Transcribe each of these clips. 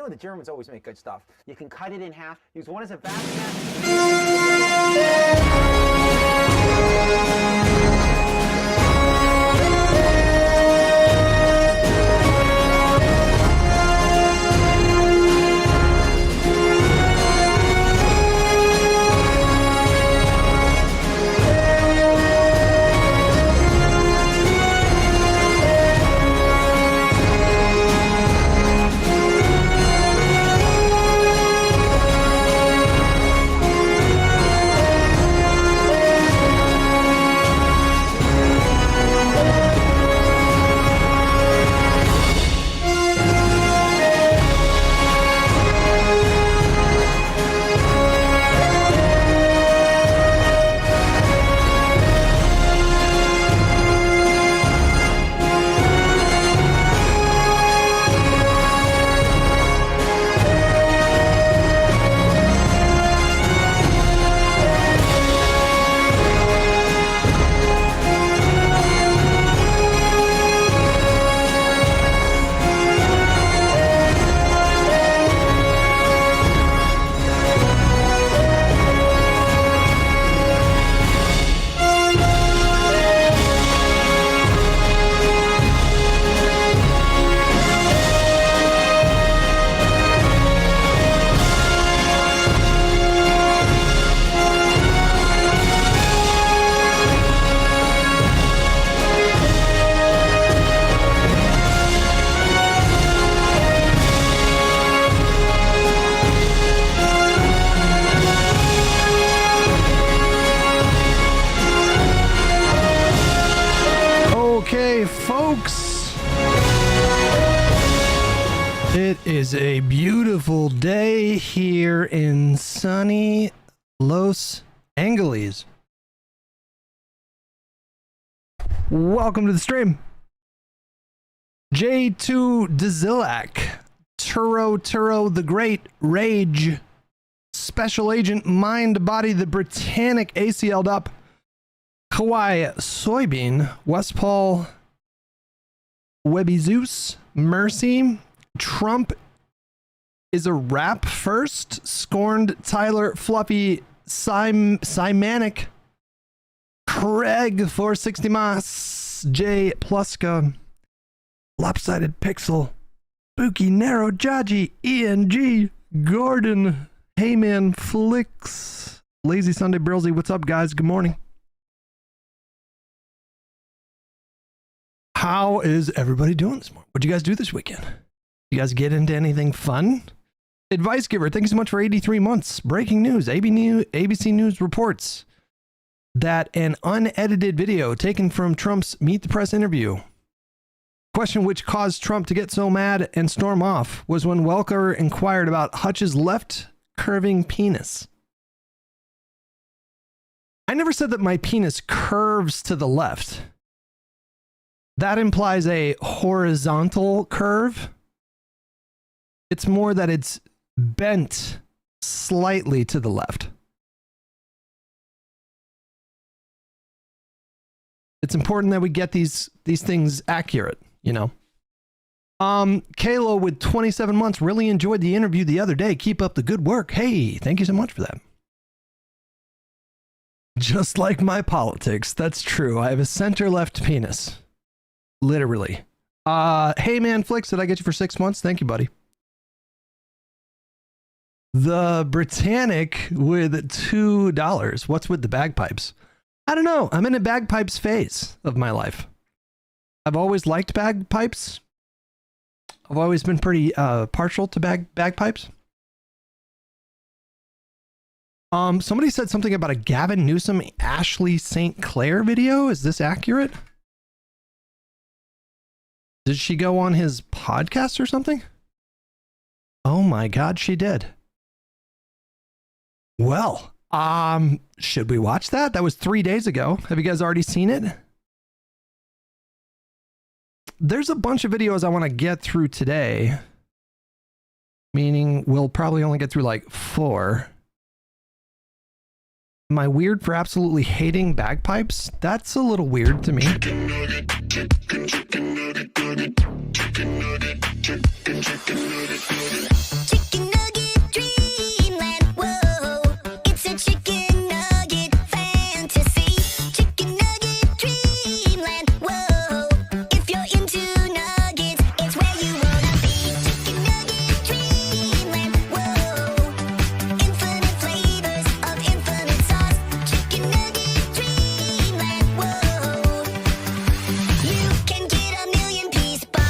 know the Germans always make good stuff. You can cut it in half, use one as a Folks, it is a beautiful day here in sunny Los Angeles. Welcome to the stream. J2 Dizilak, Turo the Great, Rage, Special Agent Mind Body the Britannic ACL'd up, Hawaii Soybean, Westpaul, Webby Zeus, Mercy, Trump is a rap first, Scorned, Tyler, Fluffy, Simanic, Craig 460 Mas, J Pluska, Lopsided Pixel, Spooky Narrow Jaji, ENG, Gordon, Heyman Flicks, Lazy Sunday Brilsy. What's up, guys? Good morning. How is everybody doing this morning? What'd you guys do this weekend? You guys get into anything fun? Advice Giver, thank you so much for 83 months. Breaking news, ABC News reports that an unedited video taken from Trump's Meet the Press interview, question which caused Trump to get so mad and storm off, was when Welker inquired about Hutch's left curving penis. I never said that my penis curves to the left. That implies a horizontal curve. It's more that it's bent slightly to the left. It's important that we get these things accurate, you know. Kalo with 27 months really enjoyed the interview the other day. Keep up the good work. Hey, thank you so much for that. Just like my politics, that's true. I have a center-left penis. Literally. Hey man, Flicks, did I get you for 6 months? Thank you, buddy. The Britannic with $2. What's with the bagpipes? I don't know. I'm in a bagpipes phase of my life. I've always liked bagpipes. I've always been pretty partial to bagpipes. Somebody said something about a Gavin Newsom, Ashley St. Clair video. Is this accurate? Did she go on his podcast or something? Oh my God, she did. Well, should we watch that? That was 3 days ago. Have you guys already seen it? There's a bunch of videos I want to get through today, meaning we'll probably only get through like 4. Am I weird for absolutely hating bagpipes? That's a little weird to me. Chicken nugget dreamland, whoa, it's a chicken nugget fantasy. Chicken nugget dreamland, whoa, if you're into nuggets, it's where you wanna be. Chicken nugget dreamland, whoa, infinite flavors of infinite sauce. Chicken nugget dreamland, whoa, you can get a million piece box.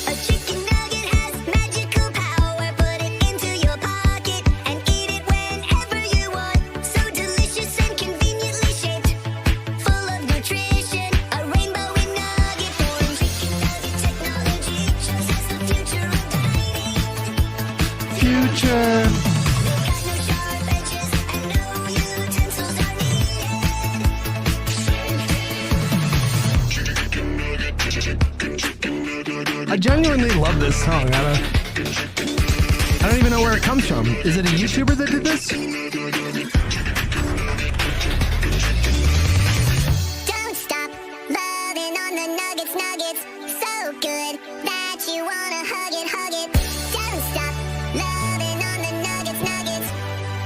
A chicken nugget has magical power. Put it into your pocket and eat it whenever you want. So delicious and conveniently shaped, full of nutrition. A rainbow in nugget form. Chicken nugget technology shows us the future of dining. Future. Got no sharp edges and no utensils are needed. I genuinely love this song. I don't even know where it comes from. Is it a YouTuber that did this? Don't stop loving on the nuggets, nuggets. So good that you wanna hug it, hug it. Don't stop loving on the nuggets, nuggets.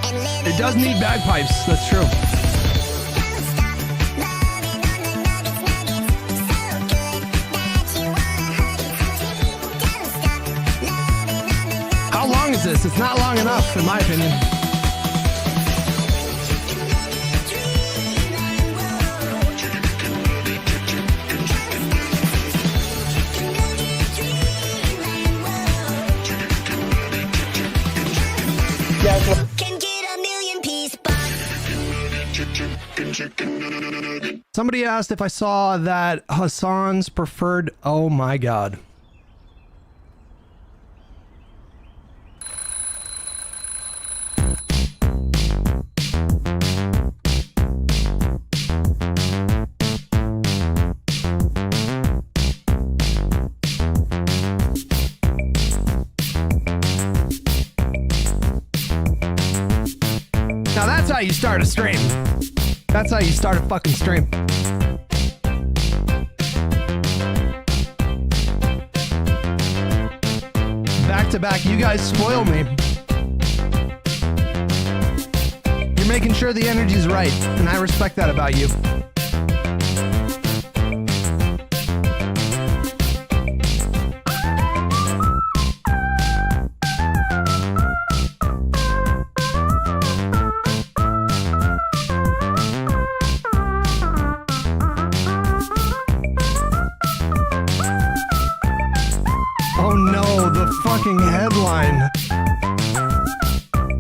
And live It does need bagpipes. That's true. Don't stop loving on the nuggets, nuggets. So good that you wanna hug it, hug it. Don't stop loving on the nuggets. How long is this? It's not long enough, in my opinion. Can get a million piece box. Somebody asked if I saw that Hassan's preferred. Oh my god. Now that's how you start a stream. That's how you start a fucking stream. Back to back, you guys spoil me. You're making sure the energy's right, and I respect that about you. Oh no, the fucking headline.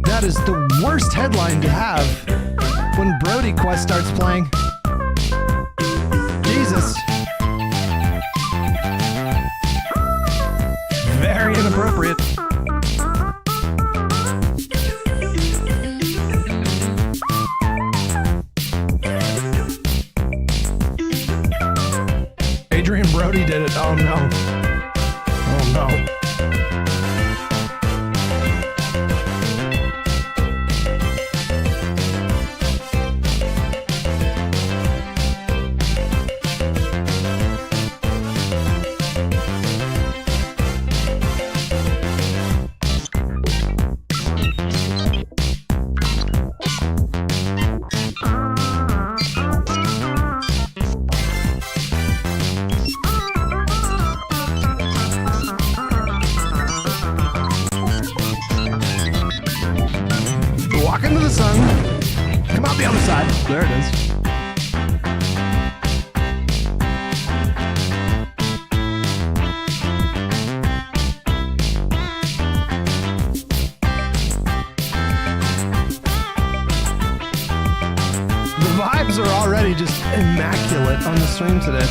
That is the worst headline to have when Brody Quest starts playing. Jesus. Very inappropriate. Adrian Brody did it. Oh no. Oh no. Walk into the sun. Come out the other side. There it is. The vibes are already just immaculate on the stream today.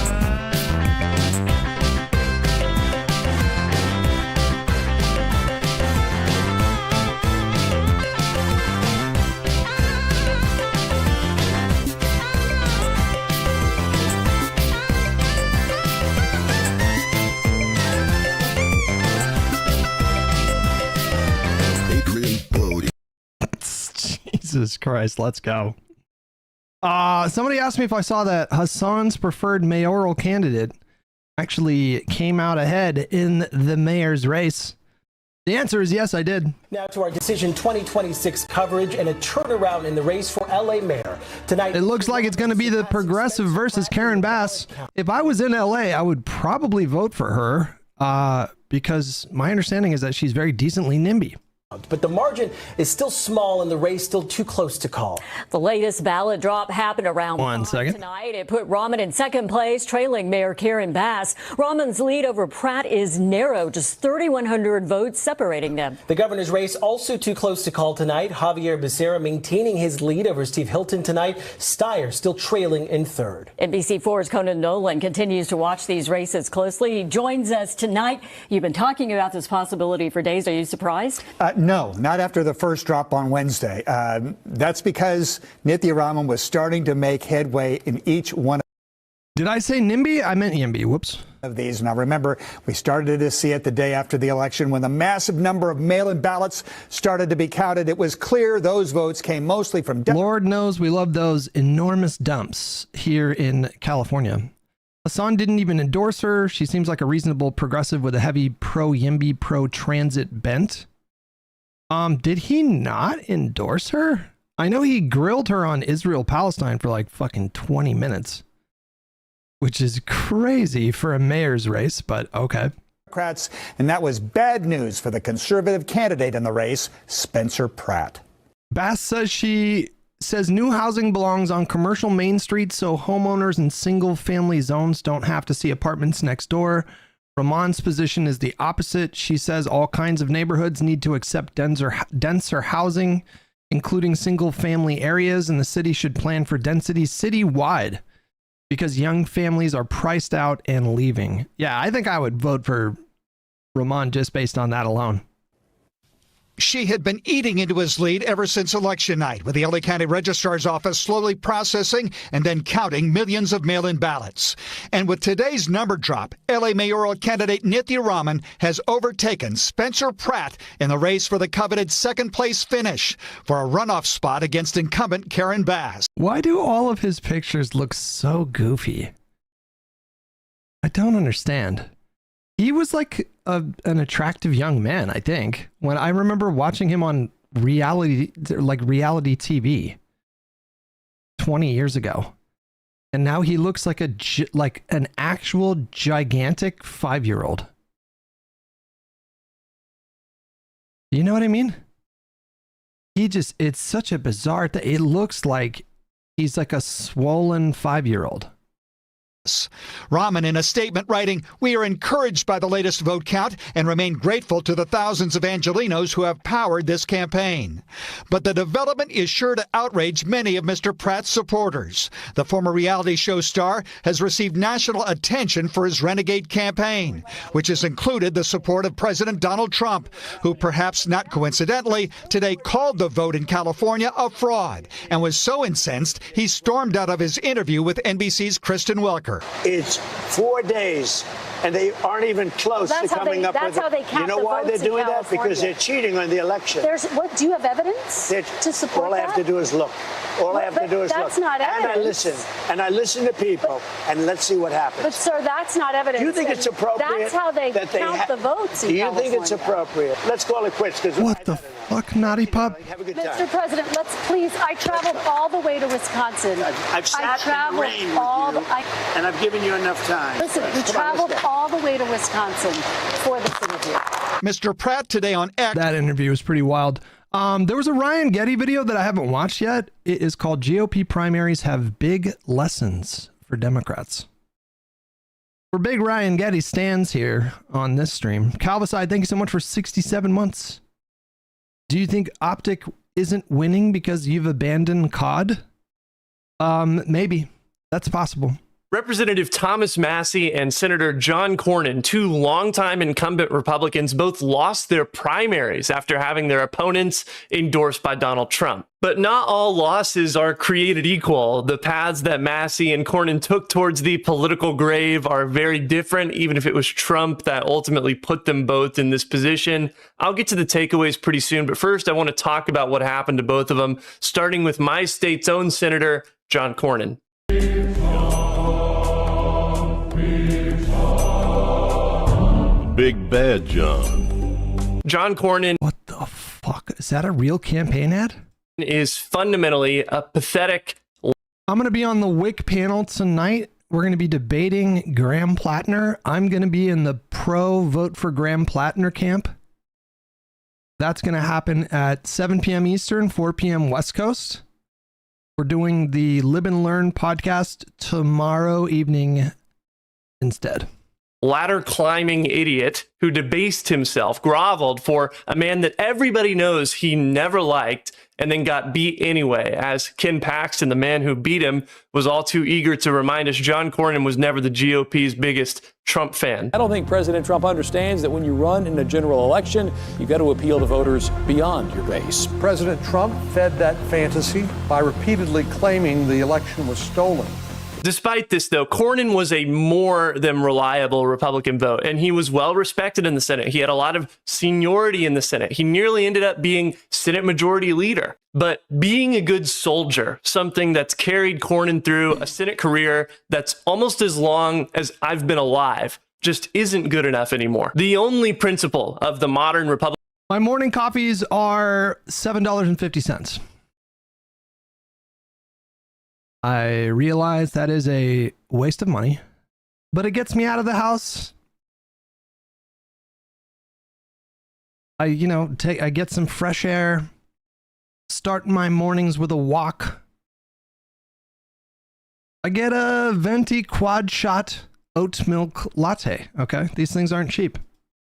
Jesus Christ, let's go. Somebody asked me if I saw that Hassan's preferred mayoral candidate actually came out ahead in the mayor's race? The answer is yes, I did. Now to our Decision 2026 coverage and a turnaround in the race for LA mayor. Tonight, It looks like it's going to be the progressive versus Karen Bass. If I was in LA, I would probably vote for her because my understanding is that she's very decently NIMBY. But the margin is still small and the race still too close to call. The latest ballot drop happened around 1 second. tonight. It put Rahman in second place, trailing Mayor Karen Bass. Rahman's lead over Pratt is narrow, just 3,100 votes separating them. The governor's race also too close to call tonight. Javier Becerra maintaining his lead over Steve Hilton tonight. Steyer still trailing in third. NBC4's Conan Nolan continues to watch these races closely. He joins us tonight. You've been talking about this possibility for days. Are you surprised? No, not after the first drop on Wednesday. That's because Nithya Raman was starting to make headway in each one Did I say NIMBY? I meant YIMBY. Whoops. of these. Now, remember, we started to see it the day after the election when the massive number of mail-in ballots started to be counted. It was clear those votes came mostly from Lord knows we love those enormous dumps here in California. Hassan didn't even endorse her. She seems like a reasonable progressive with a heavy pro-YIMBY, pro-transit bent. Did he not endorse her? I know he grilled her on Israel-Palestine for like fucking 20 minutes, which is crazy for a mayor's race, but okay. Democrats, and that was bad news for the conservative candidate in the race, Spencer Pratt. Bass says new housing belongs on commercial main streets so homeowners in single-family zones don't have to see apartments next door. Rahman's position is the opposite. She says all kinds of neighborhoods need to accept denser housing, including single-family areas, and the city should plan for density citywide because young families are priced out and leaving. Yeah, I think I would vote for Rahman just based on that alone. She had been eating into his lead ever since election night, with the LA County Registrar's Office slowly processing and then counting millions of mail-in ballots. And with today's number drop, LA mayoral candidate Nithya Raman has overtaken Spencer Pratt in the race for the coveted second-place finish for a runoff spot against incumbent Karen Bass. Why do all of his pictures look so goofy? I don't understand. He was like an attractive young man, I think. When I remember watching him on reality TV 20 years ago. And now he looks like an actual gigantic 5-year-old. You know what I mean? It's such a bizarre thing. It looks like he's like a swollen 5-year-old. Raman in a statement writing, "We are encouraged by the latest vote count and remain grateful to the thousands of Angelenos who have powered this campaign. But the development is sure to outrage many of Mr. Pratt's supporters. The former reality show star has received national attention for his renegade campaign, which has included the support of President Donald Trump, who perhaps not coincidentally today called the vote in California a fraud and was so incensed he stormed out of his interview with NBC's Kristen Welker. It's 4 days, and they aren't even close to coming up with it. You know why they're doing that? Because they're cheating on the election. Do you have evidence to support all I have to do is look. All I have to do is look. That's not evidence. And I listen to people, and let's see what happens. But, sir, that's not evidence. Do you think it's appropriate? That's how they count the votes in Do you California. think it's appropriate? Let's call it quits. What the fuck, Naughty Pup? Have a good time. Mr. President, I traveled all the way to Wisconsin. I've sat in the rain with you, and I've given you enough time. Listen, we traveled all the way to Wisconsin for this interview. Mr. Pratt today on X. That interview was pretty wild. There was a Ryan Getty video that I haven't watched yet. It is called GOP Primaries Have Big Lessons for Democrats. For big Ryan Getty stands here on this stream. Calvicide, thank you so much for 67 months. Do you think Optic isn't winning because you've abandoned COD? Maybe. That's possible. Representative Thomas Massie and Senator John Cornyn, two longtime incumbent Republicans, both lost their primaries after having their opponents endorsed by Donald Trump. But not all losses are created equal. The paths that Massie and Cornyn took towards the political grave are very different, even if it was Trump that ultimately put them both in this position. I'll get to the takeaways pretty soon, but first I want to talk about what happened to both of them, starting with my state's own Senator John Cornyn. Big Bad John. John Cornyn. What the fuck? Is that a real campaign ad? Is fundamentally a pathetic. I'm going to be on the WIC panel tonight. We're going to be debating Graham Plattner. I'm going to be in the pro vote for Graham Plattner camp. That's going to happen at 7 p.m. Eastern, 4 p.m. West Coast. We're doing the Live and Learn podcast tomorrow evening instead. Ladder climbing idiot who debased himself, groveled for a man that everybody knows he never liked, and then got beat anyway, as Ken Paxton, the man who beat him, was all too eager to remind us John Cornyn was never the GOP's biggest Trump fan. I don't think President Trump understands that when you run in a general election, you've got to appeal to voters beyond your base. President Trump fed that fantasy by repeatedly claiming the election was stolen. Despite this, though, Cornyn was a more than reliable Republican vote, and he was well respected in the Senate. He had a lot of seniority in the Senate. He nearly ended up being Senate Majority Leader. But being a good soldier, something that's carried Cornyn through a Senate career that's almost as long as I've been alive, just isn't good enough anymore. The only principle of the modern Republican... My morning coffees are $7.50. I realize that is a waste of money, but it gets me out of the house. I get some fresh air, start my mornings with a walk. I get a venti quad shot oat milk latte. Okay. These things aren't cheap.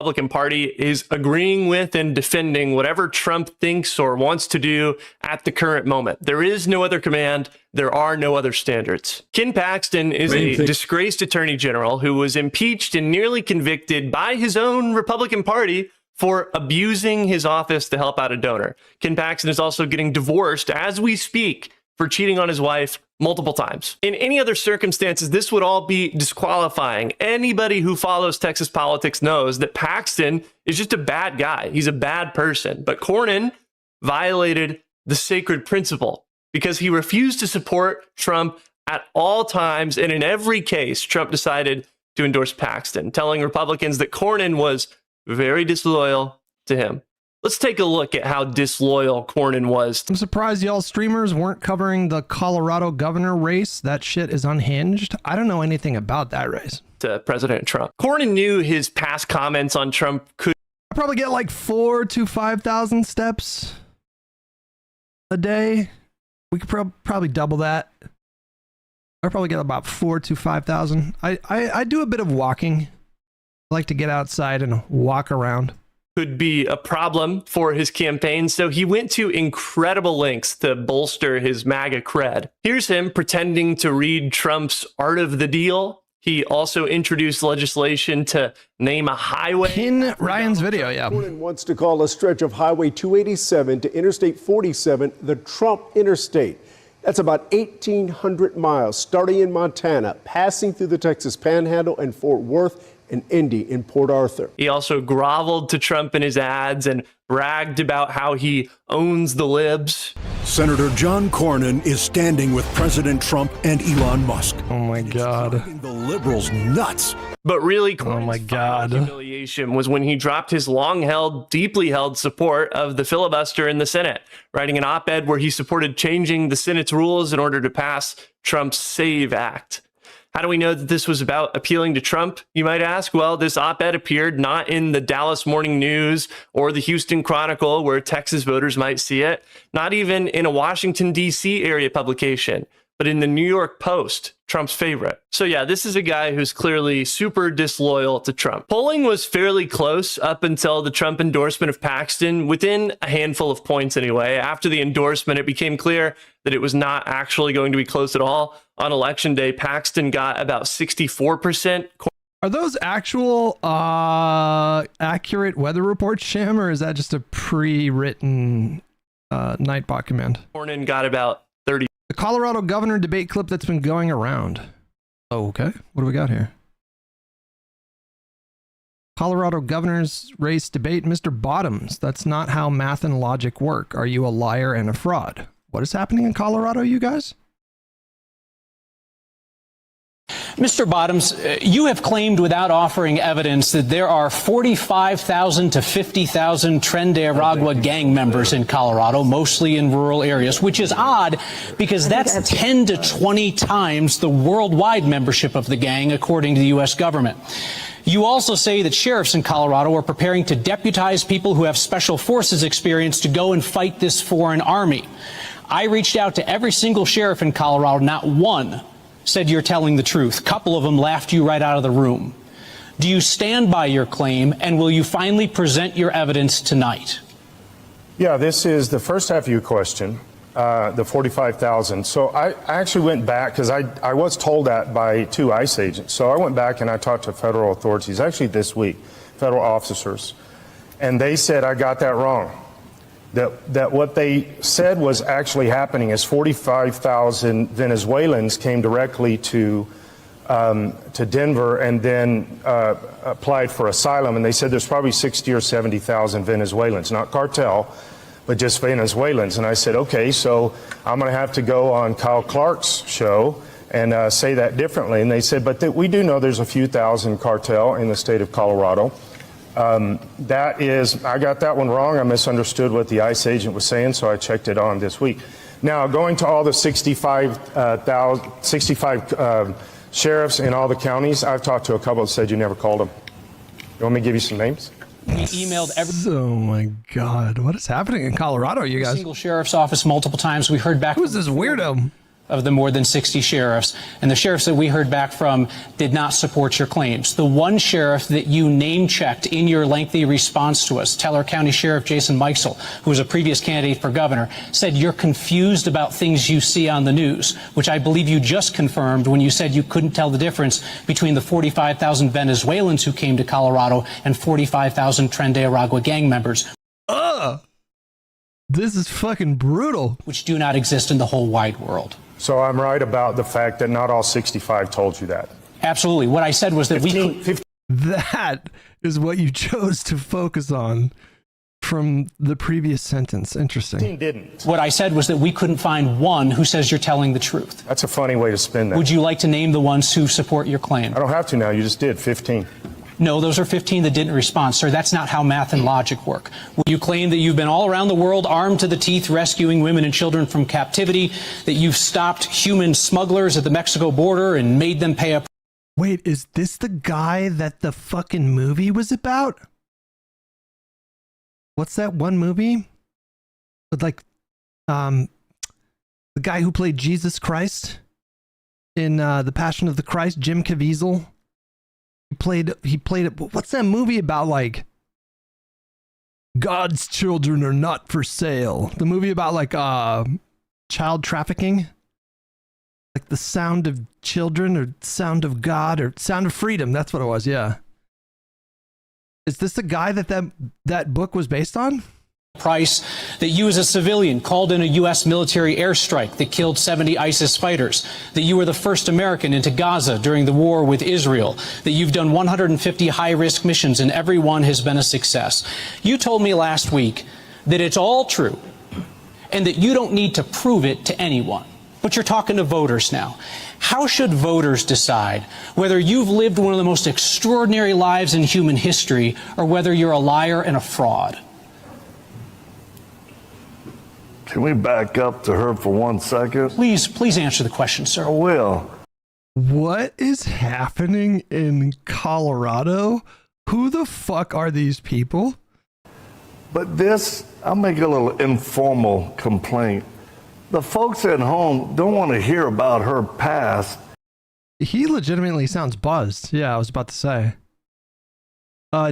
Republican Party is agreeing with and defending whatever Trump thinks or wants to do at the current moment. There is no other command. There are no other standards. Ken Paxton is a disgraced attorney general who was impeached and nearly convicted by his own Republican Party for abusing his office to help out a donor. Ken Paxton is also getting divorced as we speak for cheating on his wife multiple times. In any other circumstances, this would all be disqualifying. Anybody who follows Texas politics knows that Paxton is just a bad guy. He's a bad person. But Cornyn violated the sacred principle because he refused to support Trump at all times. And in every case, Trump decided to endorse Paxton, telling Republicans that Cornyn was very disloyal to him. Let's take a look at how disloyal Cornyn was. I'm surprised y'all streamers weren't covering the Colorado governor race. That shit is unhinged. I don't know anything about that race. To President Trump. Cornyn knew his past comments on Trump could probably get like 4,000 to 5,000 steps a day. We could probably double that. I'll probably get about 4,000 to 5,000. I do a bit of walking. I like to get outside and walk around. Could be a problem for his campaign, so he went to incredible lengths to bolster his MAGA cred. Here's him pretending to read Trump's Art of the Deal. He also introduced legislation to name a highway. In Ryan's video, yeah. Cornyn wants to call a stretch of Highway 287 to Interstate 47 the Trump Interstate. That's about 1,800 miles, starting in Montana, passing through the Texas Panhandle and Fort Worth and Indy in Port Arthur. He also groveled to Trump in his ads and bragged about how he owns the libs. Senator John Cornyn is standing with President Trump and Elon Musk. Oh my God. The liberals nuts. But really, oh my God, humiliation was when he dropped his long-held, deeply held support of the filibuster in the Senate, writing an op-ed where he supported changing the Senate's rules in order to pass Trump's SAVE Act. How do we know that this was about appealing to Trump, you might ask? Well, this op-ed appeared not in the Dallas Morning News or the Houston Chronicle, where Texas voters might see it, not even in a Washington, D.C. area publication, but in the New York Post, Trump's favorite. So yeah, this is a guy who's clearly super disloyal to Trump. Polling was fairly close up until the Trump endorsement of Paxton, within a handful of points anyway. After the endorsement, it became clear that it was not actually going to be close at all. On election day, Paxton got about 64%. Are those actual accurate weather reports, Sham, or is that just a pre-written Nightbot command? Cornyn got about 30. The Colorado governor debate clip that's been going around. Oh, okay. What do we got here? Colorado governor's race debate, Mr. Bottoms. That's not how math and logic work. Are you a liar and a fraud? What is happening in Colorado, you guys? Mr. Bottoms, you have claimed without offering evidence that there are 45,000 to 50,000 Tren de Aragua gang members in Colorado, mostly in rural areas, which is odd because that's 10 to 20 times the worldwide membership of the gang, according to the U.S. government. You also say that sheriffs in Colorado are preparing to deputize people who have special forces experience to go and fight this foreign army. I reached out to every single sheriff in Colorado, not one said you're telling the truth. A couple of them laughed you right out of the room. Do you stand by your claim, and will you finally present your evidence tonight? Yeah, this is the first half of your question, the 45,000. So I actually went back because I was told that by 2 ICE agents. So I went back and I talked to federal authorities, actually this week, federal officers, and they said I got that wrong. That what they said was actually happening is 45,000 Venezuelans came directly to Denver and then applied for asylum, and they said there's probably 60 or 70,000 Venezuelans, not cartel, but just Venezuelans. And I said, okay, so I'm going to have to go on Kyle Clark's show and say that differently. And they said, but we do know there's a few thousand cartel in the state of Colorado. I got that one wrong. I misunderstood what the ICE agent was saying, so I checked it on this week. Now, going to all the 65 sheriffs in all the counties, I've talked to a couple that said you never called them. You want me to give you some names? We emailed every Oh my God, what is happening in Colorado, you guys? single sheriff's office multiple times. We heard back. Who's this weirdo? Of the more than 60 sheriffs, and the sheriffs that we heard back from did not support your claims. The one sheriff that you name-checked in your lengthy response to us, Teller County Sheriff Jason Meixel, who was a previous candidate for governor, said you're confused about things you see on the news, which I believe you just confirmed when you said you couldn't tell the difference between the 45,000 Venezuelans who came to Colorado and 45,000 Tren de Aragua gang members. This is fucking brutal. Which do not exist in the whole wide world. So I'm right about the fact that not all 65 told you that. Absolutely. What I said was that That is what you chose to focus on from the previous sentence. Interesting. Didn't. What I said was that we couldn't find one who says you're telling the truth. That's a funny way to spin that. Would you like to name the ones who support your claim? I don't have to now. You just did 15. No, those are 15 that didn't respond, sir. That's not how math and logic work. You claim that you've been all around the world armed to the teeth rescuing women and children from captivity, that you've stopped human smugglers at the Mexico border and made them pay a... Wait, is this the guy that the fucking movie was about? What's that one movie? With like, the guy who played Jesus Christ in The Passion of the Christ, Jim Caviezel. He played it. What's that movie about? Like, God's children are not for sale. The movie about like child trafficking, like The Sound of Children or Sound of God or Sound of Freedom. That's what it was. Yeah. Is this the guy that book was based on? Price, that you as a civilian called in a U.S. military airstrike that killed 70 ISIS fighters, that you were the first American into Gaza during the war with Israel, that you've done 150 high-risk missions and every one has been a success. You told me last week that it's all true and that you don't need to prove it to anyone. But you're talking to voters now. How should voters decide whether you've lived one of the most extraordinary lives in human history or whether you're a liar and a fraud? Can we back up to her for 1 second? Please answer the question, sir. I will. What is happening in Colorado? Who the fuck are these people? But this, I'll make a little informal complaint. The folks at home don't want to hear about her past. He legitimately sounds buzzed. Yeah, I was about to say.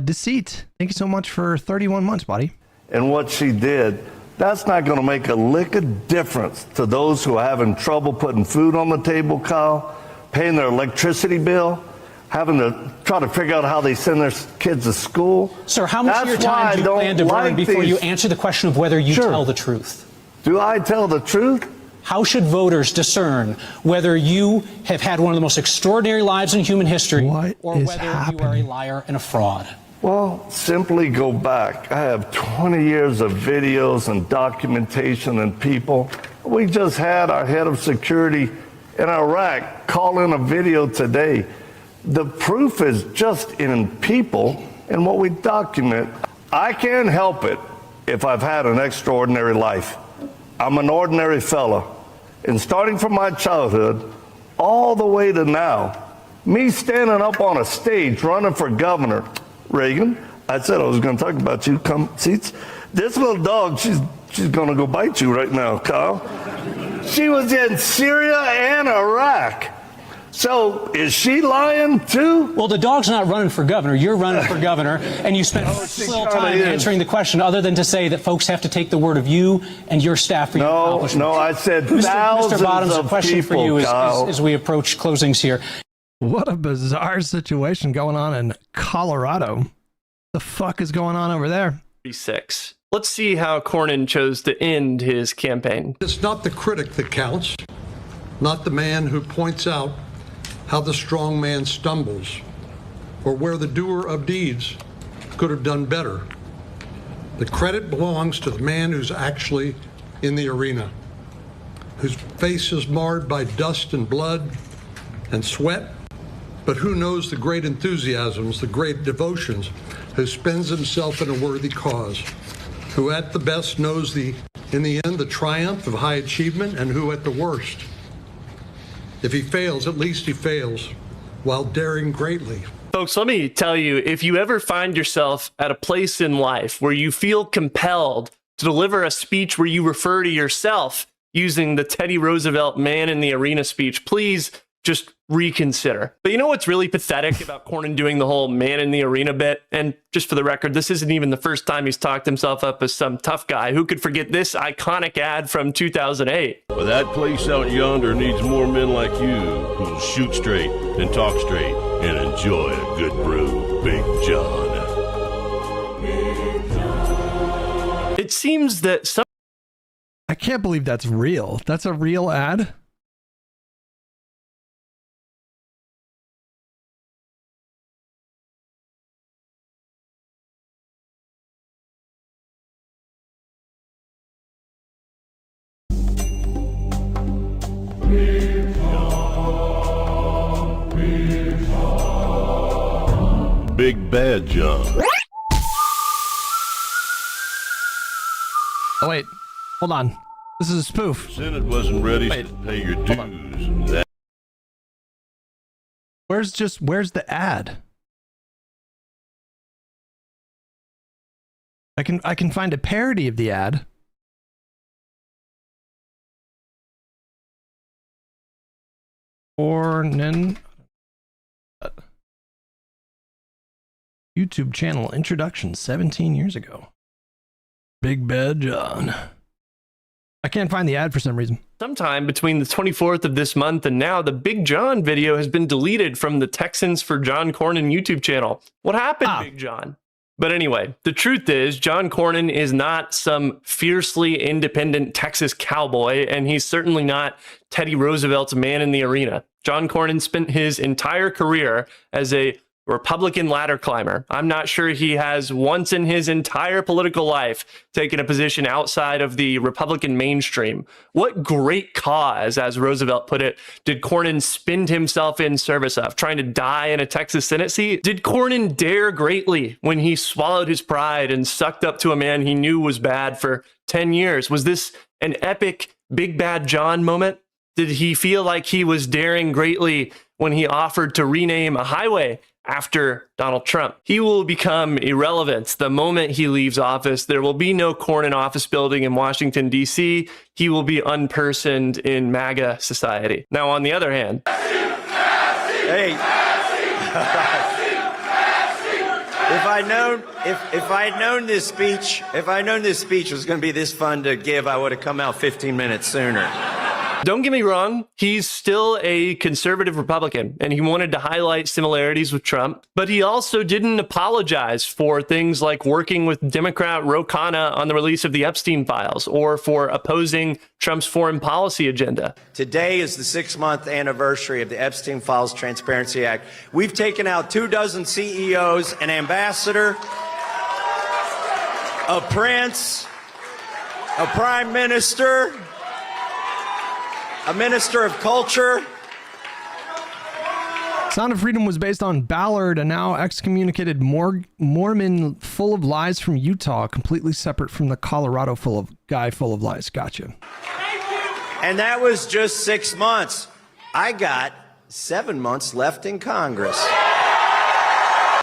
Deceit. Thank you so much for 31 months, buddy. And what she did. That's not going to make a lick of difference to those who are having trouble putting food on the table, Kyle, paying their electricity bill, having to try to figure out how they send their kids to school. Sir, how much of your time do you plan to burn before you answer the question of whether you tell the truth? Do I tell the truth? How should voters discern whether you have had one of the most extraordinary lives in human history or whether you are a liar and a fraud? Well, simply go back. I have 20 years of videos and documentation and people. We just had our head of security in Iraq call in a video today. The proof is just in people and what we document. I can't help it if I've had an extraordinary life. I'm an ordinary fella. And starting from my childhood all the way to now, me standing up on a stage running for governor, Reagan, I said I was going to talk about you. Come, seats. This little dog, she's going to go bite you right now, Kyle. She was in Syria and Iraq. So is she lying too? Well, the dog's not running for governor. You're running for governor, and you spent little time answering the question other than to say that folks have to take the word of you and your staff for your accomplishments. No, I said thousands Mr. Bottoms, of a question people, for you Kyle. as we approach closings here. What a bizarre situation going on in Colorado. The fuck is going on over there? 36. Let's see how Cornyn chose to end his campaign. It's not the critic that counts, not the man who points out how the strong man stumbles, or where the doer of deeds could have done better. The credit belongs to the man who's actually in the arena, whose face is marred by dust and blood and sweat, but who knows the great enthusiasms, the great devotions, who spends himself in a worthy cause, who at the best knows in the end, the triumph of high achievement, and who at the worst, if he fails, at least he fails while daring greatly. Folks, let me tell you, if you ever find yourself at a place in life where you feel compelled to deliver a speech where you refer to yourself using the Teddy Roosevelt man in the arena speech, please just reconsider. But you know what's really pathetic about Cornyn doing the whole man in the arena bit? And just for the record, this isn't even the first time he's talked himself up as some tough guy. Who could forget this iconic ad from 2008? Well, that place out yonder needs more men like you who'll shoot straight and talk straight and enjoy a good brew. Big John. It seems that some... I can't believe that's real. That's a real ad? Big Bad John. Oh, wait. Hold on. This is a spoof. Senate wasn't ready to pay your dues. Where's the ad? I can find a parody of the ad. Cornyn YouTube channel introduction 17 years ago. Big Bad John. I can't find the ad for some reason. Sometime between the 24th of this month and now, the Big John video has been deleted from the Texans for John Cornyn YouTube channel. What happened, Big John? But anyway, the truth is John Cornyn is not some fiercely independent Texas cowboy, and he's certainly not Teddy Roosevelt's man in the arena. John Cornyn spent his entire career as a Republican ladder climber. I'm not sure he has once in his entire political life taken a position outside of the Republican mainstream. What great cause, as Roosevelt put it, did Cornyn spend himself in service of? Trying to die in a Texas Senate seat? Did Cornyn dare greatly when he swallowed his pride and sucked up to a man he knew was bad for 10 years? Was this an epic Big Bad John moment? Did he feel like he was daring greatly when he offered to rename a highway after Donald Trump? He will become irrelevant the moment he leaves office. There will be no Cornyn office building in Washington, D.C. He will be unpersoned in MAGA society. Now, on the other hand... Hey, if I'd known this speech was going to be this fun to give, I would have come out 15 minutes sooner. Don't get me wrong, he's still a conservative Republican, and he wanted to highlight similarities with Trump, but he also didn't apologize for things like working with Democrat Ro Khanna on the release of the Epstein files, or for opposing Trump's foreign policy agenda. Today is the 6-month anniversary of the Epstein Files Transparency Act. We've taken out 24 CEOs, an ambassador, a prince, a prime minister, a minister of culture. Sound of Freedom was based on Ballard, a now excommunicated Mormon full of lies from Utah, completely separate from the Colorado guy full of lies. Gotcha. And that was just 6 months. I got 7 months left in Congress.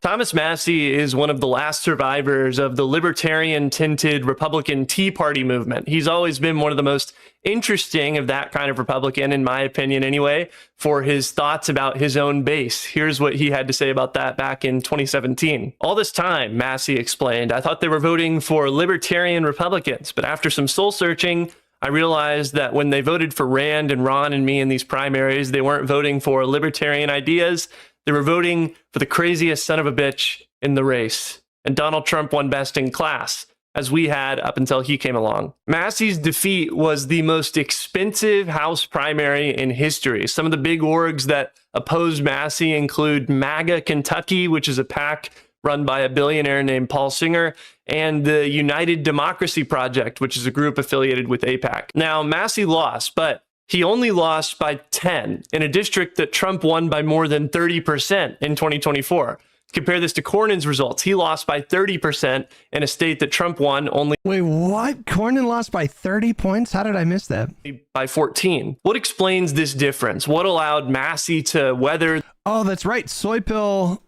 Thomas Massie is one of the last survivors of the libertarian-tinted Republican Tea Party movement. He's always been one of the most interesting of that kind of Republican, in my opinion anyway, for his thoughts about his own base. Here's what he had to say about that back in 2017. All this time, Massie explained, I thought they were voting for libertarian Republicans, but after some soul searching, I realized that when they voted for Rand and Ron and me in these primaries, they weren't voting for libertarian ideas. They were voting for the craziest son of a bitch in the race. And Donald Trump won best in class, as we had up until he came along. Massie's defeat was the most expensive House primary in history. Some of the big orgs that opposed Massie include MAGA Kentucky, which is a PAC run by a billionaire named Paul Singer, and the United Democracy Project, which is a group affiliated with AIPAC. Now, Massie lost, but he only lost by 10 in a district that Trump won by more than 30% in 2024. Compare this to Cornyn's results. He lost by 30% in a state that Trump won only. Wait, what? Cornyn lost by 30 points? How did I miss that? By 14. What explains this difference? What allowed Massie to weather? Oh, that's right. Soypill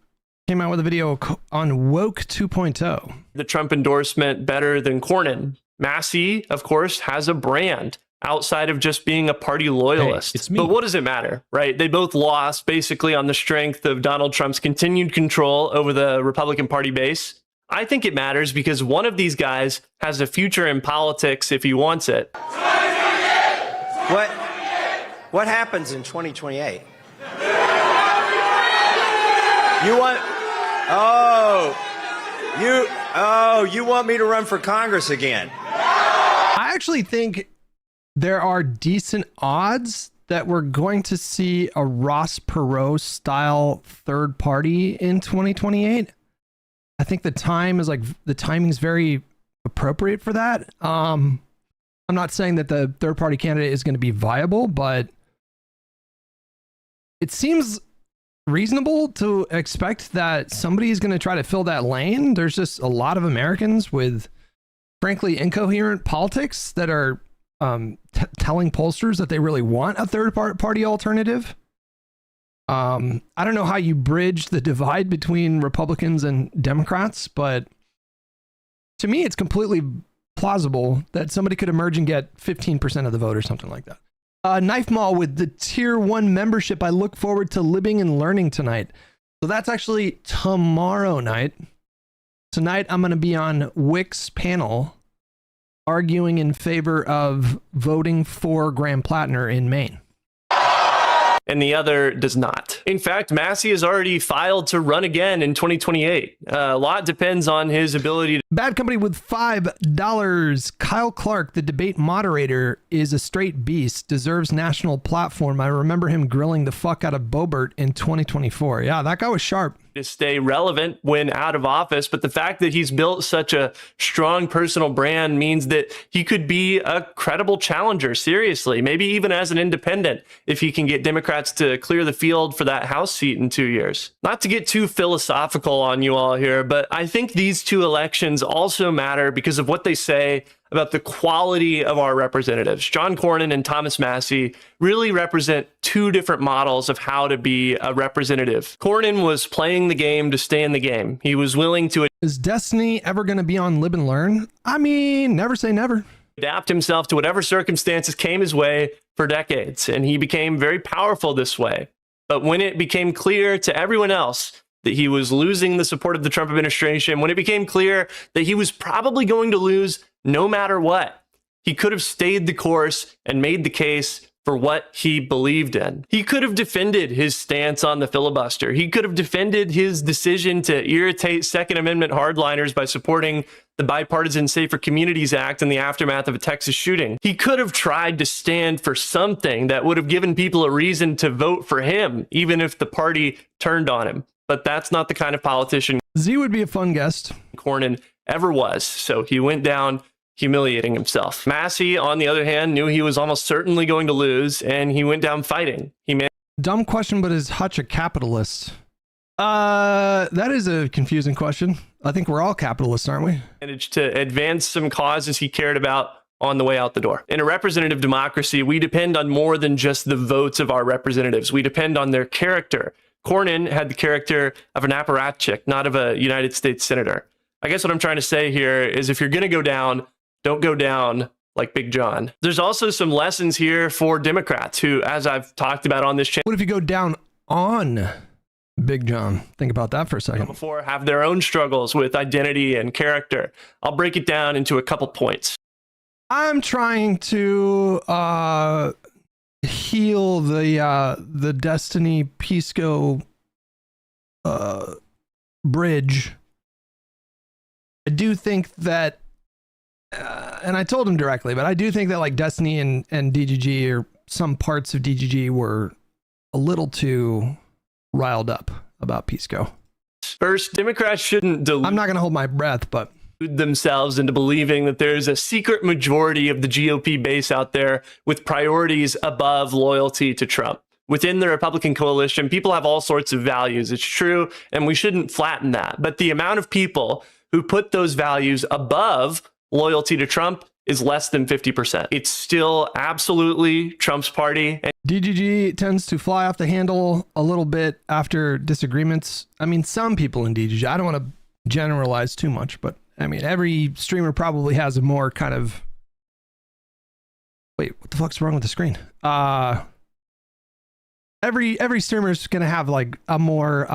came out with a video on Woke 2.0. The Trump endorsement better than Cornyn. Massie, of course, has a brand outside of just being a party loyalist. Hey, it's me. But what does it matter, right? They both lost basically on the strength of Donald Trump's continued control over the Republican Party base. I think it matters because one of these guys has a future in politics if he wants it. What happens in 2028? You want me to run for Congress again? I actually think there are decent odds that we're going to see a Ross Perot style third party in 2028. I think the timing's very appropriate for that. I'm not saying that the third party candidate is going to be viable, but it seems reasonable to expect that somebody is going to try to fill that lane. There's just a lot of Americans with frankly incoherent politics that are telling pollsters that they really want a third party alternative. I don't know how you bridge the divide between Republicans and Democrats, but to me, it's completely plausible that somebody could emerge and get 15% of the vote or something like that. Knife Mall with the Tier 1 membership. I look forward to living and learning tonight. So that's actually tomorrow night. Tonight, I'm going to be on Wick's panel arguing in favor of voting for Graham Plattner in Maine. And the other does not. In fact, Massie has already filed to run again in 2028. A lot depends on his ability to... Bad Company with $5. Kyle Clark, the debate moderator, is a straight beast, deserves national platform. I remember him grilling the fuck out of Boebert in 2024. Yeah, that guy was sharp. To stay relevant when out of office, but the fact that he's built such a strong personal brand means that he could be a credible challenger, seriously, maybe even as an independent, if he can get Democrats to clear the field for that House seat in 2 years. Not to get too philosophical on you all here, but I think these two elections also matter because of what they say about the quality of our representatives. John Cornyn and Thomas Massie really represent two different models of how to be a representative. Cornyn was playing the game to stay in the game. He was willing to... Is Destiny ever going to be on Live and Learn? I mean, never say never. Adapt himself to whatever circumstances came his way for decades, and he became very powerful this way. But when it became clear to everyone else that he was losing the support of the Trump administration, when it became clear that he was probably going to lose no matter what, he could have stayed the course and made the case for what he believed in. He could have defended his stance on the filibuster. He could have defended his decision to irritate Second Amendment hardliners by supporting the Bipartisan Safer Communities Act in the aftermath of a Texas shooting. He could have tried to stand for something that would have given people a reason to vote for him, even if the party turned on him. But that's not the kind of politician Z would be a fun guest. Cornyn ever was. So he went down humiliating himself. Massey, on the other hand, knew he was almost certainly going to lose, and he went down fighting. Dumb question, but is Hutch a capitalist? That is a confusing question. I think we're all capitalists, aren't we? Managed to advance some causes he cared about on the way out the door. In a representative democracy, we depend on more than just the votes of our representatives. We depend on their character. Cornyn had the character of an apparatchik, not of a United States senator. I guess what I'm trying to say here is if you're going to go down, don't go down like Big John. There's also some lessons here for Democrats who, as I've talked about on this channel, what if you go down on Big John? Think about that for a second. Before, have their own struggles with identity and character. I'll break it down into a couple points. I'm trying to heal the Destiny Pisco bridge. I do think that, and I told him directly, but I do think that like Destiny and DGG, or some parts of DGG, were a little too riled up about Pisco. First, Democrats shouldn't I'm not going to hold my breath, but themselves into believing that there's a secret majority of the GOP base out there with priorities above loyalty to Trump. Within the Republican coalition, people have all sorts of values. It's true, and we shouldn't flatten that. But the amount of people who put those values above loyalty to Trump is less than 50%. It's still absolutely Trump's party. DGG tends to fly off the handle a little bit after disagreements. I mean, some people in DGG, I don't want to generalize too much, but I mean, every streamer probably has a more kind of... Wait, what the fuck's wrong with the screen? Every streamer is going to have like a more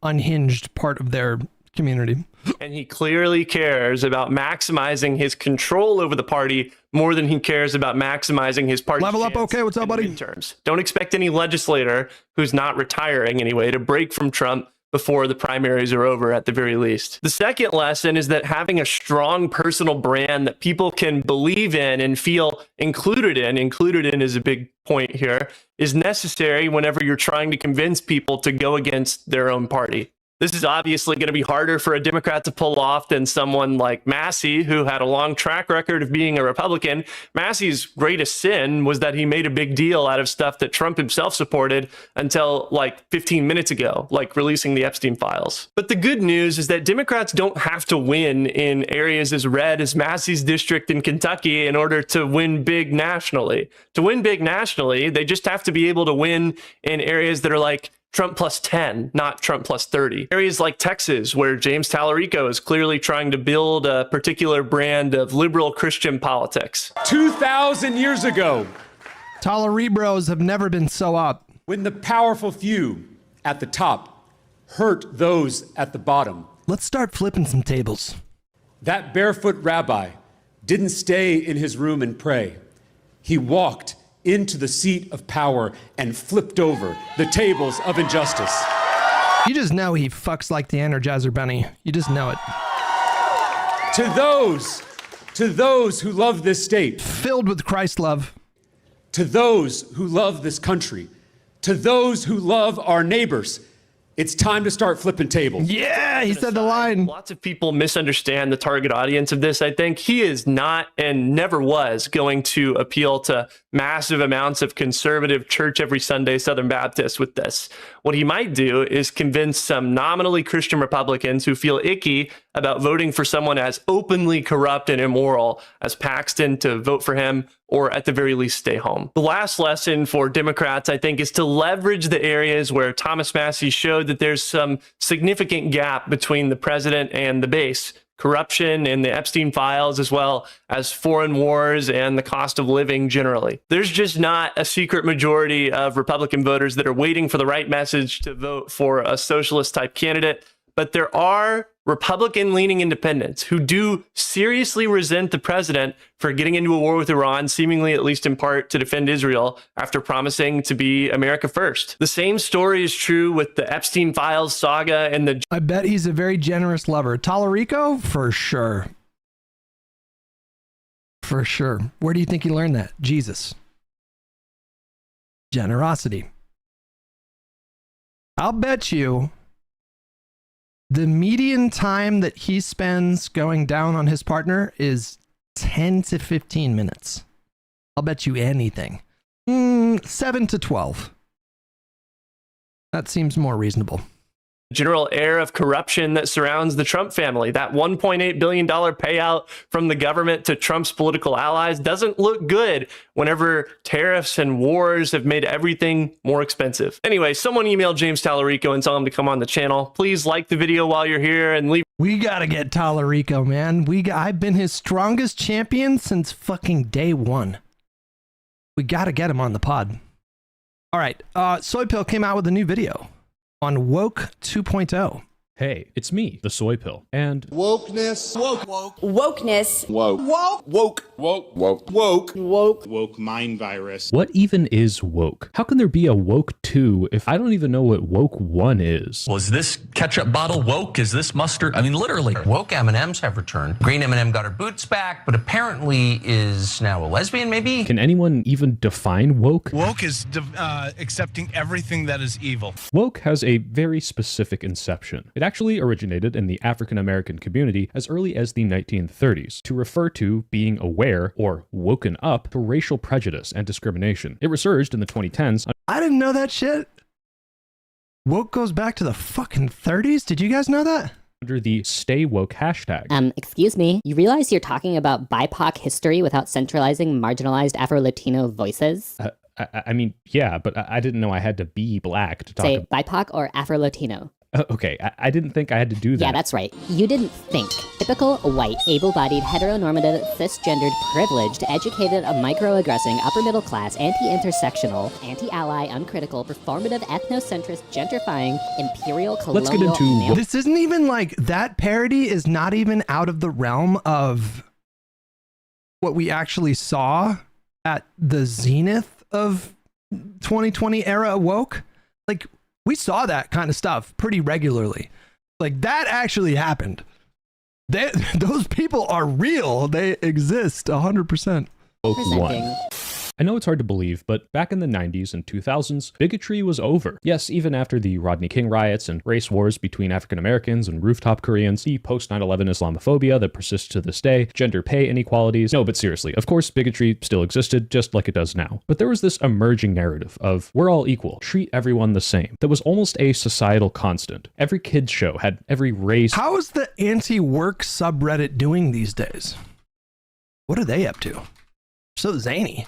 unhinged part of their community. And he clearly cares about maximizing his control over the party more than he cares about maximizing his party. Level up, okay? What's up, buddy? Midterms. Don't expect any legislator who's not retiring anyway to break from Trump before the primaries are over, at the very least. The second lesson is that having a strong personal brand that people can believe in and feel included in is a big point here, is necessary whenever you're trying to convince people to go against their own party. This is obviously going to be harder for a Democrat to pull off than someone like Massey, who had a long track record of being a Republican. Massey's greatest sin was that he made a big deal out of stuff that Trump himself supported until like 15 minutes ago, like releasing the Epstein files. But the good news is that Democrats don't have to win in areas as red as Massey's district in Kentucky in order to win big nationally. To win big nationally, they just have to be able to win in areas that are like Trump plus 10, not Trump plus 30. Areas like Texas, where James Tallarico is clearly trying to build a particular brand of liberal Christian politics. 2,000 years ago, Tallaribros have never been so up. When the powerful few at the top hurt those at the bottom. Let's start flipping some tables. That barefoot rabbi didn't stay in his room and pray. He walked into the seat of power and flipped over the tables of injustice. You just know he fucks like the Energizer Bunny. You just know it. To those who love this state. Filled with Christ love. To those who love this country. To those who love our neighbors. It's time to start flipping tables. Yeah, he said the line. Lots of people misunderstand the target audience of this. I think he is not and never was going to appeal to massive amounts of conservative church every Sunday Southern Baptists with this. What he might do is convince some nominally Christian Republicans who feel icky about voting for someone as openly corrupt and immoral as Paxton to vote for him, or at the very least stay home. The last lesson for Democrats, I think, is to leverage the areas where Thomas Massey showed that there's some significant gap between the president and the base. Corruption and the Epstein files, as well as foreign wars and the cost of living generally. There's just not a secret majority of Republican voters that are waiting for the right message to vote for a socialist type candidate. But there are Republican-leaning independents who do seriously resent the president for getting into a war with Iran, seemingly at least in part to defend Israel after promising to be America first. The same story is true with the Epstein files saga and the... I bet he's a very generous lover. Tallarico? For sure. For sure. Where do you think he learned that? Jesus. Generosity. I'll bet you the median time that he spends going down on his partner is 10 to 15 minutes. I'll bet you anything. 7 to 12. That seems more reasonable. General air of corruption that surrounds the Trump family. That $1.8 billion payout from the government to Trump's political allies doesn't look good whenever tariffs and wars have made everything more expensive. Anyway, someone emailed James Tallarico and tell him to come on the channel. Please like the video while you're here and leave. We gotta get Tallarico, man. I've been his strongest champion since fucking day one. We gotta get him on the pod. All right, Soy Pill came out with a new video on Woke 2.0. Hey, it's me, the Soy Pill, and wokeness, wokeness, woke mind virus. What even is woke? How can there be a woke 2 if I don't even know what woke 1 is? Was this ketchup bottle woke? Is this mustard? I mean, literally, woke M&Ms have returned. Green M&M got her boots back, but apparently is now a lesbian, maybe? Can anyone even define woke? Woke is accepting everything that is evil. Woke has a very specific inception. It actually originated in the African American community as early as the 1930s to refer to being aware or woken up to racial prejudice and discrimination. It resurged in the 2010s. I didn't know that shit. Woke goes back to the fucking 30s. Did you guys know that? Under the Stay Woke hashtag. Excuse me, you realize you're talking about BIPOC history without centralizing marginalized Afro-Latino voices? I mean, yeah, but I didn't know I had to be black to talk Say BIPOC or Afro-Latino. Okay, I didn't think I had to do that. Yeah, that's right. You didn't think. Typical white, able-bodied, heteronormative, cisgendered, privileged, educated, microaggressing, upper-middle-class, anti-intersectional, anti-ally, uncritical, performative, ethnocentrist, gentrifying, imperial, colonial... Let's get into... This isn't even like... That parody is not even out of the realm of what we actually saw at the zenith of 2020 era woke. Like... We saw that kind of stuff pretty regularly. Like, that actually happened. Those people are real. They exist 100%. One. I know it's hard to believe, but back in the 90s and 2000s, bigotry was over. Yes, even after the Rodney King riots and race wars between African Americans and rooftop Koreans, the post-9/11 Islamophobia that persists to this day, gender pay inequalities. No, but seriously, of course, bigotry still existed, just like it does now. But there was this emerging narrative of, we're all equal, treat everyone the same. That was almost a societal constant. Every kid's show had every race. How is the anti-work subreddit doing these days? What are they up to? So zany.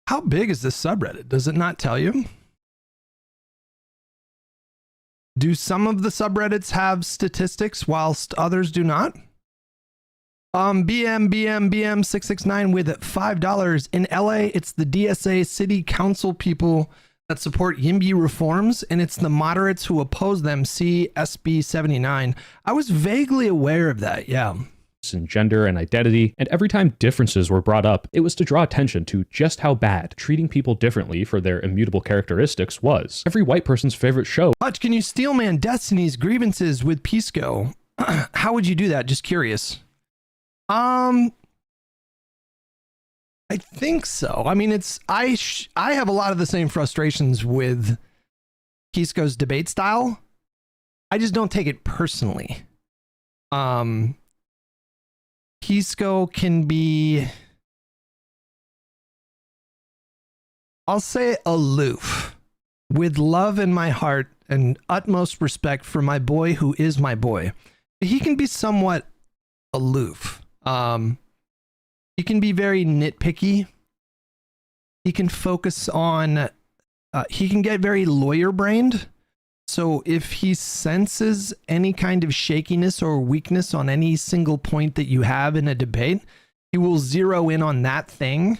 How big is this subreddit? Does it not tell you? Do some of the subreddits have statistics whilst others do not? BM 669 with $5. In LA, it's the DSA city council people that support YIMBY reforms, and it's the moderates who oppose them. See SB 79. I was vaguely aware of that, yeah. And gender and identity, and every time differences were brought up, it was to draw attention to just how bad treating people differently for their immutable characteristics was. Every white person's favorite show. Hutch, can you steelman Destiny's grievances with Pisco? How would you do that? Just curious. I think so. I mean, it's I have a lot of the same frustrations with Pisco's debate style. I just don't take it personally. Pisco can be, I'll say, aloof, with love in my heart and utmost respect for my boy who is my boy. He can be somewhat aloof. He can be very nitpicky. He can focus on, he can get very lawyer-brained. So if he senses any kind of shakiness or weakness on any single point that you have in a debate, he will zero in on that thing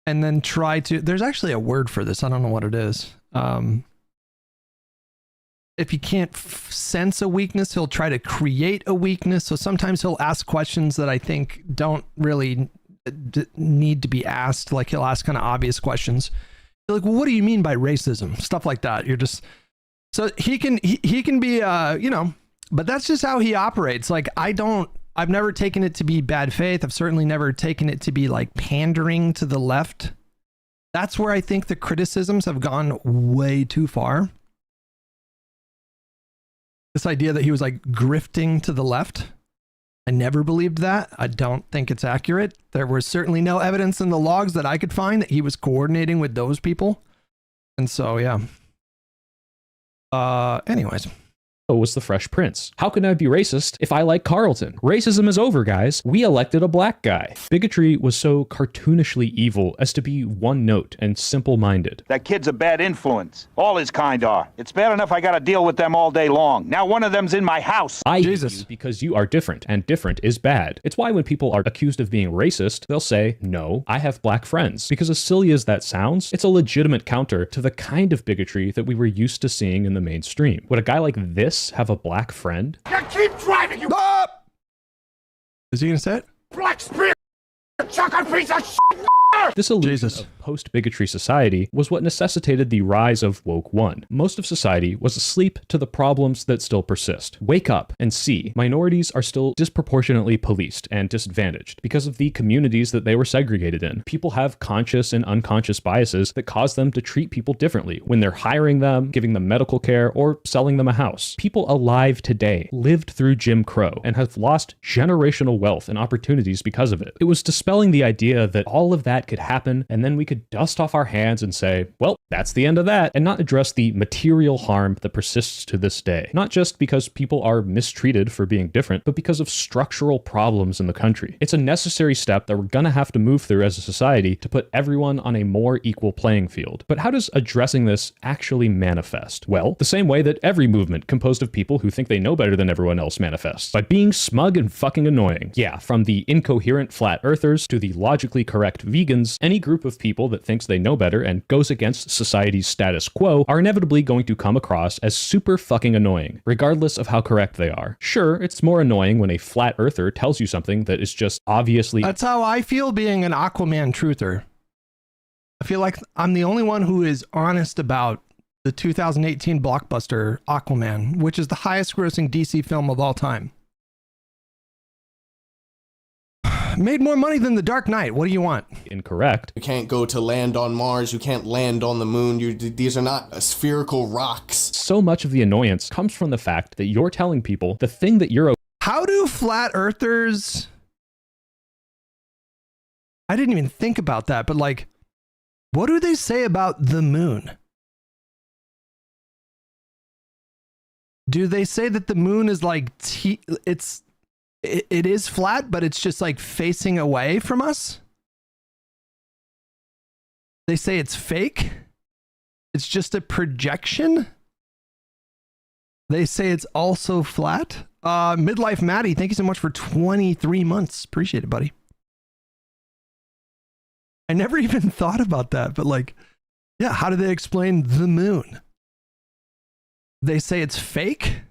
and then try to... There's actually a word for this. I don't know what it is. If he can't sense a weakness, he'll try to create a weakness. So sometimes he'll ask questions that I think don't really need to be asked. Like he'll ask kind of obvious questions. You're like, well, what do you mean by racism? Stuff like that. You're just... So he can be, you know, but that's just how he operates. Like, I've never taken it to be bad faith. I've certainly never taken it to be like pandering to the left. That's where I think the criticisms have gone way too far. This idea that he was like grifting to the left. I never believed that. I don't think it's accurate. There was certainly no evidence in the logs that I could find that he was coordinating with those people. And so, yeah. Anyways. Was the Fresh Prince. How can I be racist if I like Carlton? Racism is over, guys. We elected a black guy. Bigotry was so cartoonishly evil as to be one note and simple-minded. That kid's a bad influence. All his kind are. It's bad enough I gotta deal with them all day long. Now one of them's in my house. I hate you because you are different, and different is bad. It's why when people are accused of being racist, they'll say, no, I have black friends. Because as silly as that sounds, it's a legitimate counter to the kind of bigotry that we were used to seeing in the mainstream. Would a guy like this have a black friend? You keep driving, you Is he gonna say it? black spirit, chucker piece of shit. This illusion of post-bigotry society was what necessitated the rise of Woke One. Most of society was asleep to the problems that still persist. Wake up and see minorities are still disproportionately policed and disadvantaged because of the communities that they were segregated in. People have conscious and unconscious biases that cause them to treat people differently when they're hiring them, giving them medical care, or selling them a house. People alive today lived through Jim Crow and have lost generational wealth and opportunities because of it. It was dispelling the idea that all of that could happen, and then we could dust off our hands and say, well, that's the end of that, and not address the material harm that persists to this day. Not just because people are mistreated for being different, but because of structural problems in the country. It's a necessary step that we're gonna have to move through as a society to put everyone on a more equal playing field. But how does addressing this actually manifest? Well, the same way that every movement composed of people who think they know better than everyone else manifests. By being smug and fucking annoying. Yeah, from the incoherent flat earthers to the logically correct vegans, any group of people that thinks they know better and goes against society's status quo are inevitably going to come across as super fucking annoying, regardless of how correct they are. Sure, it's more annoying when a flat earther tells you something that is just obviously... That's how I feel being an Aquaman truther. I feel like I'm the only one who is honest about the 2018 blockbuster Aquaman, which is the highest grossing DC film of all time. Made more money than The Dark Knight. What do you want? Incorrect. You can't go to land on Mars. You can't land on the moon. These are not spherical rocks. So much of the annoyance comes from the fact that you're telling people the thing that you're... How do flat earthers... I didn't even think about that, but like, what do they say about the moon? Do they say that the moon is like... It is flat, but it's just like facing away from us. They say it's fake. It's just a projection. They say it's also flat. Midlife Maddie, thank you so much for 23 months. Appreciate it, buddy. I never even thought about that, but like, yeah, how do they explain the moon? They say it's fake.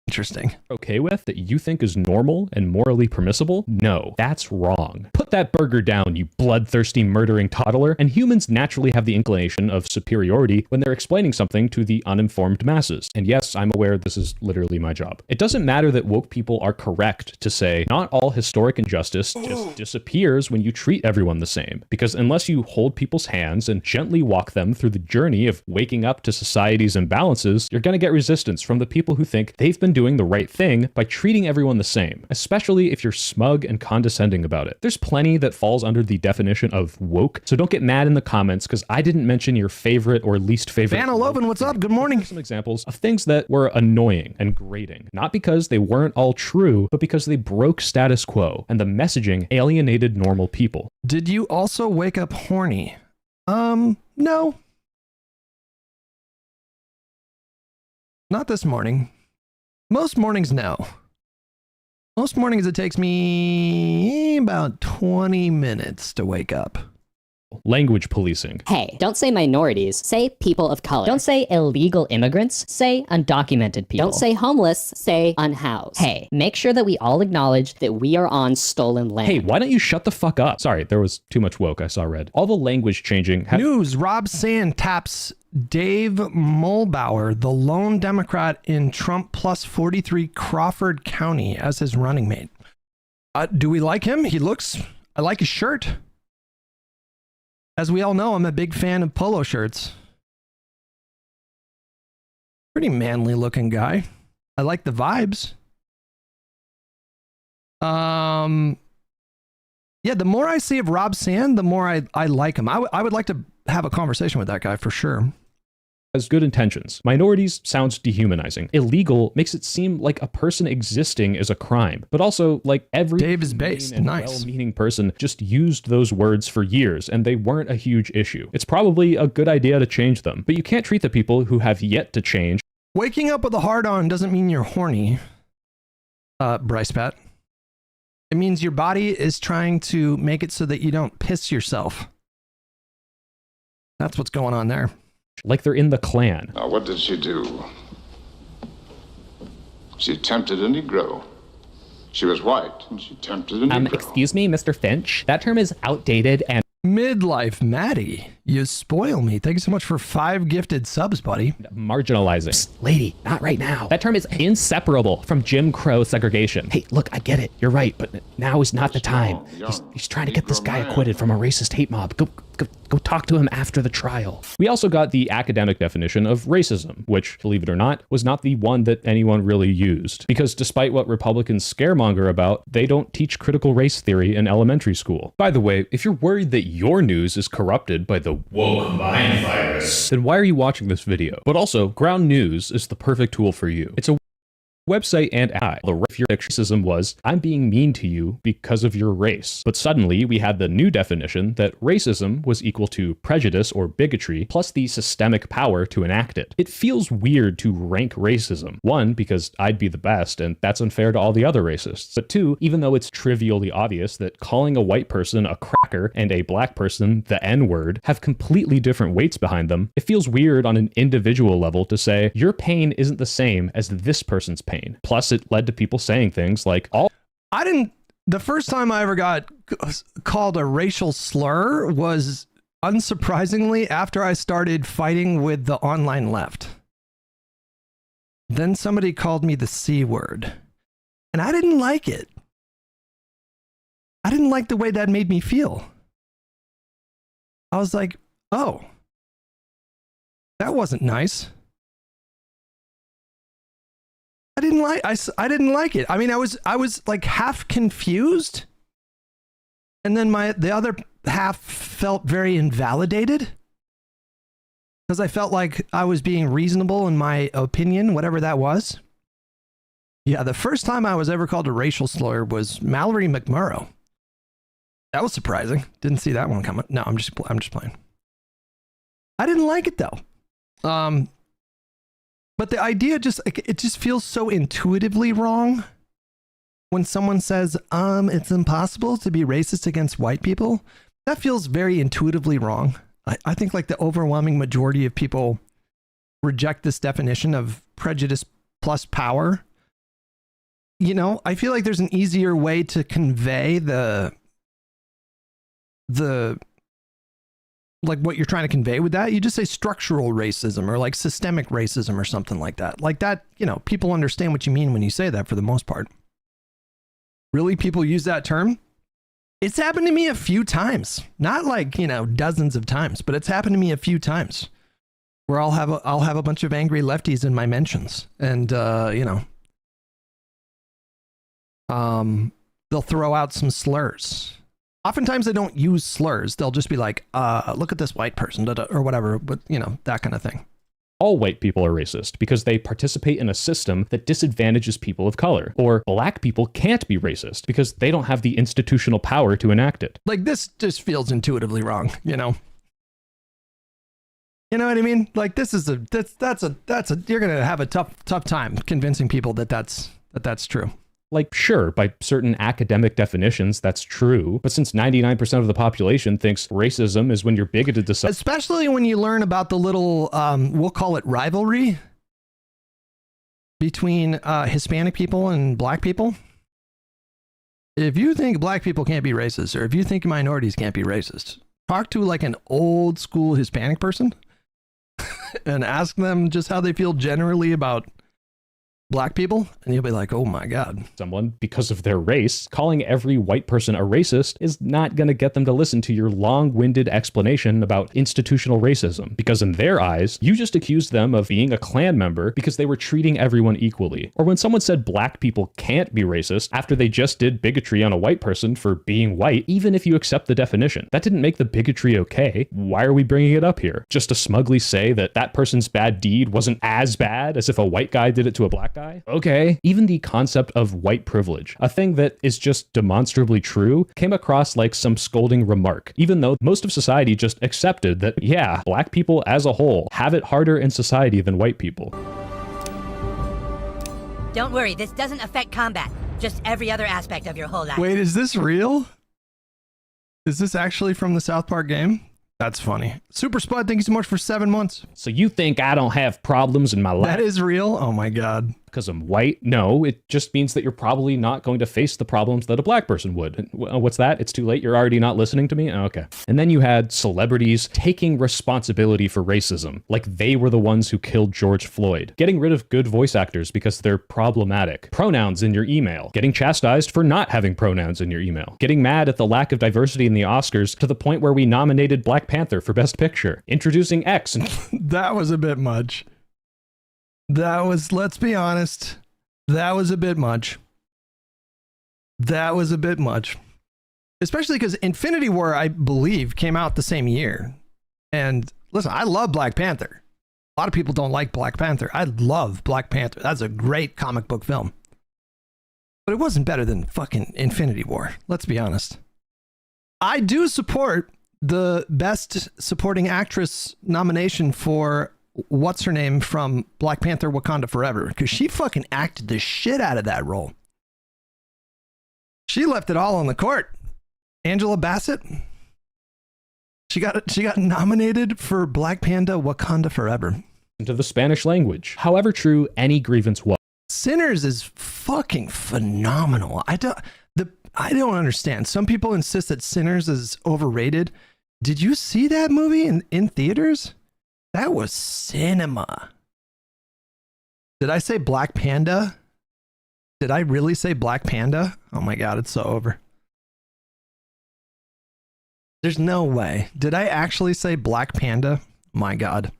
Interesting. Okay with that you think is normal and morally permissible? No, that's wrong. Put that burger down, you bloodthirsty murdering toddler. And humans naturally have the inclination of superiority when they're explaining something to the uninformed masses. And yes, I'm aware this is literally my job. It doesn't matter that woke people are correct to say not all historic injustice just disappears when you treat everyone the same. Because unless you hold people's hands and gently walk them through the journey of waking up to society's imbalances, you're gonna get resistance from the people who think they've been doing the right thing by treating everyone the same, especially if you're smug and condescending about it. There's plenty that falls under the definition of woke, so don't get mad in the comments because I didn't mention your favorite or least favorite. Vanna Loven, what's up? Good morning. Some examples of things that were annoying and grating, not because they weren't all true, but because they broke status quo and the messaging alienated normal people. Did you also wake up horny? No. Not this morning. Most mornings, no. Most mornings, it takes me about 20 minutes to wake up. Language policing. Hey, don't say minorities, say people of color. Don't say illegal immigrants, say undocumented people. Don't say homeless, say unhoused. Hey, make sure that we all acknowledge that we are on stolen land. Hey, why don't you shut the fuck up? Sorry, there was too much woke, I saw red. All the language changing. News, Rob Sand taps Dave Mulbauer, the lone Democrat in Trump plus 43 Crawford County as his running mate. Do we like him? I like his shirt. As we all know, I'm a big fan of polo shirts. Pretty manly looking guy. I like the vibes. Yeah, the more I see of Rob Sand, the more I like him. I would like to have a conversation with that guy for sure. Has good intentions. Minorities sounds dehumanizing. Illegal makes it seem like a person existing is a crime. But also, like, every Dave is based. Nice. well-meaning person just used those words for years, and they weren't a huge issue. It's probably a good idea to change them, but you can't treat the people who have yet to change. Waking up with a hard-on doesn't mean you're horny, Bryce Pat. It means your body is trying to make it so that you don't piss yourself. That's what's going on there. Like they're in the Klan. Now, what did she do? She tempted a Negro. She was white, and she tempted a Negro. Excuse me, Mr. Finch. That term is outdated and... Midlife Maddie, you spoil me. Thank you so much for 5 gifted subs, buddy. Marginalizing. Psst, lady, not right now. That term is inseparable from Jim Crow segregation. Hey, look, I get it. You're right, but now is not the time. He's trying to get this guy acquitted from a racist hate mob. Go talk to him after the trial. We also got the academic definition of racism, which, believe it or not, was not the one that anyone really used. Because despite what Republicans scaremonger about, they don't teach critical race theory in elementary school. By the way, if you're worried that your news is corrupted by the woke mind virus, then why are you watching this video? But also, Ground News is the perfect tool for you. It's a website and the racism was, I'm being mean to you because of your race. But suddenly we had the new definition that racism was equal to prejudice or bigotry plus the systemic power to enact it. It feels weird to rank racism. 1, because I'd be the best and that's unfair to all the other racists. But 2, even though it's trivially obvious that calling a white person a cracker and a black person the N-word have completely different weights behind them, it feels weird on an individual level to say your pain isn't the same as this person's pain. Plus, it led to people saying things like, the first time I ever got called a racial slur was, unsurprisingly, after I started fighting with the online left. Then somebody called me the C word, and I didn't like it. I didn't like the way that made me feel. I was like, oh, that wasn't nice. I didn't like it. I mean, I was like half confused, and then the other half felt very invalidated because I felt like I was being reasonable in my opinion, whatever that was. Yeah, the first time I was ever called a racial slur was Mallory McMurrow. That was surprising. Didn't see that one coming. No, I'm just playing. I didn't like it though. But the idea it just feels so intuitively wrong when someone says, it's impossible to be racist against white people. That feels very intuitively wrong. I think like the overwhelming majority of people reject this definition of prejudice plus power. You know, I feel like there's an easier way to convey the like what you're trying to convey with that. You just say structural racism or like systemic racism or something like that. Like that, you know, people understand what you mean when you say that for the most part. Really, people use that term? It's happened to me a few times. Not like, you know, dozens of times, but it's happened to me a few times where I'll have a bunch of angry lefties in my mentions, and you know, they'll throw out some slurs. Oftentimes they don't use slurs. They'll just be like, look at this white person, or whatever, but you know, that kind of thing. All white people are racist because they participate in a system that disadvantages people of color. Or black people can't be racist because they don't have the institutional power to enact it. Like this just feels intuitively wrong, you know? You know what I mean? Like this is that's you're going to have a tough time convincing people that that's true. Like, sure, by certain academic definitions, that's true. But since 99% of the population thinks racism is when you're bigoted to something. Especially when you learn about the little, we'll call it rivalry between Hispanic people and black people. If you think black people can't be racist, or if you think minorities can't be racist, talk to like an old school Hispanic person and ask them just how they feel generally about black people, and you'll be like, oh my God. Someone because of their race, calling every white person a racist is not going to get them to listen to your long-winded explanation about institutional racism, because in their eyes, you just accused them of being a Klan member because they were treating everyone equally. Or when someone said black people can't be racist after they just did bigotry on a white person for being white, even if you accept the definition, that didn't make the bigotry okay. Why are we bringing it up here? Just to smugly say that that person's bad deed wasn't as bad as if a white guy did it to a black guy? Okay. Even the concept of white privilege, a thing that is just demonstrably true, came across like some scolding remark, even though most of society just accepted that, yeah, black people as a whole have it harder in society than white people. Don't worry, this doesn't affect combat, just every other aspect of your whole life. Wait, is this real? Is this actually from the South Park game? That's funny. Super Spud, thank you so much for 7 months. So you think I don't have problems in my life? That is real? Oh my God. Because I'm white? No, it just means that you're probably not going to face the problems that a black person would. What's that? It's too late? You're already not listening to me? Okay. And then you had celebrities taking responsibility for racism, like they were the ones who killed George Floyd. Getting rid of good voice actors because they're problematic. Pronouns in your email. Getting chastised for not having pronouns in your email. Getting mad at the lack of diversity in the Oscars to the point where we nominated Black Panther for Best Picture. Introducing X. That was a bit much. That was, let's be honest, that was a bit much. That was a bit much. Especially because Infinity War, I believe, came out the same year. And listen, I love Black Panther. A lot of people don't like Black Panther. I love Black Panther. That's a great comic book film. But it wasn't better than fucking Infinity War. Let's be honest. I do support the Best Supporting Actress nomination for what's her name from Black Panther Wakanda Forever, because she fucking acted the shit out of that role. She left it all on the court. Angela Bassett, she got nominated for Black Panther Wakanda Forever. Into the Spanish language. However true any grievance was. Sinners is fucking phenomenal. I don't understand. Some people insist that Sinners is overrated. Did you see that movie in theaters? That was cinema. Did I say Black Panda? Did I really say Black Panda? Oh my God, it's so over. There's no way. Did I actually say Black Panda? My God.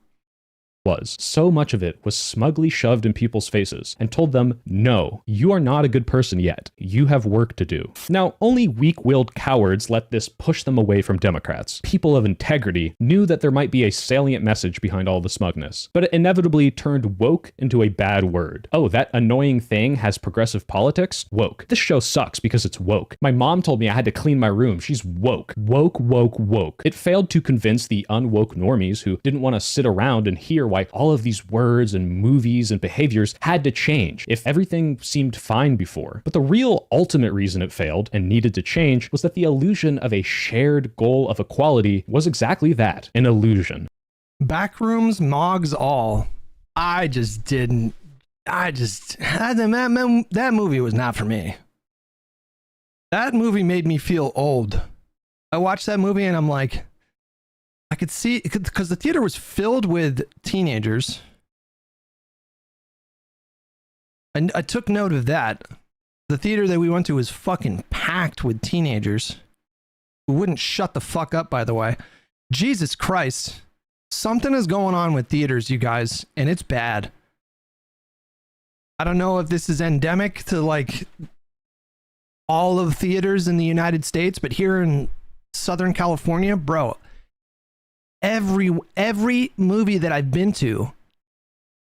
Was. So much of it was smugly shoved in people's faces and told them, no, you are not a good person yet. You have work to do. Now, only weak-willed cowards let this push them away from Democrats. People of integrity knew that there might be a salient message behind all the smugness, but it inevitably turned woke into a bad word. Oh, that annoying thing has progressive politics? Woke. This show sucks because it's woke. My mom told me I had to clean my room. She's woke. Woke, woke, woke. It failed to convince the unwoke normies who didn't want to sit around and hear why all of these words and movies and behaviors had to change if everything seemed fine before. But the real ultimate reason it failed and needed to change was that the illusion of a shared goal of equality was exactly that, an illusion. Backrooms, Mogs, all. That movie was not for me. That movie made me feel old. I watched that movie and I'm like, I could see, because the theater was filled with teenagers. And I took note of that. The theater that we went to was fucking packed with teenagers who wouldn't shut the fuck up, by the way. Jesus Christ. Something is going on with theaters, you guys, and it's bad. I don't know if this is endemic to like all of theaters in the United States, but here in Southern California, bro, every movie that I've been to,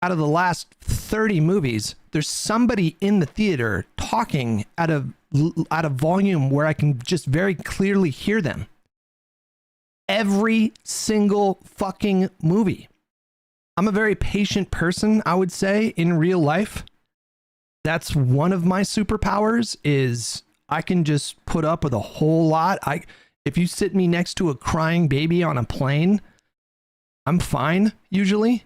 out of the last 30 movies, there's somebody in the theater talking at a volume where I can just very clearly hear them. Every single fucking movie. I'm a very patient person, I would say, in real life. That's one of my superpowers, is I can just put up with a whole lot. If you sit me next to a crying baby on a plane, I'm fine, usually.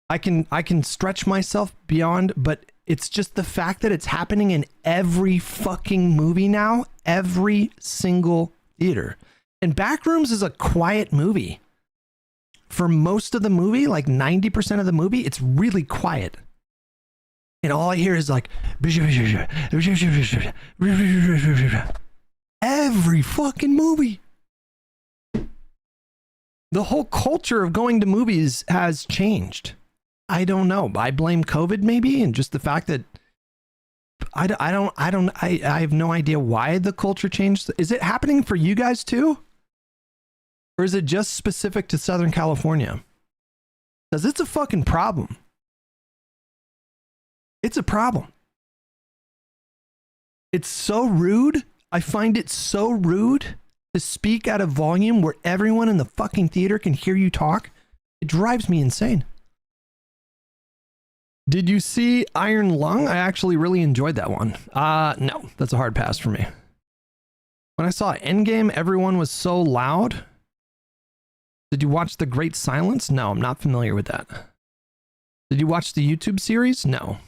I can stretch myself beyond, but it's just the fact that it's happening in every fucking movie now, every single theater. And Backrooms is a quiet movie. For most of the movie, like 90% of the movie, it's really quiet. And all I hear is like every fucking movie. The whole culture of going to movies has changed. I don't know. I blame COVID maybe, and just the fact that I have no idea why the culture changed. Is it happening for you guys too? Or is it just specific to Southern California? Because it's a fucking problem. It's a problem. It's so rude. I find it so rude to speak out of volume where everyone in the fucking theater can hear you talk. It drives me insane. Did you see Iron Lung? I actually really enjoyed that one. No, that's a hard pass for me. When I saw Endgame, everyone was so loud. Did you watch The Great Silence? No, I'm not familiar with that. Did you watch the YouTube series? No.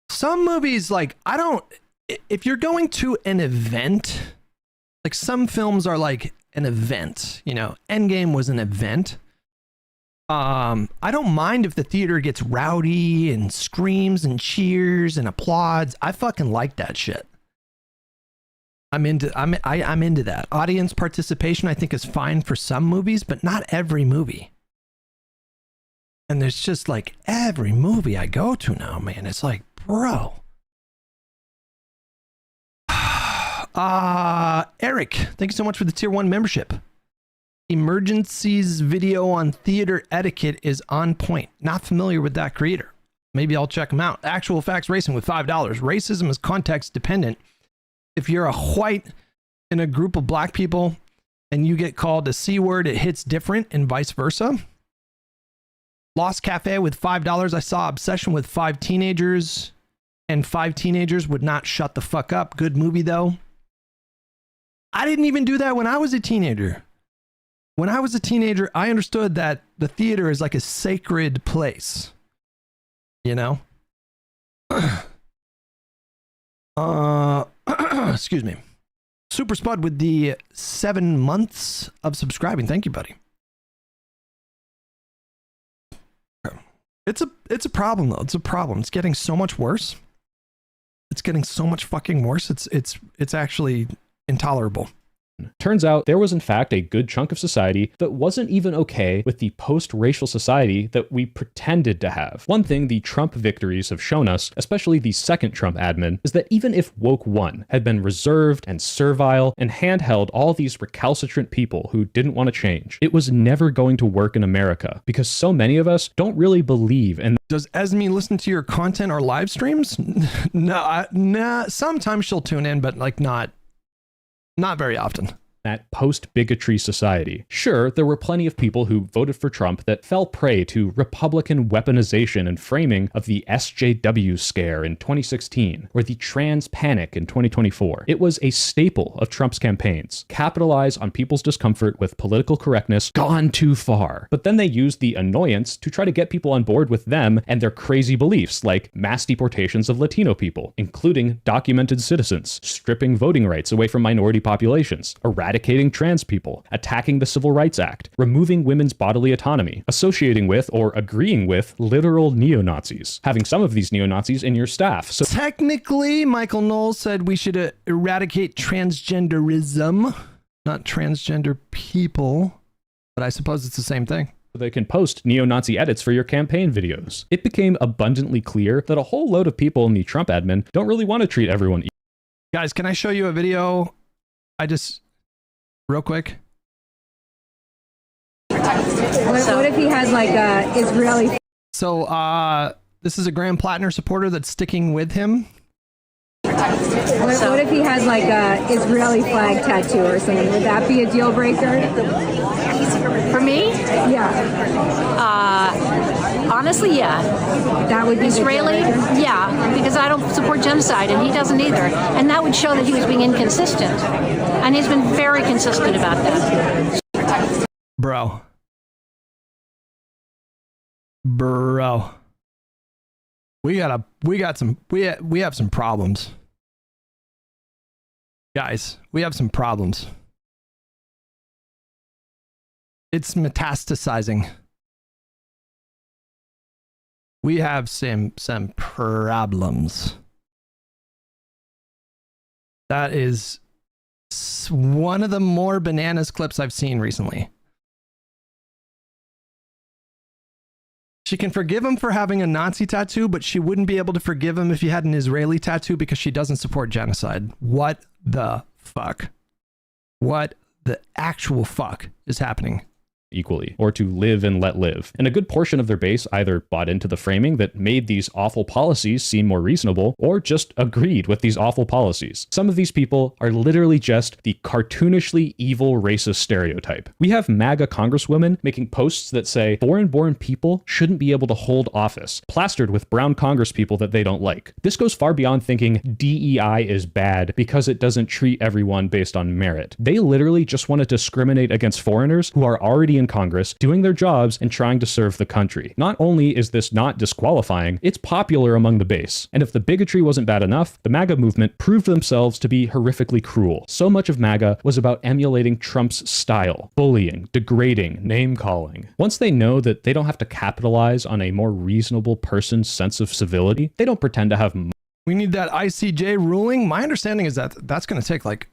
Some movies, like, if you're going to an event, like some films are like an event, you know, Endgame was an event. I don't mind if the theater gets rowdy and screams and cheers and applauds. I fucking like that shit. I'm into that. Audience participation, I think, is fine for some movies, but not every movie. And there's just like every movie I go to now, man. It's like, bro. Eric, thank you so much for the tier 1 membership. Emergencies video on theater etiquette is on point. Not familiar with that creator. Maybe I'll check him out. Actual Facts Racing with $5. Racism is context dependent. If you're a white in a group of black people and you get called a C word, it hits different and vice versa. Lost Cafe with $5. I saw Obsession with 5 teenagers and 5 teenagers would not shut the fuck up. Good movie though. I didn't even do that when I was a teenager. When I was a teenager, I understood that the theater is like a sacred place. You know? Excuse me. Super Spud with the 7 months of subscribing. Thank you, buddy. It's a problem though. It's a problem. It's getting so much worse. It's getting so much fucking worse. It's actually intolerable. Turns out there was in fact a good chunk of society that wasn't even okay with the post-racial society that we pretended to have. One thing the Trump victories have shown us, especially the second Trump admin, is that even if Woke 1 had been reserved and servile and handheld all these recalcitrant people who didn't want to change, it was never going to work in America because so many of us don't really believe in. Does Esme listen to your content or live streams? No, sometimes she'll tune in, but like not very often. That post-bigotry society. Sure, there were plenty of people who voted for Trump that fell prey to Republican weaponization and framing of the SJW scare in 2016, or the trans panic in 2024. It was a staple of Trump's campaigns. Capitalize on people's discomfort with political correctness gone too far. But then they used the annoyance to try to get people on board with them and their crazy beliefs, like mass deportations of Latino people, including documented citizens, stripping voting rights away from minority populations, eradicating trans people, attacking the Civil Rights Act, removing women's bodily autonomy, associating with or agreeing with literal neo-Nazis, having some of these neo-Nazis in your staff. So technically, Michael Knowles said we should eradicate transgenderism, not transgender people, but I suppose it's the same thing. They can post neo-Nazi edits for your campaign videos. It became abundantly clear that a whole load of people in the Trump admin don't really want to treat everyone equal. Guys, can I show you a video? Real quick. What if he has like a Israeli? So, this is a Graham Plattner supporter that's sticking with him. What if he has like a Israeli flag tattoo or something? Would that be a deal breaker? For me? Yeah. Honestly, yeah. That would be Israeli? Yeah, because I don't support genocide and he doesn't either. And that would show that he was being inconsistent. And he's been very consistent about that. Bro. We have some problems. Guys, we have some problems. It's metastasizing. we have some problems. That is one of the more bananas clips I've seen recently. She can forgive him for having a Nazi tattoo, but she wouldn't be able to forgive him if he had an Israeli tattoo because she doesn't support genocide. What the fuck? What the actual fuck is happening? Equally, or to live and let live. And a good portion of their base either bought into the framing that made these awful policies seem more reasonable, or just agreed with these awful policies. Some of these people are literally just the cartoonishly evil racist stereotype. We have MAGA congresswomen making posts that say foreign-born people shouldn't be able to hold office, plastered with brown congresspeople that they don't like. This goes far beyond thinking DEI is bad because it doesn't treat everyone based on merit. They literally just want to discriminate against foreigners who are already in Congress, doing their jobs and trying to serve the country. Not only is this not disqualifying, it's popular among the base. And if the bigotry wasn't bad enough, the MAGA movement proved themselves to be horrifically cruel. So much of MAGA was about emulating Trump's style, bullying, degrading, name-calling. Once they know that they don't have to capitalize on a more reasonable person's sense of civility, they don't pretend to have... We need that ICJ ruling. My understanding is that that's going to take like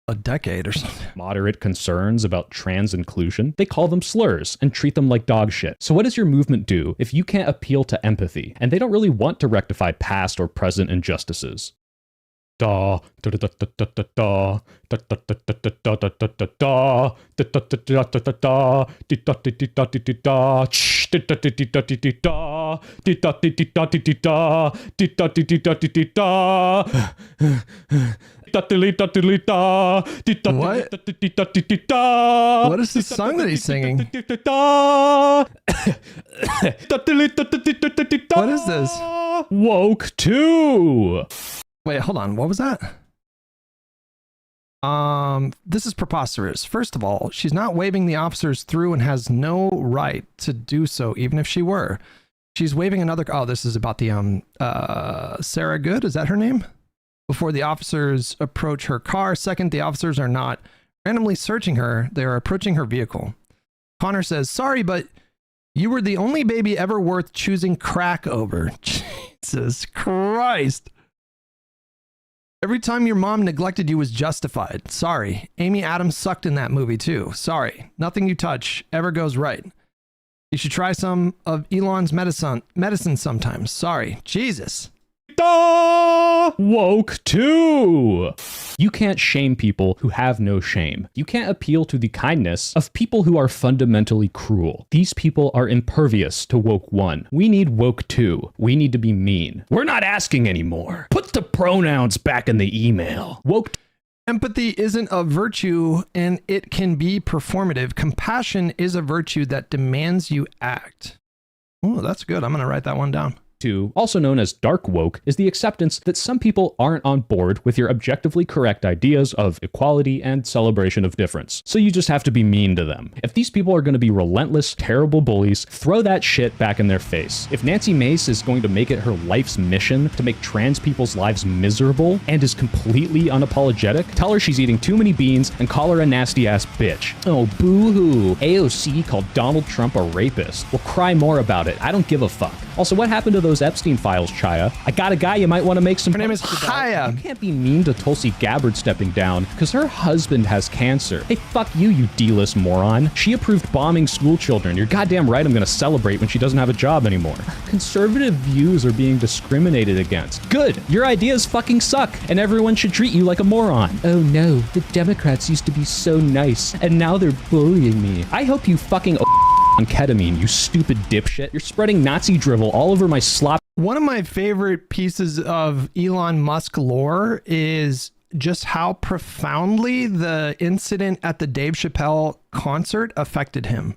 a decade or something. Moderate concerns about trans inclusion, they call them slurs and treat them like dog shit. So what does your movement do if you can't appeal to empathy and they don't really want to rectify past or present injustices? Da da da da da da da da da da da da da What is this song that he's singing? What is this? Woke 2. Wait, hold on. What was that? This is preposterous. First of all, she's not waving the officers through and has no right to do so, even if she were. She's waving another. Oh, this is about the Sarah Good. Is that her name? Before the officers approach her car. Second, the officers are not randomly searching her. They are approaching her vehicle. Connor says, "Sorry, but you were the only baby ever worth choosing crack over." Jesus Christ. Every time your mom neglected you was justified. Sorry. Amy Adams sucked in that movie too. Sorry. Nothing you touch ever goes right. You should try some of Elon's medicine sometimes. Sorry. Jesus. Woke 2. You can't shame people who have no shame. You can't appeal to the kindness of people who are fundamentally cruel. These people are impervious to woke 1. We need woke 2. We need to be mean. We're not asking anymore. Put the pronouns back in the email. Woke. Empathy isn't a virtue and it can be performative. Compassion is a virtue that demands you act. Oh, that's good. I'm going to write that one down. Also known as dark woke, is the acceptance that some people aren't on board with your objectively correct ideas of equality and celebration of difference. So you just have to be mean to them. If these people are going to be relentless, terrible bullies, throw that shit back in their face. If Nancy Mace is going to make it her life's mission to make trans people's lives miserable and is completely unapologetic, tell her she's eating too many beans and call her a nasty ass bitch. Oh, boo-hoo. AOC called Donald Trump a rapist. Well, cry more about it. I don't give a fuck. Also, what happened to those Epstein files, Chaya? I got a guy you might want to make some... Her name is Chaya. You can't be mean to Tulsi Gabbard stepping down because her husband has cancer. Hey, fuck you, you D-list moron. She approved bombing school children. You're goddamn right I'm going to celebrate when she doesn't have a job anymore. Conservative views are being discriminated against. Good. Your ideas fucking suck, and everyone should treat you like a moron. Oh no, the Democrats used to be so nice, and now they're bullying me. I hope you fucking... on ketamine, you stupid dipshit. You're spreading Nazi drivel all over my slop. One of my favorite pieces of Elon Musk lore is just how profoundly the incident at the Dave Chappelle concert affected him.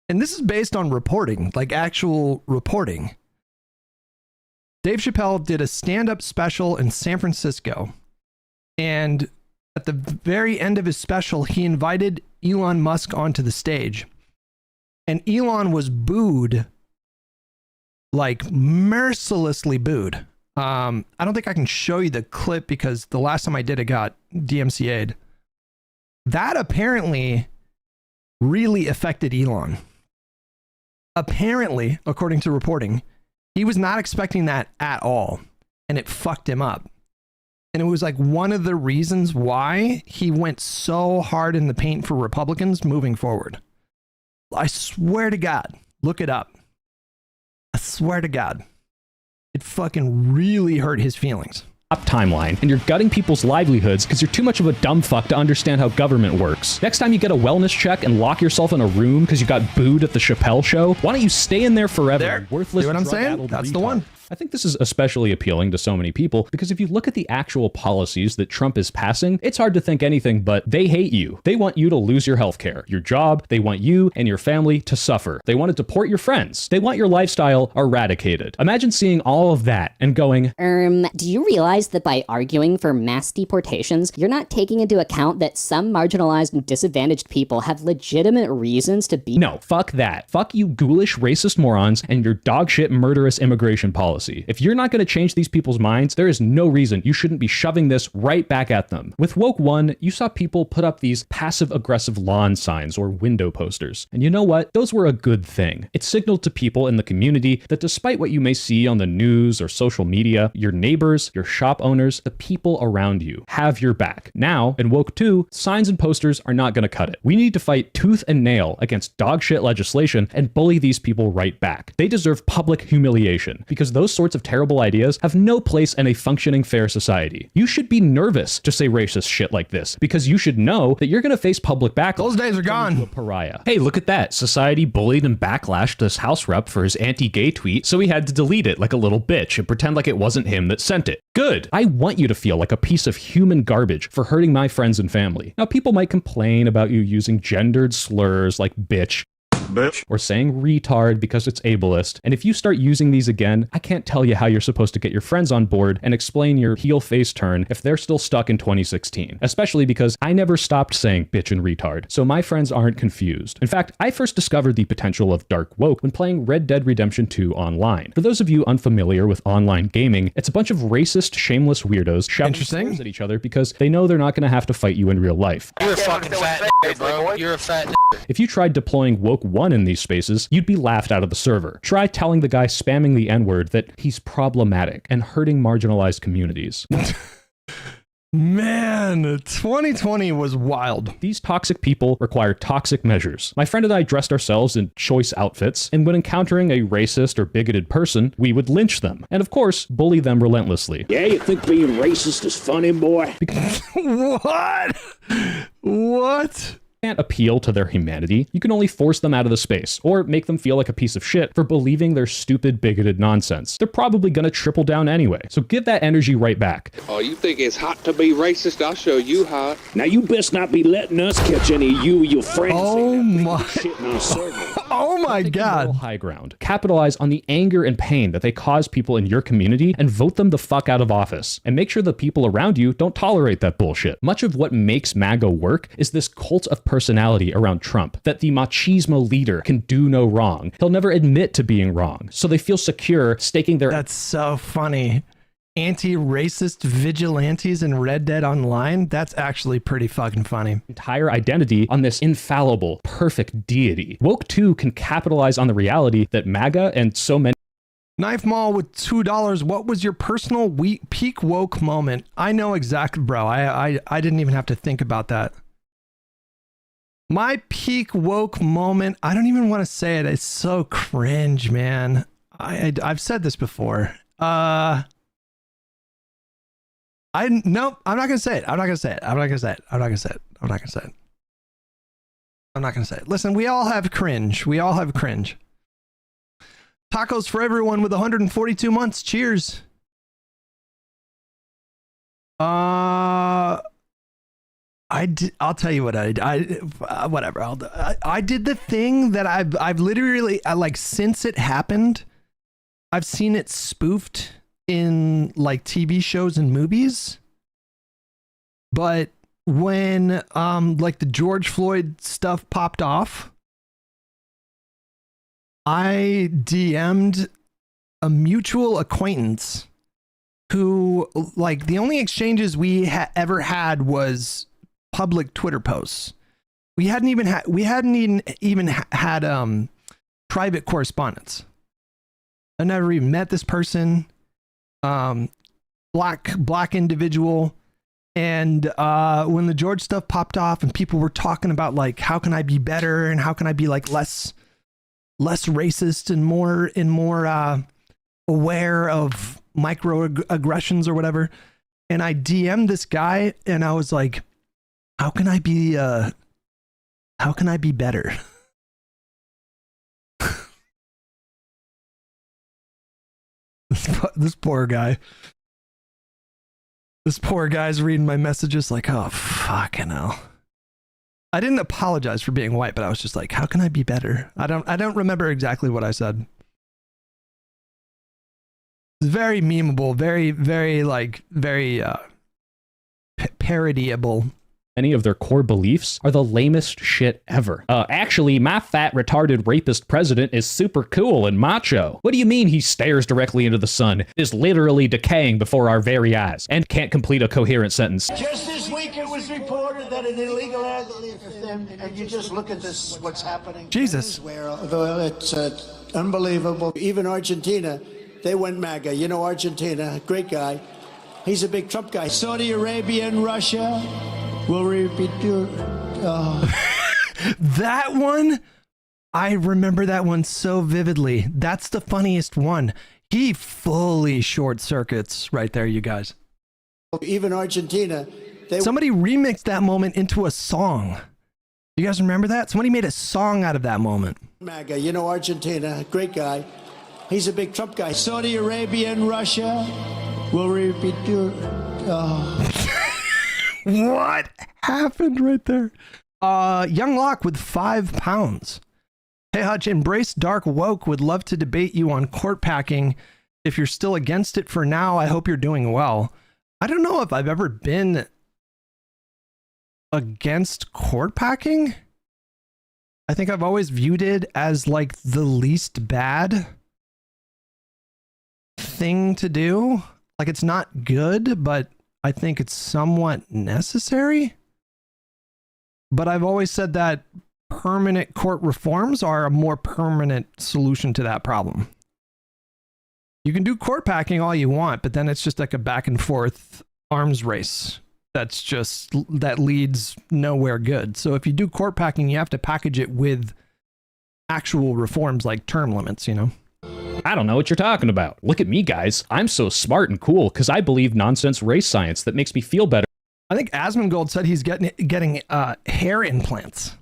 And this is based on reporting, like actual reporting. Dave Chappelle did a stand-up special in San Francisco. And at the very end of his special, he invited Elon Musk onto the stage. And Elon was booed, like mercilessly booed. I don't think I can show you the clip because the last time I did it got DMCA'd. That apparently really affected Elon. Apparently, according to reporting, He was not expecting that at all, and it fucked him up. And it was like one of the reasons why he went so hard in the paint for Republicans moving forward. I swear to God, look it up. I swear to God, it fucking really hurt his feelings. Timeline, and you're gutting people's livelihoods because you're too much of a dumb fuck to understand how government works. Next time you get a wellness check and lock yourself in a room because you got booed at the Chappelle show, why don't you stay in there forever? There. Worthless. See what I'm saying? That's the one. I think this is especially appealing to so many people because if you look at the actual policies that Trump is passing, it's hard to think anything but they hate you. They want you to lose your health care, your job. They want you and your family to suffer. They want to deport your friends. They want your lifestyle eradicated. Imagine seeing all of that and going, do you realize that by arguing for mass deportations, you're not taking into account that some marginalized and disadvantaged people have legitimate reasons to be... No, fuck that. Fuck you ghoulish racist morons and your dogshit murderous immigration policy. If you're not going to change these people's minds, there is no reason you shouldn't be shoving this right back at them. With Woke One, you saw people put up these passive-aggressive lawn signs or window posters. And you know what? Those were a good thing. It signaled to people in the community that despite what you may see on the news or social media, your neighbors, your shop owners, the people around you have your back. Now, in Woke 2, signs and posters are not going to cut it. We need to fight tooth and nail against dogshit legislation and bully these people right back. They deserve public humiliation because those sorts of terrible ideas have no place in a functioning fair society. You should be nervous to say racist shit like this because you should know that you're going to face public backlash. Those days are gone. A pariah. Hey, look at that. Society bullied and backlashed this House rep for his anti-gay tweet, so he had to delete it like a little bitch and pretend like it wasn't him that sent it. Good. I want you to feel like a piece of human garbage for hurting my friends and family. Now, people might complain about you using gendered slurs like bitch, or saying retard because it's ableist. And if you start using these again, I can't tell you how you're supposed to get your friends on board and explain your heel face turn if they're still stuck in 2016. Especially because I never stopped saying bitch and retard, so my friends aren't confused. In fact, I first discovered the potential of dark woke when playing Red Dead Redemption 2 online. For those of you unfamiliar with online gaming, it's a bunch of racist, shameless weirdos shouting slurs at each other because they know they're not going to have to fight you in real life. You're a fucking fat bro. You're a fat If you tried deploying Woke 1 in these spaces, you'd be laughed out of the server. Try telling the guy spamming the N-word that he's problematic and hurting marginalized communities. Man, 2020 was wild. These toxic people require toxic measures. My friend and I dressed ourselves in choice outfits, and when encountering a racist or bigoted person, we would lynch them. And of course, bully them relentlessly. Yeah, you think being racist is funny, boy? What? What? Can't appeal to their humanity. You can only force them out of the space or make them feel like a piece of shit for believing their stupid, bigoted nonsense. They're probably gonna triple down anyway, so give that energy right back. Oh, you think it's hot to be racist? I'll show you hot. Now you best not be letting us catch any of you or your friends. Oh my! Oh my God! High ground. Capitalize on the anger and pain that they cause people in your community and vote them the fuck out of office. And make sure the people around you don't tolerate that bullshit. Much of what makes MAGA work is this cult of personality around Trump, that the machismo leader can do no wrong. He'll never admit to being wrong, so they feel secure staking their... That's so funny. Anti-racist vigilantes in Red Dead Online? That's actually pretty fucking funny. Entire identity on this infallible, perfect deity. Woke 2 can capitalize on the reality that MAGA and so many... Knife Mall with $2. What was your personal peak woke moment? I know exactly, bro. I didn't even have to think about that. My peak woke moment, I don't even want to say it. It's so cringe, man. I've said this before. Nope, I'm not gonna say it. I'm not gonna say it. I'm not gonna say it. I'm not gonna say it. I'm not gonna say it. I'm not gonna say it. Listen, we all have cringe. We all have cringe. Tacos for everyone with 142 months. Cheers. I'll tell you what I whatever. I did the thing that I've literally like since it happened, I've seen it spoofed in like TV shows and movies. But when like the George Floyd stuff popped off, I DM'd a mutual acquaintance who, like, the only exchanges we ever had was public Twitter posts. We hadn't even had private correspondence. I never even met this person. Black individual. And when the George stuff popped off and people were talking about like, how can I be better and how can I be like less racist and more aware of microaggressions or whatever. And I DM'd this guy and I was like, how can I be better? This poor guy. This poor guy's reading my messages like, oh, fucking hell. I didn't apologize for being white, but I was just like, how can I be better? I don't remember exactly what I said. It's very memeable, very parodyable. Any of their core beliefs are the lamest shit ever. Actually, my fat, retarded, rapist president is super cool and macho. What do you mean he stares directly into the sun, is literally decaying before our very eyes, and can't complete a coherent sentence? Just this week it was reported that an illegal and you just look at this, what's happening. Jesus. It's unbelievable. Even Argentina, they went MAGA. You know Argentina, great guy. He's a big Trump guy. Saudi Arabia and Russia will repeat your... That one, I remember that one so vividly. That's the funniest one. He fully short circuits right there, you guys. Even Argentina. Somebody remixed that moment into a song. You guys remember that? Somebody made a song out of that moment. MAGA, you know Argentina, great guy. He's a big Trump guy. Saudi Arabia and Russia will repeat your... What happened right there? Young Locke with 5 pounds. Hey Hutch, embrace dark woke. Would love to debate you on court packing. If you're still against it for now, I hope you're doing well. I don't know if I've ever been against court packing. I think I've always viewed it as like the least bad thing to do. Like it's not good, but I think it's somewhat necessary. But I've always said that permanent court reforms are a more permanent solution to that problem. You can do court packing all you want, but then it's just like a back and forth arms race that leads nowhere good. So if you do court packing, you have to package it with actual reforms like term limits, you know? I don't know what you're talking about. Look at me, guys. I'm so smart and cool because I believe nonsense race science that makes me feel better. I think Asmongold said he's getting hair implants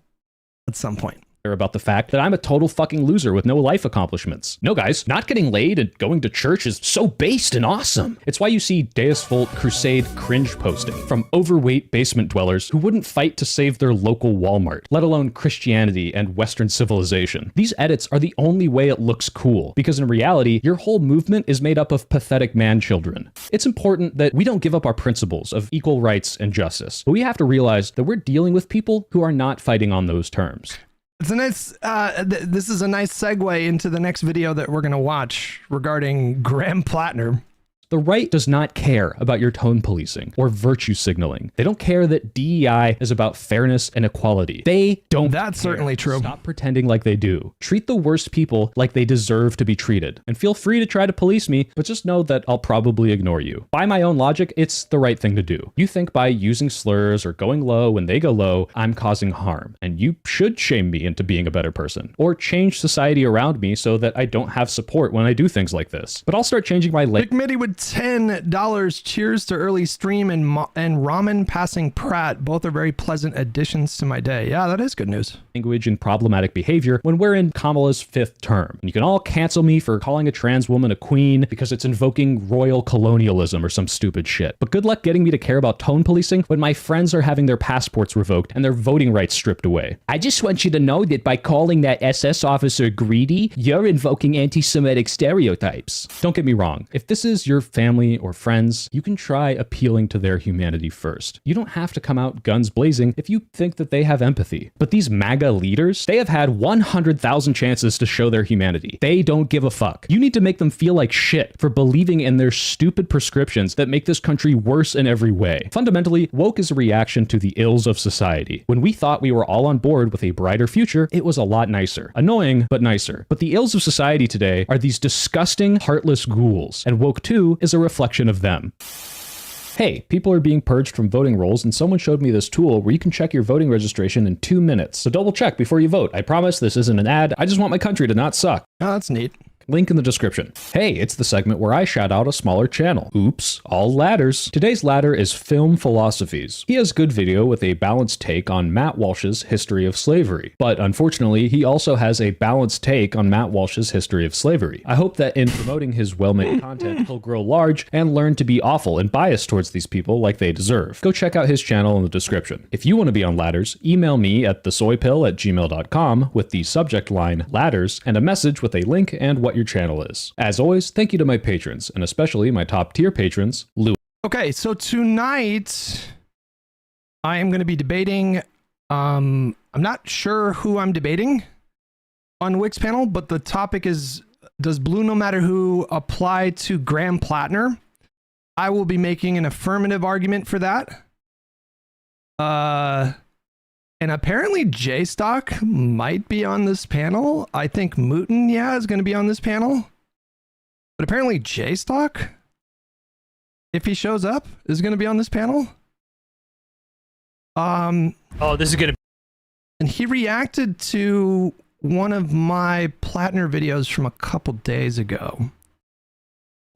at some point. About the fact that I'm a total fucking loser with no life accomplishments. No, guys, not getting laid and going to church is so based and awesome. It's why you see Deus Vult Crusade cringe posting from overweight basement dwellers who wouldn't fight to save their local Walmart, let alone Christianity and Western civilization. These edits are the only way it looks cool, because in reality, your whole movement is made up of pathetic man-children. It's important that we don't give up our principles of equal rights and justice, but we have to realize that we're dealing with people who are not fighting on those terms. It's a nice, this is a nice segue into the next video that we're going to watch regarding Graham Plattner. The right does not care about your tone policing or virtue signaling. They don't care that DEI is about fairness and equality. They don't. That's certainly true. Stop pretending like they do. Treat the worst people like they deserve to be treated. And feel free to try to police me, but just know that I'll probably ignore you. By my own logic, it's the right thing to do. You think by using slurs or going low when they go low, I'm causing harm. And you should shame me into being a better person. Or change society around me so that I don't have support when I do things like this. But I'll start changing my McMitty would $10. Cheers to early stream and ramen passing Pratt. Both are very pleasant additions to my day. Yeah, that is good news. Language and problematic behavior when we're in Kamala's 5th term. And you can all cancel me for calling a trans woman a queen because it's invoking royal colonialism or some stupid shit. But good luck getting me to care about tone policing when my friends are having their passports revoked and their voting rights stripped away. I just want you to know that by calling that SS officer greedy, you're invoking anti-Semitic stereotypes. Don't get me wrong. If this is your family, or friends, you can try appealing to their humanity first. You don't have to come out guns blazing if you think that they have empathy. But these MAGA leaders, they have had 100,000 chances to show their humanity. They don't give a fuck. You need to make them feel like shit for believing in their stupid prescriptions that make this country worse in every way. Fundamentally, woke is a reaction to the ills of society. When we thought we were all on board with a brighter future, it was a lot nicer. Annoying, but nicer. But the ills of society today are these disgusting, heartless ghouls, and woke 2 is a reflection of them. Hey, people are being purged from voting rolls, and someone showed me this tool where you can check your voting registration in 2 minutes. So double check before you vote. I promise this isn't an ad. I just want my country to not suck. Oh, that's neat. Link in the description. Hey, it's the segment where I shout out a smaller channel. Oops, all ladders. Today's ladder is Film Philosophies. He has good video with a balanced take on Matt Walsh's history of slavery. But unfortunately, he also has a balanced take on Matt Walsh's history of slavery. I hope that in promoting his well-made content, he'll grow large and learn to be awful and biased towards these people like they deserve. Go check out his channel in the description. If you want to be on ladders, email me at thesoypill@gmail.com with the subject line ladders and a message with a link and what your channel is. As always, thank you to my patrons, and especially my top tier patrons, Lou. Okay, so tonight I am going to be debating. I'm not sure who I'm debating on Wick's panel, but the topic is, does Blue No Matter Who apply to Graham Plattner? I will be making an affirmative argument for that. And apparently J-Stock might be on this panel. I think Mooten, is going to be on this panel. But apparently J-Stock, if he shows up, is going to be on this panel. Oh, this is going to be... And he reacted to one of my Plattner videos from a couple days ago.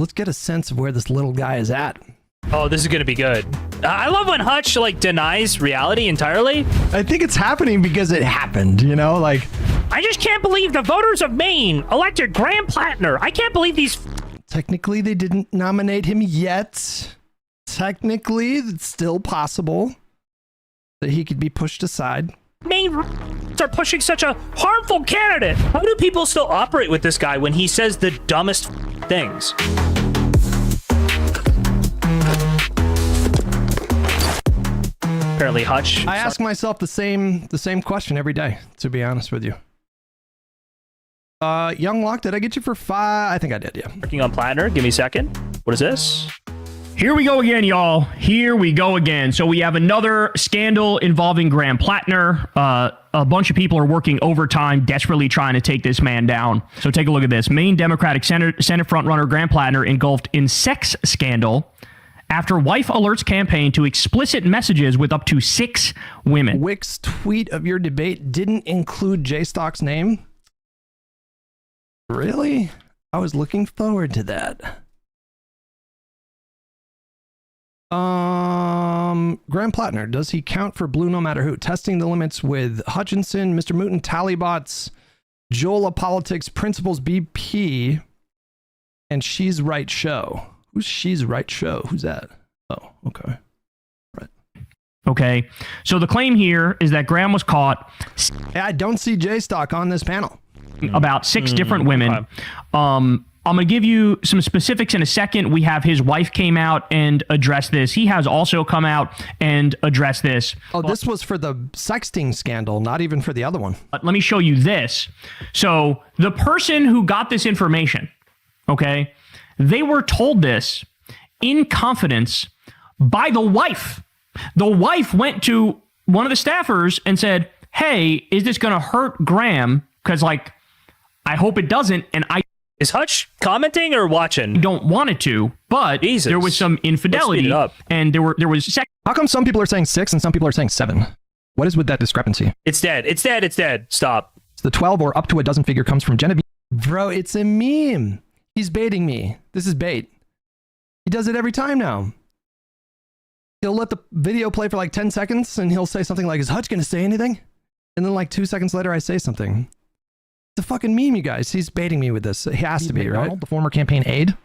Let's get a sense of where this little guy is at. Oh, this is going to be good. I love when Hutch, denies reality entirely. I think it's happening because it happened, I just can't believe the voters of Maine elected Graham Plattner. I can't believe these... Technically, they didn't nominate him yet. Technically, it's still possible that he could be pushed aside. Maine are pushing such a harmful candidate. How do people still operate with this guy when he says the dumbest things? Apparently Hutch. I ask myself the same question every day, to be honest with you. Young Lock, did I get you for 5? I think I did, yeah. Working on Plattner. Give me a second. What is this? Here we go again, y'all. Here we go again. So we have another scandal involving Graham Plattner. A bunch of people are working overtime, desperately trying to take this man down. So take a look at this. Maine Democratic Senate frontrunner Graham Plattner engulfed in sex scandal after wife alerts campaign to explicit messages with up to 6 women. Wick's tweet of your debate didn't include J-Stock's name? Really? I was looking forward to that. Graham Plattner, does he count for Blue No Matter Who? Testing the limits with Hutchinson, Mr. Mooten, Tallybots, Joel of Politics, Principles BP, and She's Right Show. Who's She's Right Show? Who's that? Oh, okay. Right. Okay. So the claim here is that Graham was caught. I don't see J-Stock on this panel. About 6 different women. Okay. I'm going to give you some specifics in a second. We have his wife came out and addressed this. He has also come out and addressed this. Oh, this was for the sexting scandal, not even for the other one. Let me show you this. So the person who got this information, okay, they were told this in confidence by the wife. The wife went to one of the staffers and said, hey, is this going to hurt Graham? Because, I hope it doesn't. And Is Hutch commenting or watching? Don't want it to, but there was some infidelity, and there was sex. How come some people are saying 6 and some people are saying 7? What is with that discrepancy? It's dead. It's dead. It's dead. Stop. The 12 or up to a dozen figure comes from Genevieve. Bro, it's a meme. He's baiting me. This is bait. He does it every time now. He'll let the video play for 10 seconds and he'll say something like, is Hutch going to say anything? And then 2 seconds later, I say something. It's a fucking meme, you guys. He's baiting me with this. He has to be, right? The former campaign aide.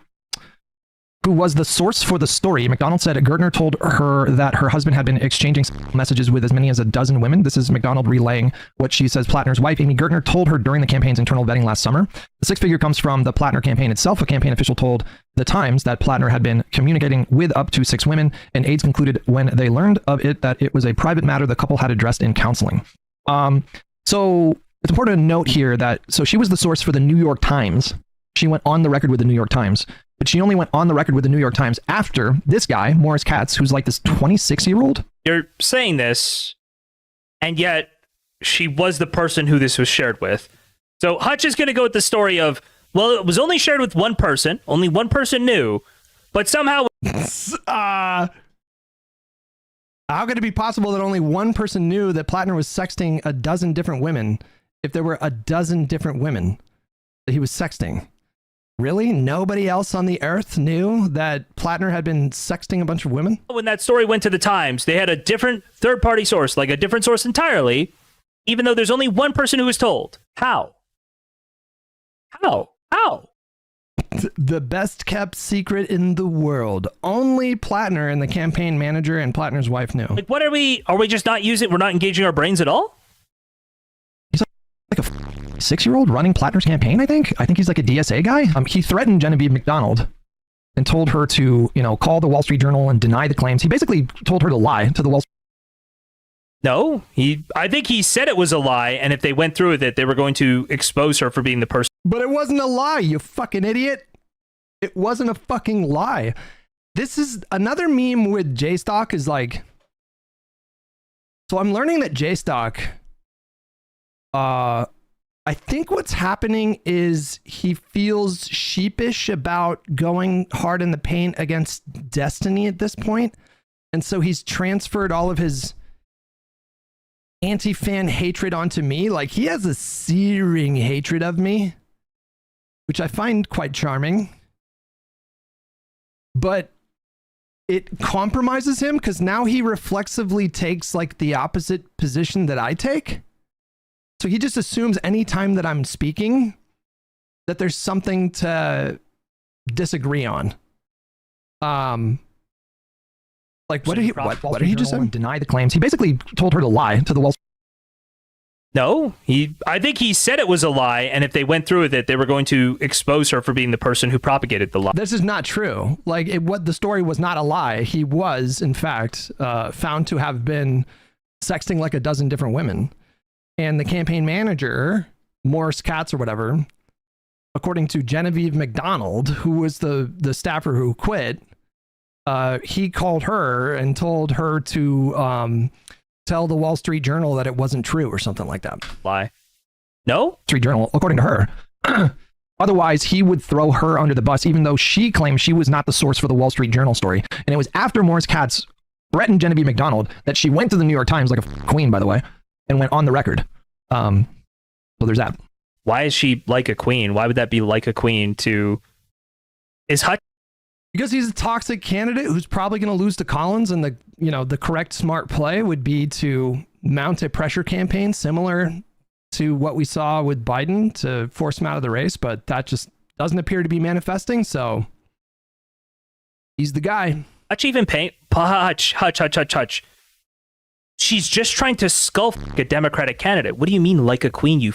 who was the source for the story. McDonald said Gertner told her that her husband had been exchanging messages with as many as a dozen women. This is McDonald relaying what she says Plattner's wife, Amy Gertner, told her during the campaign's internal vetting last summer. The six figure comes from the Plattner campaign itself. A campaign official told The Times that Plattner had been communicating with up to 6 women, and aides concluded when they learned of it that it was a private matter the couple had addressed in counseling. So it's important to note here that, so she was the source for the New York Times. She went on the record with the New York Times, but she only went on the record with the New York Times after this guy, Morris Katz, who's like this 26-year-old. You're saying this, and yet she was the person who this was shared with. So Hutch is going to go with the story of, well, it was only shared with one person, only one person knew, but somehow... How could it be possible that only one person knew that Plattner was sexting a dozen different women if there were a dozen different women that he was sexting? Really? Nobody else on the earth knew that Plattner had been sexting a bunch of women? When that story went to the Times, they had a different third-party source, like a different source entirely, even though there's only one person who was told. How? How? The best kept secret in the world. Only Plattner and the campaign manager and Plattner's wife knew. Like, what are we just not using, we're not engaging our brains at all? He's like a 6-year-old running Plattner's campaign, I think. I think he's like a DSA guy. He threatened Genevieve McDonald and told her to, call the Wall Street Journal and deny the claims. He basically told her to lie to the Wall Street. No, I think he said it was a lie, and if they went through with it, they were going to expose her for being the person. But it wasn't a lie, you fucking idiot. It wasn't a fucking lie. This is another meme with J-Stock is like... So I'm learning that J-Stock... I think what's happening is he feels sheepish about going hard in the paint against Destiny at this point. And so he's transferred all of his anti-fan hatred onto me. Like, he has a searing hatred of me, which I find quite charming. But it compromises him because now he reflexively takes like the opposite position that I take. So he just assumes anytime that I'm speaking that there's something to disagree on. Like, what did he just say? Deny the claims. He basically told her to lie to the Wall Street. No, I think he said it was a lie, and if they went through with it, they were going to expose her for being the person who propagated the lie. This is not true. Like, what the story was not a lie. He was, in fact, found to have been sexting like a dozen different women. And the campaign manager, Morris Katz or whatever, according to Genevieve McDonald, who was the staffer who quit, he called her and told her to tell the Wall Street Journal that it wasn't true or something like that. Lie. No? Street Journal, according to her. Otherwise, he would throw her under the bus, even though she claimed she was not the source for the Wall Street Journal story. And it was after Morris Katz threatened Genevieve McDonald that she went to the New York Times, like a queen, by the way, and went on the record. So there's that. Why is she like a queen? Why would that be like a queen to... Is Hutch... Because he's a toxic candidate who's probably going to lose to Collins, and the correct smart play would be to mount a pressure campaign similar to what we saw with Biden to force him out of the race, but that just doesn't appear to be manifesting, so he's the guy. Hutch even paint... Hutch. She's just trying to skull a Democratic candidate. What do you mean like a queen, you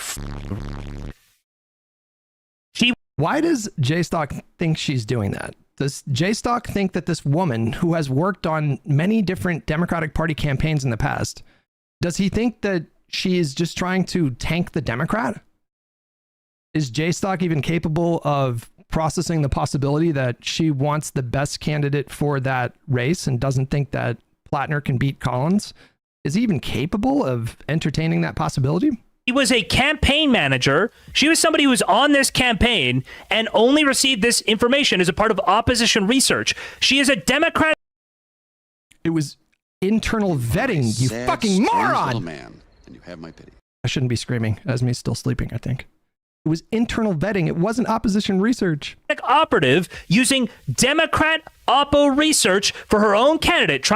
Why does J-Stock think she's doing that? Does J-Stock think that this woman who has worked on many different Democratic Party campaigns in the past, does he think that she is just trying to tank the Democrat? Is J-Stock even capable of processing the possibility that she wants the best candidate for that race and doesn't think that Plattner can beat Collins? Is he even capable of entertaining that possibility? He was a campaign manager. She was somebody who was on this campaign and only received this information as a part of opposition research. She is a Democrat. It was internal vetting, you fucking moron! Man, and you have my pity. I shouldn't be screaming. Esme's still sleeping, I think. It was internal vetting. It wasn't opposition research. Operative using Democrat Oppo research for her own candidate.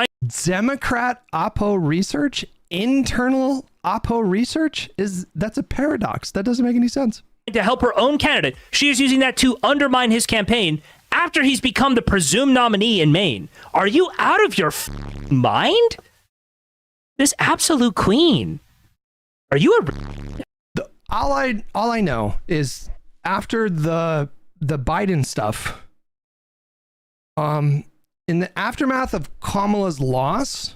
Democrat Oppo research? Internal Oppo research? That's a paradox. That doesn't make any sense. To help her own candidate. She is using that to undermine his campaign after he's become the presumed nominee in Maine. Are you out of your mind? This absolute queen. Are you all I know is after the Biden stuff, in the aftermath of Kamala's loss,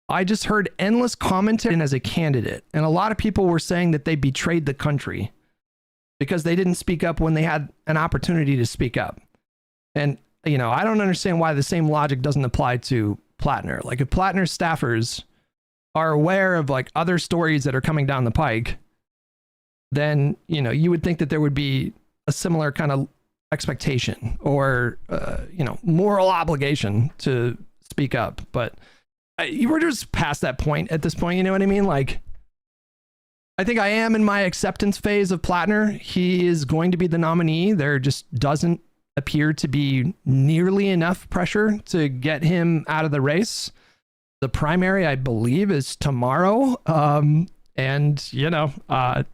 I just heard endless commentary as a candidate, and a lot of people were saying that they betrayed the country because they didn't speak up when they had an opportunity to speak up. And you know, I don't understand why the same logic doesn't apply to Plattner. Like, if Plattner's staffers are aware of like other stories that are coming down the pike, then, you know, you would think that there would be a similar kind of expectation or, you know, moral obligation to speak up. But you were just past that point at this point. You know what I mean? Like, I think I am in my acceptance phase of Plattner. He is going to be the nominee. There just doesn't appear to be nearly enough pressure to get him out of the race. The primary, I believe, is tomorrow. And, you know,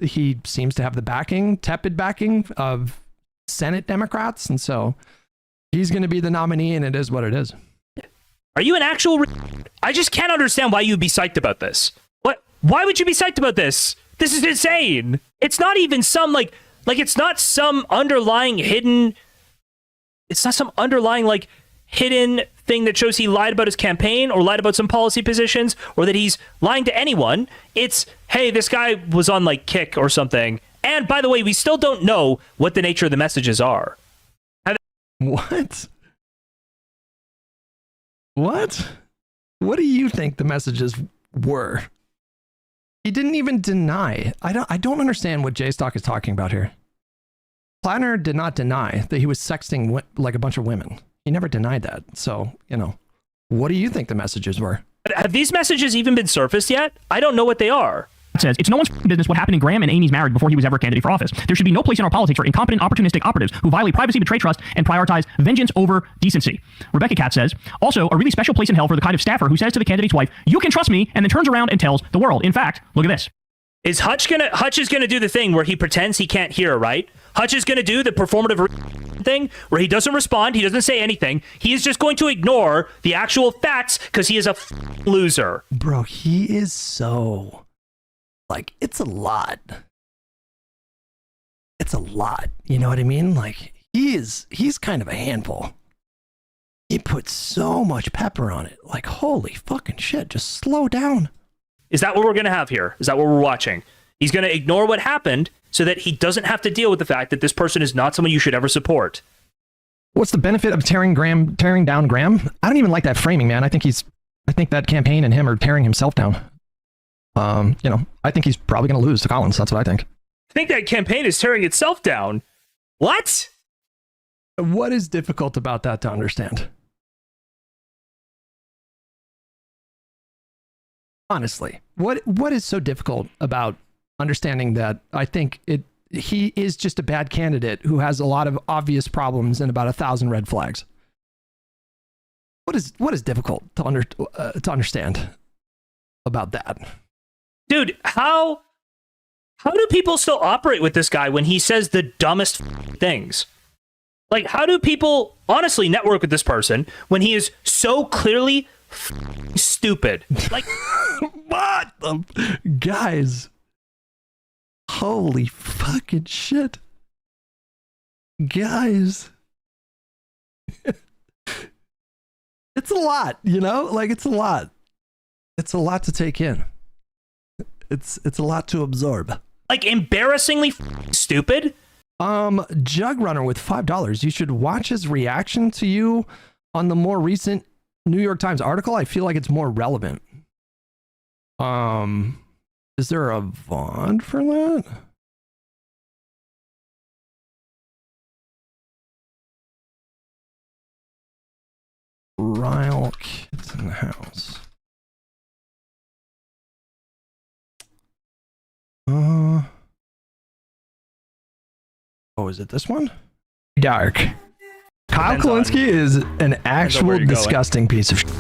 he seems to have the backing, tepid backing of Senate Democrats. And so he's going to be the nominee, and it is what it is. Are you an actual... I just can't understand why you'd be psyched about this. What? Why would you be psyched about this? This is insane. It's not even some, like it's not some underlying hidden... It's not some underlying, like, hidden thing that shows he lied about his campaign or lied about some policy positions or that he's lying to anyone. It's, hey, this guy was on, like, Kick or something. And, by the way, we still don't know what the nature of the messages are. What? What? What do you think the messages were? He didn't even deny. I don't understand what J-Stock is talking about here. Plattner did not deny that he was sexting like a bunch of women. He never denied that. So, you know, what do you think the messages were? Have these messages even been surfaced yet? I don't know what they are. It says, it's no one's business what happened in Graham and Amy's marriage before he was ever a candidate for office. There should be no place in our politics for incompetent, opportunistic operatives who violate privacy, betray trust, and prioritize vengeance over decency. Rebecca Katz says, also, a really special place in hell for the kind of staffer who says to the candidate's wife, you can trust me, and then turns around and tells the world. In fact, look at this. Is Hutch is gonna do the thing where he pretends he can't hear, right? Hutch is gonna do the performative thing where he doesn't respond, he doesn't say anything. He is just going to ignore the actual facts because he is a loser. Bro, he is so... Like, it's a lot. It's a lot. You know what I mean? Like, he's kind of a handful. He puts so much pepper on it. Like, holy fucking shit, just slow down. Is that what we're going to have here? Is that what we're watching? He's going to ignore what happened so that he doesn't have to deal with the fact that this person is not someone you should ever support. What's the benefit of tearing down Graham? I don't even like that framing, man. I think that campaign and him are tearing himself down. You know, I think he's probably going to lose to Collins. That's what I think. I think that campaign is tearing itself down. What? What is difficult about that to understand? Honestly, what is so difficult about understanding that? I think he is just a bad candidate who has a lot of obvious problems and about 1,000 red flags. What is difficult to understand about that? Dude, how do people still operate with this guy when he says the dumbest things? Like, how do people honestly network with this person when he is so clearly stupid? Like, what? Guys, holy fucking shit. Guys. It's a lot, you know? Like, it's a lot. It's a lot to take in. It's a lot to absorb. Like, embarrassingly stupid? Jug Runner with $5. You should watch his reaction to you on the more recent New York Times article. I feel like it's more relevant. Is there a VOD for that? Ryle Kittenhouse. Oh, is it this one? Dark. Kyle Kulinski is an actual disgusting piece of shit.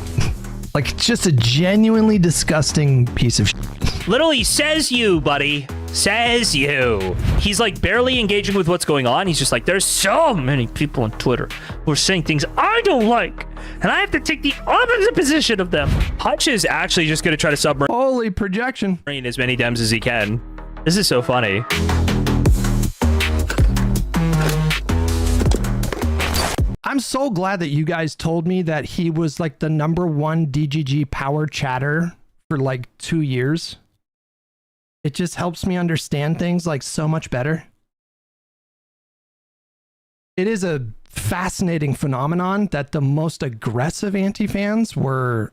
Like, just a genuinely disgusting piece of shit. Literally says you, buddy. Says you. He's like barely engaging with what's going on. He's just like, there's so many people on Twitter who are saying things I don't like, and I have to take the opposite position of them. Hutch is actually just going to try to submarine. Holy projection. As many Dems as he can. This is so funny. I'm so glad that you guys told me that he was like the #1 DGG power chatter for like 2 years. It just helps me understand things like so much better. It is a fascinating phenomenon that the most aggressive anti-fans were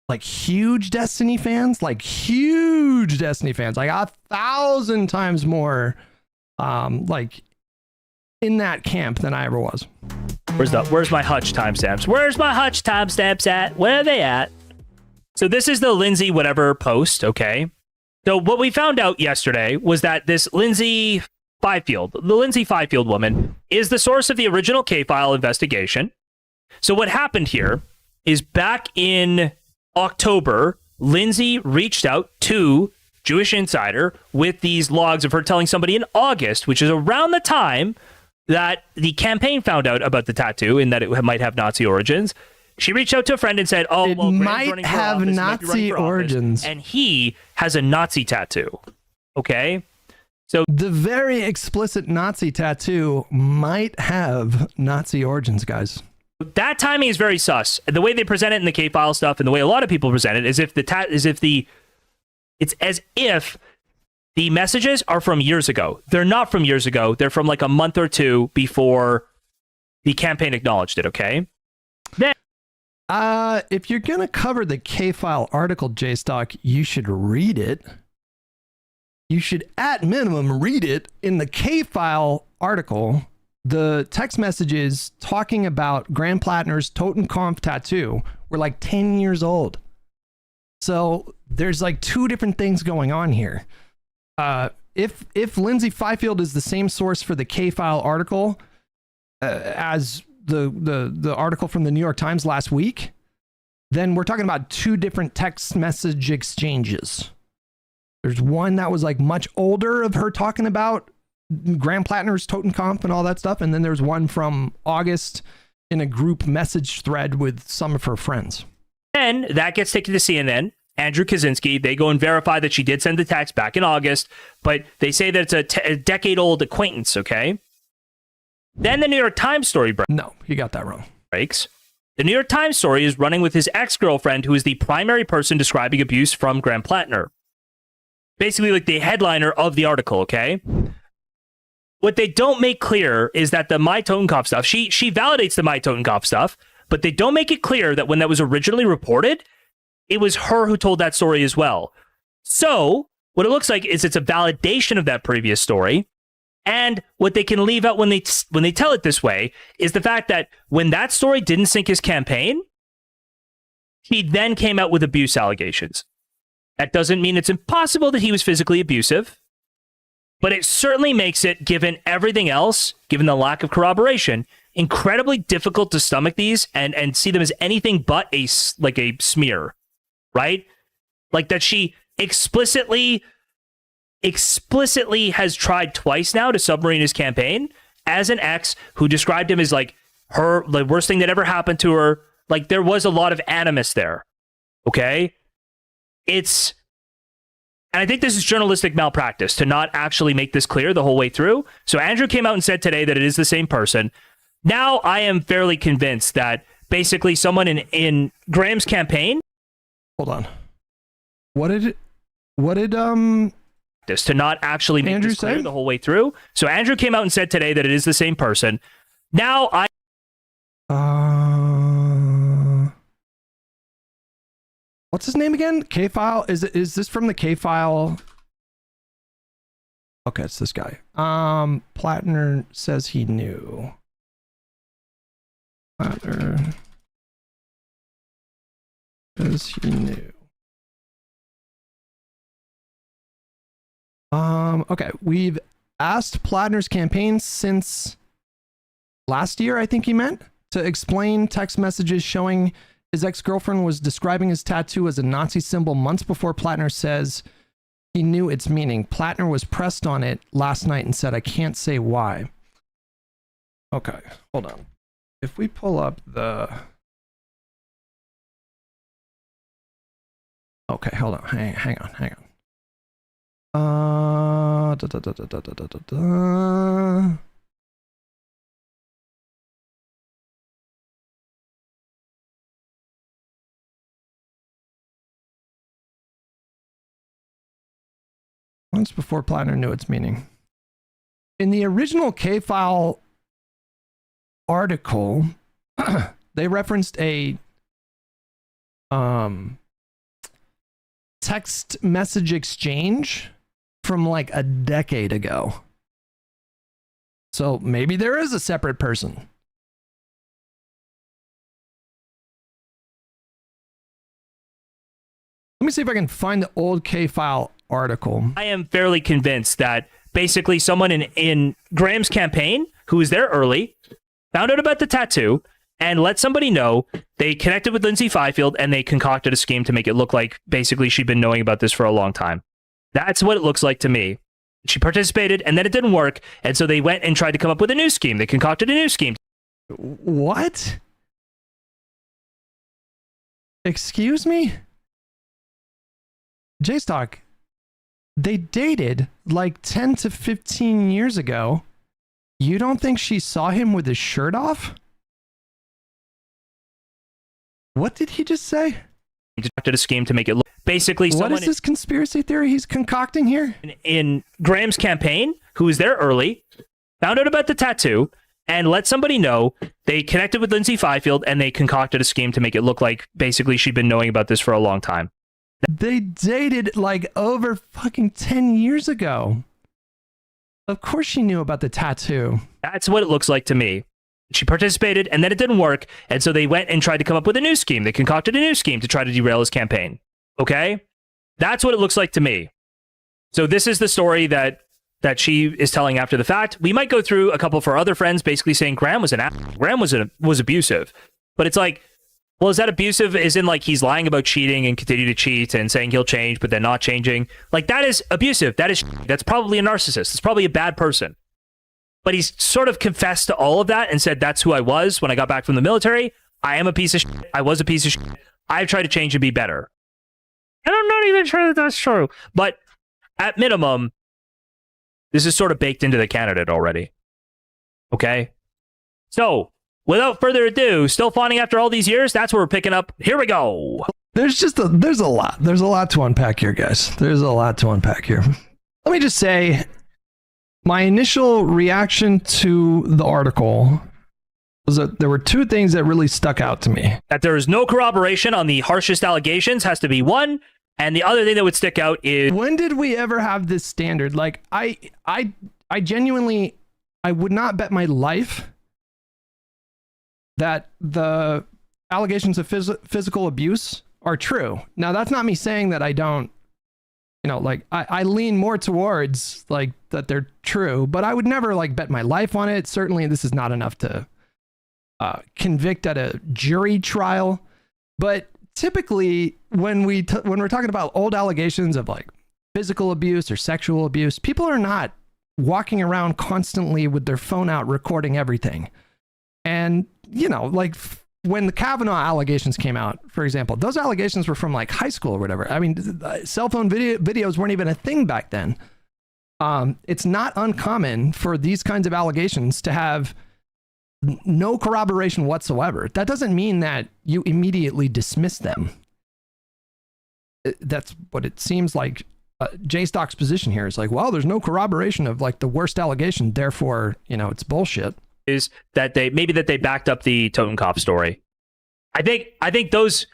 like huge Destiny fans, like 1,000 times more like in that camp than I ever was. Where's my Hutch timestamps? Where's my Hutch timestamps at? Where are they at? So this is the Lindsay whatever post, okay? So what we found out yesterday was that this Lindsay Fifield, the Lindsay Fifield woman, is the source of the original K-File investigation. So what happened here is back in October, Lindsay reached out to Jewish Insider with these logs of her telling somebody in August, which is around the time that the campaign found out about the tattoo and that it might have Nazi origins. She reached out to a friend and said, "Oh, well, Graham's might running for have office, Nazi origins, and he has a Nazi tattoo." Okay, so the very explicit Nazi tattoo might have Nazi origins, guys. That timing is very sus. The way they present it in the K-File stuff, and the way a lot of people present it, is it's as if the messages are from years ago. They're not from years ago. They're from like a month or two before the campaign acknowledged it. Okay. Then, if you're gonna cover the K-File article, JStock, you should read it. You should, at minimum, read it. In the K-File article, the text messages talking about Graham Plattner's Totenkopf tattoo were like 10 years old. So there's like two different things going on here. If Lindsay Fifield is the same source for the K-File article as the article from the New York Times last week, then we're talking about two different text message exchanges. There's one that was like much older of her talking about Graham Plattner's Totenkopf and all that stuff, and then there's one from August in a group message thread with some of her friends. Then that gets taken to CNN. Andrew Kaczynski, they go and verify that she did send the text back in August, but they say that it's a decade-old acquaintance, okay? Then the New York Times story breaks. No, you got that wrong. Breaks. The New York Times story is running with his ex-girlfriend, who is the primary person describing abuse from Graham Plattner. Basically like the headliner of the article, okay? What they don't make clear is that the My Totenkopf stuff, she validates the My Totenkopf stuff, but they don't make it clear that when that was originally reported, it was her who told that story as well. So what it looks like is it's a validation of that previous story. And what they can leave out when they tell it this way is the fact that when that story didn't sink his campaign, he then came out with abuse allegations. That doesn't mean it's impossible that he was physically abusive, but it certainly makes it, given everything else, given the lack of corroboration, incredibly difficult to stomach these and see them as anything but a smear, right? Like that she explicitly has tried twice now to submarine his campaign as an ex who described him as like the worst thing that ever happened to her. Like there was a lot of animus there. Okay. And I think this is journalistic malpractice to not actually make this clear the whole way through. So Andrew came out and said today that it is the same person. Now I am fairly convinced that basically someone in Graham's campaign. Hold on. What did this to not actually make Andrew this clear say? the whole way through. So Andrew came out and said today that it is the same person. Now what's his name again? K-File? Is this from the K-File? Okay, it's this guy. Plattner says he knew. Plattner says he knew. Okay, we've asked Plattner's campaign since last year, I think he meant, to explain text messages showing his ex-girlfriend was describing his tattoo as a Nazi symbol months before Plattner says he knew its meaning. Plattner was pressed on it last night and said, I can't say why. Okay, hold on. If we pull up the... Okay, hold on. Hang on. Once before Plattner knew its meaning. In the original K-File article, they referenced a text message exchange from like a decade ago. So maybe there is a separate person. Let me see if I can find the old K-File article. I am fairly convinced that basically someone in Graham's campaign who was there early found out about the tattoo and let somebody know. They connected with Lindsay Fifield and they concocted a scheme to make it look like basically she'd been knowing about this for a long time. That's what it looks like to me. She participated and then it didn't work. And so they went and tried to come up with a new scheme. They concocted a new scheme. What? Excuse me? J-Stock, they dated like 10 to 15 years ago. You don't think she saw him with his shirt off? What did he just say? He concocted a scheme to make it look basically what someone is this conspiracy theory he's concocting here? in Graham's campaign who was there early found out about the tattoo and let somebody know. They connected with Lindsay Fifield and they concocted a scheme to make it look like basically she'd been knowing about this for a long time. They dated like over fucking 10 years ago. Of course she knew about the tattoo. That's what it looks like to me. She participated and then it didn't work. And so they went and tried to come up with a new scheme. They concocted a new scheme to try to derail his campaign. Okay? That's what it looks like to me. So this is the story that she is telling after the fact. We might go through a couple of her other friends basically saying Graham was was abusive. But it's like, well, is that abusive? Is in like he's lying about cheating and continue to cheat and saying he'll change, but then not changing. Like that is abusive. That's probably a narcissist. It's probably a bad person. But he's sort of confessed to all of that and said, that's who I was when I got back from the military. I am a piece of shit. I was a piece of shit. I've tried to change and be better. And I'm not even sure that that's true. But at minimum, this is sort of baked into the candidate already. Okay? So, without further ado, still fawning after all these years? That's what we're picking up. Here we go. There's a lot. There's a lot to unpack here, guys. There's a lot to unpack here. Let me just say, my initial reaction to the article was that there were two things that really stuck out to me. That there is no corroboration on the harshest allegations has to be one. And the other thing that would stick out is... When did we ever have this standard? Like, I genuinely, I would not bet my life that the allegations of physical abuse are true. Now, that's not me saying that I don't, like, I lean more towards, like, that they're true, but I would never, like, bet my life on it. Certainly, this is not enough to convict at a jury trial. But typically, when we're talking about old allegations of, like, physical abuse or sexual abuse, people are not walking around constantly with their phone out recording everything. And, like when the Kavanaugh allegations came out, for example, those allegations were from like high school or whatever. I mean, cell phone videos weren't even a thing back then. It's not uncommon for these kinds of allegations to have no corroboration whatsoever. That doesn't mean that you immediately dismiss them. That's what it seems like. J-Stock's position here is like, well, there's no corroboration of like the worst allegation, therefore, it's bullshit. Is that they backed up the Totenkopf story. I think those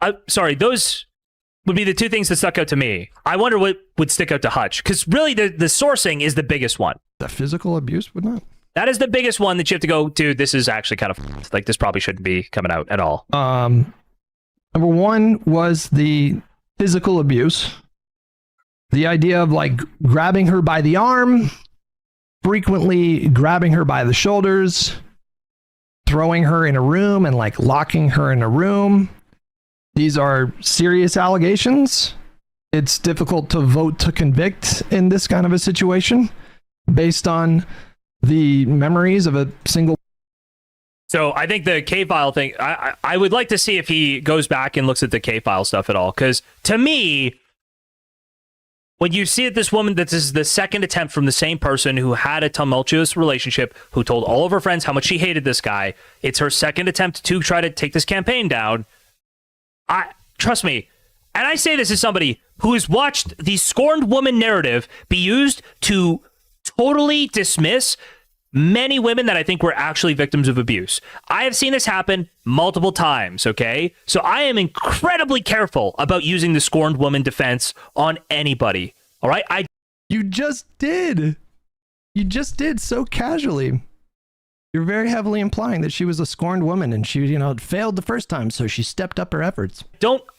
would be the two things that stuck out to me. I wonder what would stick out to Hutch, because really the sourcing is the biggest one. The physical abuse would not. That is the biggest one that you have to go, dude, this is actually kind of like, this probably shouldn't be coming out at all. Number one was the physical abuse. The idea of like grabbing her by the arm, frequently grabbing her by the shoulders, throwing her in a room and like locking her in a room. These are serious allegations. it's difficult to vote to convict in this kind of a situation based on the memories of a single. So I think the K-File thing, I would like to see if he goes back and looks at the K-File stuff at all. Because to me, when you see that this woman, that this is the second attempt from the same person who had a tumultuous relationship, who told all of her friends how much she hated this guy, it's her second attempt to try to take this campaign down. Trust me, and I say this as somebody who has watched the scorned woman narrative be used to totally dismiss many women that I think were actually victims of abuse. I have seen this happen multiple times, okay? So I am incredibly careful about using the scorned woman defense on anybody, all right? You just did. You just did so casually. You're very heavily implying that she was a scorned woman and she, failed the first time, so she stepped up her efforts.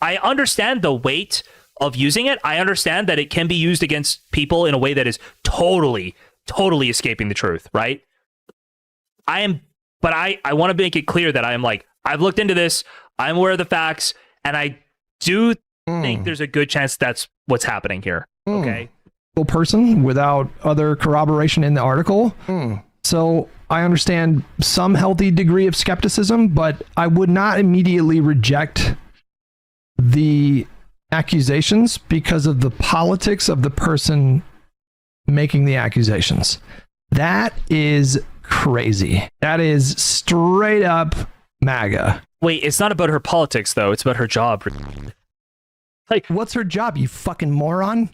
I understand the weight of using it. I understand that it can be used against people in a way that is totally escaping the truth, right? I want to make it clear that I am like, I've looked into this, I'm aware of the facts, and I do think there's a good chance that's what's happening here. Okay. Person without other corroboration in the article. So I understand some healthy degree of skepticism, but I would not immediately reject the accusations because of the politics of the person making the accusations. That is crazy. That is straight up MAGA. Wait, it's not about her politics though. It's about her job. Like, what's her job, you fucking moron?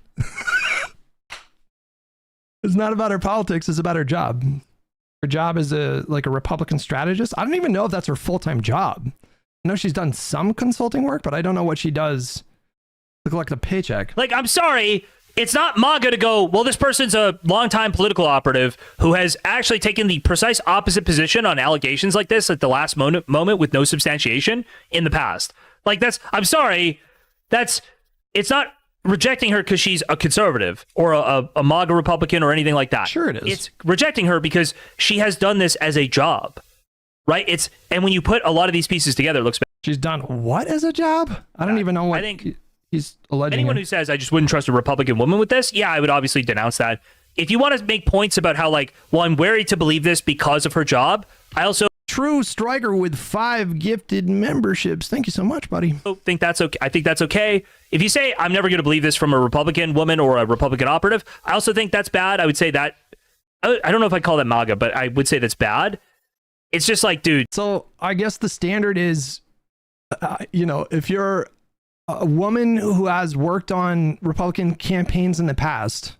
It's not about her politics. It's about her job. Her job is a Republican strategist. I don't even know if that's her full-time job. I know she's done some consulting work, but I don't know what she does to collect a paycheck. Like, I'm sorry. It's not MAGA to go, well, this person's a longtime political operative who has actually taken the precise opposite position on allegations like this at the last moment with no substantiation in the past. Like, I'm sorry, it's not rejecting her because she's a conservative or a MAGA Republican or anything like that. Sure it is. It's rejecting her because she has done this as a job, right? And when you put a lot of these pieces together, it looks bad. She's done what as a job? I don't even know what. I think he's alleging. Anyone who says I just wouldn't trust a Republican woman with this, yeah, I would obviously denounce that. If you want to make points about how, I'm wary to believe this because of her job, I also True Striker with 5 gifted memberships. Thank you so much, buddy. I think that's okay. If you say I'm never going to believe this from a Republican woman or a Republican operative, I also think that's bad. I would say that I don't know if I call that MAGA, but I would say that's bad. It's just like, dude. So I guess the standard is, if you're a woman who has worked on Republican campaigns in the past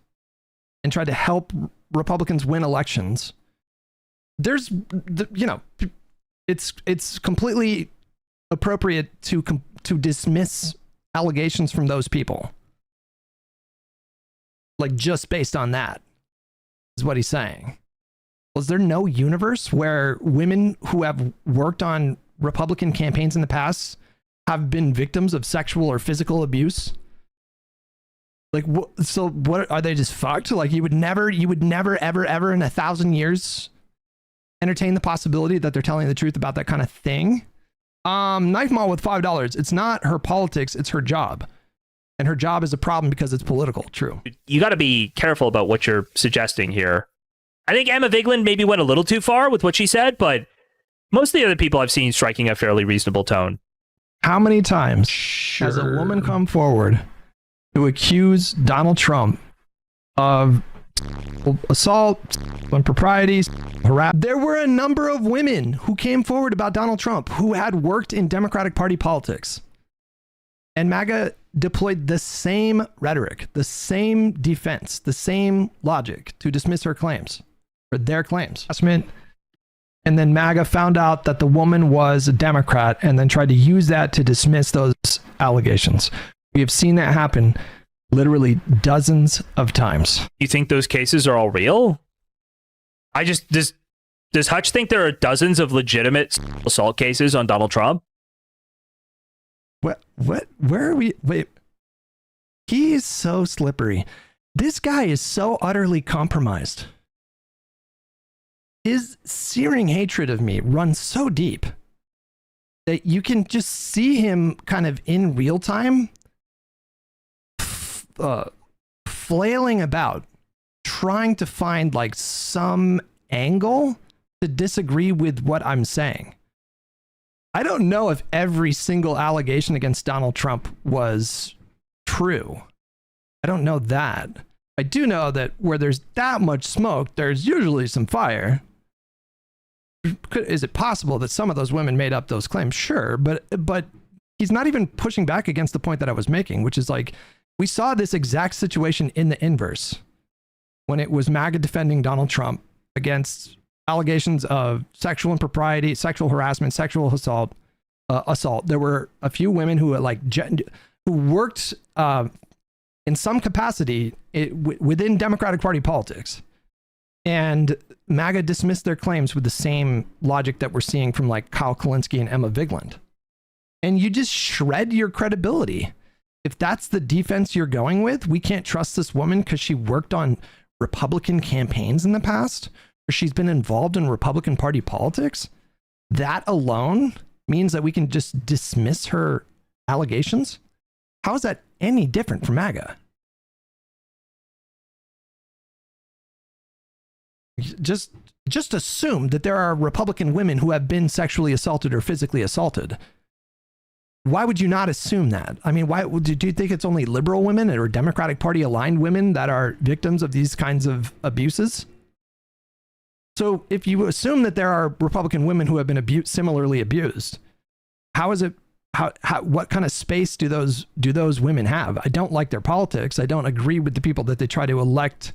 and tried to help Republicans win elections, there's, it's completely appropriate to dismiss allegations from those people. Like, just based on that is what he's saying. Was there no universe where women who have worked on Republican campaigns in the past have been victims of sexual or physical abuse? Like, so what are they just fucked? Like, you would never ever in 1,000 years entertain the possibility that they're telling the truth about that kind of thing? Knife Mall with $5. It's not her politics, it's her job. And her job is a problem because it's political. True. You got to be careful about what you're suggesting here. I think Emma Vigeland maybe went a little too far with what she said, but most of the other people I've seen striking a fairly reasonable tone. How many times has a woman come forward to accuse Donald Trump of assault, improprieties, harassment? There were a number of women who came forward about Donald Trump who had worked in Democratic Party politics. And MAGA deployed the same rhetoric, the same defense, the same logic to dismiss her claims, or their claims. And then MAGA found out that the woman was a Democrat and then tried to use that to dismiss those allegations. We have seen that happen literally dozens of times. You think those cases are all real? Does Hutch think there are dozens of legitimate assault cases on Donald Trump? What, where are we? Wait, he is so slippery. This guy is so utterly compromised. His searing hatred of me runs so deep that you can just see him kind of in real time flailing about trying to find like some angle to disagree with what I'm saying. I don't know if every single allegation against Donald Trump was true. I don't know that. I do know that where there's that much smoke, there's usually some fire. Is it possible that some of those women made up those claims? Sure, but he's not even pushing back against the point that I was making, which is like, we saw this exact situation in the inverse when it was MAGA defending Donald Trump against allegations of sexual impropriety, sexual harassment, sexual assault. There were a few women who were like who worked in some capacity within Democratic Party politics, and MAGA dismissed their claims with the same logic that we're seeing from like Kyle Kulinski and Emma Vigeland. And you just shred your credibility. If that's the defense you're going with, we can't trust this woman because she worked on Republican campaigns in the past, or she's been involved in Republican Party politics. That alone means that we can just dismiss her allegations? How is that any different from MAGA? Just assume that there are Republican women who have been sexually assaulted or physically assaulted. Why would you not assume that? I mean, why do you think it's only liberal women or Democratic Party aligned women that are victims of these kinds of abuses? So if you assume that there are Republican women who have been similarly abused, how is it? What kind of space do those women have? I don't like their politics. I don't agree with the people that they try to elect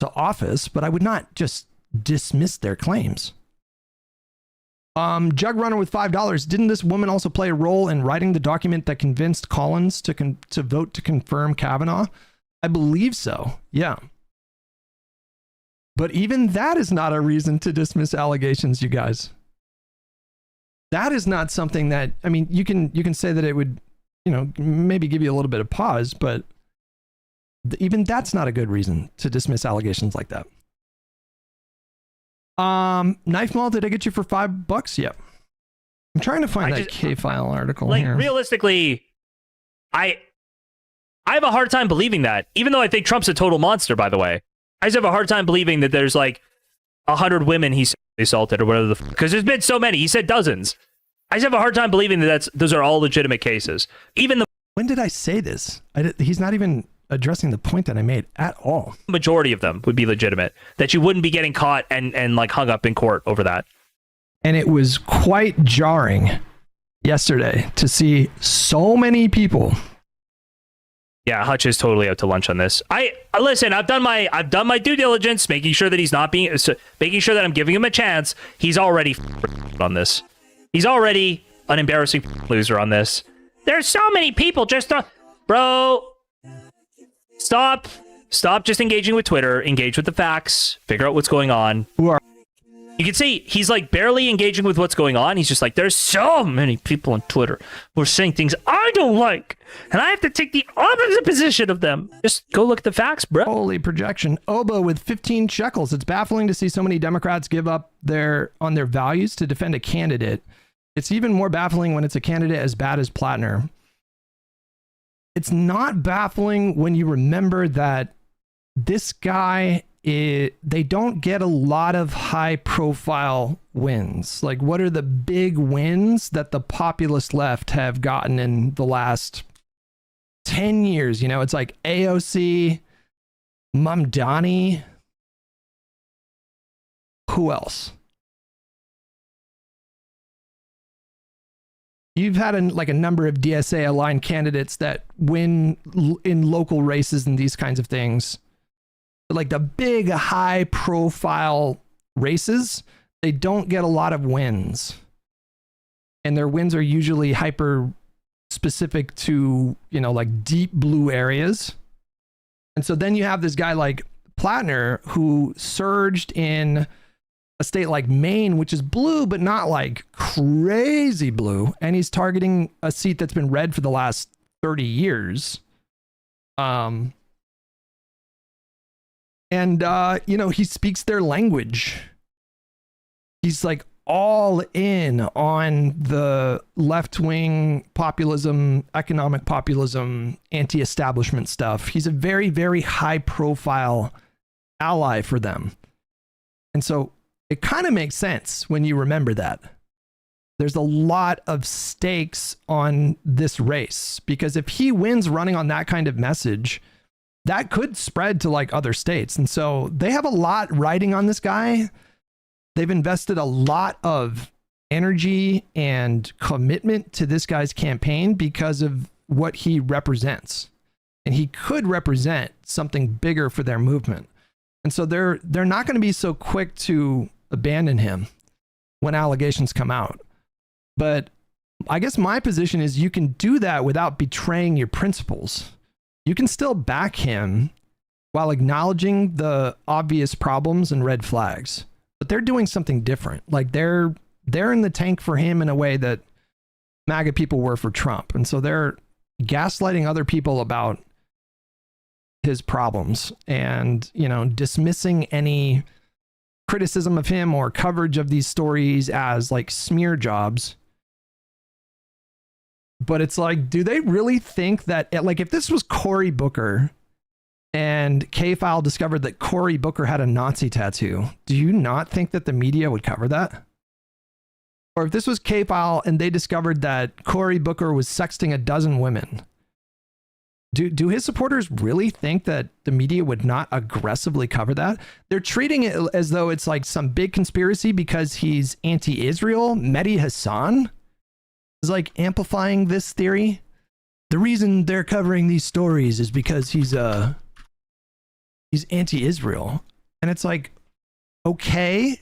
to office, but I would not just dismiss their claims. Jug Runner with $5. Didn't this woman also play a role in writing the document that convinced Collins to vote to confirm Kavanaugh? I believe so. Yeah. But even that is not a reason to dismiss allegations, you guys. That is not something that, I mean, you can say that it would, maybe give you a little bit of pause, but even that's not a good reason to dismiss allegations like that. Knife Mall, did I get you for $5? Yep. I'm trying to find that K-File article here. Realistically, I have a hard time believing that, even though I think Trump's a total monster, by the way. I just have a hard time believing that there's like 100 women he's assaulted or whatever because there's been so many. He said dozens. I just have a hard time believing that those are all legitimate cases. When did I say this? He's not even addressing the point that I made at all. Majority of them would be legitimate, that you wouldn't be getting caught and like hung up in court over that. And it was quite jarring yesterday to see so many people. Yeah, Hutch is totally out to lunch on this. Listen, I've done my due diligence, making sure that he's not making sure that I'm giving him a chance. He's already on this. He's already an embarrassing loser on this. There's so many people bro. Stop just engaging with Twitter. Engage with the facts. Figure out what's going on. You can see he's like barely engaging with what's going on. He's just like, there's so many people on Twitter who are saying things I don't like, and I have to take the opposite position of them. Just go look at the facts, bro. Holy projection. Obo with 15 shekels. It's baffling to see so many Democrats give up on their values to defend a candidate. It's even more baffling when it's a candidate as bad as Plattner. It's not baffling when you remember that this guy, they don't get a lot of high profile wins. Like, what are the big wins that the populist left have gotten in the last 10 years? It's like AOC, Mamdani. Who else? You've had a number of DSA aligned candidates that win in local races and these kinds of things. Like the big high profile races, they don't get a lot of wins. And their wins are usually hyper specific to, like deep blue areas. And so then you have this guy like Plattner who surged in a state like Maine, which is blue, but not like crazy blue. And he's targeting a seat that's been red for the last 30 years. And he speaks their language. He's like all in on the left-wing populism, economic populism, anti-establishment stuff. He's a very, very high-profile ally for them. And so it kind of makes sense when you remember that. There's a lot of stakes on this race, because if he wins running on that kind of message, that could spread to like other states. And so they have a lot riding on this guy. They've invested a lot of energy and commitment to this guy's campaign because of what he represents. And he could represent something bigger for their movement. And so they're not going to be so quick to abandon him when allegations come out. But I guess my position is you can do that without betraying your principles. You can still back him while acknowledging the obvious problems and red flags. But they're doing something different. Like they're in the tank for him in a way that MAGA people were for Trump. And so they're gaslighting other people about his problems and, you know, dismissing any criticism of him or coverage of these stories as like smear jobs. But it's like, do they really think that, like, if this was Cory Booker and K-File discovered that Cory Booker had a Nazi tattoo, do you not think that the media would cover that? Or if this was K-File and they discovered that Cory Booker was sexting a dozen women, do his supporters really think that the media would not aggressively cover that? They're treating it as though it's like some big conspiracy because he's anti-Israel. Mehdi Hassan is like amplifying this theory. The reason they're covering these stories is because he's anti-Israel. And it's like, okay,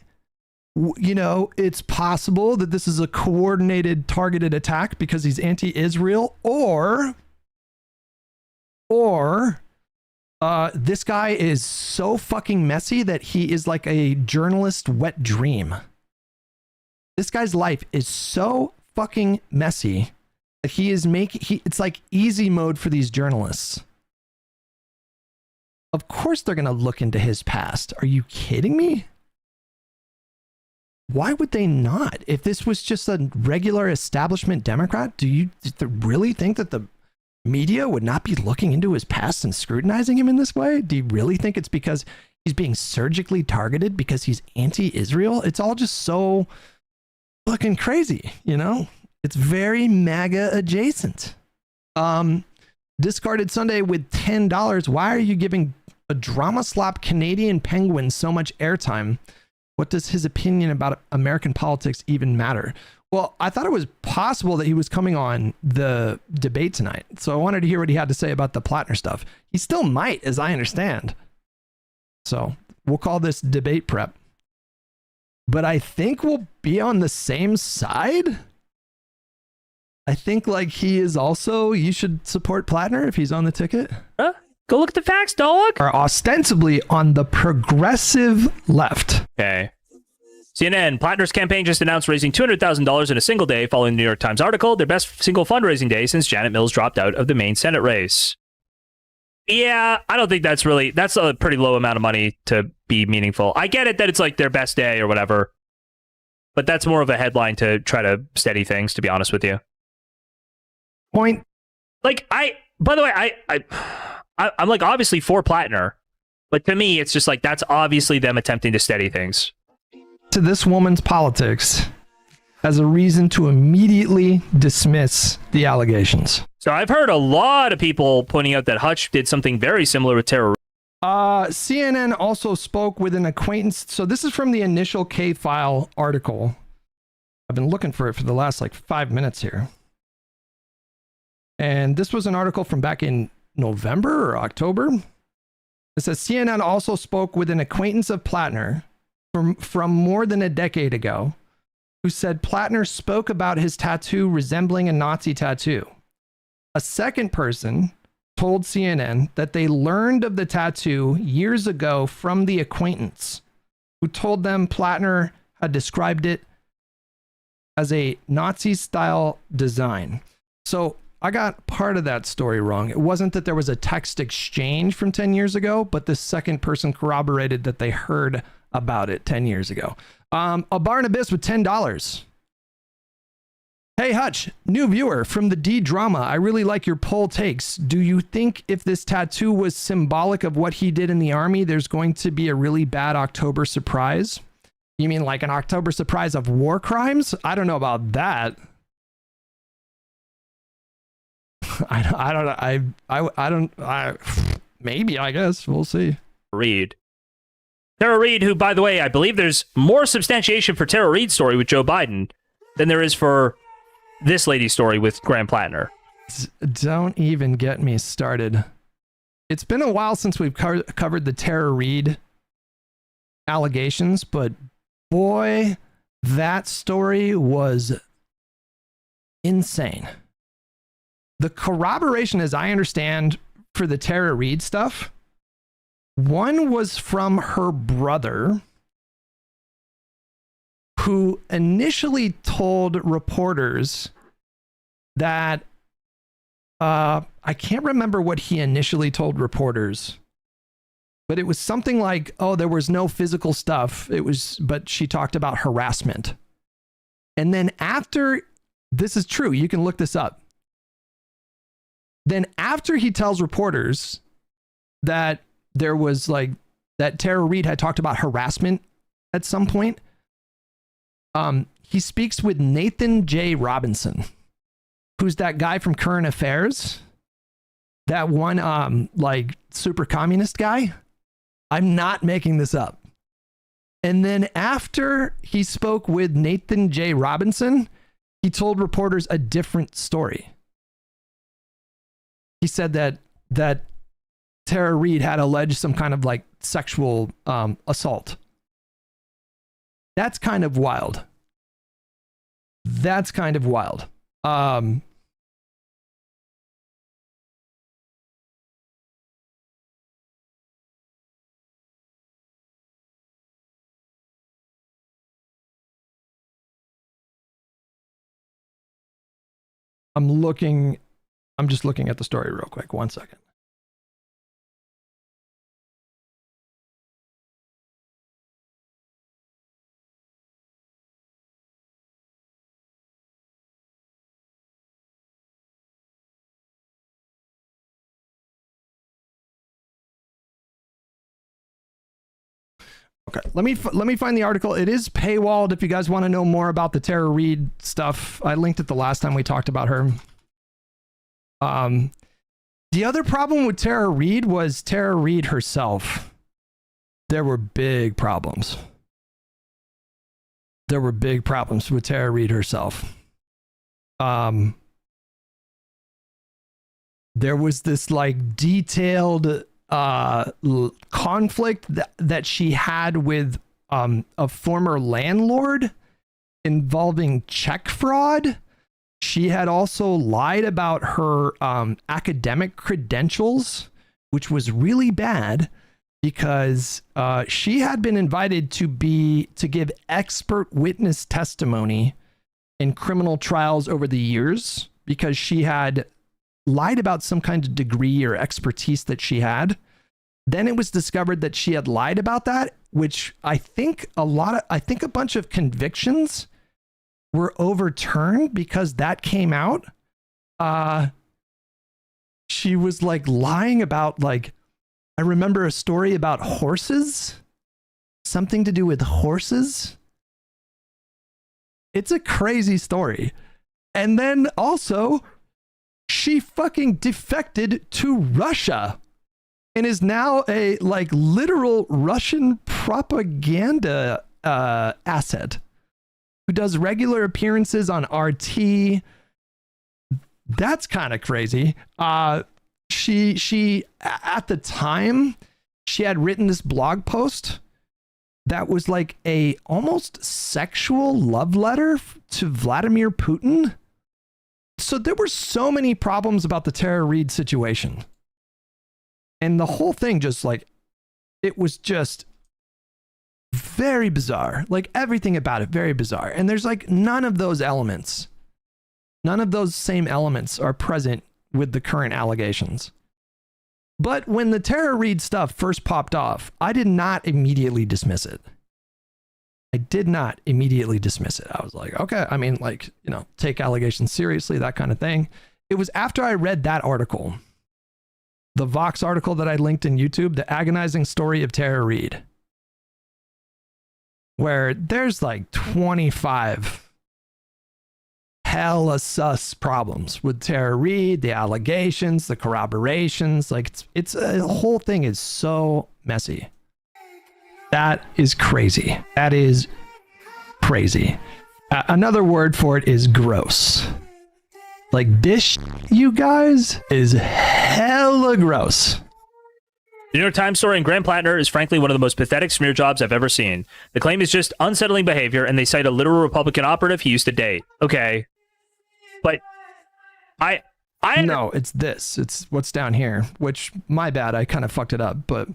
you know, it's possible that this is a coordinated, targeted attack because he's anti-Israel, or this guy is so fucking messy that he is like a journalist wet dream. This guy's life is so fucking messy that it's like easy mode for these journalists. Of course they're going to look into his past. Are you kidding me? Why would they not? If this was just a regular establishment Democrat, do you really think that the media would not be looking into his past and scrutinizing him in this way? Do you really think it's because he's being surgically targeted because he's anti-Israel? It's all just so fucking crazy, you know? It's very MAGA adjacent. Discarded Sunday with $10. Why are you giving a drama slop Canadian penguin so much airtime? What does his opinion about American politics even matter? Well, I thought it was possible that he was coming on the debate tonight. So I wanted to hear what he had to say about the Plattner stuff. He still might, as I understand. So we'll call this debate prep. But I think we'll be on the same side. I think like he is also, you should support Plattner if he's on the ticket. Go look at the facts, dog. Are ostensibly on the progressive left. Okay. CNN, Plattner's campaign just announced raising $200,000 in a single day following the New York Times article, their best single fundraising day since Janet Mills dropped out of the main Senate race. Yeah, I don't think that's a pretty low amount of money to be meaningful. I get it that it's like their best day or whatever, but that's more of a headline to try to steady things, to be honest with you. Point. Like, by the way, I'm like obviously for Plattner, but to me, it's just like that's obviously them attempting to steady things. To this woman's politics as a reason to immediately dismiss the allegations. So I've heard a lot of people pointing out that Hutch did something very similar with terror. CNN also spoke with an acquaintance. So this is from the initial K-File article. I've been looking for it for the last like 5 minutes here. And this was an article from back in November or October. It says CNN also spoke with an acquaintance of Plattner from more than a decade ago, who said Plattner spoke about his tattoo resembling a Nazi tattoo. A second person told CNN that they learned of the tattoo years ago from the acquaintance, who told them Plattner had described it as a Nazi-style design. So I got part of that story wrong. It wasn't that there was a text exchange from 10 years ago, but the second person corroborated that they heard about it 10 years ago. A Barnabas with $10. Hey Hutch, new viewer from the D Drama. I really like your poll takes. Do you think if this tattoo was symbolic of what he did in the army, there's going to be a really bad October surprise? You mean like an October surprise of war crimes? I don't know about that. I don't know. Maybe, I guess. We'll see. Reid. Tara Reid, who, by the way, I believe there's more substantiation for Tara Reid's story with Joe Biden than there is for this lady's story with Graham Plattner. Don't even get me started. It's been a while since we've covered the Tara Reid allegations, but boy, that story was insane. The corroboration, as I understand, for the Tara Reid stuff, one was from her brother, who initially told reporters that I can't remember what he initially told reporters, but it was something like, oh, there was no physical stuff. But she talked about harassment. And then after, this is true, you can look this up. Then after he tells reporters that there was like, that Tara Reid had talked about harassment at some point, he speaks with Nathan J. Robinson, who's that guy from Current Affairs, that one like super communist guy. I'm not making this up. And then after he spoke with Nathan J. Robinson, he told reporters a different story. He said that Tara Reid had alleged some kind of like sexual assault. That's kind of wild. That's kind of wild. I'm just looking at the story real quick. 1 second. Okay, let me find the article. It is paywalled if you guys want to know more about the Tara Reid stuff. I linked it the last time we talked about her. The other problem with Tara Reid was Tara Reid herself. There were big problems. There were big problems with Tara Reid herself. There was this like detailed conflict that she had with a former landlord involving check fraud. She had also lied about her academic credentials, which was really bad because she had been invited to give expert witness testimony in criminal trials over the years because she had lied about some kind of degree or expertise that she had. Then it was discovered that she had lied about that, which I think a bunch of convictions were overturned because that came out. She was like lying about, like, I remember a story about horses, something to do with horses. It's a crazy story. And then also, she fucking defected to Russia and is now a like literal Russian propaganda asset who does regular appearances on RT. That's kind of crazy. She at the time, she had written this blog post that was like a almost sexual love letter to Vladimir Putin. So there were so many problems about the Tara Reid situation. And the whole thing just like, it was just very bizarre. Like everything about it, very bizarre. And there's like none of those elements. None of those same elements are present with the current allegations. But when the Tara Reid stuff first popped off, I did not immediately dismiss it. I did not immediately dismiss it. I was like, okay, I mean, like, you know, take allegations seriously, that kind of thing. It was after I read that article, the Vox article that I linked in YouTube, The Agonizing Story of Tara Reid, where there's like 25 hella sus problems with Tara Reid, the allegations, the corroborations. Like it's the whole thing is so messy. That is crazy. That is crazy. Another word for it is gross. Like this, you guys, is hella gross. The New York Times story in Graham Plattner is frankly one of the most pathetic smear jobs I've ever seen. The claim is just unsettling behavior, and they cite a literal Republican operative he used to date. Okay. But I No, it's this. It's what's down here, which, my bad, I kind of fucked it up. But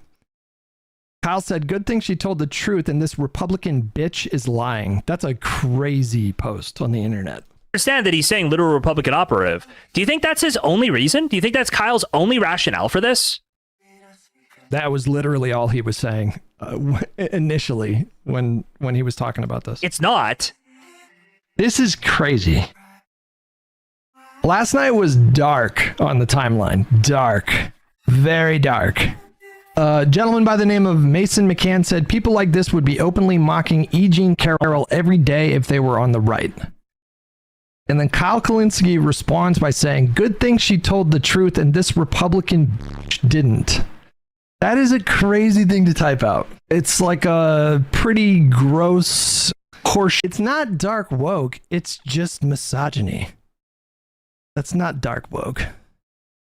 Kyle said, good thing she told the truth, and this Republican bitch is lying. That's a crazy post on the internet. Understand that he's saying literal Republican operative. Do you think that's his only reason? Do you think that's Kyle's only rationale for this? That was literally all he was saying initially when he was talking about this. It's not. This is crazy. Last night was dark on the timeline. Dark. Very dark. A gentleman by the name of Mason McCann said people like this would be openly mocking E. Jean Carroll every day if they were on the right. And then Kyle Kulinski responds by saying, good thing she told the truth and this Republican bitch didn't. That is a crazy thing to type out. It's like a pretty gross horseshit. It's not dark woke. It's just misogyny. That's not dark woke.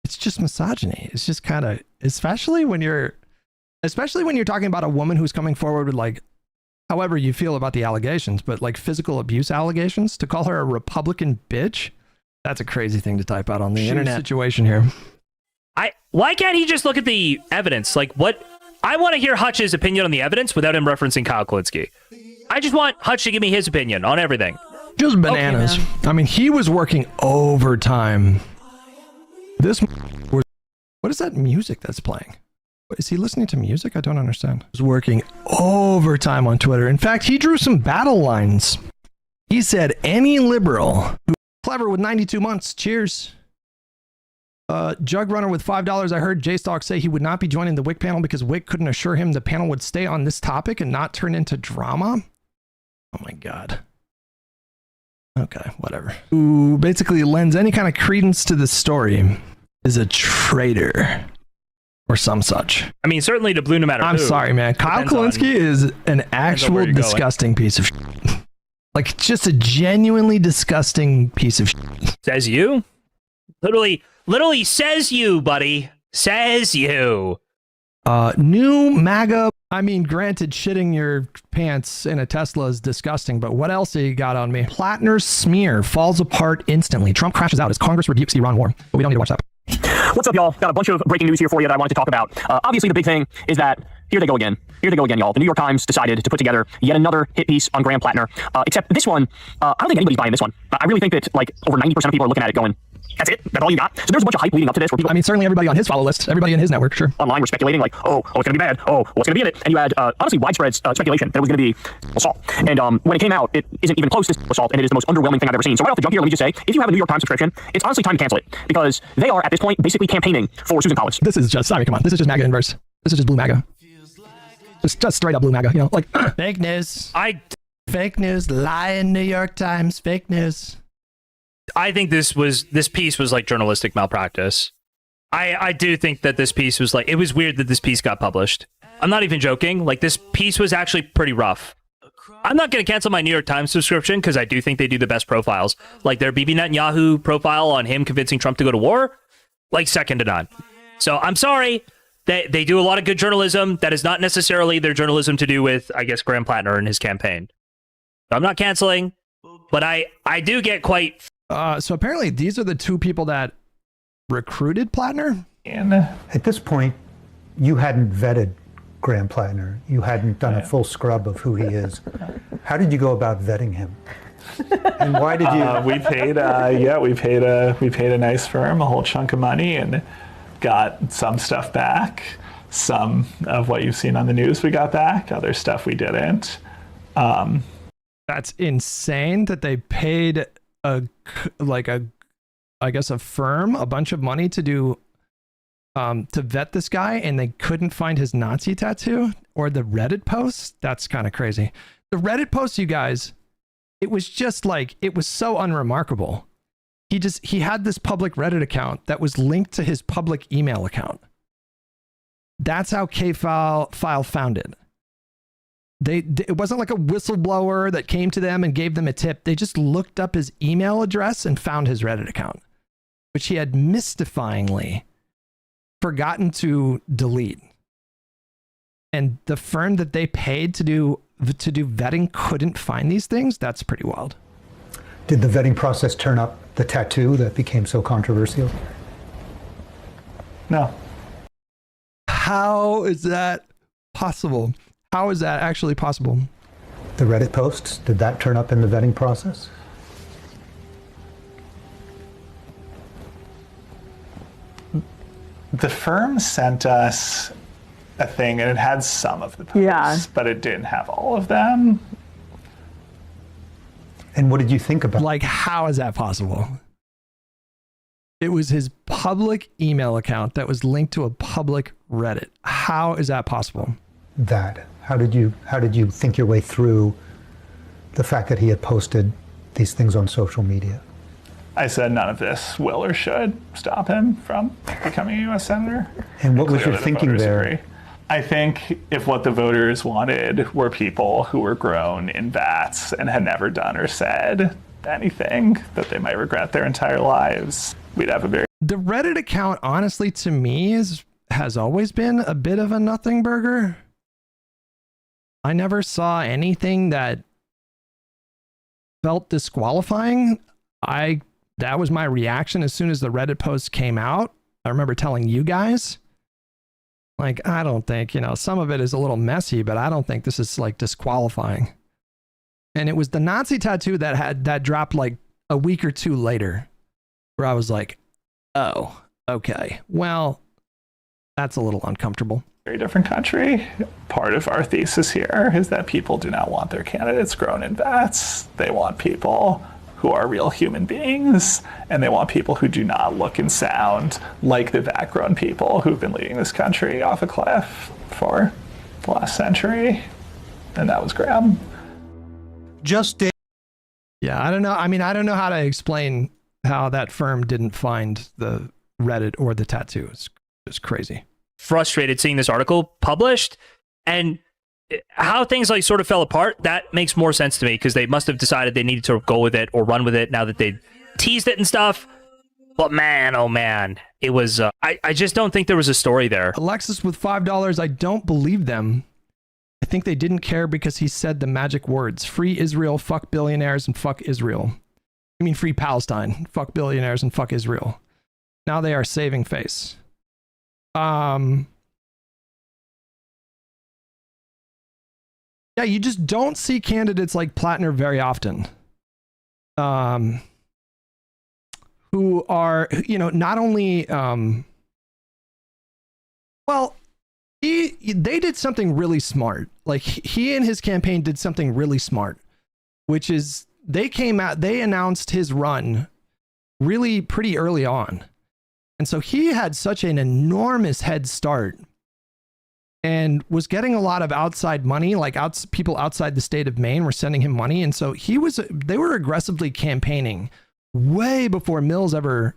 It's just misogyny. It's just kind of, especially when you're talking about a woman who's coming forward with, like, however you feel about the allegations, but like physical abuse allegations, to call her a Republican bitch, that's a crazy thing to type out on the internet. Situation here. Why can't he just look at the evidence? Like, what? I want to hear Hutch's opinion on the evidence without him referencing Kyle Kulinski. I just want Hutch to give me his opinion on everything. Just bananas. Okay, I mean, he was working overtime. This was, what is that music that's playing? Is he listening to music? I don't understand. He was working overtime on Twitter. In fact, he drew some battle lines. He said, any liberal who's clever with 92 months, cheers. Jug Runner with $5. I heard J-Stock say he would not be joining the WIC panel because WIC couldn't assure him the panel would stay on this topic and not turn into drama. Oh my God. Okay, whatever. Who basically lends any kind of credence to this story is a traitor or some such. I mean, certainly to Blue no matter who. I'm sorry, man. Kyle Kulinski is an actual disgusting piece of shit. Like, just a genuinely disgusting piece of shit. Says you? Literally says you, buddy. Says you. New MAGA. I mean, granted, shitting your pants in a Tesla is disgusting, but what else you got on me? Plattner's smear falls apart instantly. Trump crashes out as Congress rebukes the Iran war. But we don't need to watch that. What's up, y'all? Got a bunch of breaking news here for you that I wanted to talk about. Obviously, the big thing is that here they go again. Here they go again, y'all. The New York Times decided to put together yet another hit piece on Graham Plattner. Except this one, I don't think anybody's buying this one. I really think that like over 90% of people are looking at it going, that's it? That's all you got? So there's a bunch of hype leading up to this where people... I mean, certainly everybody on his follow list, everybody in his network, sure. Online were speculating like, oh, it's going to be bad. Oh, what's going to be in it? And you had, honestly, widespread speculation that it was going to be assault. And when it came out, it isn't even close to assault, and it is the most underwhelming thing I've ever seen. So right off the jump here, let me just say, if you have a New York Times subscription, it's honestly time to cancel it. Because they are, at this point, basically campaigning for Susan Collins. This is just, I mean, come on. This is just MAGA inverse. This is just blue MAGA. Just straight up blue MAGA, you know, like, fake news. Fake news, lying New York Times, fake news. I think this piece was like journalistic malpractice. I do think that this piece was like, it was weird that this piece got published. I'm not even joking. Like, this piece was actually pretty rough. I'm not going to cancel my New York Times subscription because I do think they do the best profiles. Like their Bibi Netanyahu profile on him convincing Trump to go to war, like second to none. So I'm sorry. They do a lot of good journalism. That is not necessarily their journalism to do with, I guess, Graham Plattner and his campaign. So I'm not canceling, but I do get quite... So apparently these are the two people that recruited Plattner? And at this point, you hadn't vetted Graham Plattner. You hadn't done a full scrub of who he is. How did you go about vetting him? And why did you? We paid a nice firm a whole chunk of money and got some stuff back. Some of what you've seen on the news we got back. Other stuff we didn't. That's insane that they paid a firm a bunch of money to do to vet this guy, and they couldn't find his Nazi tattoo or the Reddit post. That's kind of crazy. The Reddit post, you guys, it was just like, it was so unremarkable. He had this public Reddit account that was linked to his public email account. That's how K-File found it. It wasn't like a whistleblower that came to them and gave them a tip. They just looked up his email address and found his Reddit account, which he had mystifyingly forgotten to delete. And the firm that they paid to do vetting couldn't find these things. That's pretty wild. Did the vetting process turn up the tattoo that became so controversial? No. How is that possible? How is that actually possible? The Reddit posts, did that turn up in the vetting process? The firm sent us a thing, and it had some of the posts, but it didn't have all of them. And what did you think about? Like, how is that possible? It was his public email account that was linked to a public Reddit. How is that possible? How did you think your way through the fact that he had posted these things on social media? I said none of this will or should stop him from becoming a U.S. Senator. And what was Clearly your thinking there? Agree. I think if what the voters wanted were people who were grown in vats and had never done or said anything that they might regret their entire lives, we'd have a very... The Reddit account, honestly, to me, has always been a bit of a nothing burger. I never saw anything that felt disqualifying. That was my reaction as soon as the Reddit post came out. I remember telling you guys, like, I don't think, some of it is a little messy, but I don't think this is like disqualifying. And it was the Nazi tattoo that dropped like a week or two later, where I was like, oh, okay, well, that's a little uncomfortable. Very different country. Part of our thesis here is that people do not want their candidates grown in vats. They want people who are real human beings, and they want people who do not look and sound like the vat-grown people who've been leading this country off a cliff for the last century. And that was Graham. Yeah, I don't know. I mean, I don't know how to explain how that firm didn't find the Reddit or the tattoo. It's just crazy. Frustrated seeing this article published, and how things like sort of fell apart. That makes more sense to me, because they must have decided they needed to go with it or run with it now that they teased it and stuff. But man, oh man, it was I just don't think there was a story there. Alexis with $5. I don't believe them. I think they didn't care because he said the magic words: free Israel, fuck billionaires, and fuck Israel. You mean free Palestine, fuck billionaires, and fuck Israel. Now they are saving face. Yeah, you just don't see candidates like Plattner very often. Who are, not only, well, they did something really smart. Like, he and his campaign did something really smart, which is they announced his run really pretty early on. And so he had such an enormous head start and was getting a lot of outside money, like people outside the state of Maine were sending him money. And so they were aggressively campaigning way before Mills ever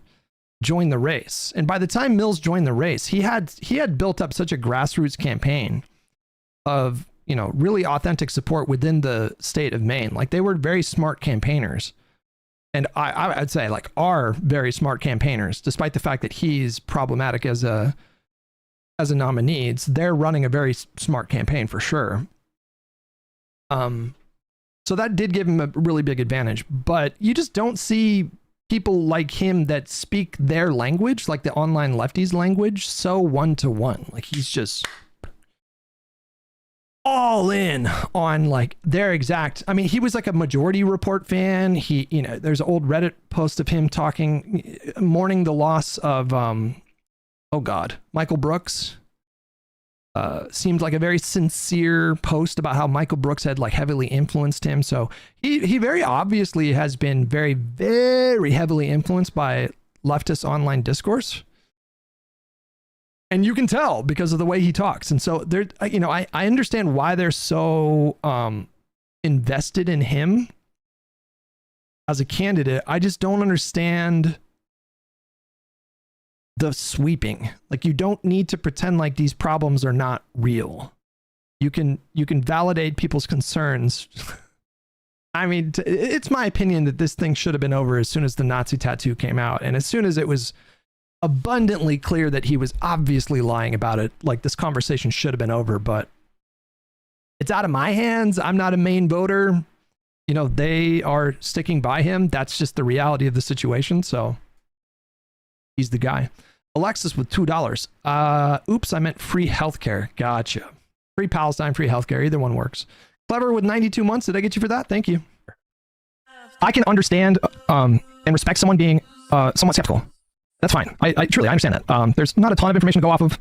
joined the race. And by the time Mills joined the race, he had built up such a grassroots campaign of, really authentic support within the state of Maine. Like, they were very smart campaigners. And I'd say, like, are very smart campaigners, despite the fact that he's problematic as a nominee. They're running a very smart campaign for sure. So that did give him a really big advantage, but you just don't see people like him that speak their language, like the online lefties language, so one-to-one. Like, he's just all in on like their exact, I mean, he was like a Majority Report fan. He, there's an old Reddit post of him mourning the loss of, Michael Brooks. seemed like a very sincere post about how Michael Brooks had like heavily influenced him. So he very obviously has been very, very heavily influenced by leftist online discourse. And you can tell because of the way he talks. And so there, you know, I understand why they're so invested in him as a candidate. I just don't understand the sweeping. Like, you don't need to pretend like these problems are not real. You can validate people's concerns. I mean, it's my opinion that this thing should have been over as soon as the Nazi tattoo came out, and as soon as it was abundantly clear that he was obviously lying about it, like, this conversation should have been over. But it's out of my hands. I'm not a main voter. You know, they are sticking by him. That's just the reality of the situation. So he's the guy. Alexis with $2. Oops, I meant free healthcare. Gotcha. Free Palestine, free healthcare. Either one works. Clever with 92 months. Did I get you for that? Thank you. I can understand and respect someone being somewhat skeptical. That's fine. I truly understand that. There's not a ton of information to go off of.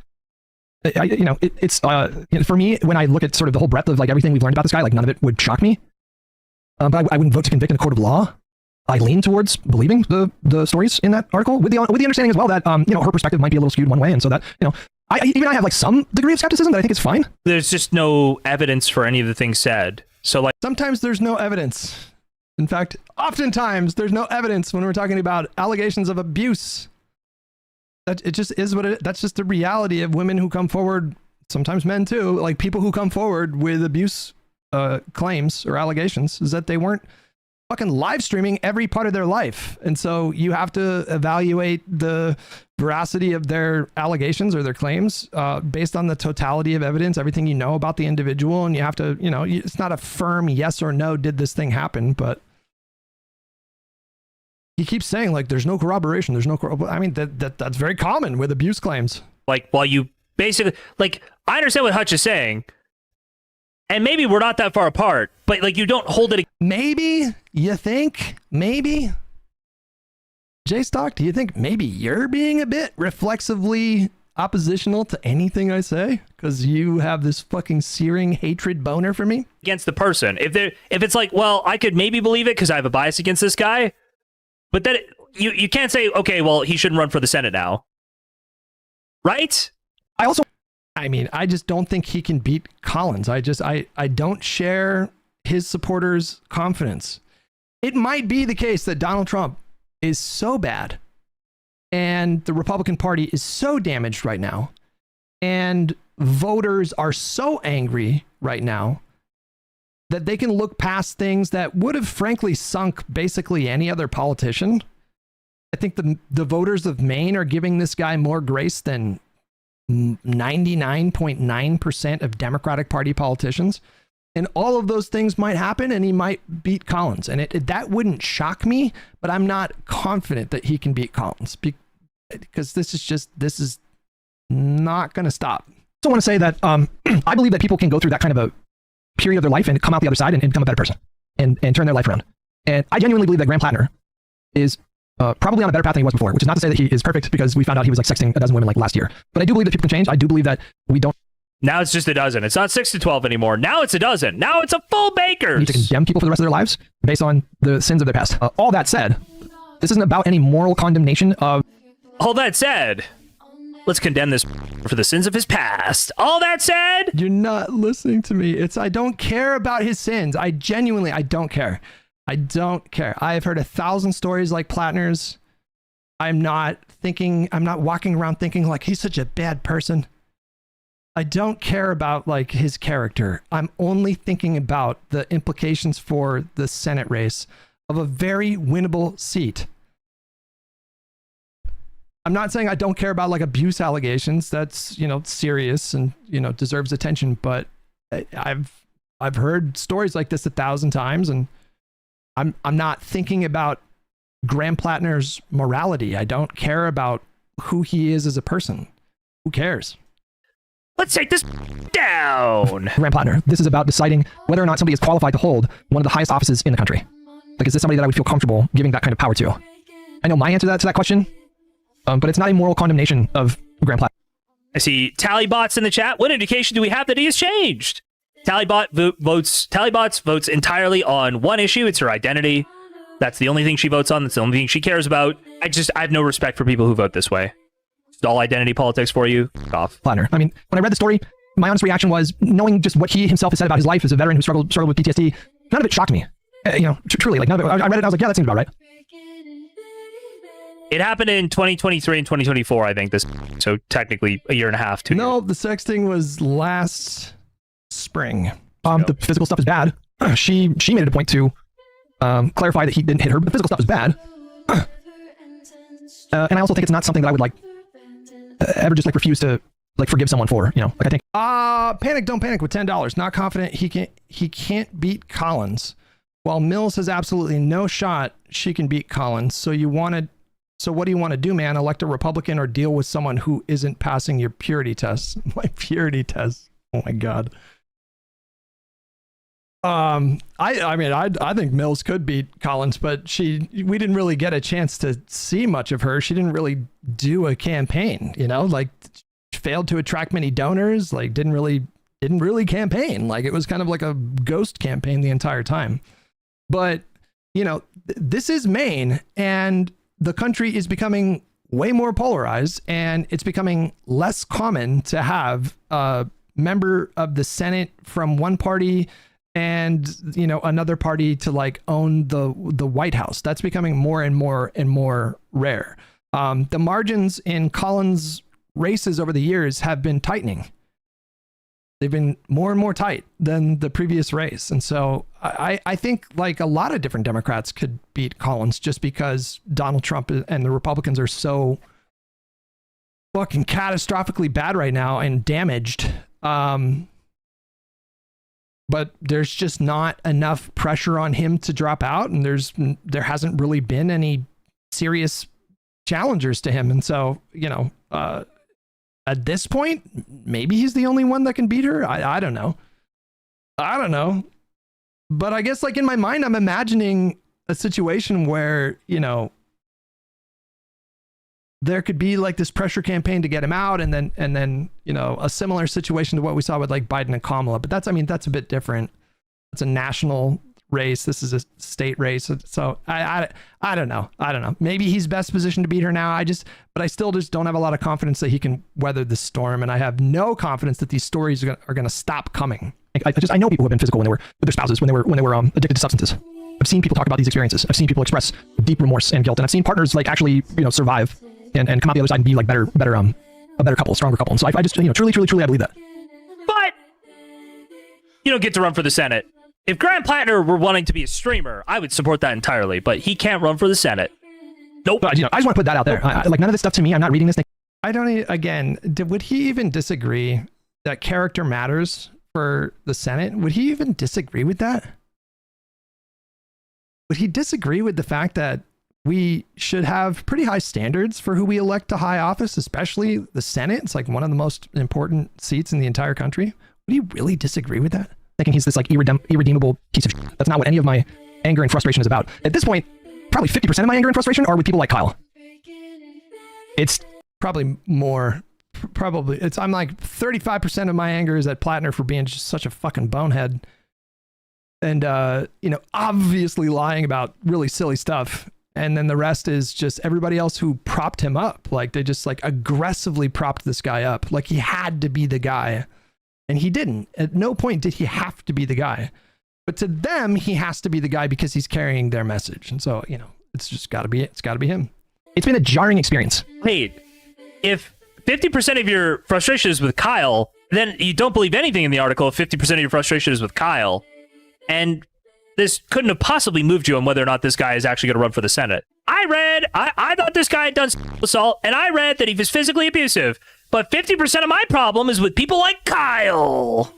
It's for me, when I look at sort of the whole breadth of like everything we've learned about this guy, like none of it would shock me. But I wouldn't vote to convict in a court of law. I lean towards believing the stories in that article with the understanding as well that her perspective might be a little skewed one way, and so that I have like some degree of skepticism that I think is fine. There's just no evidence for any of the things said. So like sometimes there's no evidence. In fact, oftentimes there's no evidence when we're talking about allegations of abuse. That it just is what it. That's just the reality of women who come forward. Sometimes men too, like people who come forward with abuse claims or allegations, is that they weren't fucking live streaming every part of their life. And so you have to evaluate the veracity of their allegations or their claims based on the totality of evidence, everything you know about the individual. And you have to, it's not a firm yes or no, did this thing happen? But he keeps saying like, there's no corroboration. There's no, I mean, that's very common with abuse claims. Like, while you basically, like, I understand what Hutch is saying. And maybe we're not that far apart, but like you don't hold it. Maybe you think, maybe J-Stock, do you think maybe you're being a bit reflexively oppositional to anything I say? Because you have this fucking searing hatred boner for me? Against the person. If it's like, well, I could maybe believe it because I have a bias against this guy, but then you can't say, okay, well, he shouldn't run for the Senate now. Right? I just don't think he can beat Collins. I don't share his supporters' confidence. It might be the case that Donald Trump is so bad and the Republican Party is so damaged right now and voters are so angry right now that they can look past things that would have frankly sunk basically any other politician. I think the voters of Maine are giving this guy more grace than 99.9% of Democratic Party politicians, and all of those things might happen and he might beat Collins, and that wouldn't shock me, but I'm not confident that he can beat Collins because this is not going to stop. I also want to say that I believe that people can go through that kind of a period of their life and come out the other side and become a better person and turn their life around. And I genuinely believe that Graham Plattner is probably on a better path than he was before, which is not to say that he is perfect because we found out he was like sexting a dozen women like last year. But I do believe that people can change. I do believe that we don't. Now it's just a dozen. It's not 6 to 12 anymore. Now it's a dozen. Now it's a full baker. Need to condemn people for the rest of their lives based on the sins of their past. All that said, this isn't about any moral condemnation of. All that said, let's condemn this for the sins of his past. All that said, you're not listening to me. I don't care about his sins. I don't care. I don't care. I have heard 1,000 stories like Plattner's. I'm not walking around thinking like he's such a bad person. I don't care about like his character. I'm only thinking about the implications for the Senate race of a very winnable seat. I'm not saying I don't care about like abuse allegations. That's, serious and, deserves attention, but I've heard stories like this 1,000 times, and I'm not thinking about Graham Plattner's morality. I don't care about who he is as a person. Who cares? Let's take this down. Graham Plattner, this is about deciding whether or not somebody is qualified to hold one of the highest offices in the country. Like, is this somebody that I would feel comfortable giving that kind of power to? I know my answer to that question, but it's not a moral condemnation of Graham Plattner. I see Tallybots in the chat. What indication do we have that he has changed? Tallybots votes entirely on one issue. It's her identity. That's the only thing she votes on. That's the only thing she cares about. I have no respect for people who vote this way. It's all identity politics for you. Off. Plattner. I mean, when I read the story, my honest reaction was, knowing just what he himself has said about his life as a veteran who struggled with PTSD, none of it shocked me. Truly, like, none of it, I read it and I was like, yeah, that seems about right. It happened in 2023 and 2024, I think. So technically a year and a half, 2 years. No, the sexting was last spring. The physical stuff is bad. She made it a point to clarify that he didn't hit her, but the physical stuff is bad. And I also think it's not something that I would like ever just like refuse to like forgive someone for, like I think. Panic, don't panic with $10. Not confident he can't beat Collins. While Mills has absolutely no shot, she can beat Collins. So what do you want to do, man? Elect a Republican or deal with someone who isn't passing your purity tests? My purity tests. Oh my God. I think Mills could beat Collins, but we didn't really get a chance to see much of her. She didn't really do a campaign, like failed to attract many donors, like didn't really campaign. Like it was kind of like a ghost campaign the entire time. But, this is Maine, and the country is becoming way more polarized, and it's becoming less common to have a member of the Senate from one party and another party to like own the White House. That's becoming more and more rare. The margins in Collins' races over the years have been tightening. They've been more and more tight than the previous race. And so I think like a lot of different Democrats could beat Collins just because Donald Trump and the Republicans are so fucking catastrophically bad right now and damaged. But there's just not enough pressure on him to drop out, and there hasn't really been any serious challengers to him. And so, at this point, maybe he's the only one that can beat her. I don't know. But I guess like in my mind, I'm imagining a situation where, there could be like this pressure campaign to get him out, and then a similar situation to what we saw with like Biden and Kamala. But that's a bit different. It's a national race. This is a state race. So I don't know. Maybe he's best positioned to beat her now. But I still just don't have a lot of confidence that he can weather the storm, and I have no confidence that these stories are going to stop coming. I know people who have been physical when they were with their spouses, when they were addicted to substances. I've seen people talk about these experiences. I've seen people express deep remorse and guilt, and I've seen partners like actually survive and come out the other side and be like a better couple, stronger couple. And so I just truly I believe that. But you don't get to run for the Senate. If Grant Plattner were wanting to be a streamer, I would support that entirely. But he can't run for the Senate. Nope. But, I just want to put that out there. Like none of this stuff to me. I'm not reading this thing. I don't. Would he even disagree that character matters for the Senate? Would he even disagree with that? Would he disagree with the fact that we should have pretty high standards for who we elect to high office, especially the Senate? It's like one of the most important seats in the entire country. Would he really disagree with that? Thinking he's this like irredeemable piece of shit. That's not what any of my anger and frustration is about. At this point, probably 50% of my anger and frustration are with people like Kyle. It's probably more. I'm like 35% of my anger is at Plattner for being just such a fucking bonehead. And, obviously lying about really silly stuff. And then the rest is just everybody else who propped him up. Like they just like aggressively propped this guy up. Like he had to be the guy. And he didn't. At no point did he have to be the guy. But to them, he has to be the guy because he's carrying their message. And so, it's just got to be him. It's been a jarring experience. Wait, if 50% of your frustration is with Kyle, then you don't believe anything in the article if 50% of your frustration is with Kyle. And this couldn't have possibly moved you on whether or not this guy is actually going to run for the Senate. I thought this guy had done sexual assault, and I read that he was physically abusive. But 50% of my problem is with people like Kyle.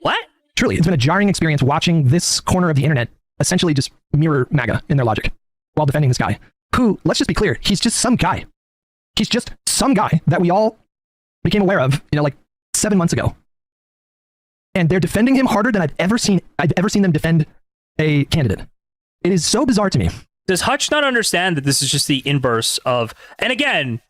What? Truly, it's been a jarring experience watching this corner of the internet essentially just mirror MAGA in their logic while defending this guy who, let's just be clear, he's just some guy. He's just some guy that we all became aware of, like 7 months ago. And they're defending him harder than I've ever seen them defend a candidate. It is so bizarre to me. Does Hutch not understand that this is just the inverse of, and again,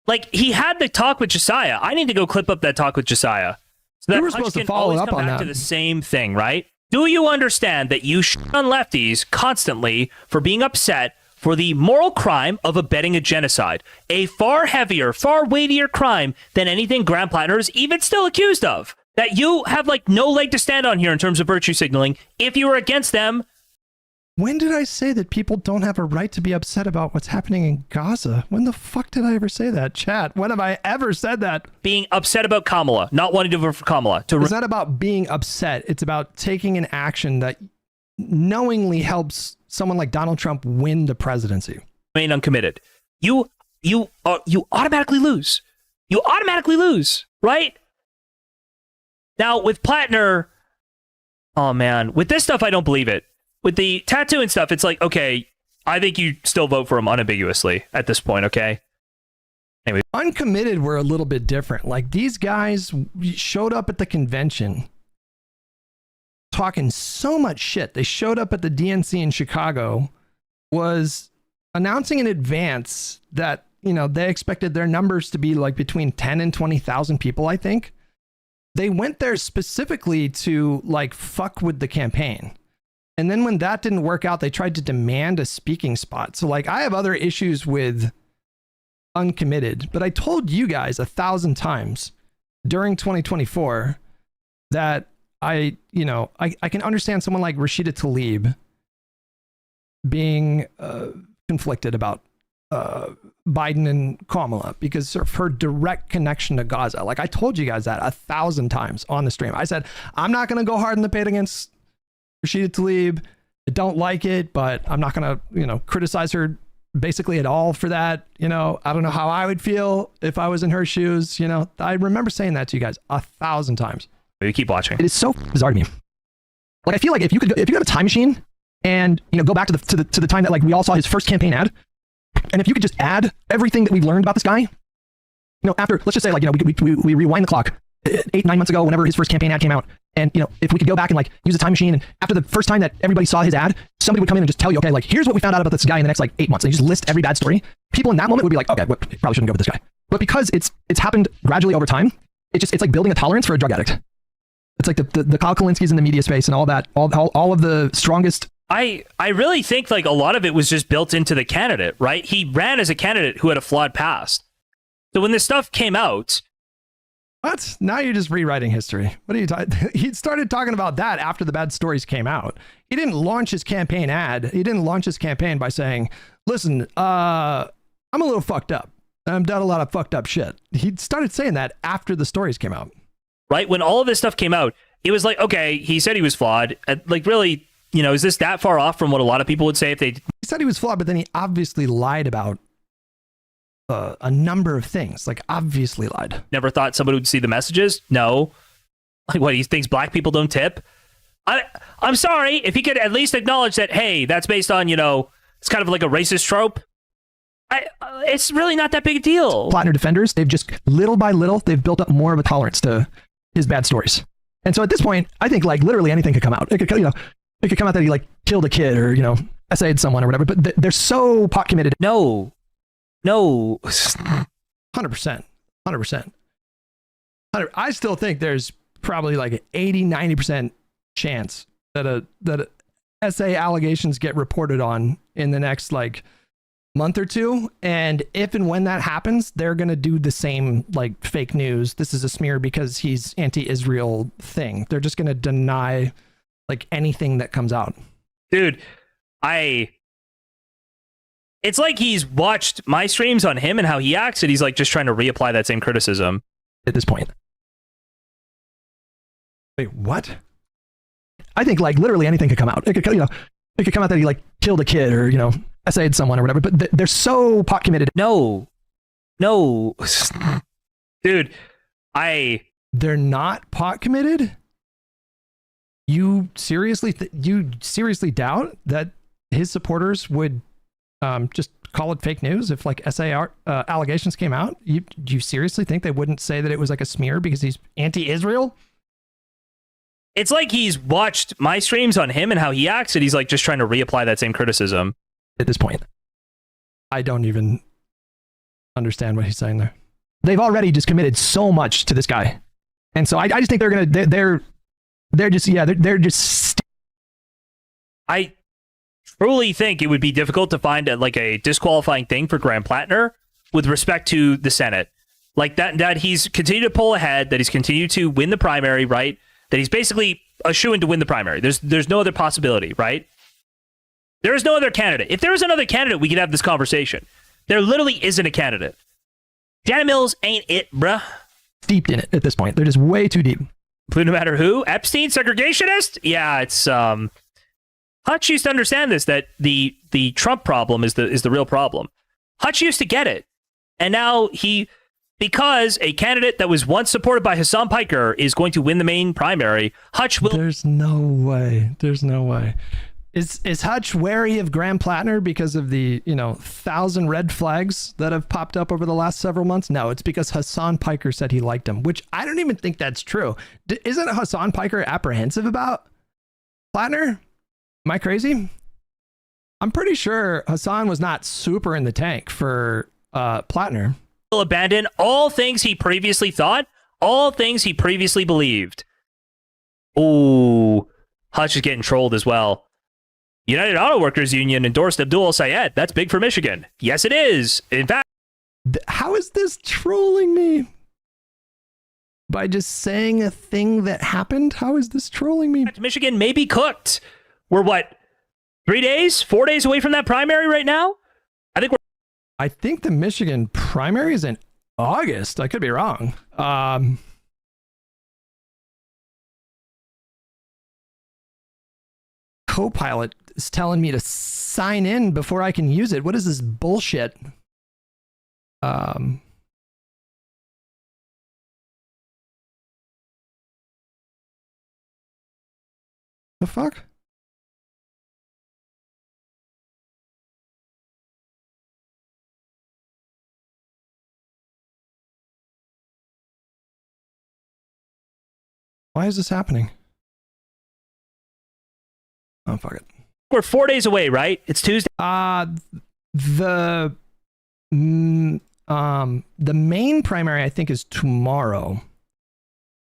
Like, he had the talk with Josiah. I need to go clip up that talk with Josiah. So that We were Hutch supposed to can follow always up come on back that. to the same thing, right? Do you understand that you shit on lefties constantly for being upset for the moral crime of abetting a genocide? A far heavier, far weightier crime than anything Graham Plattner is even still accused of. That you have, like, no leg to stand on here in terms of virtue signaling. If you were against them, When did I say that people don't have a right to be upset about what's happening in Gaza? When the fuck did I ever say that, chat? When have I ever said that? being upset about Kamala, not wanting to vote for Kamala. It's not about being upset. It's about taking an action that knowingly helps someone like Donald Trump win the presidency. Remain uncommitted. You automatically lose. You automatically lose, right? Now, with Plattner, oh man, with this stuff, I don't believe it. With the tattoo and stuff, it's like, okay, I think you still vote for him unambiguously at this point, okay? Anyway. Uncommitted were a little bit different. Like, these guys showed up at the convention talking so much shit. They showed up at the DNC in Chicago, was announcing in advance that, you know, they expected their numbers to be like between 10 and 20,000 people, I think. They went there specifically to like fuck with the campaign. And then when that didn't work out, they tried to demand a speaking spot. So like, I have other issues with uncommitted, but I told you guys 1,000 times during 2024 that I can understand someone like Rashida Tlaib being conflicted about Biden and Kamala because of her direct connection to Gaza. Like, I told you guys that 1,000 times on the stream. I said, I'm not going to go hard in the paint against Rashida Tlaib. I don't like it, but I'm not going to, criticize her basically at all for that. I don't know how I would feel if I was in her shoes. I remember saying that to you guys 1,000 times. You keep watching. It is so bizarre to me. Like, I feel like if you could have a time machine and, go back to the time that like we all saw his first campaign ad, and if you could just add everything that we've learned about this guy, after, let's just say, like, we rewind the clock 8-9 months ago, whenever his first campaign ad came out, and if we could go back and like use a time machine, and after the first time that everybody saw his ad, somebody would come in and just tell you, okay, like, here's what we found out about this guy in the next like 8 months, and you just list every bad story. People in that moment would be like, okay, well, probably shouldn't go with this guy. But because it's happened gradually over time, it's like building a tolerance for a drug addict. It's like the Kyle Kalinskis in the media space and all that, all of the strongest. I really think like a lot of it was just built into the candidate, right? He ran as a candidate who had a flawed past. So when this stuff came out, what? Now you're just rewriting history. What are you talking? He started talking about that after the bad stories came out. He didn't launch his campaign ad. He didn't launch his campaign by saying, listen, I'm a little fucked up. I've done a lot of fucked up shit. He started saying that after the stories came out. Right? When all of this stuff came out, it was like, okay, he said he was flawed. Like, really, is this that far off from what a lot of people would say if they... He said he was flawed, but then he obviously lied about a number of things. Like, obviously lied. Never thought somebody would see the messages? No. Like, what, he thinks black people don't tip? I'm sorry, if he could at least acknowledge that, hey, that's based on, it's kind of like a racist trope. It's really not that big a deal. Plattner defenders, they've just, little by little, they've built up more of a tolerance to his bad stories. And so at this point, I think like literally anything could come out. It could, it could come out that he like killed a kid or, essayed someone or whatever, but they're so pot committed. No. 100%. 100%. I still think there's probably like an 80-90% chance that SA allegations get reported on in the next like month or two, and if and when that happens, they're gonna do the same like fake news, this is a smear because he's anti-Israel thing. They're just gonna deny like anything that comes out. Dude, it's like he's watched my streams on him and how he acts, and he's like just trying to reapply that same criticism at this point. Wait, what? I think like literally anything could come out. It could, it could come out that he like killed a kid or, essayed someone or whatever, but they're so pot committed. No. Dude, they're not pot committed? You seriously doubt that his supporters would just call it fake news if like SAR allegations came out? Do you seriously think they wouldn't say that it was like a smear because he's anti-Israel? It's like he's watched my streams on him and how he acts, and he's like just trying to reapply that same criticism. At this point, I don't even understand what he's saying there. They've already just committed so much to this guy. And so I just think they're just I truly think it would be difficult to find a disqualifying thing for Graham Plattner with respect to the Senate. Like that he's continued to pull ahead, that he's continued to win the primary, right? That he's basically a shoo-in to win the primary. There's no other possibility, right? There is no other candidate. If there was another candidate, we could have this conversation. There literally isn't a candidate. Janet Mills ain't it, bruh. Deep in it at this point. They're just way too deep. No matter who? Epstein, segregationist? Yeah, it's Hutch used to understand this, that the Trump problem is the real problem. Hutch used to get it. And now because a candidate that was once supported by Hassan Piker is going to win the main primary, Hutch will... There's no way. There's no way. Is Hutch wary of Graham Plattner because of the, 1,000 red flags that have popped up over the last several months? No, it's because Hassan Piker said he liked him, which I don't even think that's true. Isn't Hassan Piker apprehensive about Plattner? Am I crazy? I'm pretty sure Hassan was not super in the tank for Plattner. Will abandon all things he previously thought, all things he previously believed. Ooh, Hutch is getting trolled as well. United Auto Workers Union endorsed Abdul Sayed. That's big for Michigan. Yes, it is. In fact, how is this trolling me? By just saying a thing that happened? How is this trolling me? Michigan may be cooked. We're 4 days away from that primary right now? I think the Michigan primary is in August. I could be wrong. Copilot is telling me to sign in before I can use it. What is this bullshit? The fuck? Why is this happening? Oh, fuck it. We're 4 days away, right? It's Tuesday. The main primary, I think, is tomorrow.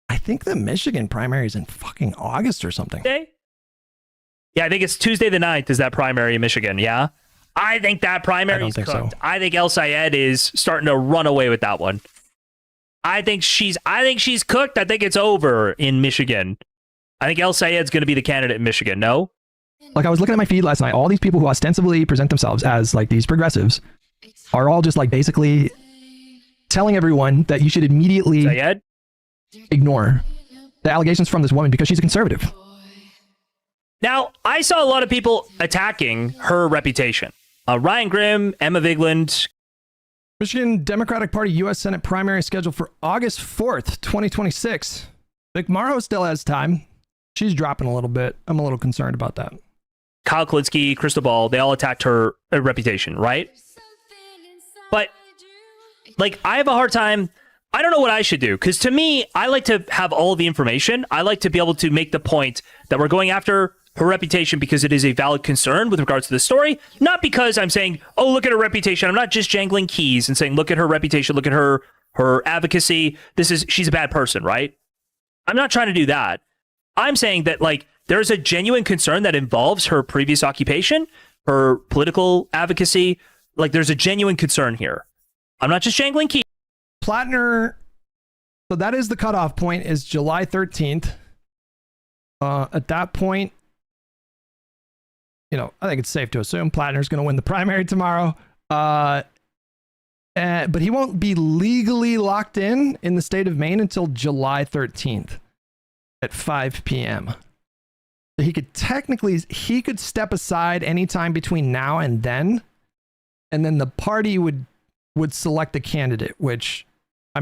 I think the Michigan primary is in fucking August or something. Yeah, I think it's Tuesday the 9th is that primary in Michigan, yeah? I think that primary is cooked. So. I think El Sayed is starting to run away with that one. I think she's cooked. I think it's over in Michigan. I think El Sayed's going to be the candidate in Michigan, no? Like, I was looking at my feed last night. All these people who ostensibly present themselves as like these progressives are all just like basically telling everyone that you should immediately ignore the allegations from this woman because she's a conservative. Now, I saw a lot of people attacking her reputation. Ryan Grimm, Emma Vigland. Michigan Democratic Party U.S. Senate primary scheduled for August 4th, 2026. McMorrow still has time. She's dropping a little bit. I'm a little concerned about that. Kyle Klinsky, Crystal Ball, they all attacked her reputation, right? But, like, I have a hard time. I don't know what I should do, because to me, I like to have all the information. I like to be able to make the point that we're going after her reputation because it is a valid concern with regards to the story, not because I'm saying, oh, look at her reputation. I'm not just jangling keys and saying, look at her reputation, look at her advocacy. She's a bad person, right? I'm not trying to do that. I'm saying that, like, there's a genuine concern that involves her previous occupation, her political advocacy. Like, there's a genuine concern here. I'm not just jangling keys. Plattner, so that is the cutoff point, is July 13th. At that point, I think it's safe to assume Plattner's going to win the primary tomorrow. But he won't be legally locked in the state of Maine until July 13th at 5 p.m. So he could step aside anytime between now and then the party would select a candidate, which I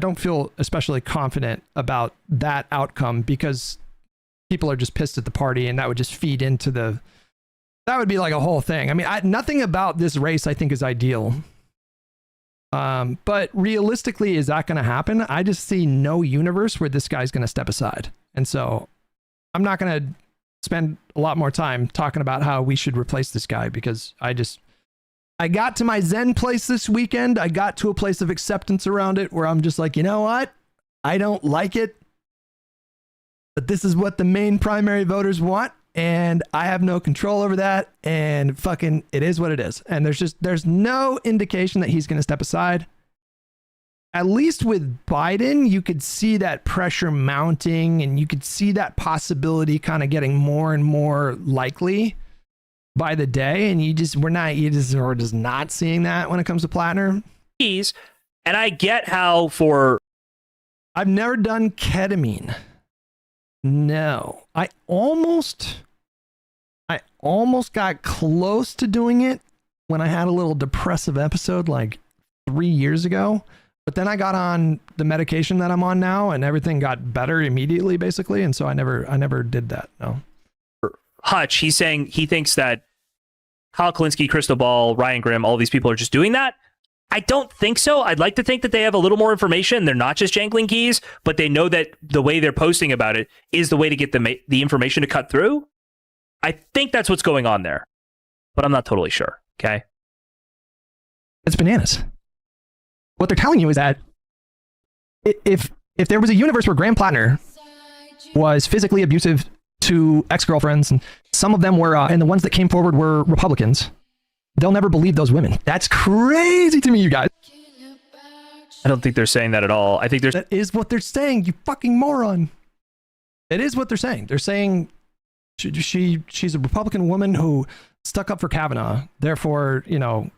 don't feel especially confident about that outcome because people are just pissed at the party and that would just feed into that would be like a whole thing. I mean, nothing about this race I think is ideal. But realistically, is that going to happen? I just see no universe where this guy's going to step aside. And so I'm not going to spend a lot more time talking about how we should replace this guy because I I got to my Zen place this weekend. I got to a place of acceptance around it where I'm just like, you know what? I don't like it, but this is what the main primary voters want, and I have no control over that, and fucking it is what it is. And there's no indication that he's going to step aside. At least with Biden, you could see that pressure mounting, and you could see that possibility kind of getting more and more likely by the day, and we're just not seeing that when it comes to Plattner. And I get how I've never done ketamine. No, I almost got close to doing it when I had a little depressive episode like 3 years ago, but then I got on the medication that I'm on now, and everything got better immediately, basically, and so I never did that. No. Hutch, he's saying he thinks that Kyle Kalinske, Crystal Ball, Ryan Grimm, all these people are just doing that. I don't think so. I'd like to think that they have a little more information. They're not just jangling keys, but they know that the way they're posting about it is the way to get the information to cut through. I think that's what's going on there, but I'm not totally sure. Okay. It's bananas. What they're telling you is that if there was a universe where Graham Plattner was physically abusive to ex-girlfriends, and some of them were, and the ones that came forward were Republicans, they'll never believe those women. That's crazy to me, you guys. I don't think they're saying that at all. I think that is what they're saying, you fucking moron. It is what they're saying. They're saying she's a Republican woman who stuck up for Kavanaugh. Therefore,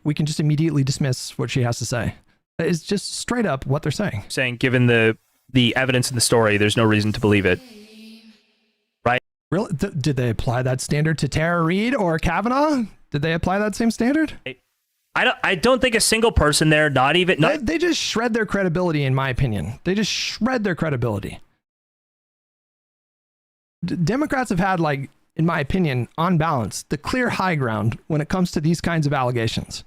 we can just immediately dismiss what she has to say. It's just straight up what they're saying. Saying, given the evidence in the story, there's no reason to believe it. Right? Really? Did they apply that standard to Tara Reid or Kavanaugh? Did they apply that same standard? I don't think a single person there, they just shred their credibility, in my opinion. They just shred their credibility. Democrats have had, in my opinion, on balance, the clear high ground when it comes to these kinds of allegations.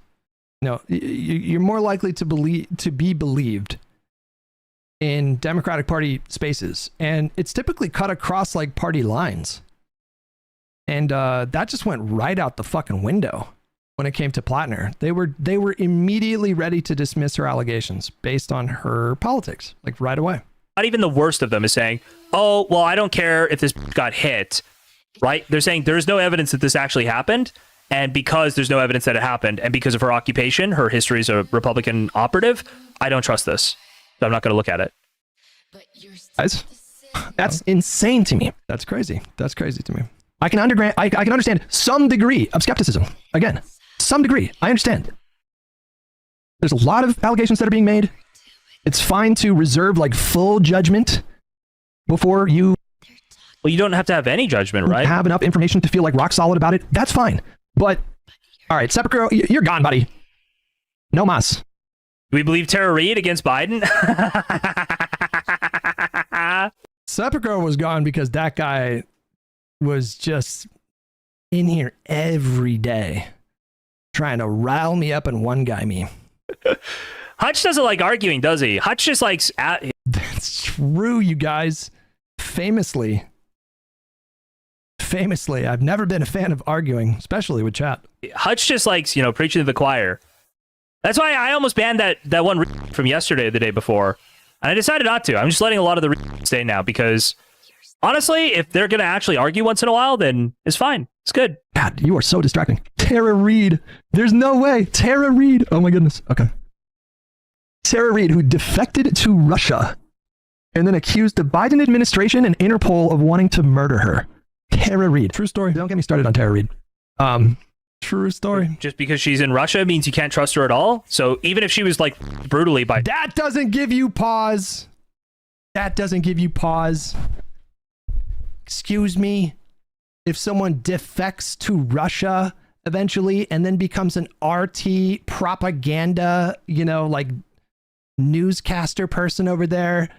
You're more likely to be believed in Democratic Party spaces, and it's typically cut across party lines. And that just went right out the fucking window when it came to Plattner. They were immediately ready to dismiss her allegations based on her politics, right away. Not even the worst of them is saying, oh, well, I don't care if this got hit, right? They're saying there's no evidence that this actually happened. And because there's no evidence that it happened, and because of her occupation, her history as a Republican operative, I don't trust this. So I'm not going to look at it. Guys, that's insane to me. That's crazy. That's crazy to me. I can understand some degree of skepticism. Again, some degree. I understand. There's a lot of allegations that are being made. It's fine to reserve full judgment before you. Well, you don't have to have any judgment, right? Have enough information to feel rock solid about it. That's fine. But all right, Sepulchre, you're gone, buddy. No mas. Do we believe Tara Reid against Biden? Sepulchre was gone because that guy was just in here every day trying to rile me up and one guy me. Hutch doesn't like arguing, does he? Hutch just likes... That's true, you guys. Famously, I've never been a fan of arguing, especially with chat. Hutch just likes, preaching to the choir. That's why I almost banned that one from yesterday or the day before. And I decided not to. I'm just letting a lot of the stay now because, honestly, if they're going to actually argue once in a while, then it's fine. It's good. God, you are so distracting. Tara Reid. There's no way. Tara Reid. Oh, my goodness. Okay. Tara Reid, who defected to Russia and then accused the Biden administration and Interpol of wanting to murder her. Tara Reid. True story. Don't get me started on Tara Reid. True story. Just because she's in Russia means you can't trust her at all? So even if she was brutally by... That doesn't give you pause. That doesn't give you pause. Excuse me. If someone defects to Russia eventually and then becomes an RT propaganda, newscaster person over there,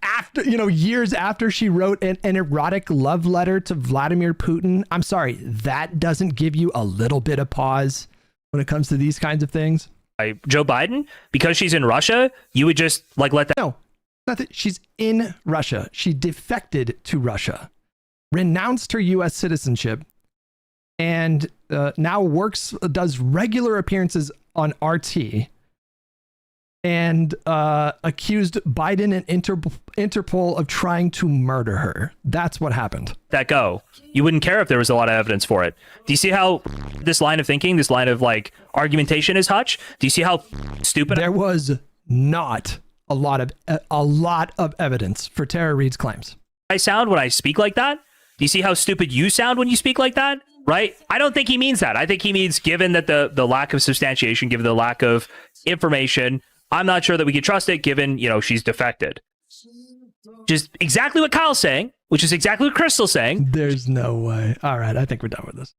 after years after she wrote an erotic love letter to Vladimir Putin, I'm sorry, that doesn't give you a little bit of pause when it comes to these kinds of things. Joe Biden, because she's in Russia, you would just let that... No, not that she's in Russia. She defected to Russia, renounced her U.S. citizenship, and now does regular appearances on RT, and accused Biden and Interpol of trying to murder her. That's what happened. That go. You wouldn't care if there was a lot of evidence for it. Do you see how this line of thinking, this line of like argumentation is, Hutch? Do you see how stupid? There was not a lot of evidence for Tara Reade's claims. I sound when I speak like that? Do you see how stupid you sound when you speak like that? Right? I don't think he means that. I think he means, given that the lack of substantiation, given the lack of information, I'm not sure that we can trust it, given, she's defected. Just exactly what Kyle's saying, which is exactly what Crystal's saying. There's no way. All right, I think we're done with this.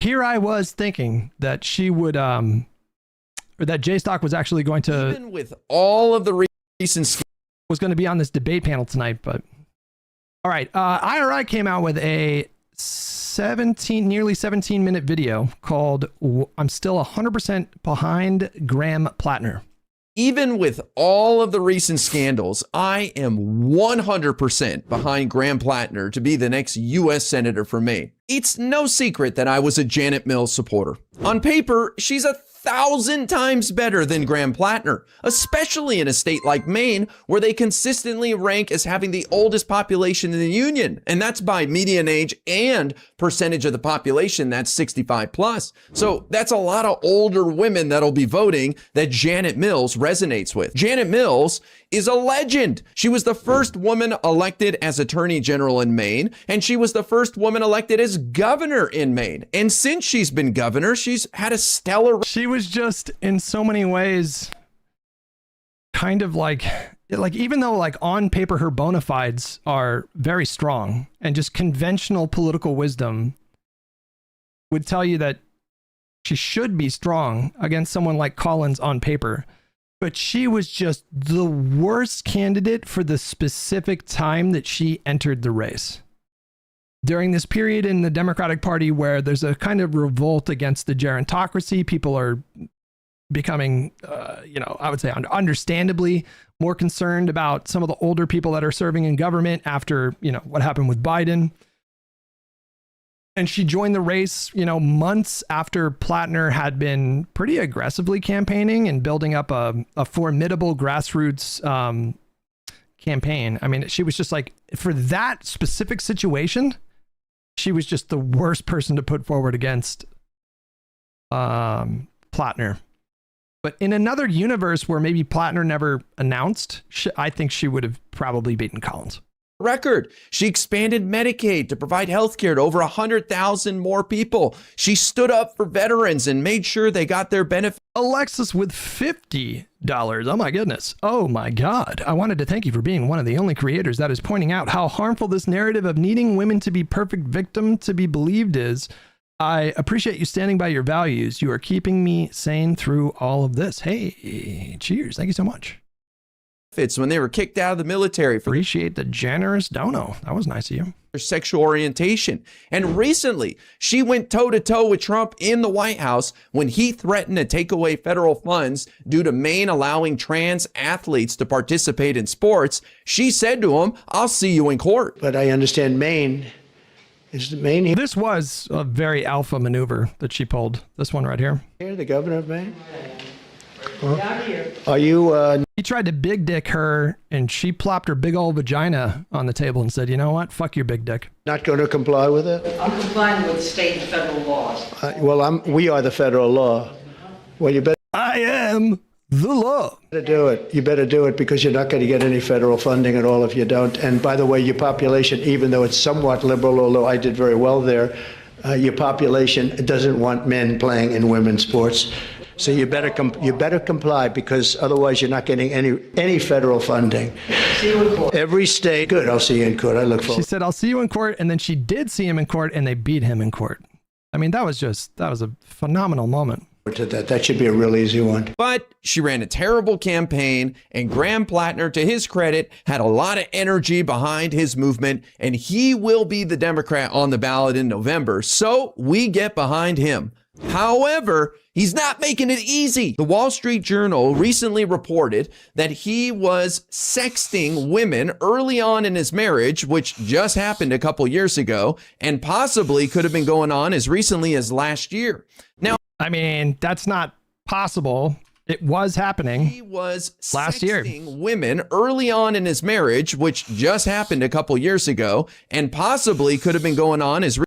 Here I was thinking that she would, or that J-Stock was actually going to, even with all of the recent, was going to be on this debate panel tonight, but all right. IRI came out with a nearly 17-minute video called "I'm Still 100% Behind Graham Plattner." Even with all of the recent scandals, I am 100% behind Graham Plattner to be the next U.S. Senator for Maine. It's no secret that I was a Janet Mills supporter. On paper, she's 1,000 times better than Graham Plattner, especially in a state like Maine, where they consistently rank as having the oldest population in the union. And that's by median age and percentage of the population that's 65 plus. So that's a lot of older women that'll be voting that Janet Mills resonates with. Janet Mills is a legend. She was the first woman elected as Attorney General in Maine, and she was the first woman elected as governor in Maine. And since she's been governor, she's had a stellar... She was just, in so many ways, kind of like even though like on paper her bona fides are very strong, and just conventional political wisdom would tell you that she should be strong against someone like Collins on paper, but she was just the worst candidate for the specific time that she entered the race. During this period in the Democratic Party where there's a kind of revolt against the gerontocracy, people are becoming, I would say understandably more concerned about some of the older people that are serving in government after, what happened with Biden. And she joined the race, months after Plattner had been pretty aggressively campaigning and building up a formidable grassroots campaign. I mean, she was just like, for that specific situation, she was just the worst person to put forward against Plattner. But in another universe where maybe Plattner never announced, I think she would have probably beaten Collins. Record. She expanded Medicaid to provide health care to over 100,000 more people. She stood up for veterans and made sure they got their benefits. Alexis with $50. Oh my goodness. Oh my God. I wanted to thank you for being one of the only creators that is pointing out how harmful this narrative of needing women to be perfect victim to be believed is. I appreciate you standing by your values. You are keeping me sane through all of this. Hey, cheers. Thank you so much. When they were kicked out of the military. Appreciate the generous dono. That was nice of you. Their sexual orientation. And recently, she went toe-to-toe with Trump in the White House when he threatened to take away federal funds due to Maine allowing trans athletes to participate in sports. She said to him, "I'll see you in court." But I understand Maine is the Maine here. This was a very alpha maneuver that she pulled. This one right here. Here, the governor of Maine. Are you? He tried to big dick her, and she plopped her big old vagina on the table and said, "You know what? Fuck your big dick." Not going to comply with it? I'm complying with state and federal laws. We are the federal law. Well, you better. I am the law. You better do it. You better do it because you're not going to get any federal funding at all if you don't. And by the way, your population, even though it's somewhat liberal, although I did very well there, your population doesn't want men playing in women's sports. So you better comply because otherwise you're not getting any federal funding. See you in court. Every state. Good. I'll see you in court. I look forward. She said, "I'll see you in court," and then she did see him in court, and they beat him in court. I mean, that was a phenomenal moment. That should be a real easy one. But she ran a terrible campaign, and Graham Plattner, to his credit, had a lot of energy behind his movement, and he will be the Democrat on the ballot in November. So we get behind him. However, he's not making it easy. The Wall Street Journal recently reported that he was sexting women early on in his marriage, which just happened a couple years ago, and possibly could have been going on as recently as last year. Now, I mean, that's not possible. It was happening. He was last year. Sexting women early on in his marriage, which just happened a couple years ago, and possibly could have been going on as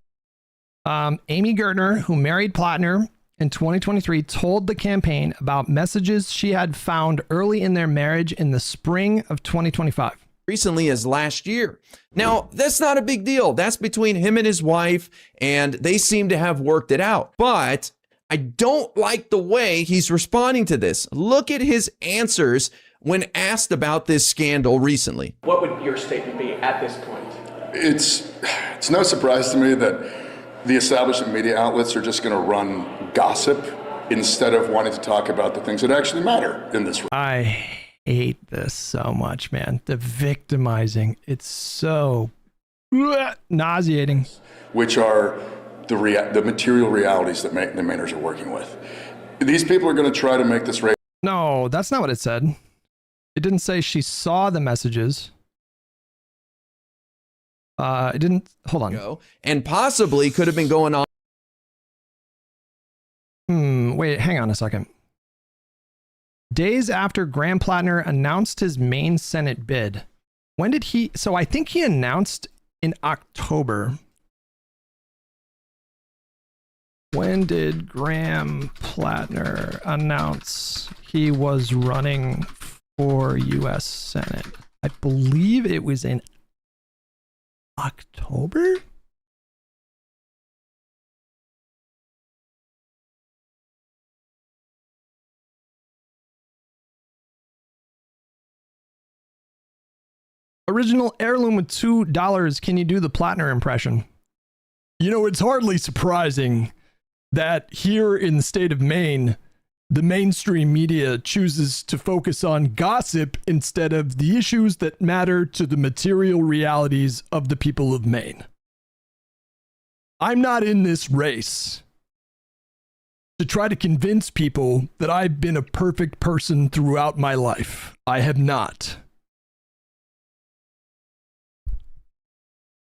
Amy Gertner, who married Plattner in 2023, told the campaign about messages she had found early in their marriage in the spring of 2025. Recently as last year. Now, that's not a big deal. That's between him and his wife, and they seem to have worked it out. But I don't like the way he's responding to this. Look at his answers when asked about this scandal recently. What would your statement be at this point? It's no surprise to me that the establishment media outlets are just going to run gossip instead of wanting to talk about the things that actually matter in this. I hate this so much, man. The victimizing. It's so nauseating. Which are the material realities that the Mainers are working with. These people are going to try to make this race. No, that's not what it said. It didn't say she saw the messages. It didn't. Hold on. And possibly could have been going on. Wait, hang on a second. Days after Graham Plattner announced his Maine Senate bid, when did he? So I think he announced in October. When did Graham Plattner announce he was running for U.S. Senate? I believe it was in October? Original heirloom with $2. Can you do the Plattner impression? You know, it's hardly surprising that here in the state of Maine, the mainstream media chooses to focus on gossip instead of the issues that matter to the material realities of the people of Maine. I'm not in this race to try to convince people that I've been a perfect person throughout my life. I have not.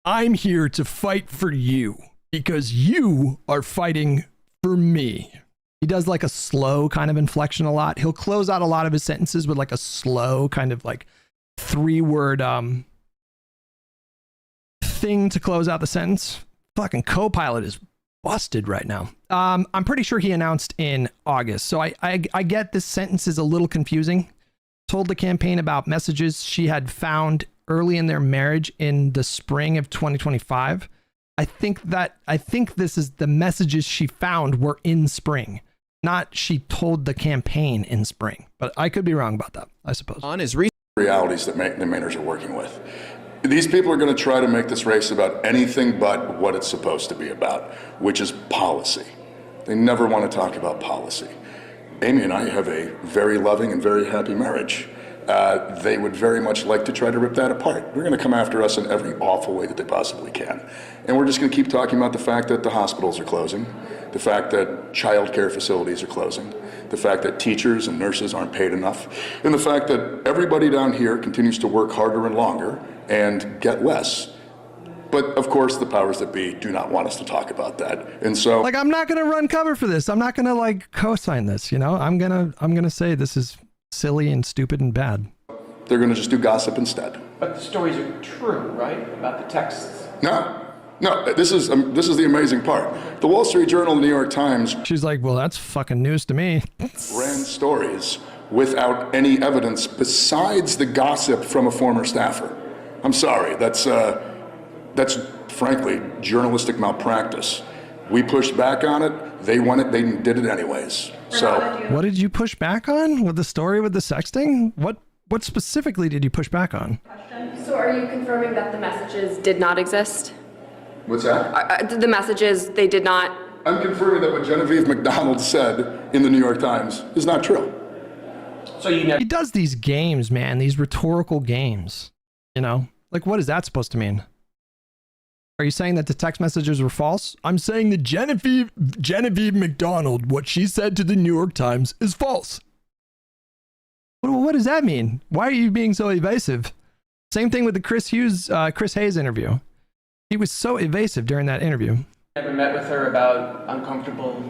I'm here to fight for you because you are fighting for me. He does like a slow kind of inflection a lot. He'll close out a lot of his sentences with like a slow kind of like 3-word thing to close out the sentence. Fucking Copilot is busted right now. I'm pretty sure he announced in August. So I get this sentence is a little confusing. Told the campaign about messages she had found early in their marriage in the spring of 2025. I think this is the messages she found were in spring, not she told the campaign in spring. But I could be wrong about that, I suppose. On his realities that the Mainers are working with. These people are going to try to make this race about anything but what it's supposed to be about, which is policy. They never want to talk about policy. Amy and I have a very loving and very happy marriage. They would very much like to try to rip that apart. They're going to come after us in every awful way that they possibly can. And we're just going to keep talking about the fact that the hospitals are closing, the fact that child care facilities are closing, the fact that teachers and nurses aren't paid enough, and the fact that everybody down here continues to work harder and longer and get less. But of course, the powers that be do not want us to talk about that. And so, like, I'm not going to run cover for this. I'm not going to like co-sign this, you know? I'm going to say this is silly and stupid and bad. They're going to just do gossip instead. But the stories are true, right? About the texts. No, this is the amazing part. The Wall Street Journal and the New York Times. She's like, well, that's fucking news to me. Ran stories without any evidence besides the gossip from a former staffer. I'm sorry, that's frankly journalistic malpractice. We pushed back on it. They won it. They did it anyways. So, what did you push back on with the story with the sexting? What specifically did you push back on? So are you confirming that the messages did not exist? What's that? The messages, they did not. I'm confirming that what Genevieve McDonald said in the New York Times is not true. So he does these games, man, these rhetorical games. You know, like what is that supposed to mean? Are you saying that the text messages were false? I'm saying that Genevieve McDonald, what she said to the New York Times is false. What does that mean? Why are you being so evasive? Same thing with the Chris Hayes interview. He was so evasive during that interview. Ever met with her about uncomfortable,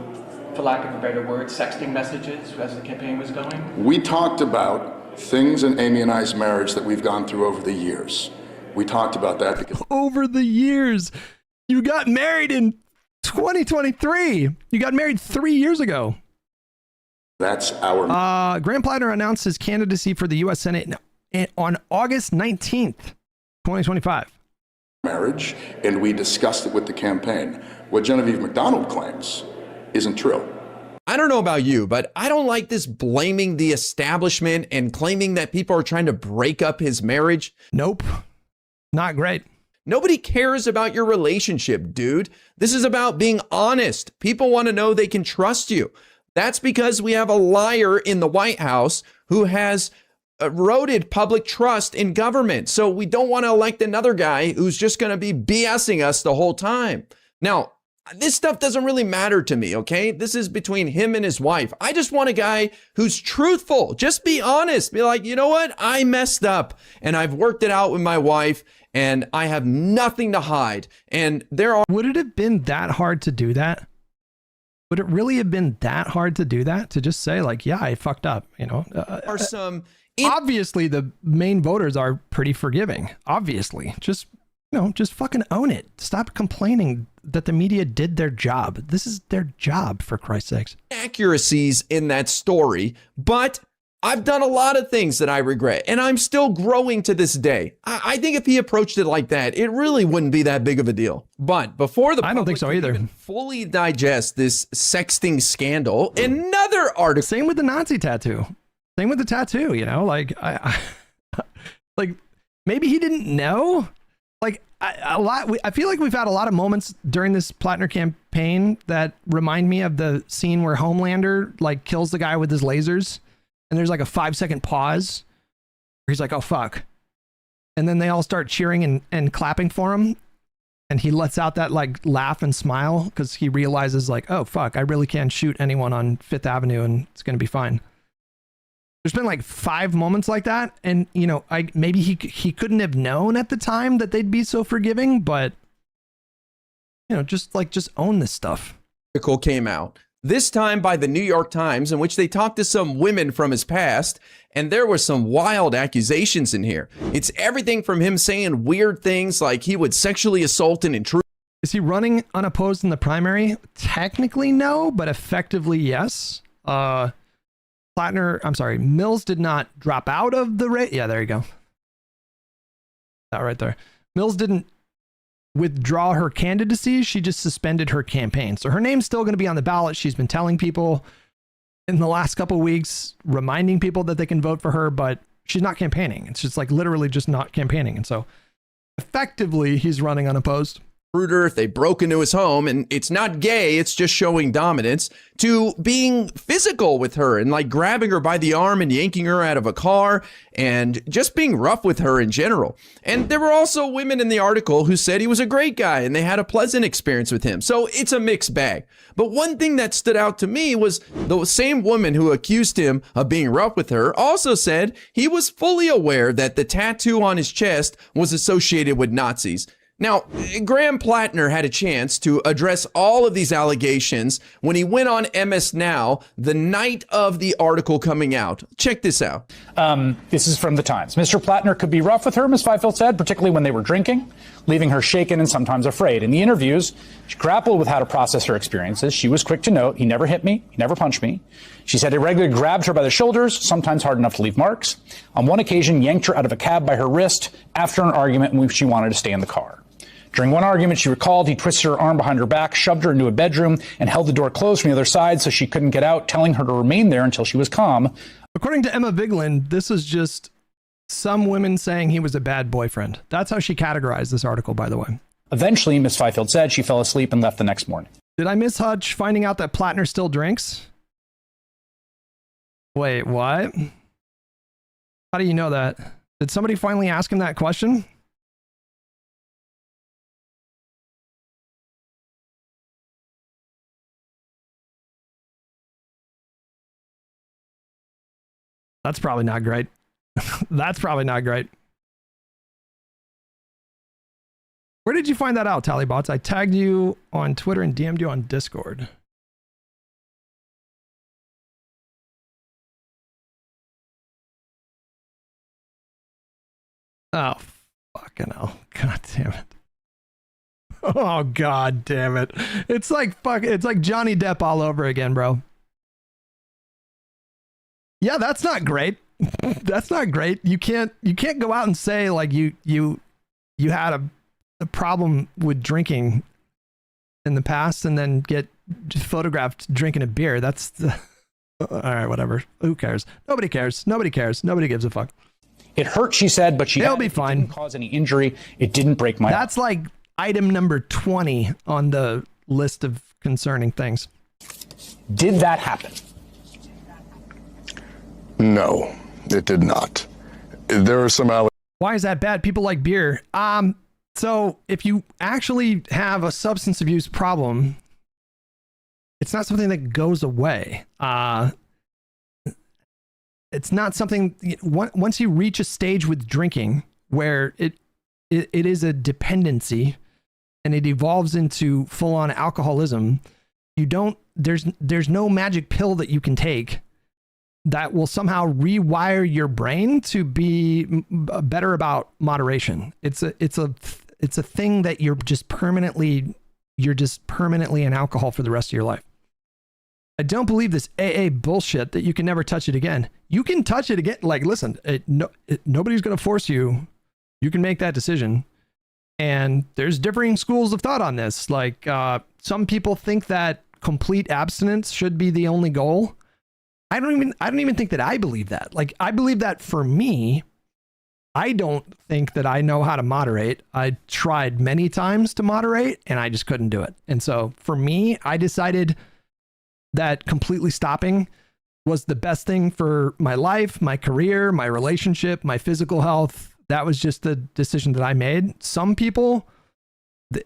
for lack of a better word, sexting messages as the campaign was going? We talked about things in Amy and I's marriage that we've gone through over the years. We talked about that because... Over the years. You got married in 2023. You got married 3 years ago. That's our... Graham Plattner announced his candidacy for the U.S. Senate on August 19th, 2025. Marriage, and we discussed it with the campaign. What Genevieve McDonald claims isn't true. I don't know about you, but I don't like this blaming the establishment and claiming that people are trying to break up his marriage. Nope. Not great. Nobody cares about your relationship, dude. This is about being honest. People want to know they can trust you. That's because we have a liar in the White House who has eroded public trust in government. So we don't want to elect another guy who's just going to be BSing us the whole time. Now, this stuff doesn't really matter to me, okay? This is between him and his wife. I just want a guy who's truthful. Just be honest. Be like, you know what? I messed up and I've worked it out with my wife and I have nothing to hide. And there are... Would it have been that hard to do that? Would it really have been that hard to do that? To just say like, yeah, I fucked up, you know? Are some... Obviously, the main voters are pretty forgiving. Obviously. Just, you know, just fucking own it. Stop complaining that the media did their job. This is their job, for Christ's sakes. Accuracies in that story, but I've done a lot of things that I regret, and I'm still growing to this day. I think if he approached it like that, it really wouldn't be that big of a deal. But before the I don't think so either. Even fully digest this sexting scandal, another article. Same with the Nazi tattoo. Same with the tattoo, you know, like, like maybe he didn't know. Like I feel like we've had a lot of moments during this Plattner campaign that remind me of the scene where Homelander like kills the guy with his lasers. And there's like a 5-second pause where he's like, oh, fuck. And then they all start cheering and clapping for him. And he lets out that like laugh and smile because he realizes like, oh, fuck, I really can't shoot anyone on Fifth Avenue and it's going to be fine. There's been like 5 moments like that. And, you know, maybe he couldn't have known at the time that they'd be so forgiving. But, you know, just own this stuff. Article came out. This time by the New York Times, in which they talked to some women from his past, and there were some wild accusations in here. It's everything from him saying weird things like he would sexually assault and intrude. Is he running unopposed in the primary? Technically, no, but effectively, yes. Mills did not drop out of the race. Yeah, there you go. That right there. Mills didn't withdraw her candidacy. She just suspended her campaign. So her name's still going to be on the ballot. She's been telling people in the last couple of weeks, reminding people that they can vote for her, but she's not campaigning. It's just like literally just not campaigning. And so effectively he's running unopposed. If they broke into his home, and it's not gay, it's just showing dominance, to being physical with her and like grabbing her by the arm and yanking her out of a car and just being rough with her in general. And there were also women in the article who said he was a great guy and they had a pleasant experience with him. So it's a mixed bag. But one thing that stood out to me was the same woman who accused him of being rough with her also said he was fully aware that the tattoo on his chest was associated with Nazis. Now, Graham Plattner had a chance to address all of these allegations when he went on MS Now the night of the article coming out. Check this out. This is from the Times. Mr. Plattner could be rough with her, Ms. Fifield said, particularly when they were drinking, leaving her shaken and sometimes afraid. In the interviews, she grappled with how to process her experiences. She was quick to note, he never hit me, he never punched me. She said he regularly grabbed her by the shoulders, sometimes hard enough to leave marks. On one occasion, yanked her out of a cab by her wrist after an argument in which she wanted to stay in the car. During one argument, she recalled he twisted her arm behind her back, shoved her into a bedroom, and held the door closed from the other side so she couldn't get out, telling her to remain there until she was calm. According to Emma Vigeland, this is just some women saying he was a bad boyfriend. That's how she categorized this article, by the way. Eventually, Ms. Fifield said she fell asleep and left the next morning. Did I miss Hutch finding out that Plattner still drinks? Wait, what? How do you know that? Did somebody finally ask him that question? That's probably not great. That's probably not great. Where did you find that out, Tallybots? I tagged you on Twitter and DM'd you on Discord. Oh, fucking hell. God damn it. Oh, God damn it. It's like Johnny Depp all over again, bro. Yeah, that's not great. That's not great. You can't go out and say like you had a problem with drinking in the past and then get photographed drinking a beer. That's the, all right, whatever. Who cares? Nobody cares. Nobody cares. Nobody gives a fuck. It hurt, she said, but It'll be fine. It didn't cause any injury. It didn't break my. That's like item number 20 on the list of concerning things. Did that happen? No, it did not. There are some Why is that bad? People like beer. So if you actually have a substance abuse problem, it's not something that goes away. It's not something, once you reach a stage with drinking where it is a dependency and it evolves into full-on alcoholism, there's no magic pill that you can take that will somehow rewire your brain to be better about moderation. It's a thing that you're just permanently in alcohol for the rest of your life. I don't believe this AA bullshit that you can never touch it again. You can touch it again. Like, listen, nobody's going to force you. You can make that decision. And there's differing schools of thought on this. Like, some people think that complete abstinence should be the only goal. I don't even think that I believe that. Like, I believe that for me, I don't think that I know how to moderate. I tried many times to moderate and I just couldn't do it. And so for me, I decided that completely stopping was the best thing for my life, my career, my relationship, my physical health. That was just the decision that I made. Some people,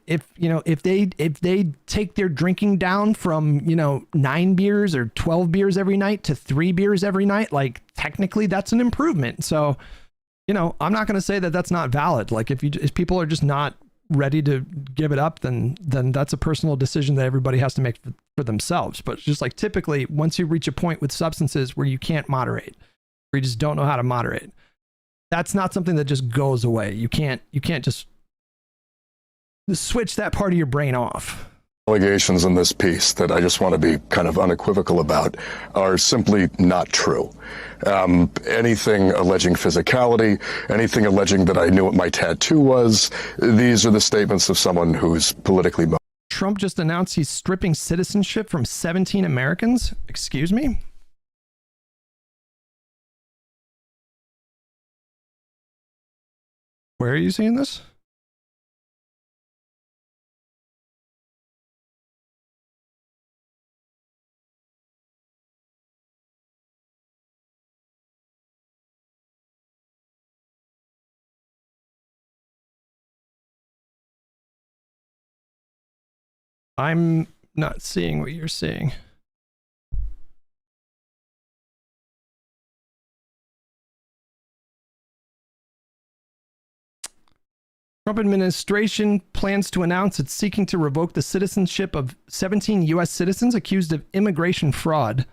if they take their drinking down from 9 beers or 12 beers every night to 3 beers every night, like technically that's an improvement. So I'm not going to say that that's not valid. Like if people are just not ready to give it up, then that's a personal decision that everybody has to make for themselves. But just like typically, once you reach a point with substances where you can't moderate, where you just don't know how to moderate, that's not something that just goes away. You can't just switch that part of your brain off. Allegations in this piece that I just want to be kind of unequivocal about are simply not true. Anything alleging physicality, anything alleging that I knew what my tattoo was, these are the statements of someone who's politically motivated. Trump just announced he's stripping citizenship from 17 Americans. Excuse me? Where are you seeing this? I'm not seeing what you're seeing. Trump administration plans to announce it's seeking to revoke the citizenship of 17 U.S. citizens accused of immigration fraud,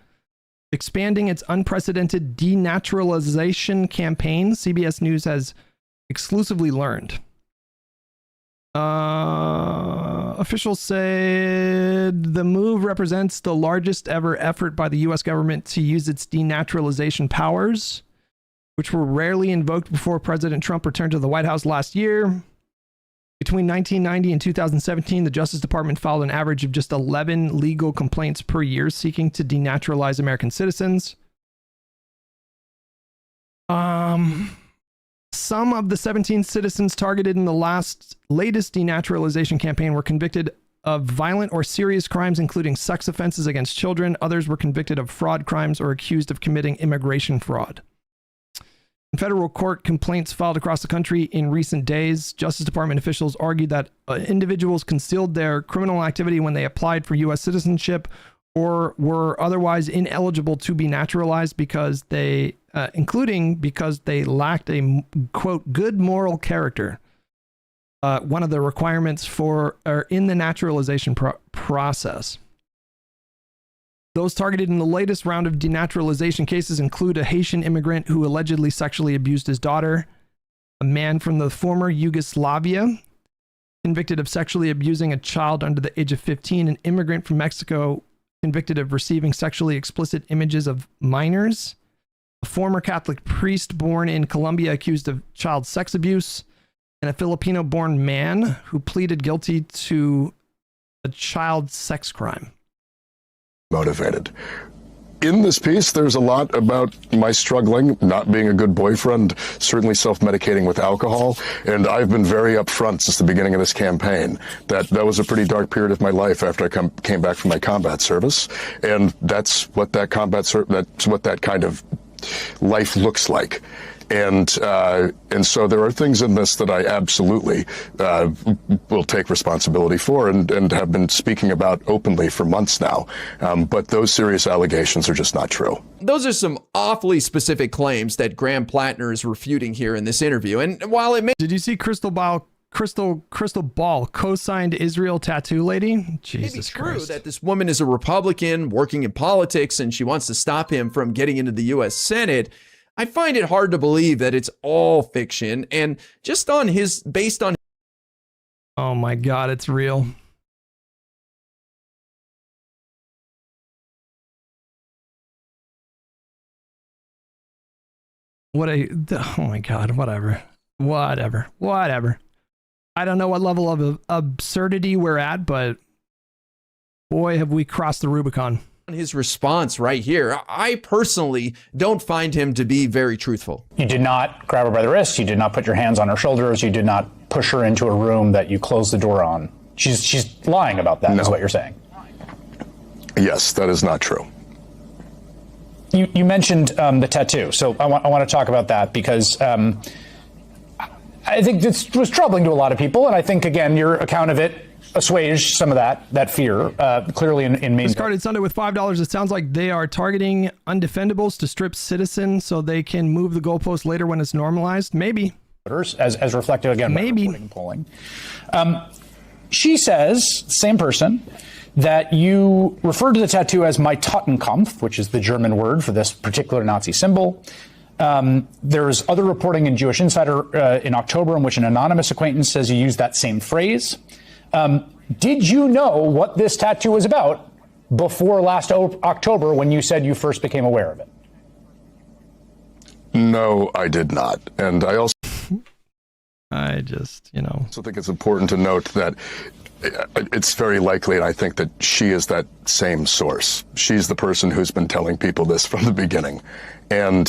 expanding its unprecedented denaturalization campaign, CBS News has exclusively learned. Officials said the move represents the largest ever effort by the U.S. government to use its denaturalization powers, which were rarely invoked before President Trump returned to the White House last year. Between 1990 and 2017, the Justice Department filed an average of just 11 legal complaints per year seeking to denaturalize American citizens. Some of the 17 citizens targeted in the latest denaturalization campaign were convicted of violent or serious crimes, including sex offenses against children. Others were convicted of fraud crimes or accused of committing immigration fraud. In federal court complaints filed across the country in recent days, Justice Department officials argued that individuals concealed their criminal activity when they applied for U.S. citizenship or were otherwise ineligible to be naturalized because they, including because they lacked a, quote, good moral character. One of the requirements for or in the naturalization process. Those targeted in the latest round of denaturalization cases include a Haitian immigrant who allegedly sexually abused his daughter, a man from the former Yugoslavia convicted of sexually abusing a child under the age of 15, an immigrant from Mexico convicted of receiving sexually explicit images of minors, a former Catholic priest born in Colombia accused of child sex abuse, and a Filipino-born man who pleaded guilty to a child sex crime. Motivated. In this piece, there's a lot about my struggling, not being a good boyfriend, certainly self-medicating with alcohol, and I've been very upfront since the beginning of this campaign that was a pretty dark period of my life after I came back from my combat service, and that's what that kind of life looks like. And so there are things in this that I absolutely will take responsibility for and have been speaking about openly for months now. But those serious allegations are just not true. Those are some awfully specific claims that Graham Plattner is refuting here in this interview. And while it may... Did you see Crystal Ball co-signed Israel tattoo lady? Jesus true Christ. that this woman is a Republican working in politics and she wants to stop him from getting into the U.S. Senate, I find it hard to believe that it's all fiction and just based on. Oh my God, it's real. Oh my God, whatever. I don't know what level of absurdity we're at, but boy, have we crossed the Rubicon. His response right here, I personally don't find him to be very truthful. You did not grab her by the wrist. You did not put your hands on her shoulders. You did not push her into a room that you closed the door on. She's lying about that, is what you're saying. Yes, that is not true. You mentioned the tattoo, so I want to talk about that because I think this was troubling to a lot of people, and I think, again, your account of it assuage some of that fear, clearly in Maine. Discarded Sunday with $5. It sounds like they are targeting undefendables to strip citizens so they can move the goalpost later when it's normalized. Maybe. As reflected again by reporting and polling. She says, same person, that you referred to the tattoo as my Totenkampf, which is the German word for this particular Nazi symbol. There's other reporting in Jewish Insider in October in which an anonymous acquaintance says you used that same phrase. Did you know what this tattoo was about before last October when you said you first became aware of it? No, I did not. And I also... I just, also think it's important to note that it's very likely, and I think that she is that same source. She's the person who's been telling people this from the beginning. And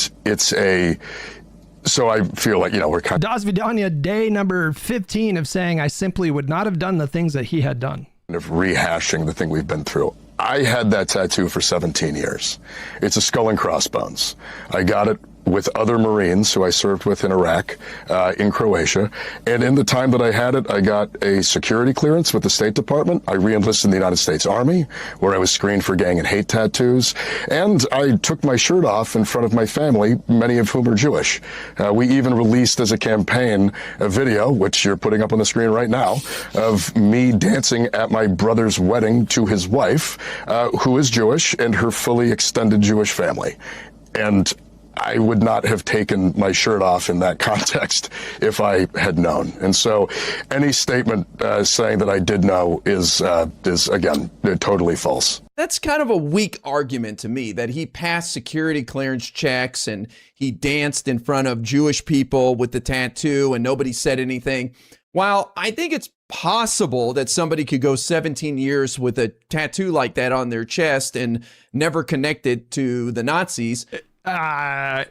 so I feel like, we're kind of... Das Vidania, day number 15 of saying I simply would not have done the things that he had done. Of rehashing the thing we've been through. I had that tattoo for 17 years. It's a skull and crossbones. I got it with other Marines who I served with in Iraq, in Croatia. And in the time that I had it, I got a security clearance with the State Department. I re-enlisted in the United States Army, where I was screened for gang and hate tattoos. And I took my shirt off in front of my family, many of whom are Jewish. We even released as a campaign a video, which you're putting up on the screen right now, of me dancing at my brother's wedding to his wife, who is Jewish, and her fully extended Jewish family. And I would not have taken my shirt off in that context if I had known. And so any statement saying that I did know is again, totally false. That's kind of a weak argument to me that he passed security clearance checks and he danced in front of Jewish people with the tattoo and nobody said anything. While I think it's possible that somebody could go 17 years with a tattoo like that on their chest and never connect it to the Nazis. I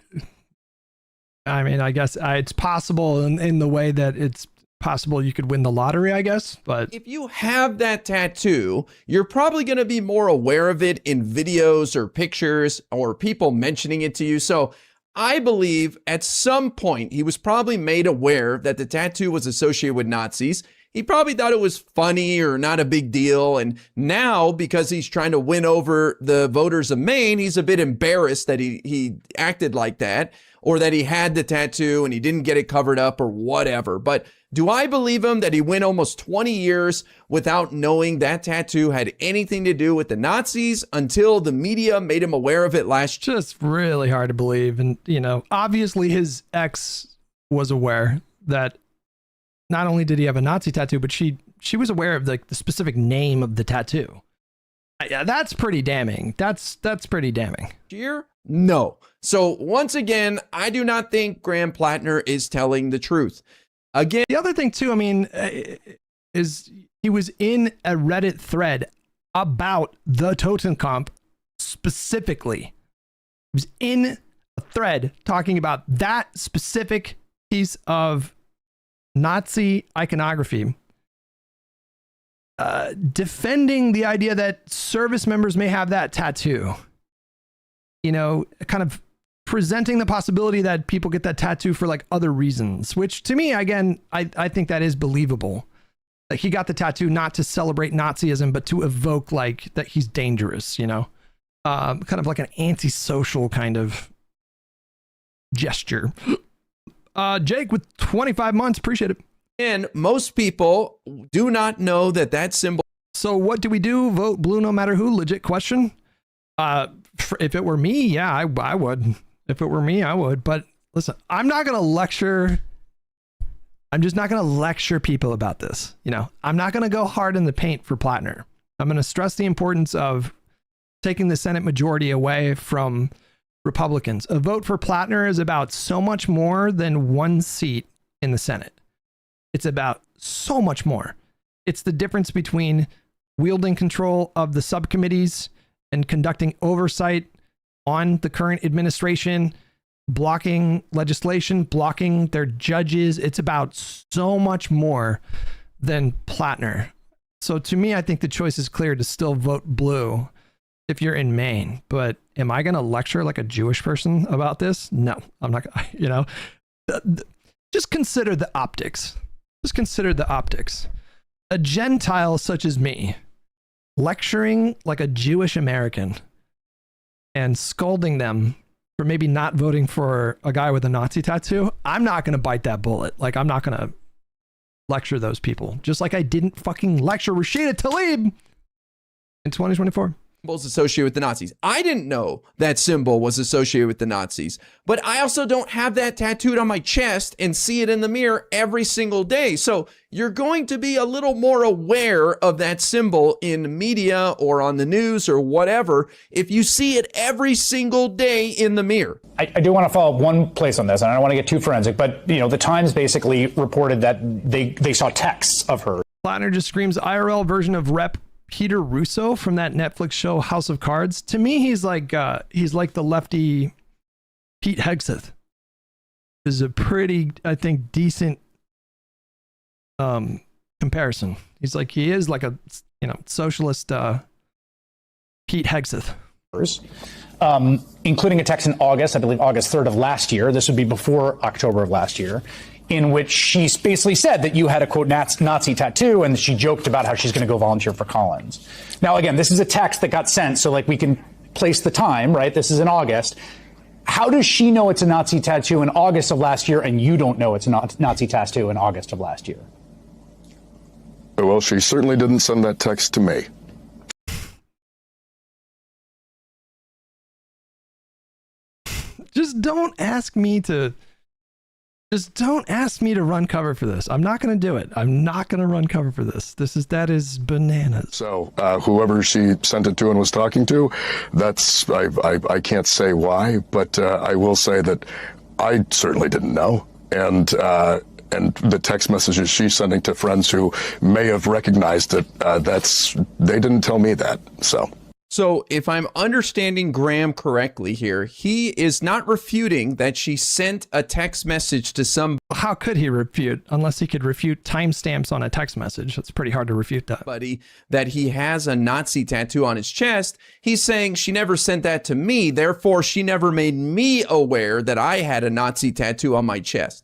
mean, I guess it's possible in the way that it's possible you could win the lottery, I guess. But if you have that tattoo, you're probably going to be more aware of it in videos or pictures or people mentioning it to you. So I believe at some point he was probably made aware that the tattoo was associated with Nazis. He probably thought it was funny or not a big deal. And now, because he's trying to win over the voters of Maine, he's a bit embarrassed that he acted like that, or that he had the tattoo and he didn't get it covered up or whatever. But do I believe him that he went almost 20 years without knowing that tattoo had anything to do with the Nazis until the media made him aware of it last year? Just really hard to believe. And, you know, obviously his ex was aware that not only did he have a Nazi tattoo, but she was aware of the specific name of the tattoo. Yeah, that's pretty damning. That's pretty damning. Here? No. So once again, I do not think Graham Plattner is telling the truth. Again, the other thing too, I mean, is he was in a Reddit thread about the Totenkopf specifically. He was in a thread talking about that specific piece of Nazi iconography, defending the idea that service members may have that tattoo. You know, kind of presenting the possibility that people get that tattoo for like other reasons, which to me, again, I think that is believable. Like he got the tattoo not to celebrate Nazism, but to evoke like that he's dangerous, you know, kind of like an antisocial kind of gesture. Jake with 25 months, appreciate it. And most people do not know that symbol. So what do we do? Vote blue no matter who? Legit question. If it were me, yeah, I would. If it were me, I would. But listen, I'm not going to lecture. I'm just not going to lecture people about this. You know, I'm not going to go hard in the paint for Plattner. I'm going to stress the importance of taking the Senate majority away from Republicans. A vote for Plattner is about so much more than one seat in the Senate. It's about so much more. It's the difference between wielding control of the subcommittees and conducting oversight on the current administration, blocking legislation, blocking their judges. It's about so much more than Plattner. So to me, I think the choice is clear to still vote blue if you're in Maine. But am I going to lecture like a Jewish person about this? No, I'm not. You know, just consider the optics. Just consider the optics. A Gentile such as me lecturing like a Jewish American and scolding them for maybe not voting for a guy with a Nazi tattoo. I'm not going to bite that bullet. Like, I'm not going to lecture those people. Just like I didn't fucking lecture Rashida Tlaib in 2024. Symbols associated with the Nazis. I didn't know that symbol was associated with the Nazis, but I also don't have that tattooed on my chest and see it in the mirror every single day. So you're going to be a little more aware of that symbol in media or on the news or whatever if you see it every single day in the mirror. I do want to follow up one place on this, and I don't want to get too forensic, but you know, the Times basically reported that they saw texts of her. Plattner just screams IRL version of Rep Peter Russo from that Netflix show House of Cards. To me, he's like the lefty Pete Hegseth. Is a pretty, I think, decent comparison. He is like a, you know, socialist Pete Hegseth. Including a text in August, I believe August 3rd of last year. This would be before October of last year, in which she basically said that you had a quote Nazi tattoo, and she joked about how she's going to go volunteer for Collins. Now, again, this is a text that got sent, so like we can place the time, right? This is in August. How does she know it's a Nazi tattoo in August of last year, and you don't know it's a Nazi tattoo in August of last year? Well, she certainly didn't send that text to me. Just don't ask me to run cover for this. I'm not going to do it. I'm not going to run cover for this. That is bananas. So whoever she sent it to and was talking to, that's, I can't say why, but I will say that I certainly didn't know. And the text messages she's sending to friends who may have recognized it, they didn't tell me that, So if I'm understanding Graham correctly here, he is not refuting that she sent a text message to some. How could he refute unless he could refute timestamps on a text message? It's pretty hard to refute that. Buddy, that he has a Nazi tattoo on his chest. He's saying she never sent that to me. Therefore, she never made me aware that I had a Nazi tattoo on my chest.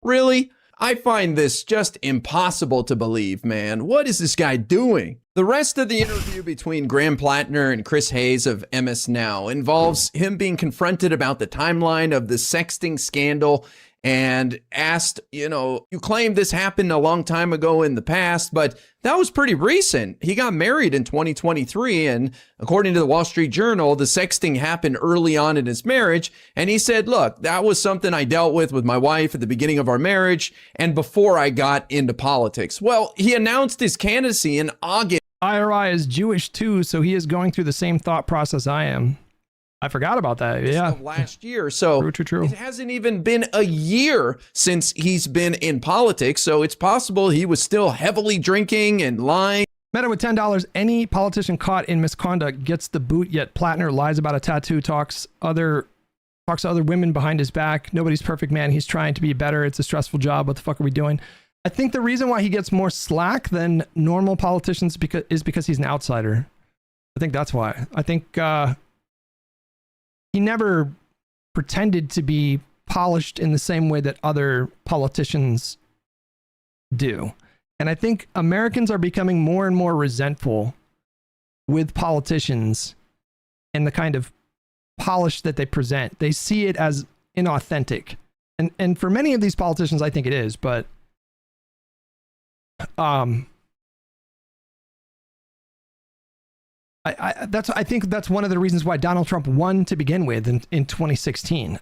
Really? I find this just impossible to believe, man. What is this guy doing? The rest of the interview between Graham Plattner and Chris Hayes of MS Now involves him being confronted about the timeline of the sexting scandal and asked, you claim this happened a long time ago in the past, but that was pretty recent. He got married in 2023, and according to the Wall Street Journal, the sexting happened early on in his marriage. And he said, look, that was something I dealt with my wife at the beginning of our marriage and before I got into politics. Well, he announced his candidacy in August. IRI is Jewish too, so he is going through the same thought process I am. I forgot about that. Yeah. Of last year. So true. It hasn't even been a year since he's been in politics. So it's possible he was still heavily drinking and lying. Meta with $10. Any politician caught in misconduct gets the boot, yet Plattner lies about a tattoo, talks to other women behind his back. Nobody's perfect, man. He's trying to be better. It's a stressful job. What the fuck are we doing? I think the reason why he gets more slack than normal politicians is because he's an outsider. I think that's why. I think he never pretended to be polished in the same way that other politicians do. And I think Americans are becoming more and more resentful with politicians and the kind of polish that they present. They see it as inauthentic. And for many of these politicians, I think it is, but I think that's one of the reasons why Donald Trump won to begin with in 2016.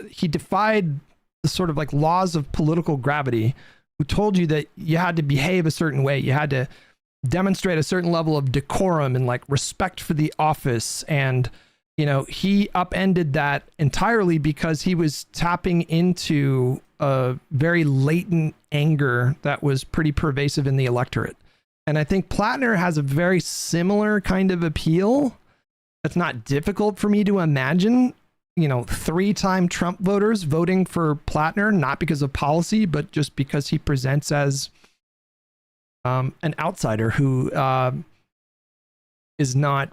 He defied the sort of like laws of political gravity, who told you that you had to behave a certain way. You had to demonstrate a certain level of decorum and like respect for the office. And, he upended that entirely because he was tapping into a very latent anger that was pretty pervasive in the electorate. And I think Plattner has a very similar kind of appeal. It's not difficult for me to imagine, 3-time Trump voters voting for Plattner, not because of policy, but just because he presents as an outsider who is not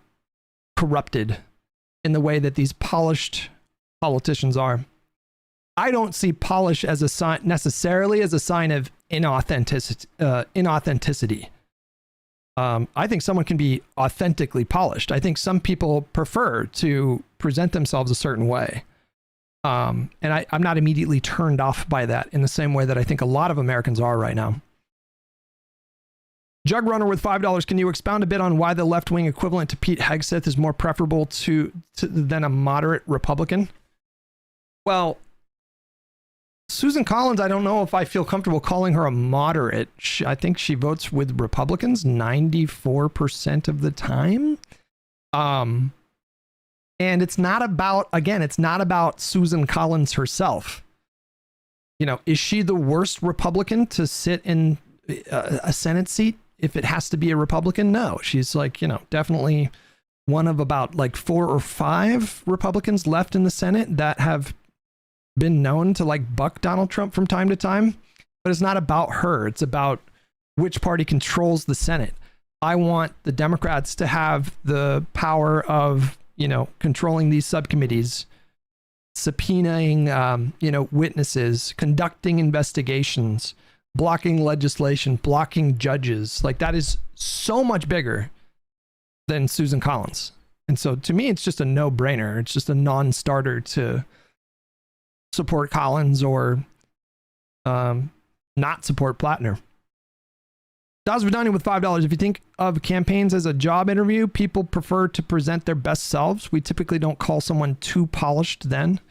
corrupted in the way that these polished politicians are. I don't see polish as a sign necessarily as a sign of inauthenticity. I think someone can be authentically polished. I think some people prefer to present themselves a certain way. And I'm not immediately turned off by that in the same way that I think a lot of Americans are right now. Jug Runner with $5. Can you expound a bit on why the left-wing equivalent to Pete Hegseth is more preferable than a moderate Republican? Well, Susan Collins, I don't know if I feel comfortable calling her a moderate. I think she votes with Republicans 94% of the time. And it's not about Susan Collins herself. Is she the worst Republican to sit in a Senate seat if it has to be a Republican? No, she's definitely one of about 4 or 5 Republicans left in the Senate that have been known to buck Donald Trump from time to time. But it's not about her. It's about which party controls the Senate. I want the Democrats to have the power of, controlling these subcommittees, subpoenaing, witnesses, conducting investigations, blocking legislation, blocking judges. That is so much bigger than Susan Collins. And so to me, it's just a no-brainer. It's just a non-starter to support Collins or not support Plattner. Daz Vidani with $5. If you think of campaigns as a job interview, people prefer to present their best selves. We typically don't call someone too polished then.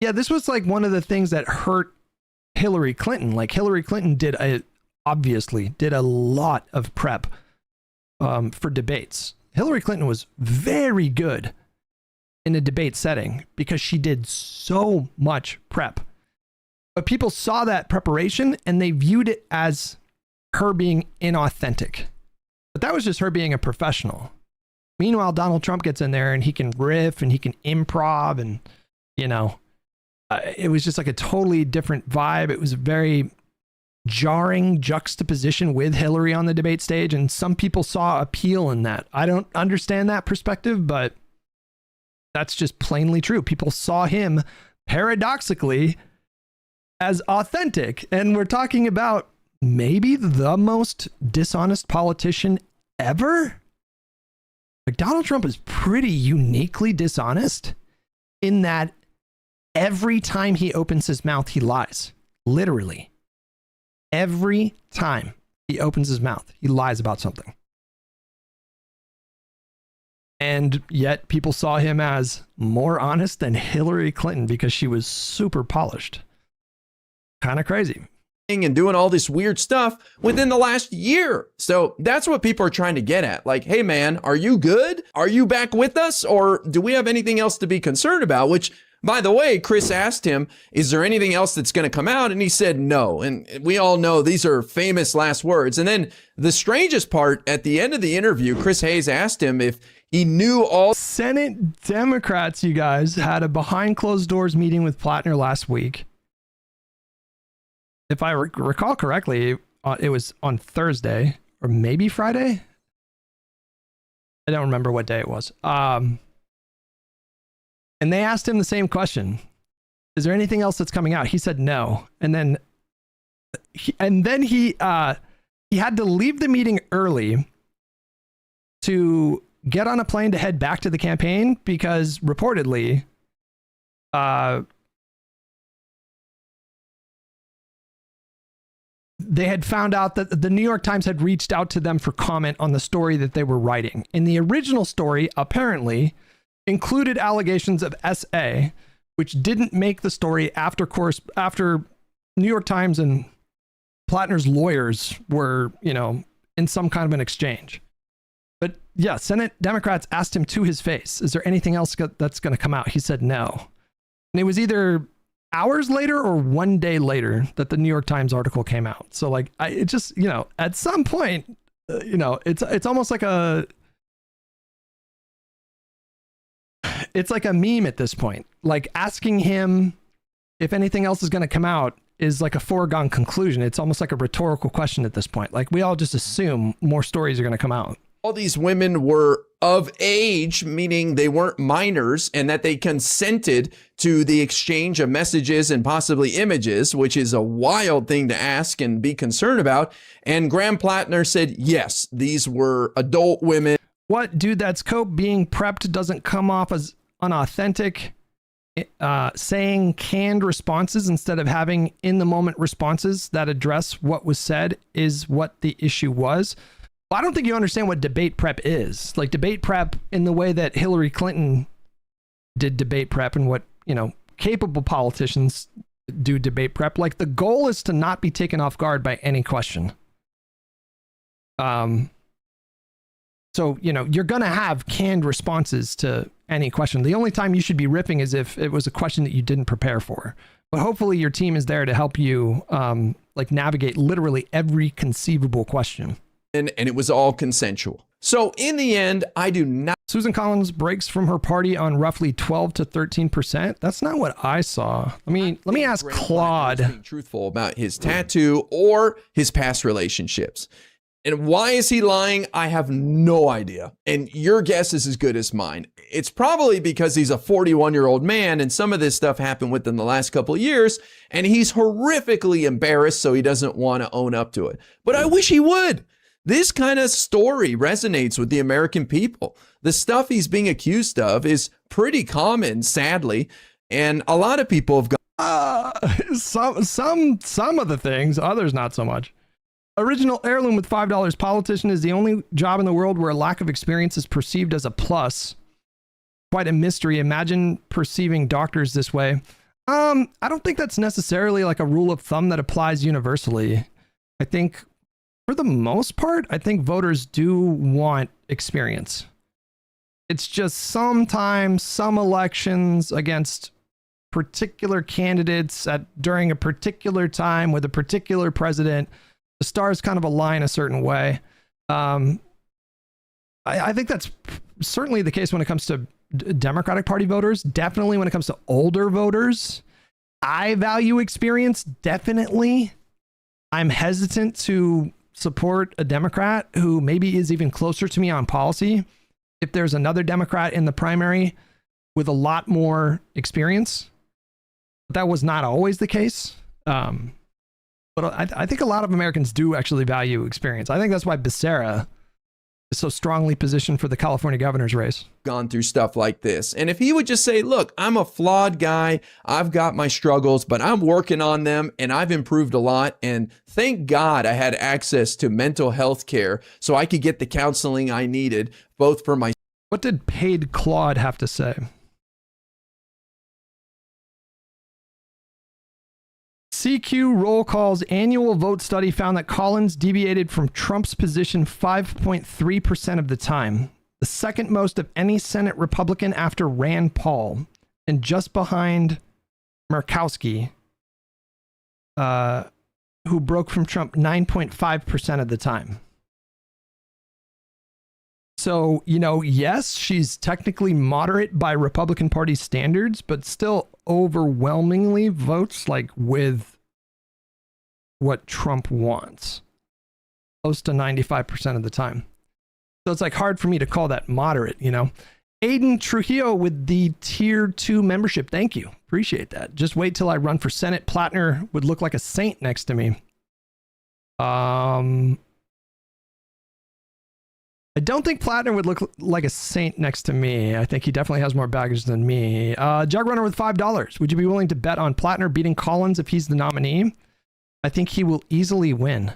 Yeah, this was one of the things that hurt Hillary Clinton. Hillary Clinton obviously did a lot of prep for debates. Hillary Clinton was very good in a debate setting because she did so much prep. But people saw that preparation and they viewed it as her being inauthentic. But that was just her being a professional. Meanwhile, Donald Trump gets in there and he can riff and he can improv and, it was just a totally different vibe. It was a very jarring juxtaposition with Hillary on the debate stage. And some people saw appeal in that. I don't understand that perspective, but that's just plainly true. People saw him paradoxically as authentic. And we're talking about maybe the most dishonest politician ever. Like, Donald Trump is pretty uniquely dishonest in that every time he opens his mouth, he lies. Literally. Every time he opens his mouth, he lies about something. And yet people saw him as more honest than Hillary Clinton because she was super polished. Kind of crazy. And doing all this weird stuff within the last year. So that's what people are trying to get at. Like, hey man, are you good? Are you back with us? Or do we have anything else to be concerned about? Which, by the way, Chris asked him, is there anything else that's going to come out? And he said no. And we all know these are famous last words. And then the strangest part, at the end of the interview, Chris Hayes asked him if he knew all Senate Democrats, you guys, had a behind closed doors meeting with Plattner last week. If I recall correctly, it was on Thursday or maybe Friday. I don't remember what day it was. And they asked him the same question. Is there anything else that's coming out? He said no. And then he had to leave the meeting early to get on a plane to head back to the campaign because reportedly, they had found out that the New York Times had reached out to them for comment on the story that they were writing. In the original story, apparently, included allegations of SA, which didn't make the story after New York Times and Plattner's lawyers were, in some kind of an exchange. But yeah, Senate Democrats asked him to his face, is there anything else that's going to come out? He said no. And it was either hours later or one day later that the New York Times article came out. So like, it just, at some point, it's almost like it's like a meme at this point. Like asking him if anything else is going to come out is like a foregone conclusion. It's almost like a rhetorical question at this point. Like we all just assume more stories are going to come out. All these women were of age, meaning they weren't minors, and that they consented to the exchange of messages and possibly images, which is a wild thing to ask and be concerned about. And Graham Plattner said, yes, these were adult women. What, dude, that's Cope being prepped doesn't come off as unauthentic. Saying canned responses instead of having in the moment responses that address what was said is what the issue was. I don't think you understand what debate prep is. Like debate prep in the way that Hillary Clinton did debate prep and what, capable politicians do debate prep. Like the goal is to not be taken off guard by any question. So, you're going to have canned responses to any question. The only time you should be ripping is if it was a question that you didn't prepare for. But hopefully your team is there to help you navigate literally every conceivable question. And it was all consensual. So in the end, I do not. Susan Collins breaks from her party on roughly 12 to 13%. That's not what I saw. Let me ask Claude. Being truthful about his tattoo or his past relationships. And why is he lying? I have no idea. And your guess is as good as mine. It's probably because he's a 41-year-old man and some of this stuff happened within the last couple of years and he's horrifically embarrassed, so he doesn't want to own up to it. But I wish he would. This kind of story resonates with the American people. The stuff he's being accused of is pretty common, sadly, and a lot of people have got some of the things, others not so much. Original Heirloom with $5. Politician is the only job in the world where a lack of experience is perceived as a plus. Quite a mystery. Imagine perceiving doctors this way. I don't think that's necessarily like a rule of thumb that applies universally. I think for the most part, I think voters do want experience. It's just sometimes some elections against particular candidates during a particular time with a particular president, the stars kind of align a certain way. I think that's certainly the case when it comes to Democratic Party voters. Definitely when it comes to older voters. I value experience, definitely. I'm hesitant to support a Democrat who maybe is even closer to me on policy if there's another Democrat in the primary with a lot more experience. But that was not always the case. But I think a lot of Americans do actually value experience. I think that's why Becerra is so strongly positioned for the California governor's race. Gone through stuff like this. And if he would just say, look, I'm a flawed guy, I've got my struggles, but I'm working on them and I've improved a lot. And thank God I had access to mental health care so I could get the counseling I needed, both for my. What did Paid Claude have to say? CQ Roll Call's annual vote study found that Collins deviated from Trump's position 5.3% of the time, the second most of any Senate Republican after Rand Paul, and just behind Murkowski, who broke from Trump 9.5% of the time. So, you know, yes, she's technically moderate by Republican Party standards, but still overwhelmingly votes like with what Trump wants, close to 95% of the time. So it's like hard for me to call that moderate, you know. Aiden Trujillo with the tier 2 membership. Thank you. Appreciate that. Just wait till I run for Senate. Plattner would look like a saint next to me. I don't think Plattner would look like a saint next to me. I think he definitely has more baggage than me. Jugrunner with $5. Would you be willing to bet on Plattner beating Collins if he's the nominee? I think he will easily win.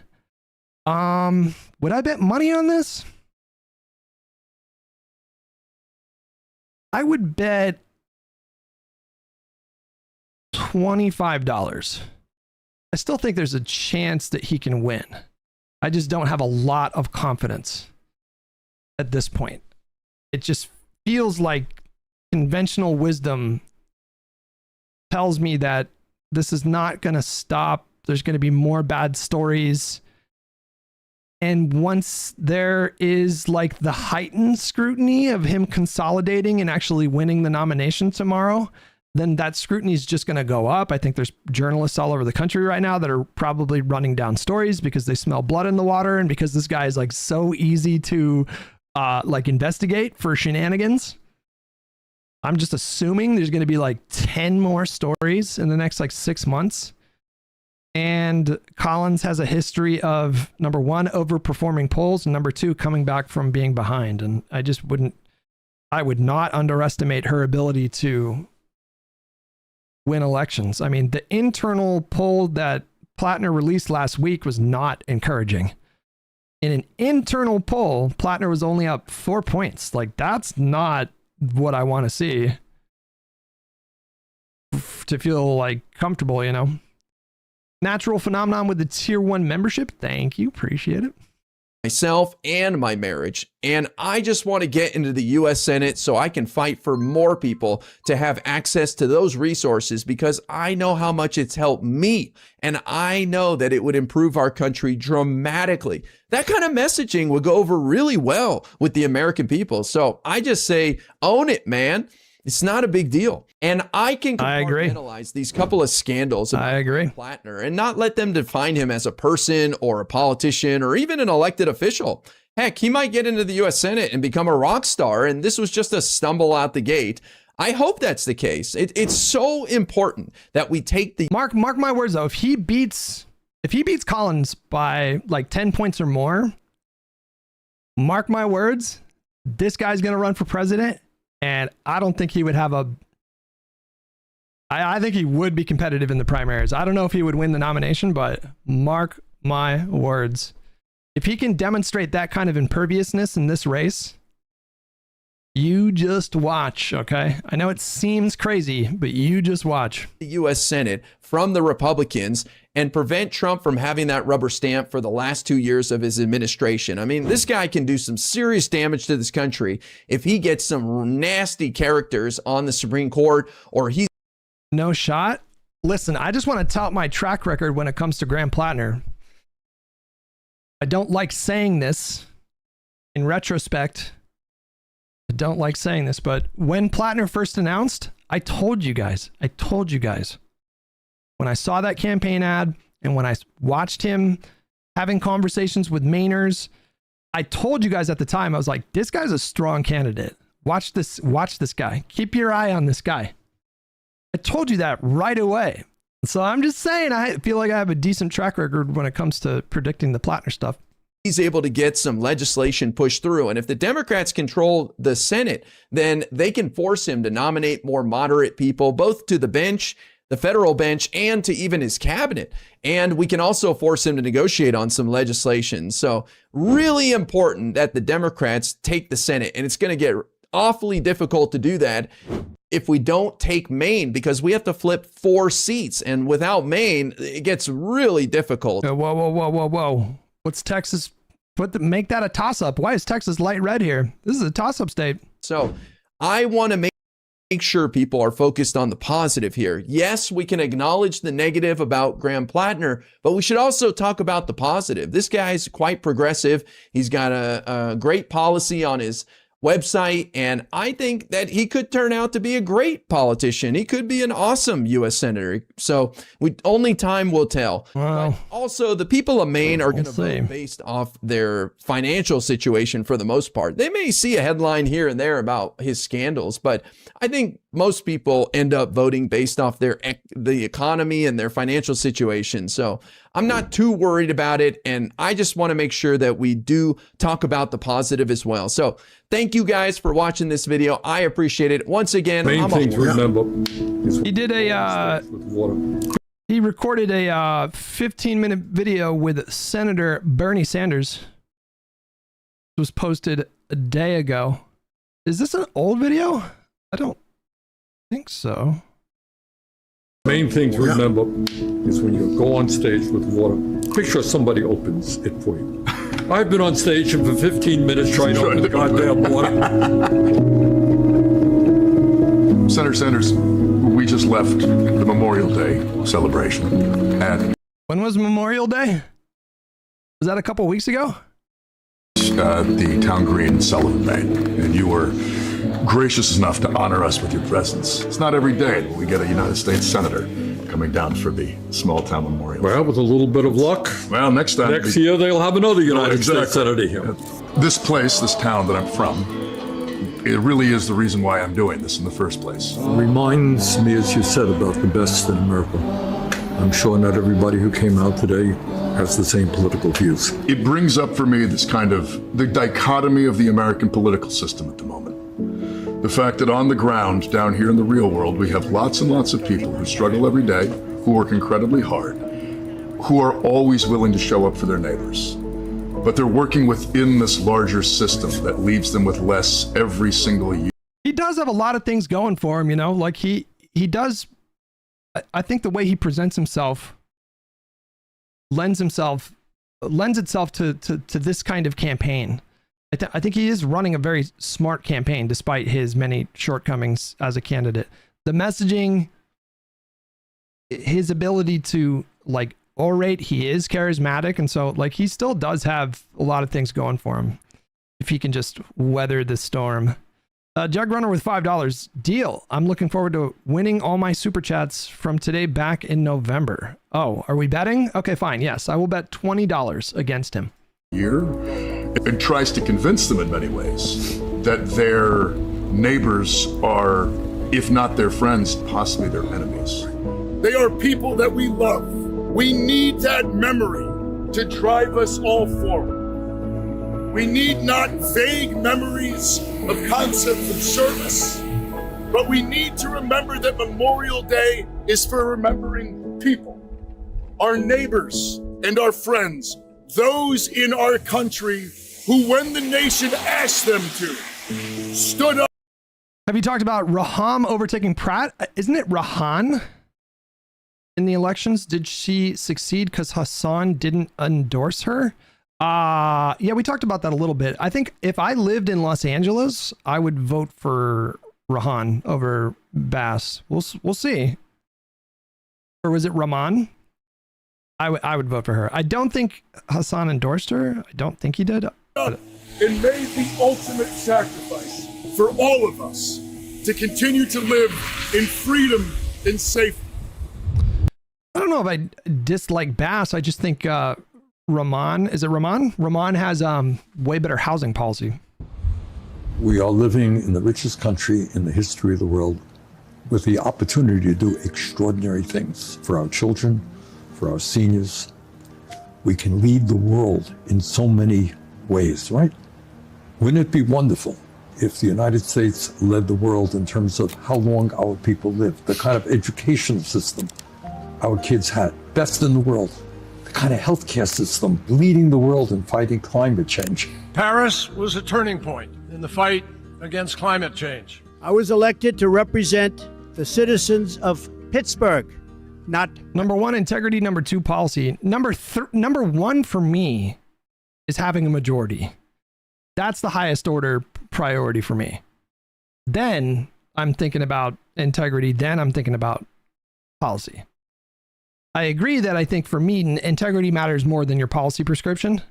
Would I bet money on this? I would bet $25. I still think there's a chance that he can win. I just don't have a lot of confidence at this point. It just feels like conventional wisdom tells me that this is not going to stop. There's going to be more bad stories. And once there is like the heightened scrutiny of him consolidating and actually winning the nomination tomorrow, then that scrutiny is just going to go up. I think there's journalists all over the country right now that are probably running down stories because they smell blood in the water and because this guy is like so easy to like investigate for shenanigans. I'm just assuming there's going to be like 10 more stories in the next like 6 months. And Collins has a history of, number one, overperforming polls, and number two, coming back from being behind. And I would not underestimate her ability to win elections. I mean, the internal poll that Plattner released last week was not encouraging. In an internal poll, Plattner was only up 4 points. Like, that's not what I want to see to feel like comfortable, you know? Natural Phenomenon with the tier 1 membership. Thank you. Appreciate it. Myself and my marriage. And I just want to get into the U.S. Senate so I can fight for more people to have access to those resources because I know how much it's helped me. And I know that it would improve our country dramatically. That kind of messaging would go over really well with the American people. So I just say, own it, man. It's not a big deal. And I can compartmentalize these couple of scandals about Plattner and not let them define him as a person or a politician or even an elected official. Heck, he might get into the U.S. Senate and become a rock star, and this was just a stumble out the gate. I hope that's the case. It's so important that we take the... Mark my words, though. If he beats Collins by like 10 points or more, mark my words, this guy's going to run for president. And I don't think he would have I think he would be competitive in the primaries. I don't know if he would win the nomination, but mark my words. If he can demonstrate that kind of imperviousness in this race, you just watch, okay? I know it seems crazy, but you just watch. The U.S. Senate from the Republicans and prevent Trump from having that rubber stamp for the last 2 years of his administration. I mean, this guy can do some serious damage to this country if he gets some nasty characters on the Supreme Court or he's... No shot? Listen, I just want to tout my track record when it comes to Graham Plattner. I don't like saying this in retrospect. I don't like saying this, but when Plattner first announced, I told you guys, when I saw that campaign ad and when I watched him having conversations with Mainers, I told you guys at the time, I was like, this guy's a strong candidate. Watch this guy. Keep your eye on this guy. I told you that right away. So I'm just saying, I feel like I have a decent track record when it comes to predicting the Plattner stuff. He's able to get some legislation pushed through. And if the Democrats control the Senate, then they can force him to nominate more moderate people, both to the bench, the federal bench, and to even his cabinet. And we can also force him to negotiate on some legislation. So really important that the Democrats take the Senate. And it's going to get awfully difficult to do that if we don't take Maine, because we have to flip 4 seats. And without Maine, it gets really difficult. Whoa. What's Texas? Make that a toss-up. Why is Texas light red here? This is a toss-up state. So I want to make sure people are focused on the positive here. Yes, we can acknowledge the negative about Graham Plattner, but we should also talk about the positive. This guy's quite progressive. He's got a great policy on his website, and I think that he could turn out to be a great politician. He could be an awesome U.S. senator. So only time will tell. Wow. But also, the people of Maine are going to vote based off their financial situation for the most part. They may see a headline here and there about his scandals, but I think most people end up voting based off the economy and their financial situation. So I'm not too worried about it, and I just want to make sure that we do talk about the positive as well. So thank you guys for watching this video. I appreciate it. Once again, he recorded a 15-minute video with Senator Bernie Sanders. It was posted a day ago. Is this an old video? I don't think so. Main thing to remember is when you go on stage with water, make sure somebody opens it for you. I've been on stage and for 15 minutes trying to open the goddamn water. Senator Sanders, we just left the Memorial Day celebration at... When was Memorial Day? Was that a couple weeks ago? The Town Green Sullivan Bay, and you were gracious enough to honor us with your presence. It's not every day that we get a United States Senator coming down for the small town memorial. Well, with a little bit of luck. Well, next time. Next year they'll have another United States Senator here. This place, this town that I'm from, it really is the reason why I'm doing this in the first place. It reminds me, as you said, about the best in America. I'm sure not everybody who came out today has the same political views. It brings up for me this kind of the dichotomy of the American political system at the moment. The fact that on the ground, down here in the real world, we have lots and lots of people who struggle every day, who work incredibly hard, who are always willing to show up for their neighbors. But they're working within this larger system that leaves them with less every single year. He does have a lot of things going for him, you know, like he does. I think the way he presents himself lends itself to this kind of campaign. I think he is running a very smart campaign despite his many shortcomings as a candidate. The messaging, his ability to like orate, he is charismatic, and so like he still does have a lot of things going for him if he can just weather the storm. Jug Runner with $5. Deal. I'm looking forward to winning all my super chats from today back in November. Oh, are we betting? Okay, fine. Yes, I will bet $20 against him. Year, and tries to convince them in many ways that their neighbors are, if not their friends, possibly their enemies. They are people that we love. We need that memory to drive us all forward. We need not vague memories of concepts of service, but we need to remember that Memorial Day is for remembering people, our neighbors and our friends, those in our country who, when the nation asked them to, stood up. Have you talked about Raham overtaking Pratt? Isn't it Rahan in the elections? Did she succeed because Hassan didn't endorse her? Yeah, we talked about that a little bit. I think if I lived in Los Angeles, I would vote for Rahan over Bass. We'll see. Or was it Rahman? I would vote for her. I don't think Hassan endorsed her. I don't think he did. And made the ultimate sacrifice for all of us to continue to live in freedom and safety. I don't know if I dislike Bass. I just think Rahman, is it Rahman? Rahman has way better housing policy. We are living in the richest country in the history of the world. with the opportunity to do extraordinary things for our children, for our seniors. We can lead the world in so many ways, right? Wouldn't it be wonderful if the United States led the world in terms of how long our people live, the kind of education system our kids had, best in the world, the kind of healthcare system leading the world in fighting climate change. Paris was a turning point in the fight against climate change. I was elected to represent the citizens of Pittsburgh, not number one, integrity. Number two, policy. Number one for me is having a majority. That's the highest order priority for me. Then I'm thinking about integrity. Then I'm thinking about policy. I agree that I think for me, integrity matters more than your policy prescription.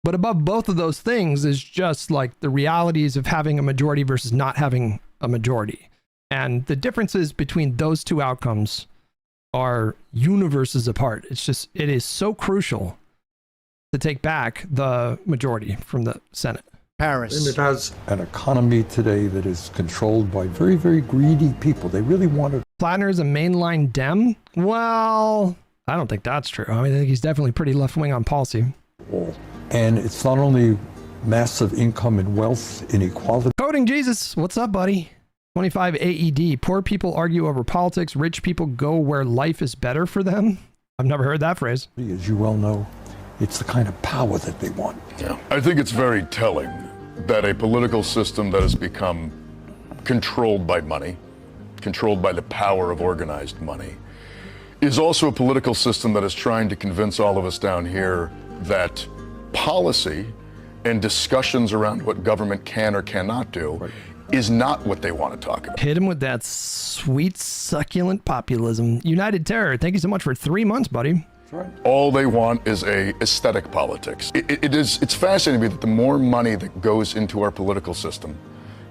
But above both of those things is just like the realities of having a majority versus not having a majority. And the differences between those two outcomes are universes apart. It is so crucial to take back the majority from the Senate. Paris. And it has an economy today that is controlled by very, very greedy people. They really want to. Plattner is a mainline Dem? Well, I don't think that's true. I mean, I think he's definitely pretty left-wing on policy. And it's not only massive income and wealth inequality. Coding Jesus, what's up, buddy? 25 AED. Poor people argue over politics. Rich people go where life is better for them. I've never heard that phrase. As you well know, it's the kind of power that they want. Yeah. I think it's very telling that a political system that has become controlled by money, controlled by the power of organized money, is also a political system that is trying to convince all of us down here that policy and discussions around what government can or cannot do is not what they want to talk about. Hit him with that sweet, succulent populism. United Terror, thank you so much for 3 months, buddy. All they want is a aesthetic politics. It's fascinating to me that the more money that goes into our political system,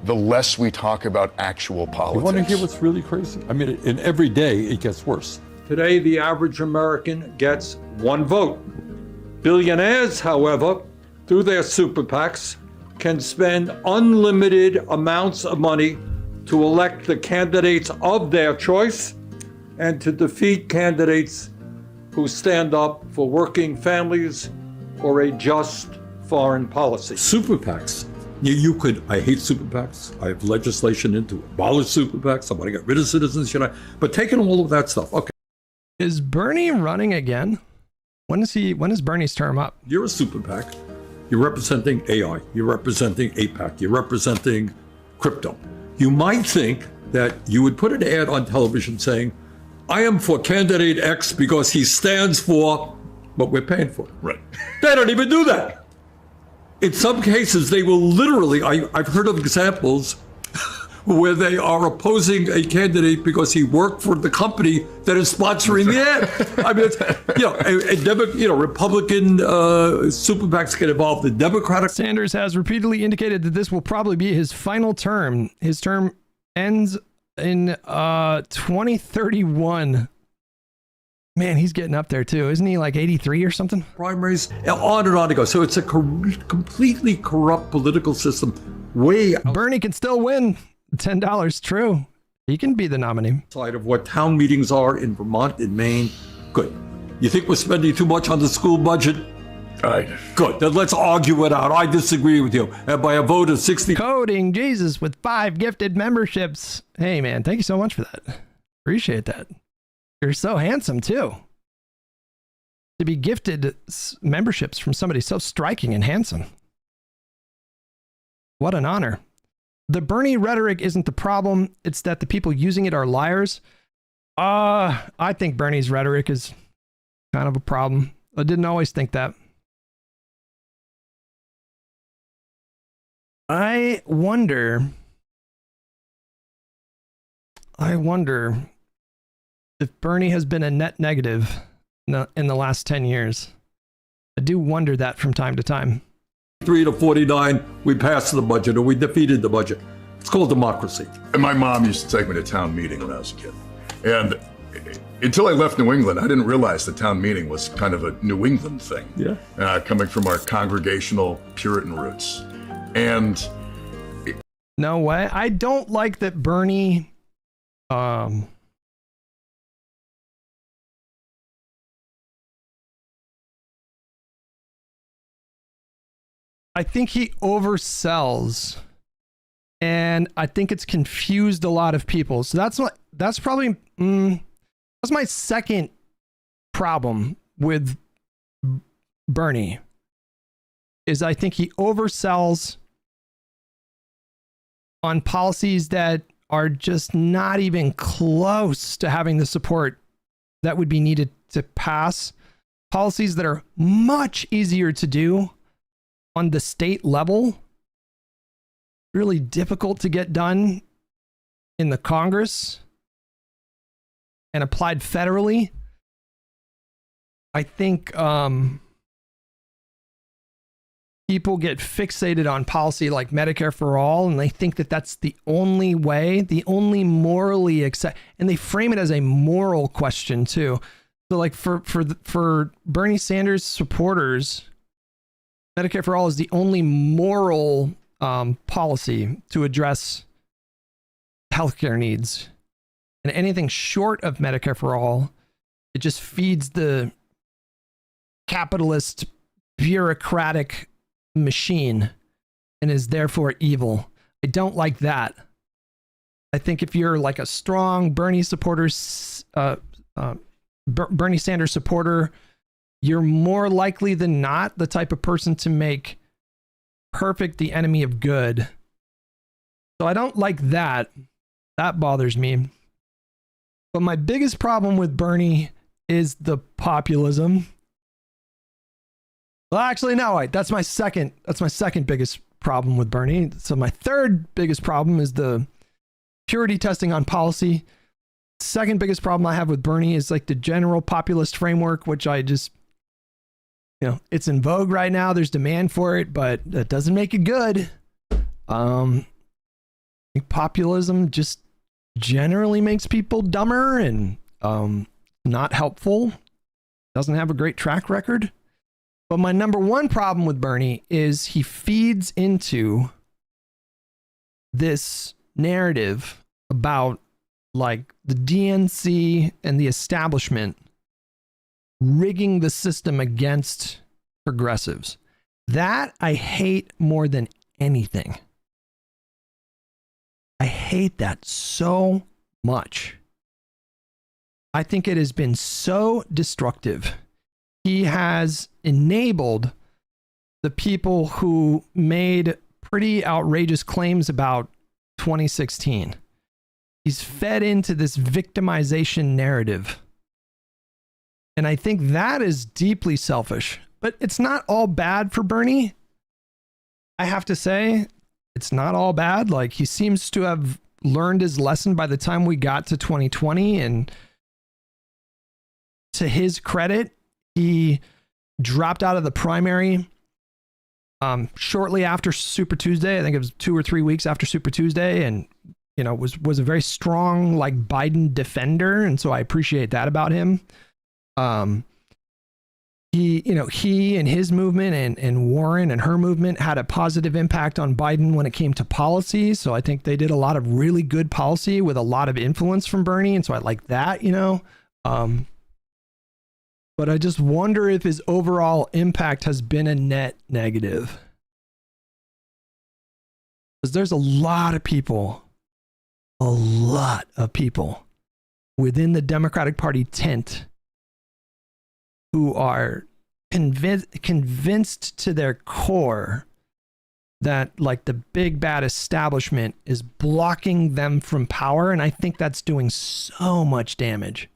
the less we talk about actual politics. You want to hear what's really crazy? I mean, in every day it gets worse. Today, the average American gets 1 vote. Billionaires, however, through their super PACs, can spend unlimited amounts of money to elect the candidates of their choice and to defeat candidates who stand up for working families or a just foreign policy. Super PACs. You could, I hate super PACs. I have legislation in to abolish super PACs. I want to get rid of citizenship. But taking all of that stuff, okay. Is Bernie running again? When is Bernie's term up? You're a super PAC. You're representing AI. You're representing APAC. You're representing crypto. You might think that you would put an ad on television saying, I am for candidate X because he stands for what we're paying for. Right. They don't even do that. In some cases, they will literally, I've heard of examples where they are opposing a candidate because he worked for the company that is sponsoring the ad. I mean, Republican super PACs get involved in Democratic. Sanders has repeatedly indicated that this will probably be his final term. His term ends in 2031. Man, he's getting up there too. Isn't he like 83 or something? Primaries, on and on it goes. So it's a completely corrupt political system. Bernie can still win. $10, true. He can be the nominee. Side of what town meetings are in Vermont, in Maine. Good. You think we're spending too much on the school budget? Good. Then let's argue it out. I disagree with you. And by a vote of 60. Coding Jesus with 5 gifted memberships. Hey, man, thank you so much for that. Appreciate that. You're so handsome, too. To be gifted memberships from somebody so striking and handsome. What an honor. The Bernie rhetoric isn't the problem. It's that the people using it are liars. I think Bernie's rhetoric is kind of a problem. I didn't always think that. I wonder if Bernie has been a net negative in the last 10 years. I do wonder that from time to time. 3 to 49, we passed the budget or we defeated the budget. It's called democracy. And my mom used to take me to town meeting when I was a kid. And until I left New England, I didn't realize the town meeting was kind of a New England thing. Yeah. Coming from our congregational Puritan roots. And no way. I don't like that Bernie I think he oversells, and I think it's confused a lot of people. So that's probably that's my second problem with Bernie, is I think he oversells on policies that are just not even close to having the support that would be needed to pass. Policies that are much easier to do on the state level, really difficult to get done in the Congress and applied federally. I think people get fixated on policy like Medicare for all, and they think that that's the only way, the only morally and they frame it as a moral question too. So like for Bernie Sanders supporters, Medicare for all is the only moral policy to address healthcare needs. And anything short of Medicare for all, it just feeds the capitalist, bureaucratic machine and is therefore evil. I don't like that. I think if you're like a strong Bernie supporter, Bernie Sanders supporter, you're more likely than not the type of person to make perfect the enemy of good. So I don't like that. That bothers me. But my biggest problem with Bernie is the populism. Well, actually, no, that's my second biggest problem with Bernie. So my third biggest problem is the purity testing on policy. Second biggest problem I have with Bernie is like the general populist framework, which I just, it's in vogue right now. There's demand for it, but that doesn't make it good. I think populism just generally makes people dumber and not helpful. Doesn't have a great track record. But my number one problem with Bernie is he feeds into this narrative about like the DNC and the establishment rigging the system against progressives. That I hate more than anything. I hate that so much. I think it has been so destructive. He has enabled the people who made pretty outrageous claims about 2016. He's fed into this victimization narrative. And I think that is deeply selfish. But it's not all bad for Bernie. I have to say, it's not all bad. Like, he seems to have learned his lesson by the time we got to 2020. And to his credit, he dropped out of the primary shortly after Super Tuesday. I think it was 2 or 3 weeks after Super Tuesday, and was a very strong like Biden defender, and so I appreciate that about him. He and his movement and Warren and her movement had a positive impact on Biden when it came to policy. So I think they did a lot of really good policy with a lot of influence from Bernie, and so I like that. But I just wonder if his overall impact has been a net negative. Because there's a lot of people within the Democratic Party tent who are convinced to their core that like the big bad establishment is blocking them from power. And I think that's doing so much damage.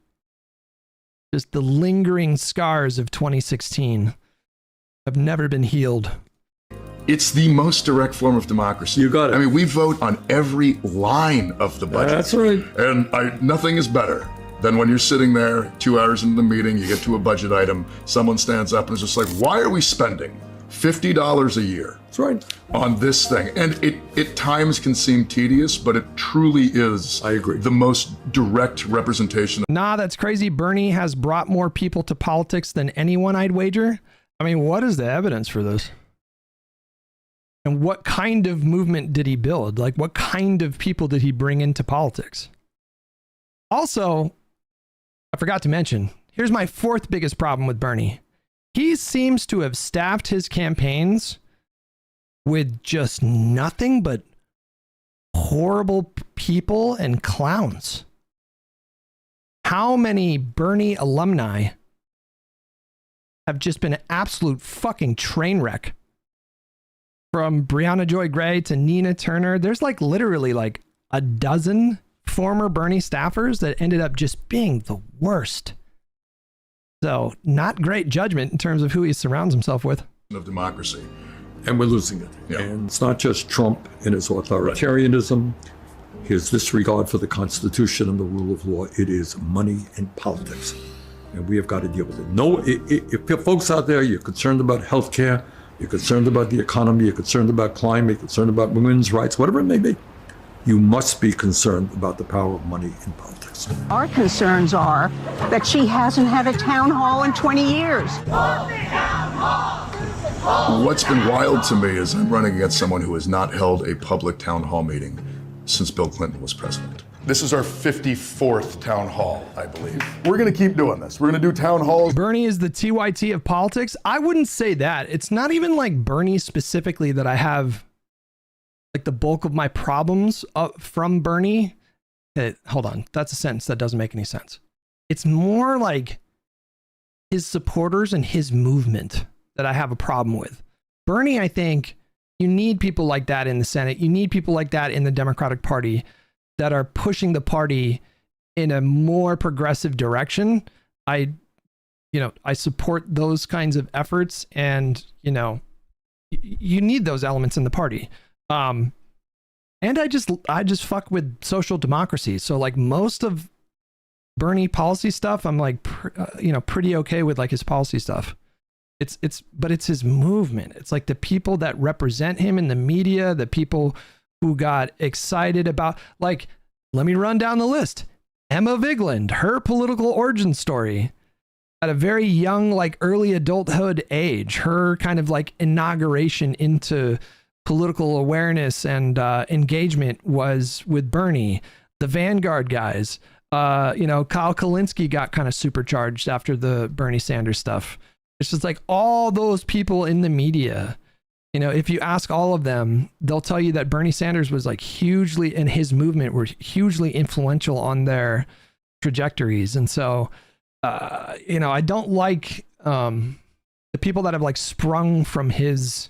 Just the lingering scars of 2016 have never been healed. It's the most direct form of democracy. You got it. I mean, we vote on every line of the budget. That's right. And nothing is better than when you're sitting there 2 hours into the meeting, you get to a budget item, someone stands up and is just like, why are we spending $50 a year That's right. on this thing? And it at times can seem tedious, but it truly is, I agree, the most direct representation. Nah, that's crazy. Bernie has brought more people to politics than anyone, I'd wager. I mean, what is the evidence for this? And what kind of movement did he build? Like, what kind of people did he bring into politics? Also, I forgot to mention, here's my fourth biggest problem with Bernie. He seems to have staffed his campaigns with just nothing but horrible people and clowns. How many Bernie alumni have just been an absolute fucking train wreck? From Breonna Joy Gray to Nina Turner, there's like literally like a dozen former Bernie staffers that ended up just being the worst. So, not great judgment in terms of who he surrounds himself with. Of democracy. And we're losing it. Yeah. And it's not just Trump and his authoritarianism, his disregard for the Constitution and the rule of law. It is money and politics. And we have got to deal with it. No, if folks out there, you're concerned about healthcare, you're concerned about the economy, you're concerned about climate, you're concerned about women's rights, whatever it may be, you must be concerned about the power of money in politics. Our concerns are that she hasn't had a town hall in 20 years. What's been wild to me is I'm running against someone who has not held a public town hall meeting since Bill Clinton was president. This is our 54th town hall, I believe. We're going to keep doing this. We're going to do town halls. Bernie is the TYT of politics. I wouldn't say that. It's not even like Bernie specifically that I have like the bulk of my problems from Bernie. Hold on. That's a sentence that doesn't make any sense. It's more like his supporters and his movement that I have a problem with. Bernie, I think you need people like that in the Senate. You need people like that in the Democratic Party that are pushing the party in a more progressive direction. I support those kinds of efforts, and you need those elements in the party. And I just fuck with social democracy. So like most of Bernie policy stuff, I'm like, pretty okay with like his policy stuff. But it's his movement. It's like the people that represent him in the media, the people who got excited about, like, let me run down the list. Emma Vigeland, her political origin story at a very young, like early adulthood age, her kind of like inauguration into political awareness and engagement was with Bernie. The Vanguard guys, Kyle Kalinske got kind of supercharged after the Bernie Sanders stuff. It's just like all those people in the media, if you ask all of them, they'll tell you that Bernie Sanders was like hugely, and his movement were hugely influential on their trajectories. And so, I don't like the people that have like sprung from his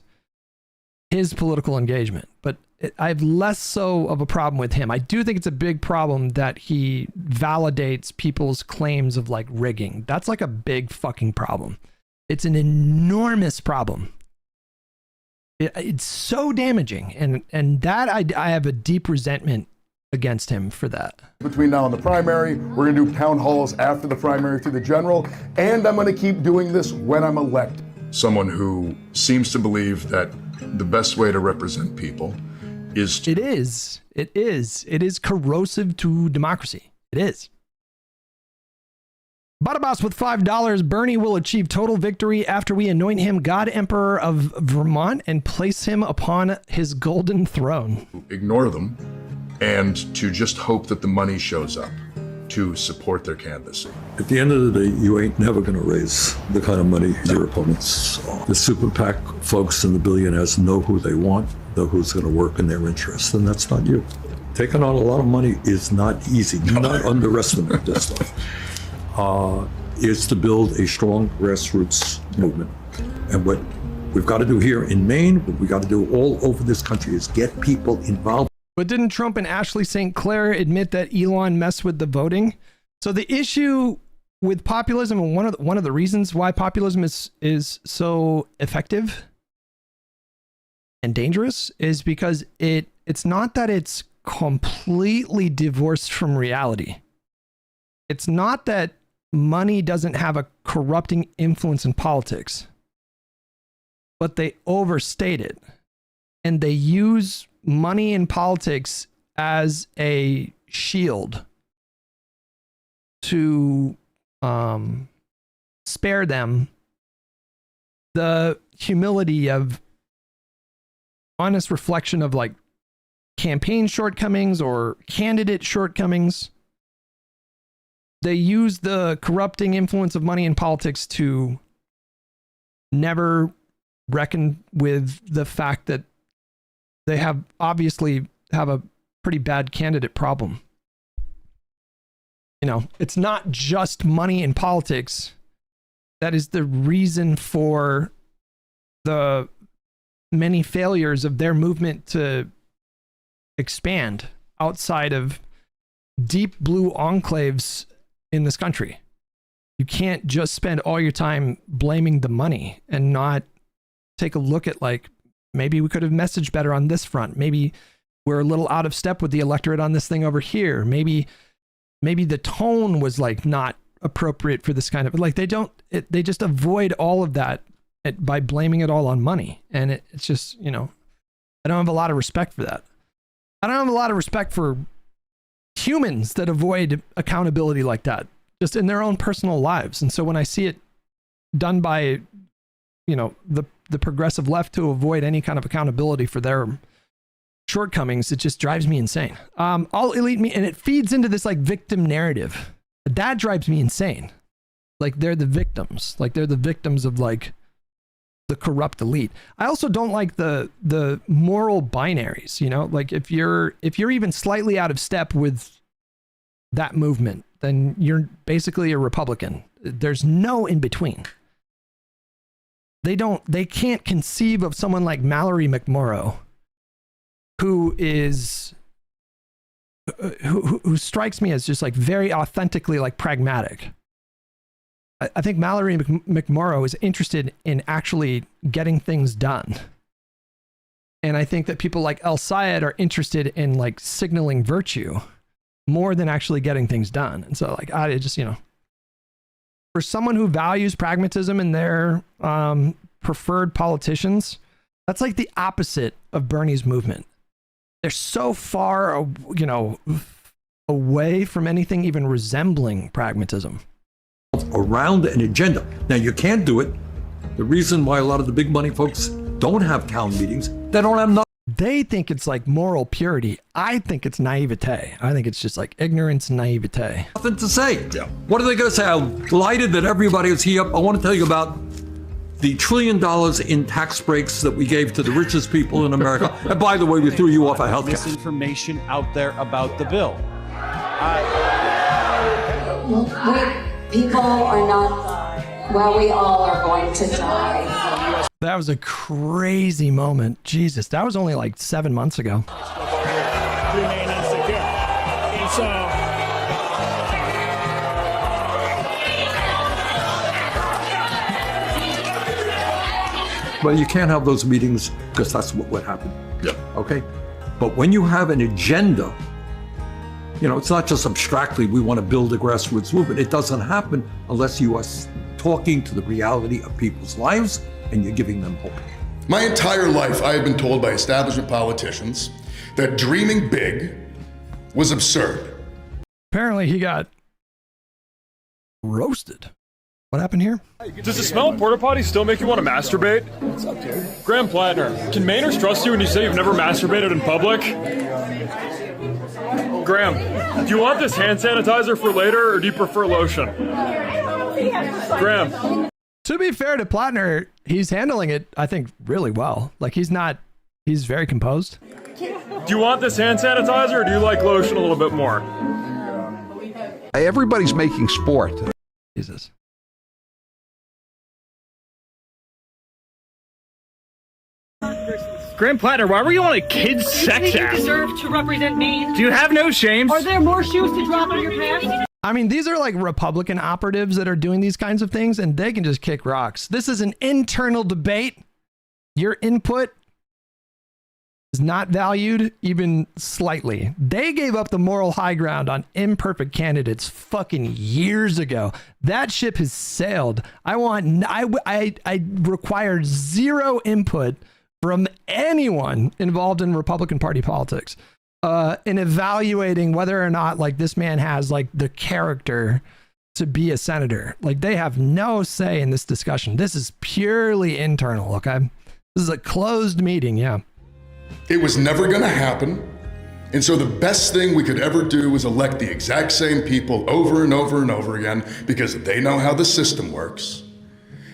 political engagement, but I have less so of a problem with him. I do think it's a big problem that he validates people's claims of like rigging. That's like a big fucking problem. It's an enormous problem. It's so damaging, and that I have a deep resentment against him for that. Between now and the primary, we're going to do town halls after the primary through the general, and I'm going to keep doing this when I'm elected. Someone who seems to believe that the best way to represent people is... It is corrosive to democracy. It is. Badaboss with $5. Bernie will achieve total victory after we anoint him God Emperor of Vermont and place him upon his golden throne. Ignore them and to just hope that the money shows up to support their candidacy. At the end of the day, you ain't never going to raise the kind of money your opponents. The super PAC folks and the billionaires know who they want, know who's going to work in their interest, and that's not you. Taking on a lot of money is not easy. Do not underestimate this stuff. Is to build a strong grassroots movement. And what we've got to do here in Maine, what we got to do all over this country is get people involved. But didn't Trump and Ashley St. Clair admit that Elon messed with the voting? So the issue with populism, and one of the reasons why populism is so effective and dangerous, is because it's not that it's completely divorced from reality. It's not that money doesn't have a corrupting influence in politics, but they overstate it, and they use money in politics as a shield to spare them the humility of honest reflection of like campaign shortcomings or candidate shortcomings. they use the corrupting influence of money in politics to never reckon with the fact that they have obviously have a pretty bad candidate problem. You know, it's not just money in politics that is the reason for the many failures of their movement to expand outside of deep blue enclaves in this country. You can't just spend all your time blaming the money and not take a look at, like, maybe we could have messaged better on this front. Maybe we're a little out of step with the electorate on this thing over here. Maybe the tone was like not appropriate for this kind of, like, they just avoid all of that by blaming it all on money. And it's just, you know, I don't have a lot of respect for that. I don't have a lot of respect for humans that avoid accountability like that, just in their own personal lives. And so when I see it done by, you know, the progressive left to avoid any kind of accountability for their shortcomings, it just drives me insane. All elite me, and it feeds into this like victim narrative. That drives me insane. Like they're the victims. Like they're the victims of like the corrupt elite. I also don't like the moral binaries, you know, like if you're even slightly out of step with that movement, then you're basically a Republican. There's no in between. They can't conceive of someone like Mallory McMorrow who strikes me as just like very authentically like pragmatic. I think Mallory McMorrow is interested in actually getting things done. And I think that people like El Sayed are interested in like signaling virtue more than actually getting things done. And so like, I just, you know, for someone who values pragmatism in their preferred politicians, that's like the opposite of Bernie's movement. They're so far, you know, away from anything even resembling pragmatism. Around an agenda. Now, you can't do it. The reason why a lot of the big money folks don't have town meetings, they don't have nothing. They think it's like moral purity. I think it's naivete. I think it's just like ignorance and naivete. Nothing to say. What are they going to say? I'm delighted that everybody is here. I want to tell you about the $1 trillion in tax breaks that we gave to the richest people in America. And by the way, we threw you off of health care. Misinformation out there about the bill. People are not, well, we all are going to die. That was a crazy moment. Jesus, that was only like 7 months ago. Remain insecure. And so, Well, you can't have those meetings because that's what would happen. Yeah. Okay? But when you have an agenda, you know, it's not just abstractly, we want to build a grassroots movement. It doesn't happen unless you are talking to the reality of people's lives and you're giving them hope. My entire life, I have been told by establishment politicians that dreaming big was absurd. Apparently he got roasted. What happened here? Does the smell of porta potty still make you want to masturbate? What's up, dude? Graham Plattner, can Mainers trust you when you say you've never masturbated in public? Graham, do you want this hand sanitizer for later, or do you prefer lotion? Graham. To be fair to Plattner, he's handling it, I think, really well. Like, he's very composed. Do you want this hand sanitizer, or do you like lotion a little bit more? Everybody's making sport. Jesus. Graham Plattner, why were you on a kid's sex app? You deserve to represent me. Do you have no shame? Are there more shoes to drop on your pants? I mean, these are like Republican operatives that are doing these kinds of things, and they can just kick rocks. This is an internal debate. Your input is not valued even slightly. They gave up the moral high ground on imperfect candidates fucking years ago. That ship has sailed. I require zero input from anyone involved in Republican Party politics in evaluating whether or not like this man has like the character to be a senator. Like, they have no say in this discussion. This is purely internal, okay? This is a closed meeting, yeah. It was never going to happen. And so the best thing we could ever do is elect the exact same people over and over and over again because they know how the system works.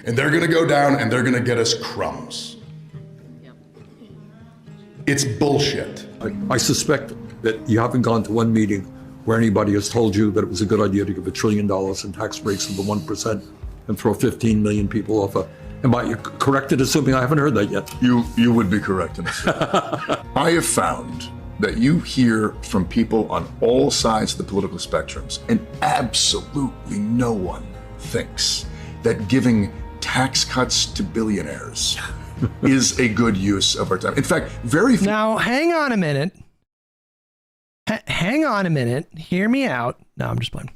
And they're gonna go down and they're gonna get us crumbs. It's bullshit. I suspect that you haven't gone to one meeting where anybody has told you that it was a good idea to give $1 trillion in tax breaks to the 1% and throw 15 million people off a. Am I correct in assuming I haven't heard that yet? You would be correct in assuming. I have found that you hear from people on all sides of the political spectrums, and absolutely no one thinks that giving tax cuts to billionaires is a good use of our time. In fact, very few. Now, hang on a minute. Hang on a minute. Hear me out. No, I'm just playing.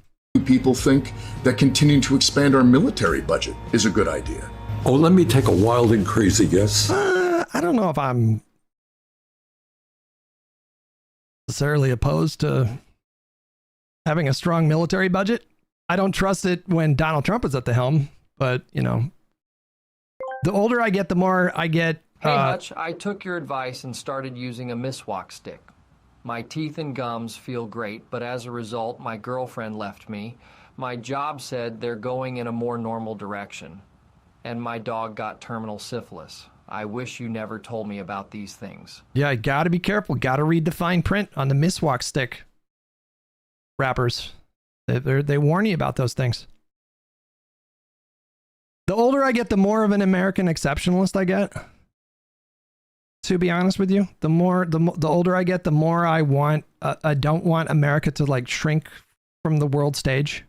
People think that continuing to expand our military budget is a good idea. Oh, let me take a wild and crazy guess. I don't know if I'm necessarily opposed to having a strong military budget. I don't trust it when Donald Trump is at the helm, but you know, the older I get, the more I get. Hey, Hutch, I took your advice and started using a miswalk stick. My teeth and gums feel great, but as a result, my girlfriend left me. My job said they're going in a more normal direction. And my dog got terminal syphilis. I wish you never told me about these things. Yeah, gotta be careful. Gotta read the fine print on the miswalk stick wrappers. They warn you about those things. The older I get, the more of an American exceptionalist I get. To be honest with you, the older I get, the more I don't want America to like shrink from the world stage.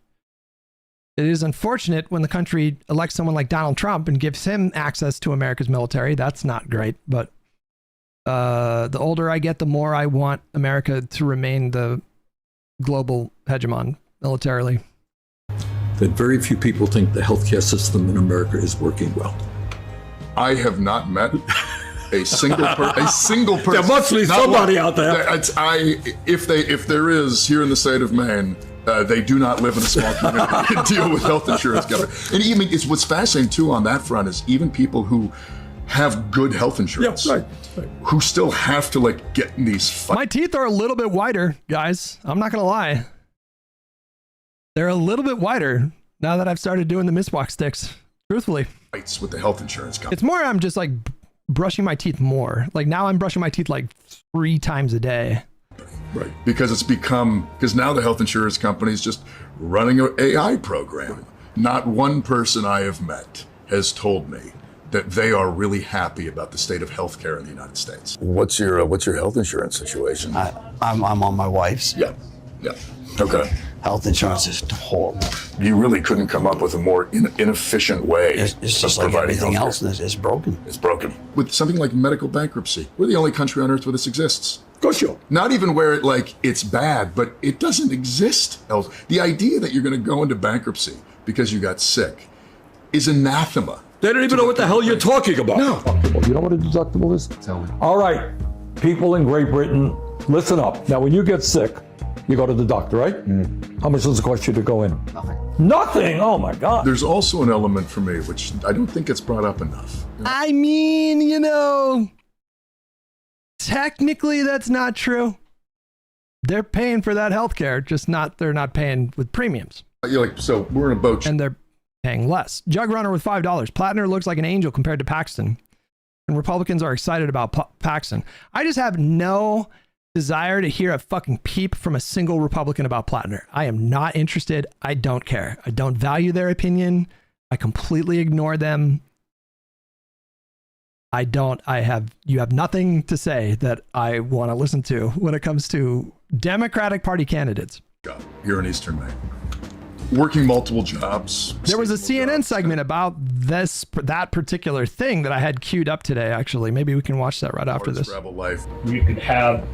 It is unfortunate when the country elects someone like Donald Trump and gives him access to America's military. That's not great. But the older I get, the more I want America to remain the global hegemon militarily. That very few people think the healthcare system in America is working well. I have not met a single person. There must be somebody out there. If there is here in the state of Maine, they do not live in a small community and deal with health insurance coverage. And even it's what's fascinating too on that front is even people who have good health insurance, right. who still have to like get in these. My teeth are a little bit whiter, guys. I'm not gonna lie. They're a little bit whiter now that I've started doing the miswalk sticks. Truthfully, fights with the health insurance company. It's more I'm just like brushing my teeth more. Like now I'm brushing my teeth like 3 times a day. Right, because now the health insurance company is just running an AI program. Not one person I have met has told me that they are really happy about the state of healthcare in the United States. What's your health insurance situation? I'm on my wife's. Yeah. Okay. Health insurance is horrible. You really couldn't come up with a more inefficient way. It's just like everything else. It's broken. It's broken. With something like medical bankruptcy, we're the only country on earth where this exists. Go show. Not even where it's bad, but it doesn't exist else. The idea that you're going to go into bankruptcy because you got sick is anathema. They don't even know what the hell you're talking about. No. You know what a deductible is? Tell me. All right, people in Great Britain, listen up. Now, when you get sick, you go to the doctor, right? How much does it cost you to go in? Nothing? Oh my God. There's also an element for me, which I don't think gets brought up enough. I mean, you know, technically that's not true. They're paying for that healthcare, just they're not paying with premiums. You're like, so we're in a boat. And they're paying less. Jug Runner with $5. Plattner looks like an angel compared to Paxton. And Republicans are excited about Paxton. I just have no desire to hear a fucking peep from a single Republican about Plattner. I am not interested. I don't care. I don't value their opinion. I completely ignore them. You have nothing to say that I want to listen to when it comes to Democratic Party candidates. Here in Eastern Maine. Working multiple jobs. There was a CNN segment about that particular thing that I had queued up today, actually. Maybe we can watch that right after this. Rebel life. You could have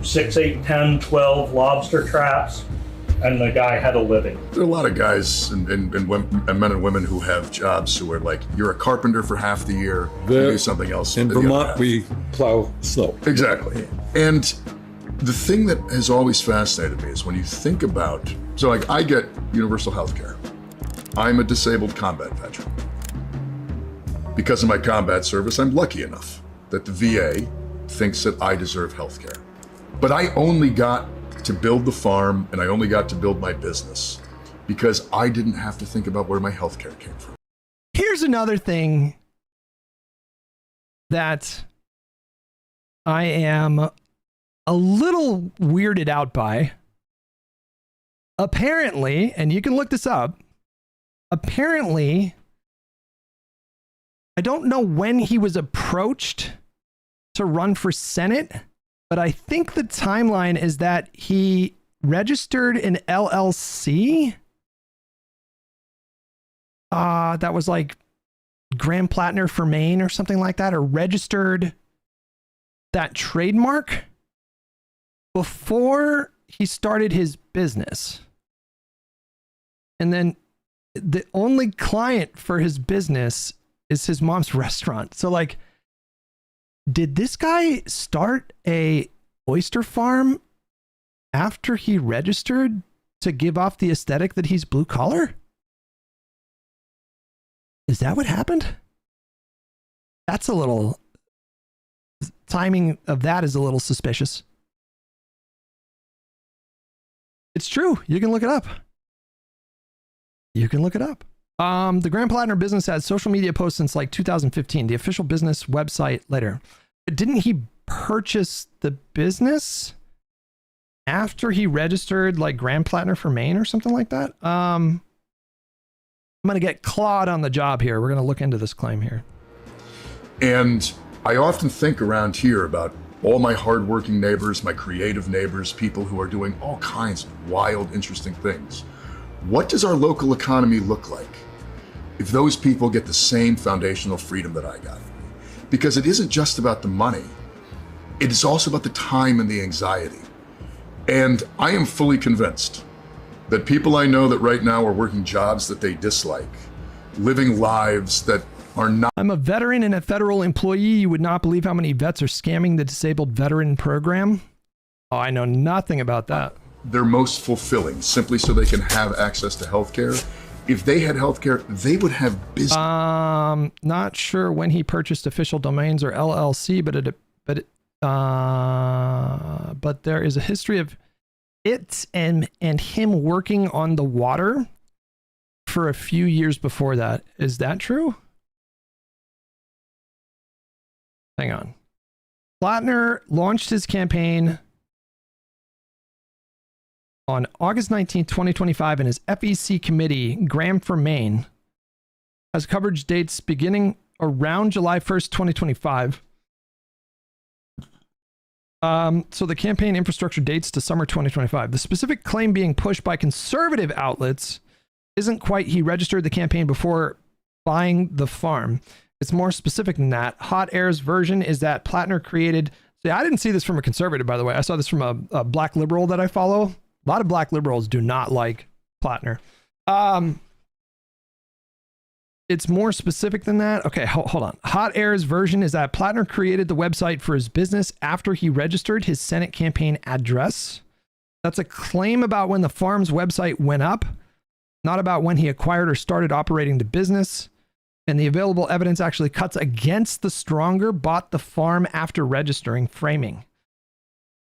6, 8, 10, 12 lobster traps, and the guy had a living. There are a lot of guys and men and women who have jobs who are like, you're a carpenter for half the year, you do something else. In Vermont, we plow snow. Exactly. And the thing that has always fascinated me is when you think about, so like I get universal health care. I'm a disabled combat veteran. Because of my combat service, I'm lucky enough that the VA thinks that I deserve health care. But I only got to build the farm and I only got to build my business because I didn't have to think about where my healthcare came from. Here's another thing that I am a little weirded out by. Apparently, and you can look this up, apparently, I don't know when he was approached to run for Senate, but I think the timeline is that he registered an LLC. That was like Graham Plattner for Maine or something like that, or registered that trademark before he started his business. And then the only client for his business is his mom's restaurant. So like, did this guy start a oyster farm after he registered to give off the aesthetic that he's blue collar? Is that what happened? That's a little, timing of that is a little suspicious. It's true. You can look it up. You can look it up. The Graham Plattner business has social media posts since like 2015. The official business website later. But didn't he purchase the business after he registered like Graham Plattner for Maine or something like that? I'm going to get Claude on the job here. We're going to look into this claim here. And I often think around here about all my hardworking neighbors, my creative neighbors, people who are doing all kinds of wild, interesting things. What does our local economy look like if those people get the same foundational freedom that I got? Because it isn't just about the money. It is also about the time and the anxiety. And I am fully convinced that people I know that right now are working jobs that they dislike, living lives that are not. I'm a veteran and a federal employee. You would not believe how many vets are scamming the disabled veteran program. Oh, I know nothing about that. They're most fulfilling, simply so they can have access to healthcare. If they had healthcare, they would have business. Not sure when he purchased official domains or LLC, but there is a history of it and him working on the water for a few years before that. Is that true? Hang on. Plattner launched his campaign on August 19, 2025, and his FEC committee, Graham for Maine, has coverage dates beginning around July 1st, 2025. So the campaign infrastructure dates to summer 2025. The specific claim being pushed by conservative outlets isn't quite he registered the campaign before buying the farm. It's more specific than that. Hot Air's version is that Plattner created... See, I didn't see this from a conservative, by the way. I saw this from a black liberal that I follow. A lot of black liberals do not like Plattner. It's more specific than that. Okay, hold on. Hot Air's version is that Plattner created the website for his business after he registered his Senate campaign address. That's a claim about when the farm's website went up, not about when he acquired or started operating the business. And the available evidence actually cuts against the stronger bought the farm after registering framing.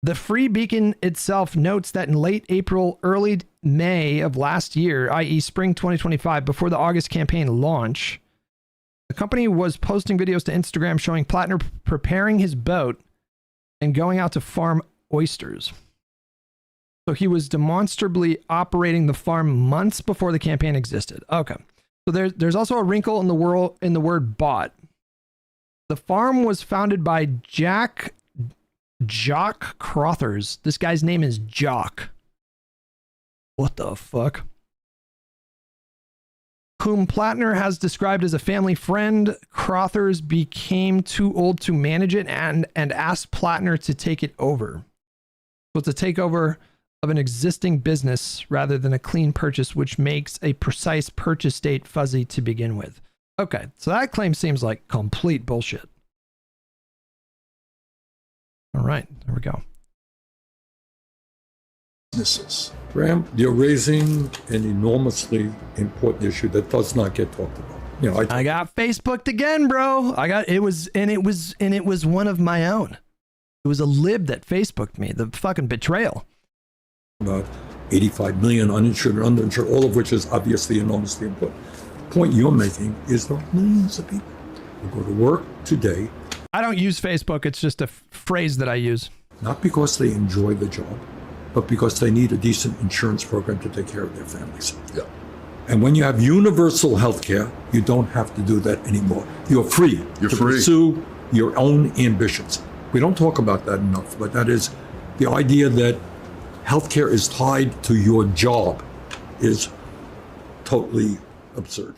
The Free Beacon itself notes that in late April, early May of last year, i.e. spring 2025, before the August campaign launch, the company was posting videos to Instagram showing Plattner preparing his boat and going out to farm oysters. So he was demonstrably operating the farm months before the campaign existed. Okay. So there's also a wrinkle in the word bought. The farm was founded by Jock Crothers. This guy's name is Jock. What the fuck? Whom Plattner has described as a family friend. Crothers became too old to manage it and asked Plattner to take it over. So it's a takeover of an existing business rather than a clean purchase, which makes a precise purchase date fuzzy to begin with. Okay, so that claim seems like complete bullshit. All right, there we go. Businesses. Graham, you're raising an enormously important issue that does not get talked about. You know, I got Facebooked again, bro. It was one of my own. It was a lib that Facebooked me. The fucking betrayal. About 85 million uninsured and underinsured, all of which is obviously enormously important. The point you're making is there are millions of people who go to work today. I don't use Facebook. It's just a phrase that I use. Not because they enjoy the job, but because they need a decent insurance program to take care of their families. Yeah. And when you have universal health care, you don't have to do that anymore. You're free to pursue your own ambitions. We don't talk about that enough, but that is the idea that healthcare is tied to your job is totally absurd.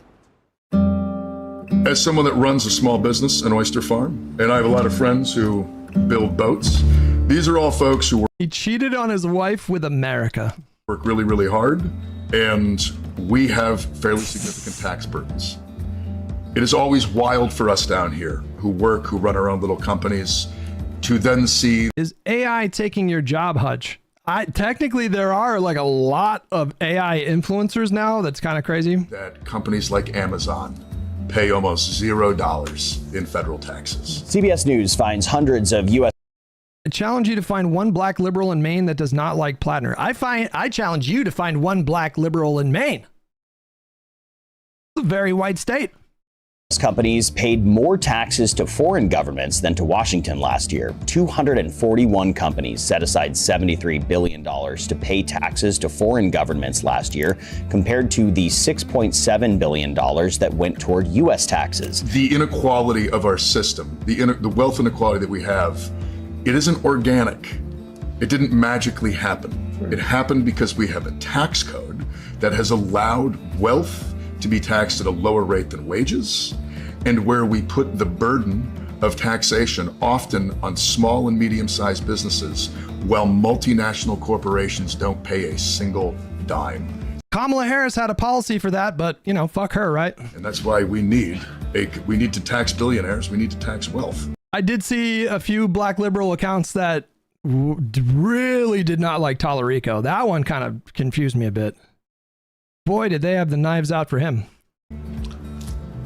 As someone that runs a small business, an oyster farm, and I have a lot of friends who build boats, these are all folks who He cheated on his wife with America. work really, really hard, and we have fairly significant tax burdens. It is always wild for us down here who work, who run our own little companies, to then see... Is AI taking your job, Hutch? Technically, there are like a lot of AI influencers now. That's kind of crazy. That companies like Amazon pay almost $0 in federal taxes. CBS News finds hundreds of U.S. I challenge you to find one black liberal in Maine that does not like Plattner. I challenge you to find one black liberal in Maine. It's a very white state. companies paid more taxes to foreign governments than to Washington last year. 241 companies set aside $73 billion to pay taxes to foreign governments last year, compared to the $6.7 billion that went toward U.S. taxes. The inequality of our system, the wealth inequality that we have, it isn't organic. It didn't magically happen. It happened because we have a tax code that has allowed wealth to be taxed at a lower rate than wages, and where we put the burden of taxation often on small and medium-sized businesses, while multinational corporations don't pay a single dime. Kamala Harris had a policy for that, but, you know, fuck her, right? And that's why we need to tax billionaires, we need to tax wealth. I did see a few black liberal accounts that really did not like Tallarico. That one kind of confused me a bit. Boy, did they have the knives out for him.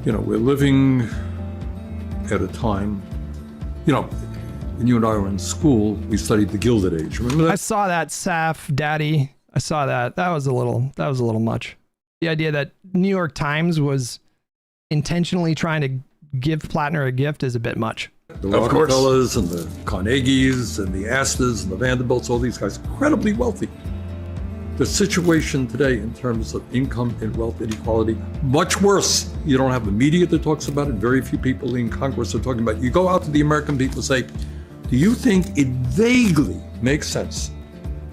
You know, we're living at a time, you know, when you and I were in school, we studied the Gilded Age. Remember that? I saw that, Saf, Daddy. I saw that. That was a little much. The idea that New York Times was intentionally trying to give Plattner a gift is a bit much. The Rockefellers and the Carnegies and the Astors and the Vanderbilts, all these guys, incredibly wealthy. The situation today in terms of income and wealth inequality, much worse. You don't have a media that talks about it. Very few people in Congress are talking about it. You go out to the American people and say, do you think it vaguely makes sense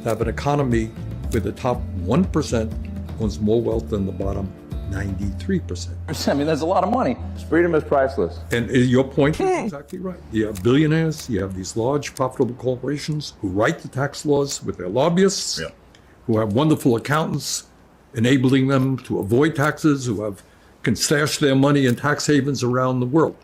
to have an economy where the top 1% owns more wealth than the bottom 93%? I mean, that's a lot of money. Freedom is priceless. And your point is exactly right. You have billionaires, you have these large profitable corporations who write the tax laws with their lobbyists, who have wonderful accountants enabling them to avoid taxes, who can stash their money in tax havens around the world.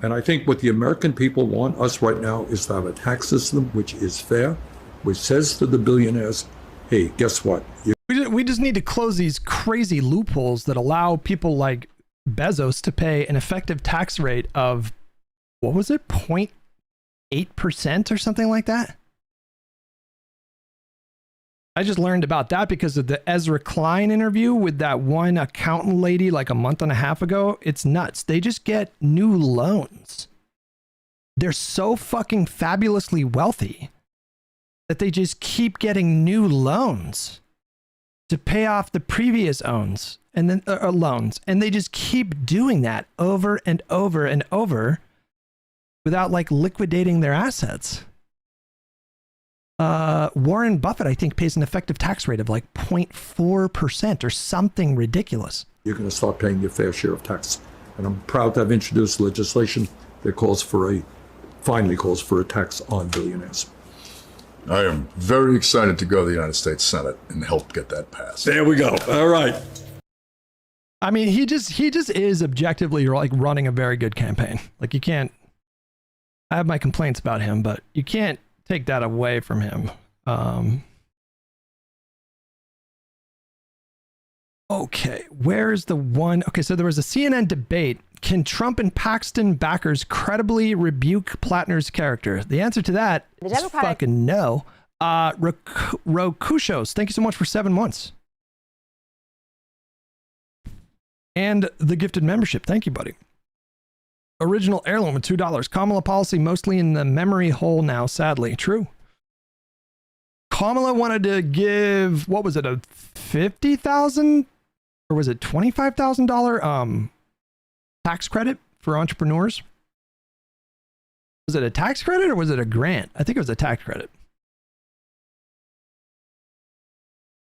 And I think what the American people want us right now is to have a tax system which is fair, which says to the billionaires, hey, guess what? We just need to close these crazy loopholes that allow people like Bezos to pay an effective tax rate of, what was it, 0.8% or something like that? I just learned about that because of the Ezra Klein interview with that one accountant lady like a month and a half ago. It's nuts. They just get new loans. They're so fucking fabulously wealthy that they just keep getting new loans to pay off the previous loans, and they just keep doing that over and over and over without like liquidating their assets. Warren Buffett, I think, pays an effective tax rate of like 0.4% or something ridiculous. You're going to start paying your fair share of tax. And I'm proud to have introduced legislation that finally calls for a tax on billionaires. I am very excited to go to the United States Senate and help get that passed. There we go. All right. I mean, he just is objectively like running a very good campaign. Like you can't, I have my complaints about him, but you can't take that away from him. Okay, where's the one? Okay, so there was a CNN debate. Can Trump and Paxton backers credibly rebuke Plattner's character? The answer to that is fucking no. Rokushos, thank you so much for 7 months. And the gifted membership. Thank you, buddy. Original Heirloom with $2. Kamala policy mostly in the memory hole now, sadly. True. Kamala wanted to give, what was it, a $50,000 or was it $25,000 tax credit for entrepreneurs? Was it a tax credit or was it a grant? I think it was a tax credit.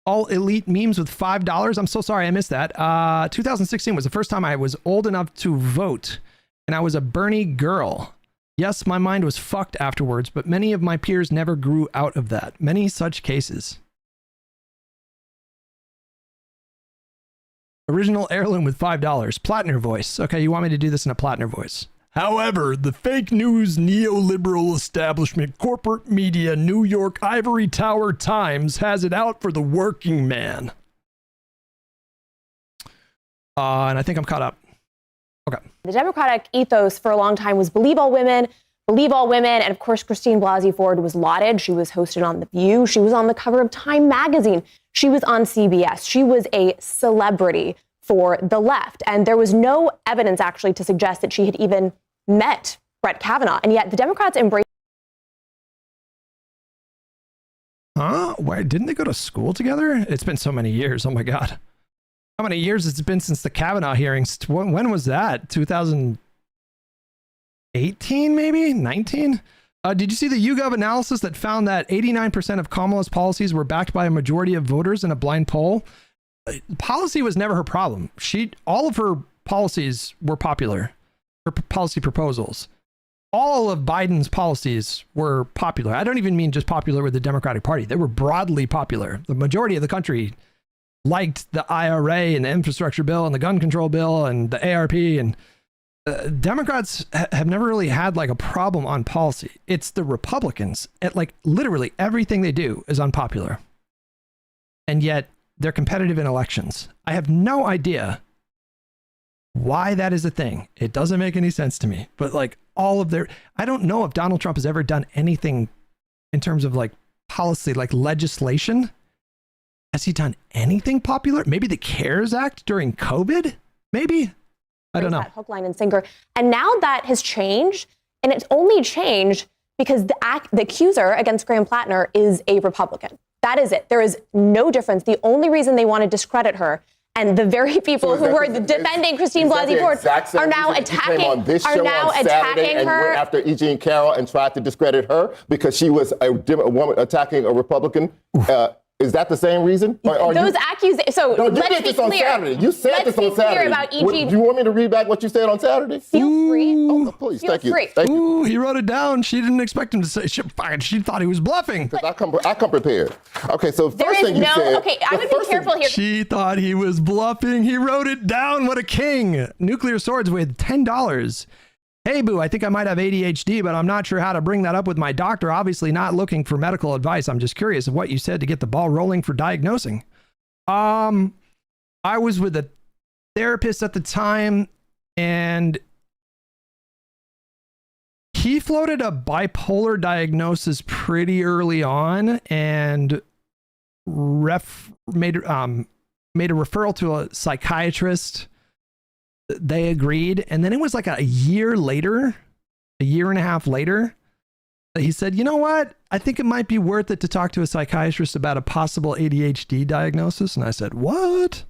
All elite memes with $5. I'm so sorry I missed that. 2016 was the first time I was old enough to vote, and I was a Bernie girl. Yes, my mind was fucked afterwards, but many of my peers never grew out of that. Many such cases. Original Heirloom with $5. Plattner voice. Okay, you want me to do this in a Plattner voice. However, the fake news neoliberal establishment corporate media New York Ivory Tower Times has it out for the working man. And I think I'm caught up. Okay. The Democratic ethos for a long time was believe all women. And of course, Christine Blasey Ford was lauded. She was hosted on The View. She was on the cover of Time magazine. She was on CBS. She was a celebrity for the left. And there was no evidence actually to suggest that she had even met Brett Kavanaugh. And yet the Democrats embraced. Huh? Why didn't they go to school together? It's been so many years. Oh my God. How many years it's been since the Kavanaugh hearings? When was that? 2018, maybe? 19? Did you see the YouGov analysis that found that 89% of Kamala's policies were backed by a majority of voters in a blind poll? Policy was never her problem. All of her policies were popular. Her policy proposals. All of Biden's policies were popular. I don't even mean just popular with the Democratic Party. They were broadly popular. The majority of the country liked the IRA and the infrastructure bill and the gun control bill and the ARP, and Democrats have never really had like a problem on policy. It's the Republicans at like literally everything they do is unpopular. And yet they're competitive in elections. I have no idea why that is a thing. It doesn't make any sense to me, but like all of I don't know if Donald Trump has ever done anything in terms of like policy, like legislation. Has he done anything popular? Maybe the CARES Act during COVID? Maybe? I don't know. Hook, line, and sinker. And now that has changed, and it's only changed because the accuser against Graham Plattner is a Republican. That is it. There is no difference. The only reason they want to discredit her, and the very people who were defending Christine Blasey Ford are now attacking her. Went after E. Jean Carroll and tried to discredit her because she was a woman attacking a Republican. Is that the same reason? Those accusations. So no, let's be clear. Saturday. You said this on Saturday. About E.G. Do you want me to read back what you said on Saturday? Feel free. Oh, please, thank you. Thank you. He wrote it down. She didn't expect him to say. She thought he was bluffing. Because I come prepared. Okay, so first thing you said. Okay, I would be careful here. She thought he was bluffing. He wrote it down. What a king! Nuclear swords with $10. Hey, boo, I think I might have ADHD, but I'm not sure how to bring that up with my doctor. Obviously not looking for medical advice. I'm just curious of what you said to get the ball rolling for diagnosing. I was with a therapist at the time, and he floated a bipolar diagnosis pretty early on and made a referral to a psychiatrist. They agreed. And then it was like a year and a half later, he said, you know what? I think it might be worth it to talk to a psychiatrist about a possible ADHD diagnosis. And I said, what?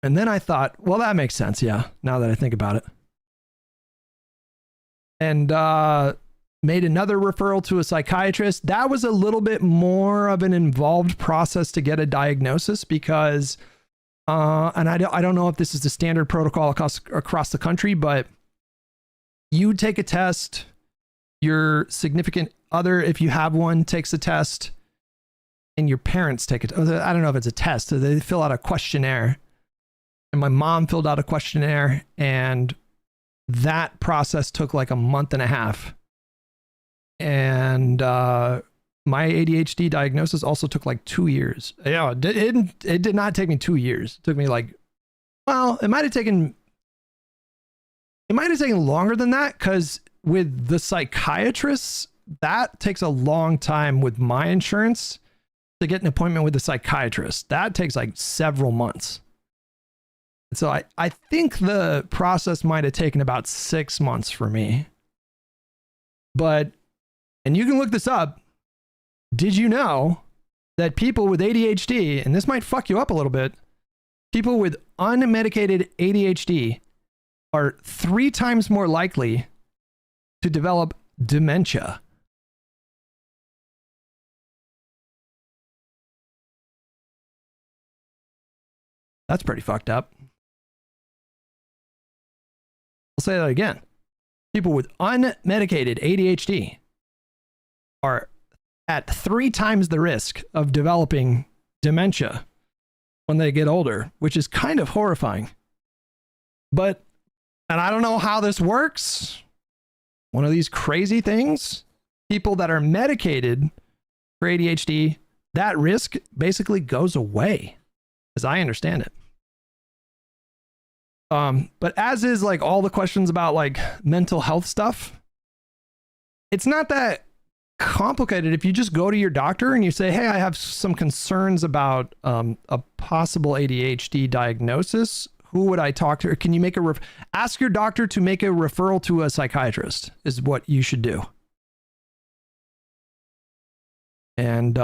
And then I thought, well, that makes sense. Yeah. Now that I think about it. And made another referral to a psychiatrist. That was a little bit more of an involved process to get a diagnosis because and I don't know if this is the standard protocol across the country, but you take a test, your significant other, if you have one, takes a test, and your parents take it. I don't know if it's a test. They fill out a questionnaire, and my mom filled out a questionnaire, and that process took like a month and a half. And my ADHD diagnosis also took like 2 years. Yeah, it did not take me 2 years. It took me like, well, it might have taken longer than that, because with the psychiatrists, that takes a long time with my insurance to get an appointment with a psychiatrist. That takes like several months. So I think the process might have taken about 6 months for me. But, and you can look this up, did you know that people with ADHD, and this might fuck you up a little bit, people with unmedicated ADHD are 3 times more likely to develop dementia? That's pretty fucked up. I'll say that again. People with unmedicated ADHD are at 3 times the risk of developing dementia when they get older, which is kind of horrifying. But, and I don't know how this works. One of these crazy things, people that are medicated for ADHD, that risk basically goes away, as I understand it. But as is like all the questions about like mental health stuff, it's not that complicated. If you just go to your doctor and you say, hey, I have some concerns about a possible ADHD diagnosis, who would I talk to? Or can you make ask your doctor to make a referral to a psychiatrist is what you should do. And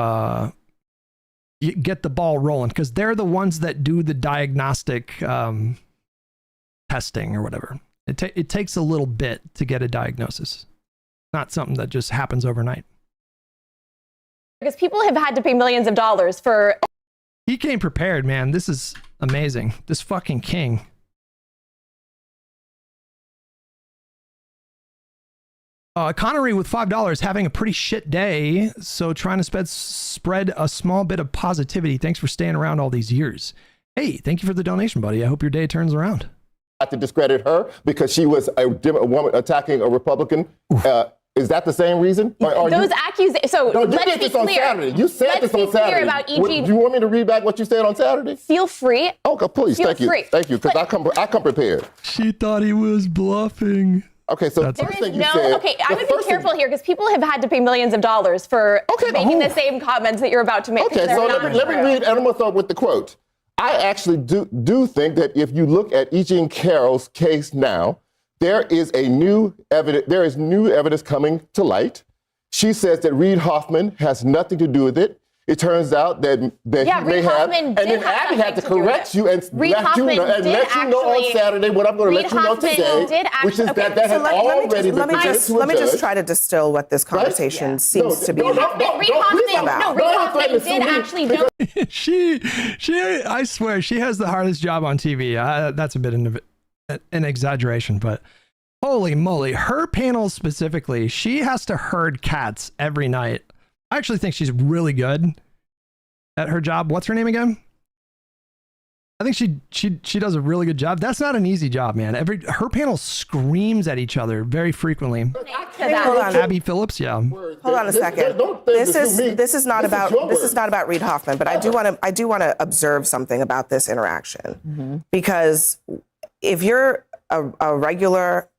you get the ball rolling, because they're the ones that do the diagnostic testing or whatever. It takes a little bit to get a diagnosis. Not something that just happens overnight. Because people have had to pay millions of dollars for... He came prepared, man. This is amazing. This fucking king. Connery with $5 having a pretty shit day, so trying to spread a small bit of positivity. Thanks for staying around all these years. Hey, thank you for the donation, buddy. I hope your day turns around. To discredit her because she was a woman attacking a Republican. Is that the same reason? Those accusations. So no, let's did be this on clear. Saturday. You said this on Saturday. About E.G. Do you want me to read back what you said on Saturday? Feel free. Okay, please. Feel Thank you. free. Thank you, because I come prepared. She thought he was bluffing. Okay, so I'm going to be careful here, because people have had to pay millions of dollars for making the same comments that you're about to make. Okay, so let me read, and I'm going to start with the quote. I actually do think that if you look at E. Jean Carroll's case now, there is new evidence coming to light. She says that Reid Hoffman has nothing to do with it. It turns out that he may have, and then Abby had to correct you and let you know on Saturday what I'm going to let you know today, which is that has already been presented to a judge. Let me just try to distill what this conversation seems to be about. Reid Hoffman did actually know. She, I swear, she has the hardest job on TV. That's a bit an exaggeration, but holy moly, her panel specifically, she has to herd cats every night. I actually think she's really good at her job. What's her name again? I think she does a really good job. That's not an easy job, man. Her panel screams at each other very frequently. Hold on. Abby Phillips, yeah. Hold on a second. This is not about Reid Hoffman, but I do want to observe something about this interaction, because if you're a regular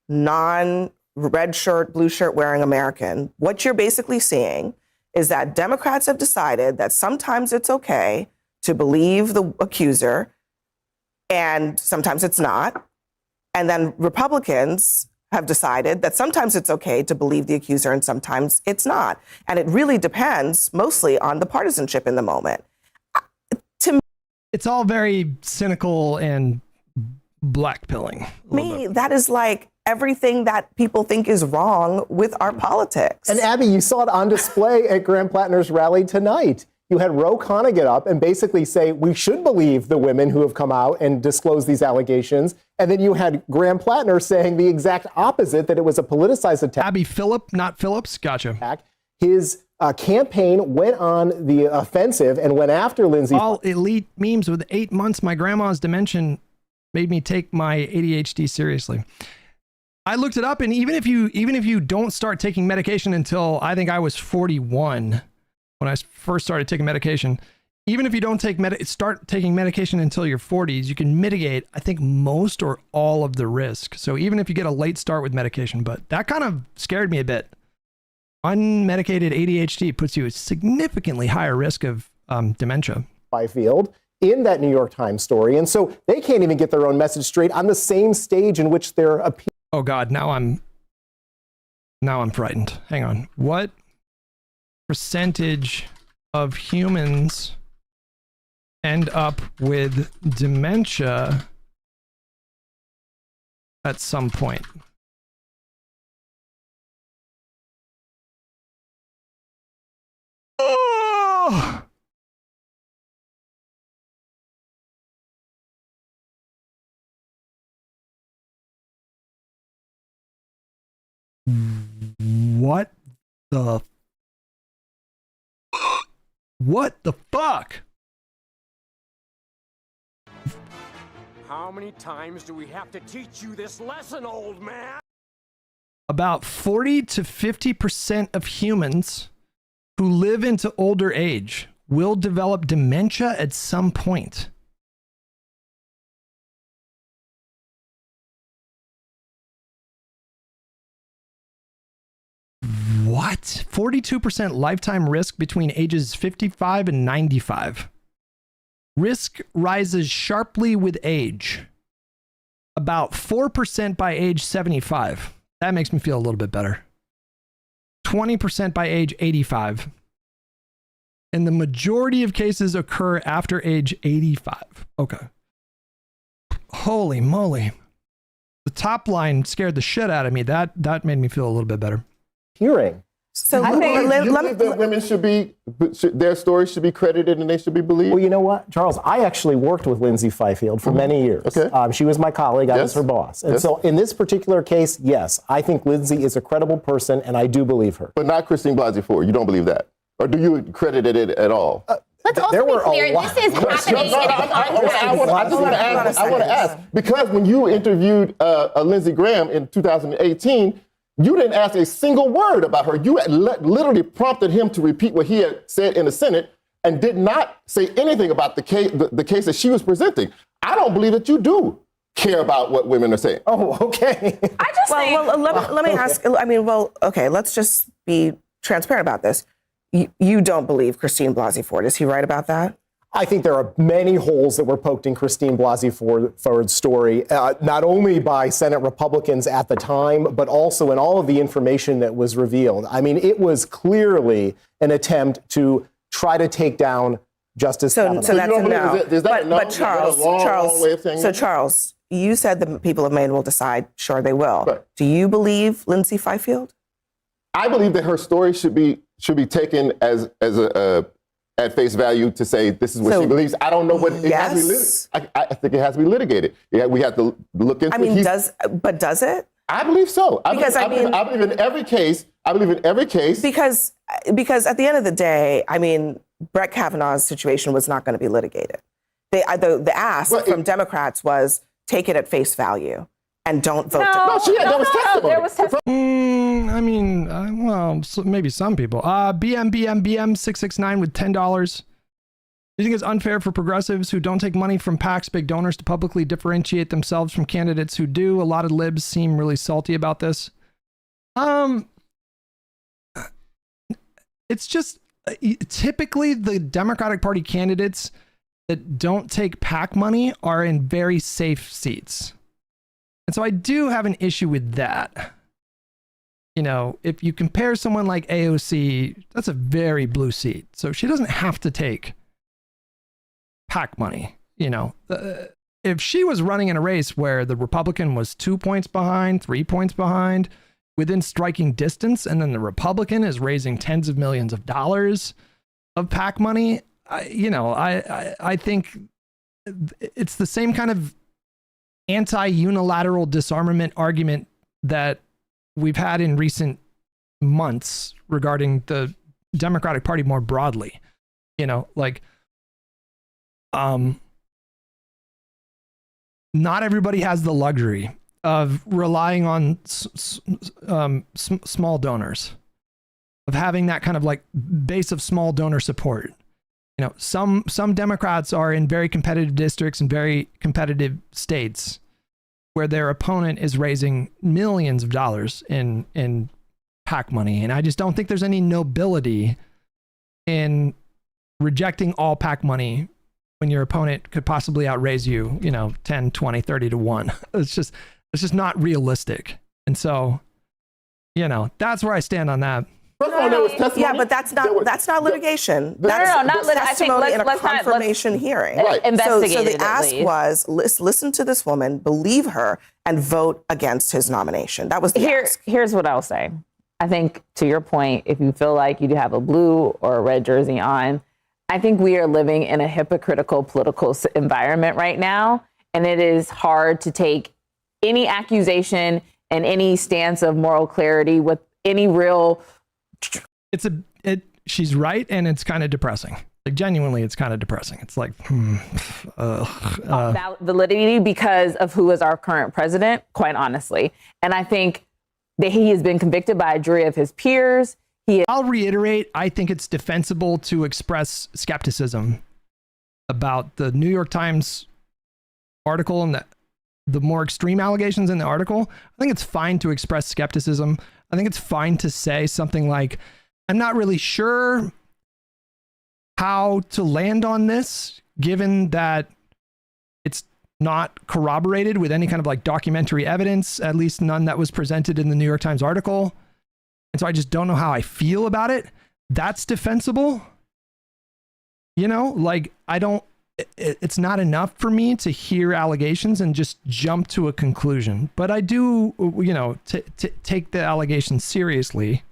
non-red shirt, blue shirt wearing American, what you're basically seeing is that Democrats have decided that sometimes it's okay to believe the accuser and sometimes it's not. And then Republicans have decided that sometimes it's okay to believe the accuser and sometimes it's not. And it really depends mostly on the partisanship in the moment. To me, it's all very cynical and blackpilling. That is like everything that people think is wrong with our politics. And Abby, you saw it on display at Graham Plattner's rally tonight. You had Ro Khanna get up and basically say, we should believe the women who have come out and disclosed these allegations. And then you had Graham Plattner saying the exact opposite, that it was a politicized attack. Abby Phillip, not Phillips. Gotcha. His campaign went on the offensive and went after Lindsey. All elite memes with 8 months. My grandma's dementia made me take my ADHD seriously. I looked it up, and even if you don't start taking medication until I think I was 41 when I first started taking medication, even if you don't start taking medication until your 40s, you can mitigate, I think, most or all of the risk. So even if you get a late start with medication, but that kind of scared me a bit. Unmedicated ADHD puts you at significantly higher risk of dementia. Fifield in that New York Times story. And so they can't even get their own message straight on the same stage in which they're appealing. Oh God, now I'm frightened. Hang on. What percentage of humans end up with dementia at some point? Oh! What the fuck? How many times do we have to teach you this lesson, old man? About 40 to 50% of humans who live into older age will develop dementia at some point. What? 42% lifetime risk between ages 55 and 95. Risk rises sharply with age. About 4% by age 75. That makes me feel a little bit better. 20% by age 85. And the majority of cases occur after age 85. Okay. Holy moly. The top line scared the shit out of me. That made me feel a little bit better. Hearing. So you believe that women their stories should be credited and they should be believed? Well, you know what, Charles, I actually worked with Lindsay Fifield for many years. Okay. She was my colleague. I was her boss. And so in this particular case, yes, I think Lindsay is a credible person and I do believe her. But not Christine Blasey Ford. You don't believe that? Or do you credit it at all? Let's also be clear, this is happening. I want to ask, because when you interviewed Lindsey Graham in 2018, you didn't ask a single word about her. You literally prompted him to repeat what he had said in the Senate and did not say anything about the case that she was presenting. I don't believe that you do care about what women are saying. Oh, okay. I just let me ask. I mean, well, okay, let's just be transparent about this. You don't believe Christine Blasey Ford. Is he right about that? I think there are many holes that were poked in Christine Blasey Ford's story, not only by Senate Republicans at the time, but also in all of the information that was revealed. I mean, it was clearly an attempt to try to take down Justice Kavanaugh. So that's a no. Is that no? But Charles, you said the people of Maine will decide. Sure, they will. Right. Do you believe Lindsay Fifield? I believe that her story should be taken as at face value to say this is what she believes. I don't know what it has to be litigated. I think it has to be litigated. Yeah, we have to look into. I mean, does it? I believe so. I believe in every case. I believe in every case because at the end of the day, I mean, Brett Kavanaugh's situation was not going to be litigated. The ask from Democrats was take it at face value and don't vote. There was testimony. I mean, well, maybe some people. BM669 with $10. Do you think it's unfair for progressives who don't take money from PACs, big donors, to publicly differentiate themselves from candidates who do? A lot of libs seem really salty about this. It's just typically the Democratic Party candidates that don't take PAC money are in very safe seats. And so I do have an issue with that. You know, if you compare someone like AOC, that's a very blue seat. So she doesn't have to take PAC money. You know, if she was running in a race where the Republican was 2 points behind, 3 points behind, within striking distance, and then the Republican is raising tens of millions of dollars of PAC money, I think it's the same kind of anti-unilateral disarmament argument that we've had in recent months regarding the Democratic Party more broadly. You know, like, not everybody has the luxury of relying on small donors, of having that kind of like base of small donor support. You know, some Democrats are in very competitive districts and very competitive states where their opponent is raising millions of dollars in PAC money. And I just don't think there's any nobility in rejecting all PAC money when your opponent could possibly outraise you, 10, 20, 30 to 1. It's just not realistic. And so, that's where I stand on that. First of all, there was testimony. Yeah, but that's not litigation. That's not testimony in a confirmation hearing. Right. Investigate so it, the ask at least. was listen to this woman, believe her, and vote against his nomination. That was the ask. Here's what I'll say. I think, to your point, if you feel like you have a blue or a red jersey on, I think we are living in a hypocritical political environment right now, and it is hard to take any accusation and any stance of moral clarity with any real. She's right, and it's kind of depressing. Like, genuinely, it's kind of depressing. It's like, validity because of who is our current president, quite honestly. And I think that he has been convicted by a jury of his peers. I'll reiterate, I think it's defensible to express skepticism about the New York Times article and the more extreme allegations in the article. I think it's fine to express skepticism. I think it's fine to say something like, I'm not really sure how to land on this, given that it's not corroborated with any kind of like documentary evidence, at least none that was presented in the New York Times article. And so I just don't know how I feel about it. That's defensible. It's not enough for me to hear allegations and just jump to a conclusion. But I do, take the allegations seriously.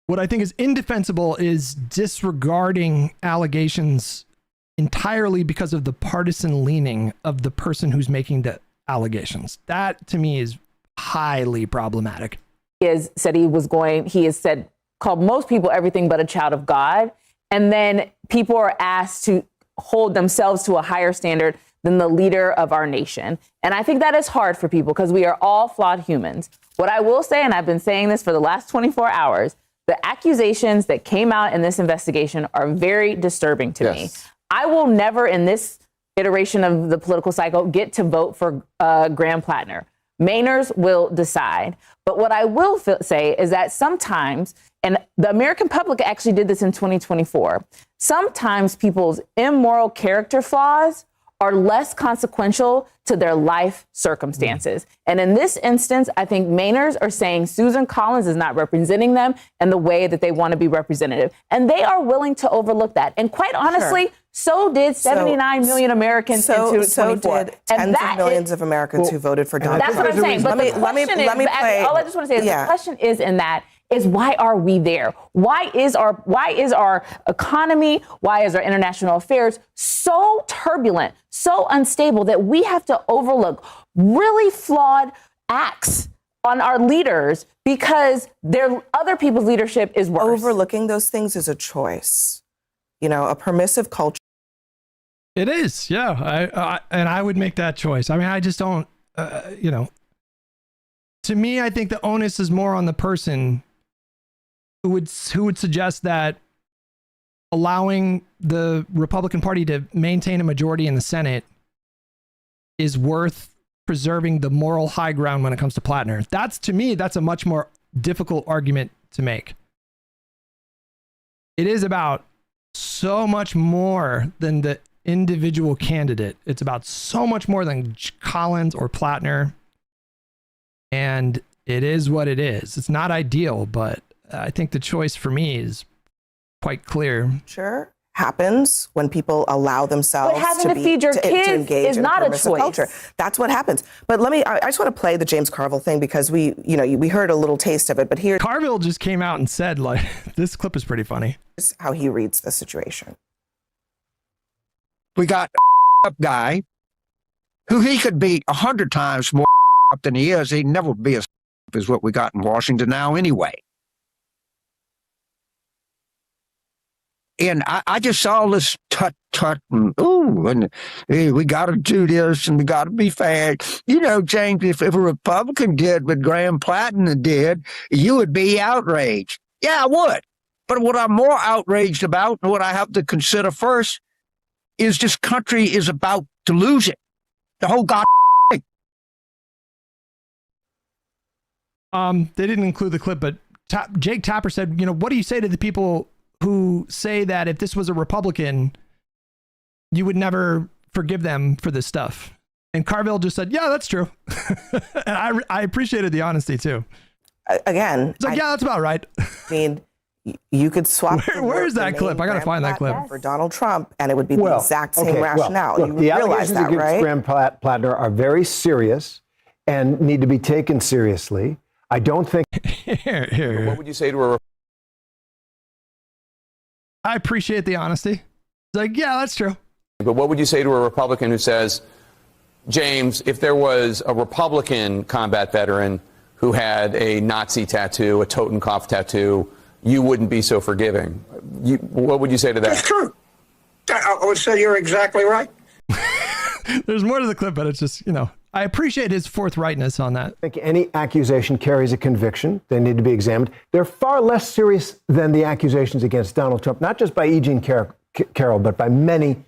What I think is indefensible is disregarding allegations entirely because of the partisan leaning of the person who's making the allegations. That to me is highly problematic. He has said called most people everything but a child of God. And then people are asked to hold themselves to a higher standard than the leader of our nation. And I think that is hard for people because we are all flawed humans. What I will say, and I've been saying this for the last 24 hours, the accusations that came out in this investigation are very disturbing to me. I will never in this iteration of the political cycle get to vote for Graham Plattner. Mainers will decide. But what I will say is that sometimes, and the American public actually did this in 2024, sometimes people's immoral character flaws are less consequential to their life circumstances. And in this instance, I think Mainers are saying Susan Collins is not representing them in the way that they want to be representative. And they are willing to overlook that. And quite honestly, so did 79 million Americans in 2024. So did tens of millions of Americans who voted for Donald Trump. That's what I'm saying. But all I just want to say is the question is why are we there? Why is our economy, why is our international affairs so turbulent, so unstable that we have to overlook really flawed acts on our leaders because other people's leadership is worse? Overlooking those things is a choice. A permissive culture. It is, yeah. And I would make that choice. I mean, I just don't, to me, I think the onus is more on the person who would suggest that allowing the Republican Party to maintain a majority in the Senate is worth preserving the moral high ground when it comes to Plattner. To me, that's a much more difficult argument to make. It is about so much more than the individual candidate. It's about so much more than Collins or Plattner. And it is what it is. It's not ideal, but I think the choice for me is quite clear. Sure. Happens when people allow themselves to feed your kids engage is in not a a permissive choice. culture. That's what happens. But I just want to play the James Carville thing because we heard a little taste of it, but here Carville just came out and said, this clip is pretty funny. Here's how he reads the situation. We got a guy who he could be 100 times more than he is. He'd never be as as what we got in Washington now anyway. And I just saw this tut, and hey, we got to do this and we got to be fair. You know, James, if a Republican did what Graham Platten did, you would be outraged. Yeah, I would. But what I'm more outraged about and what I have to consider first is this country is about to lose it. The whole god thing. They didn't include the clip, but Jake Tapper said, what do you say to the people who say that if this was a Republican, you would never forgive them for this stuff? And Carville just said, yeah, that's true. And I appreciated the honesty too. Again, it's like, yeah, that's about right. I mean, you could swap. Where's that clip? I got to find that clip. For Donald Trump, and it would be the exact same rationale. Look, you the realize allegations that, against right? Graham Plattner are very serious and need to be taken seriously. I don't think. Here. What would you say to a? I appreciate the honesty. It's like, yeah, that's true. But what would you say to a Republican who says, James, if there was a Republican combat veteran who had a Nazi tattoo, a Totenkopf tattoo, you wouldn't be so forgiving? What would you say to that? That's true. I would say you're exactly right. There's more to the clip, but it's just, I appreciate his forthrightness on that. I think any accusation carries a conviction. They need to be examined. They're far less serious than the accusations against Donald Trump, not just by E. Jean Carroll, but by many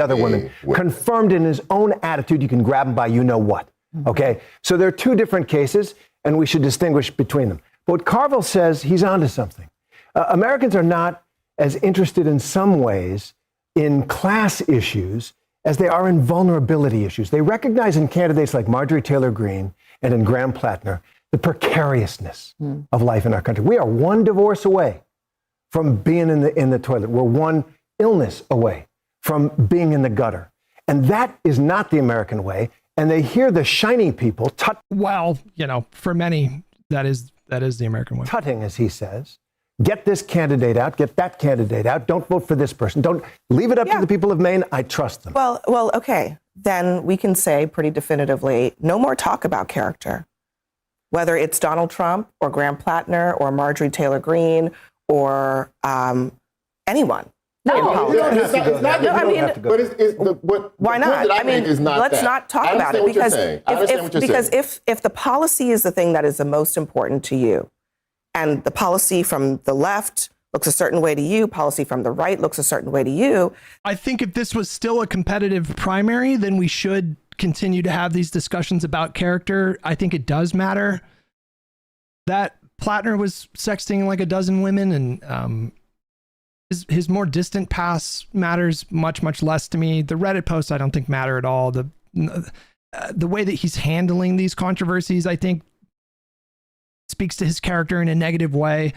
other women. Confirmed in his own attitude, you can grab him by you know what. Okay? So there are two different cases, and we should distinguish between them. But what Carville says, he's onto something. Americans are not as interested in some ways in class issues as they are in vulnerability issues. They recognize in candidates like Marjorie Taylor Greene and in Graham Plattner the precariousness of life in our country. We are one divorce away from being in the toilet. We're one illness away from being in the gutter. And that is not the American way. And they hear the shiny people well, for many, that is the American way. Tutting, as he says. Get this candidate out, get that candidate out. Don't vote for this person. Don't leave it up to the people of Maine. I trust them. Well, okay. Then we can say pretty definitively, no more talk about character. Whether it's Donald Trump or Graham Plattner or Marjorie Taylor Greene or anyone. No, it's not. No, I mean, why not? I mean, let's not talk about it because if the policy is the thing that is the most important to you, and the policy from the left looks a certain way to you, policy from the right looks a certain way to you. I think if this was still a competitive primary, then we should continue to have these discussions about character. I think it does matter that Plattner was sexting like a dozen women, and his more distant past matters much, much less to me. The Reddit posts I don't think matter at all. The way that he's handling these controversies, I think, speaks to his character in a negative way.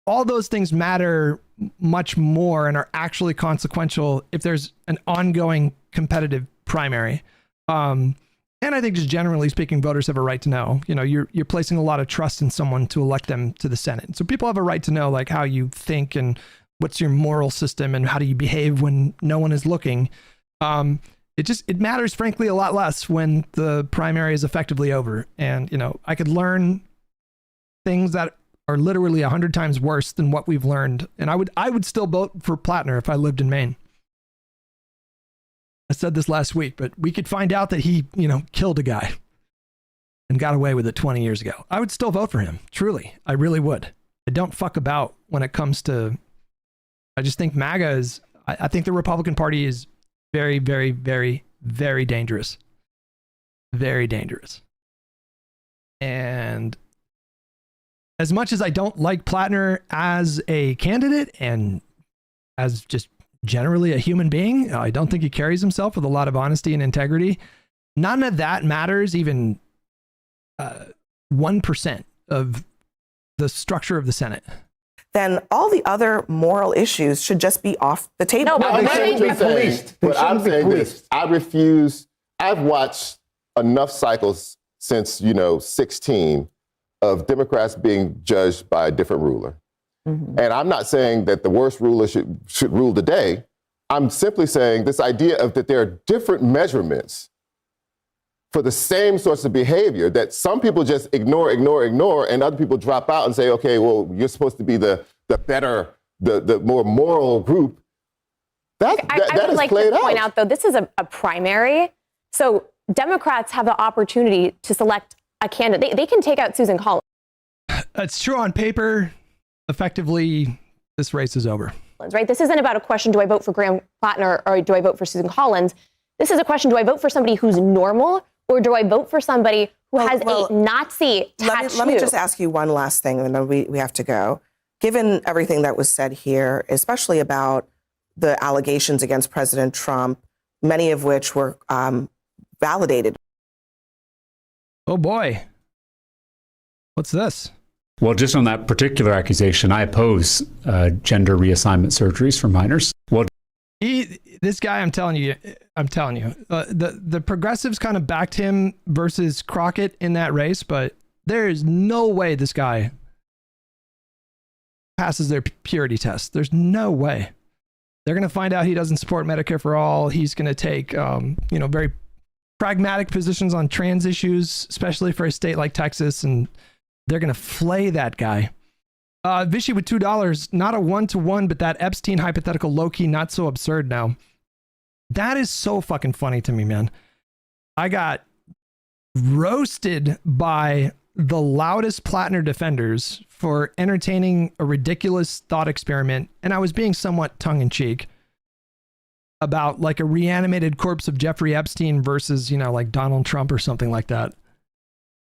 All those things matter much more and are actually consequential if there's an ongoing competitive primary. And I think just generally speaking, voters have a right to know. You're placing a lot of trust in someone to elect them to the Senate. So people have a right to know like how you think and what's your moral system and how do you behave when no one is looking. It matters frankly a lot less when the primary is effectively over. And I could learn things that are literally 100 times worse than what we've learned. And I would still vote for Plattner if I lived in Maine. I said this last week, but we could find out that he, killed a guy and got away with it 20 years ago. I would still vote for him. Truly. I really would. I don't fuck about when it comes to, I just think MAGA is, I think the Republican Party is very, very, very, very dangerous. Very dangerous. And as much as I don't like Plattner as a candidate and as just generally a human being, I don't think he carries himself with a lot of honesty and integrity. None of that matters even 1% of the structure of the Senate. Then all the other moral issues should just be off the table. No, but I'm saying this. I refuse. I've watched enough cycles since 16 of Democrats being judged by a different ruler. Mm-hmm. And I'm not saying that the worst ruler should rule today. I'm simply saying this idea of that there are different measurements for the same sorts of behavior that some people just ignore, and other people drop out and say, okay, well, you're supposed to be the better the more moral group, I that would is like played to point out. out, though, this is a primary. So Democrats have the opportunity to select a candidate. They can take out Susan Collins. It's true on paper. Effectively, this race is over. Right? This isn't about a question, do I vote for Graham Plattner or do I vote for Susan Collins? This is a question, do I vote for somebody who's normal or do I vote for somebody who has a Nazi tattoo? Let me just ask you one last thing, and then we have to go. Given everything that was said here, especially about the allegations against President Trump, many of which were validated. Oh boy. What's this? Well, just on that particular accusation, I oppose gender reassignment surgeries for minors. Well, this guy, I'm telling you, the progressives kind of backed him versus Crockett in that race, but there is no way this guy passes their purity test. There's no way. They're going to find out he doesn't support Medicare for all. He's going to take, very pragmatic positions on trans issues, especially for a state like Texas, and they're going to flay that guy. Vishy with $2, not a 1-to-1, but that Epstein hypothetical low-key, not so absurd now. That is so fucking funny to me, man. I got roasted by the loudest Plattner defenders for entertaining a ridiculous thought experiment, and I was being somewhat tongue-in-cheek about like a reanimated corpse of Jeffrey Epstein versus, like Donald Trump or something like that.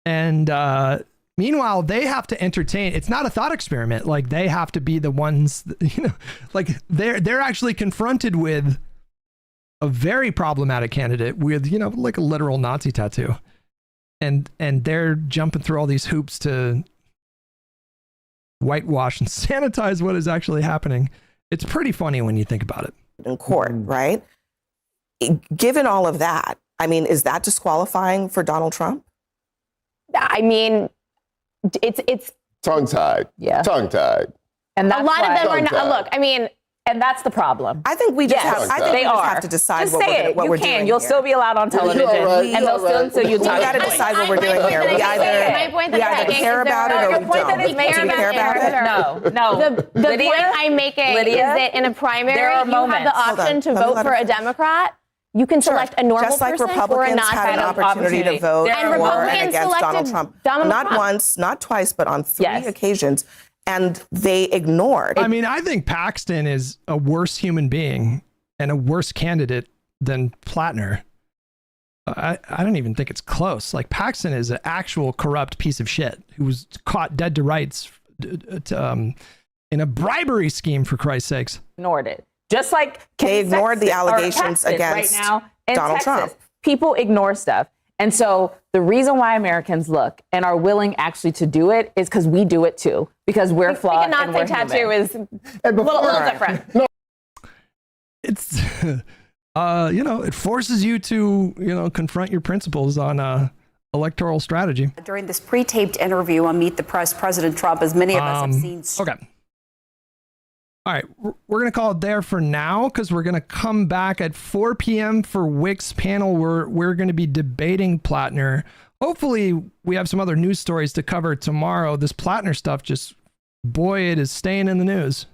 And meanwhile, they have to entertain. It's not a thought experiment. Like they have to be the ones, like they're actually confronted with a very problematic candidate with, like a literal Nazi tattoo. And they're jumping through all these hoops to whitewash and sanitize what is actually happening. It's pretty funny when you think about it. In court, right? Given all of that, I mean, is that disqualifying for Donald Trump? I mean, it's tongue-tied. Yeah. Tongue-tied. And a lot of them are not. Look, I mean, and that's the problem. I think we just Yes, have. I think they we just are. have to decide Just what say we're, it. what You we're can. doing. You'll here. still be allowed on television, and they'll still you We got to decide what we're doing here. We either care about it or we don't. Do we care about it? No. The Lydia, point I'm making is that in a primary, there are you moments. have the option to Hold on. vote Let for her a Democrat. You can select a normal Just like person or a Republicans not had an opportunity to vote And for and Republicans against Donald selected Trump. Donald Not Trump. once, not twice, but on 3 occasions. And they ignored. I mean, I think Paxton is a worse human being and a worse candidate than Plattner. I don't even think it's close. Like Paxton is an actual corrupt piece of shit who was caught dead to rights in a bribery scheme, for Christ's sakes. Ignored it. Just like They ignored the allegations Texas against right now in Donald Texas. Trump. People ignore stuff. And so the reason why Americans look and are willing actually to do it is because we do it too. Because we're flawed and we're tattoo human. is a little different. It's, it forces you to, confront your principles on electoral strategy. During this pre-taped interview on Meet the Press, President Trump, as many of us have seen. Okay. All right, we're going to call it there for now because we're going to come back at 4 p.m. for Wick's panel where we're going to be debating Plattner. Hopefully, we have some other news stories to cover tomorrow. This Plattner stuff boy, it is staying in the news.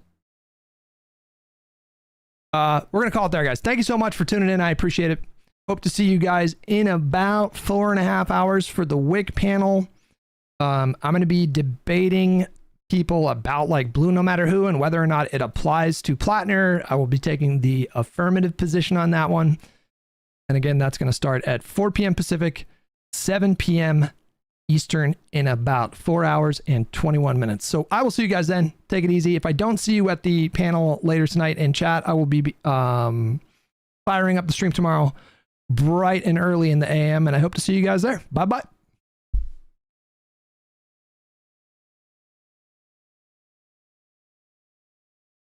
We're going to call it there, guys. Thank you so much for tuning in. I appreciate it. Hope to see you guys in about 4.5 hours for the Wick panel. I'm going to be debating people about like Blue No Matter Who and whether or not it applies to Plattner. I will be taking the affirmative position on that one. And again, that's going to start at 4 p.m. Pacific, 7 p.m. Eastern in about 4 hours and 21 minutes. So I will see you guys then. Take it easy. If I don't see you at the panel later tonight in chat, I will be firing up the stream tomorrow bright and early in the AM, and I hope to see you guys there. Bye-bye.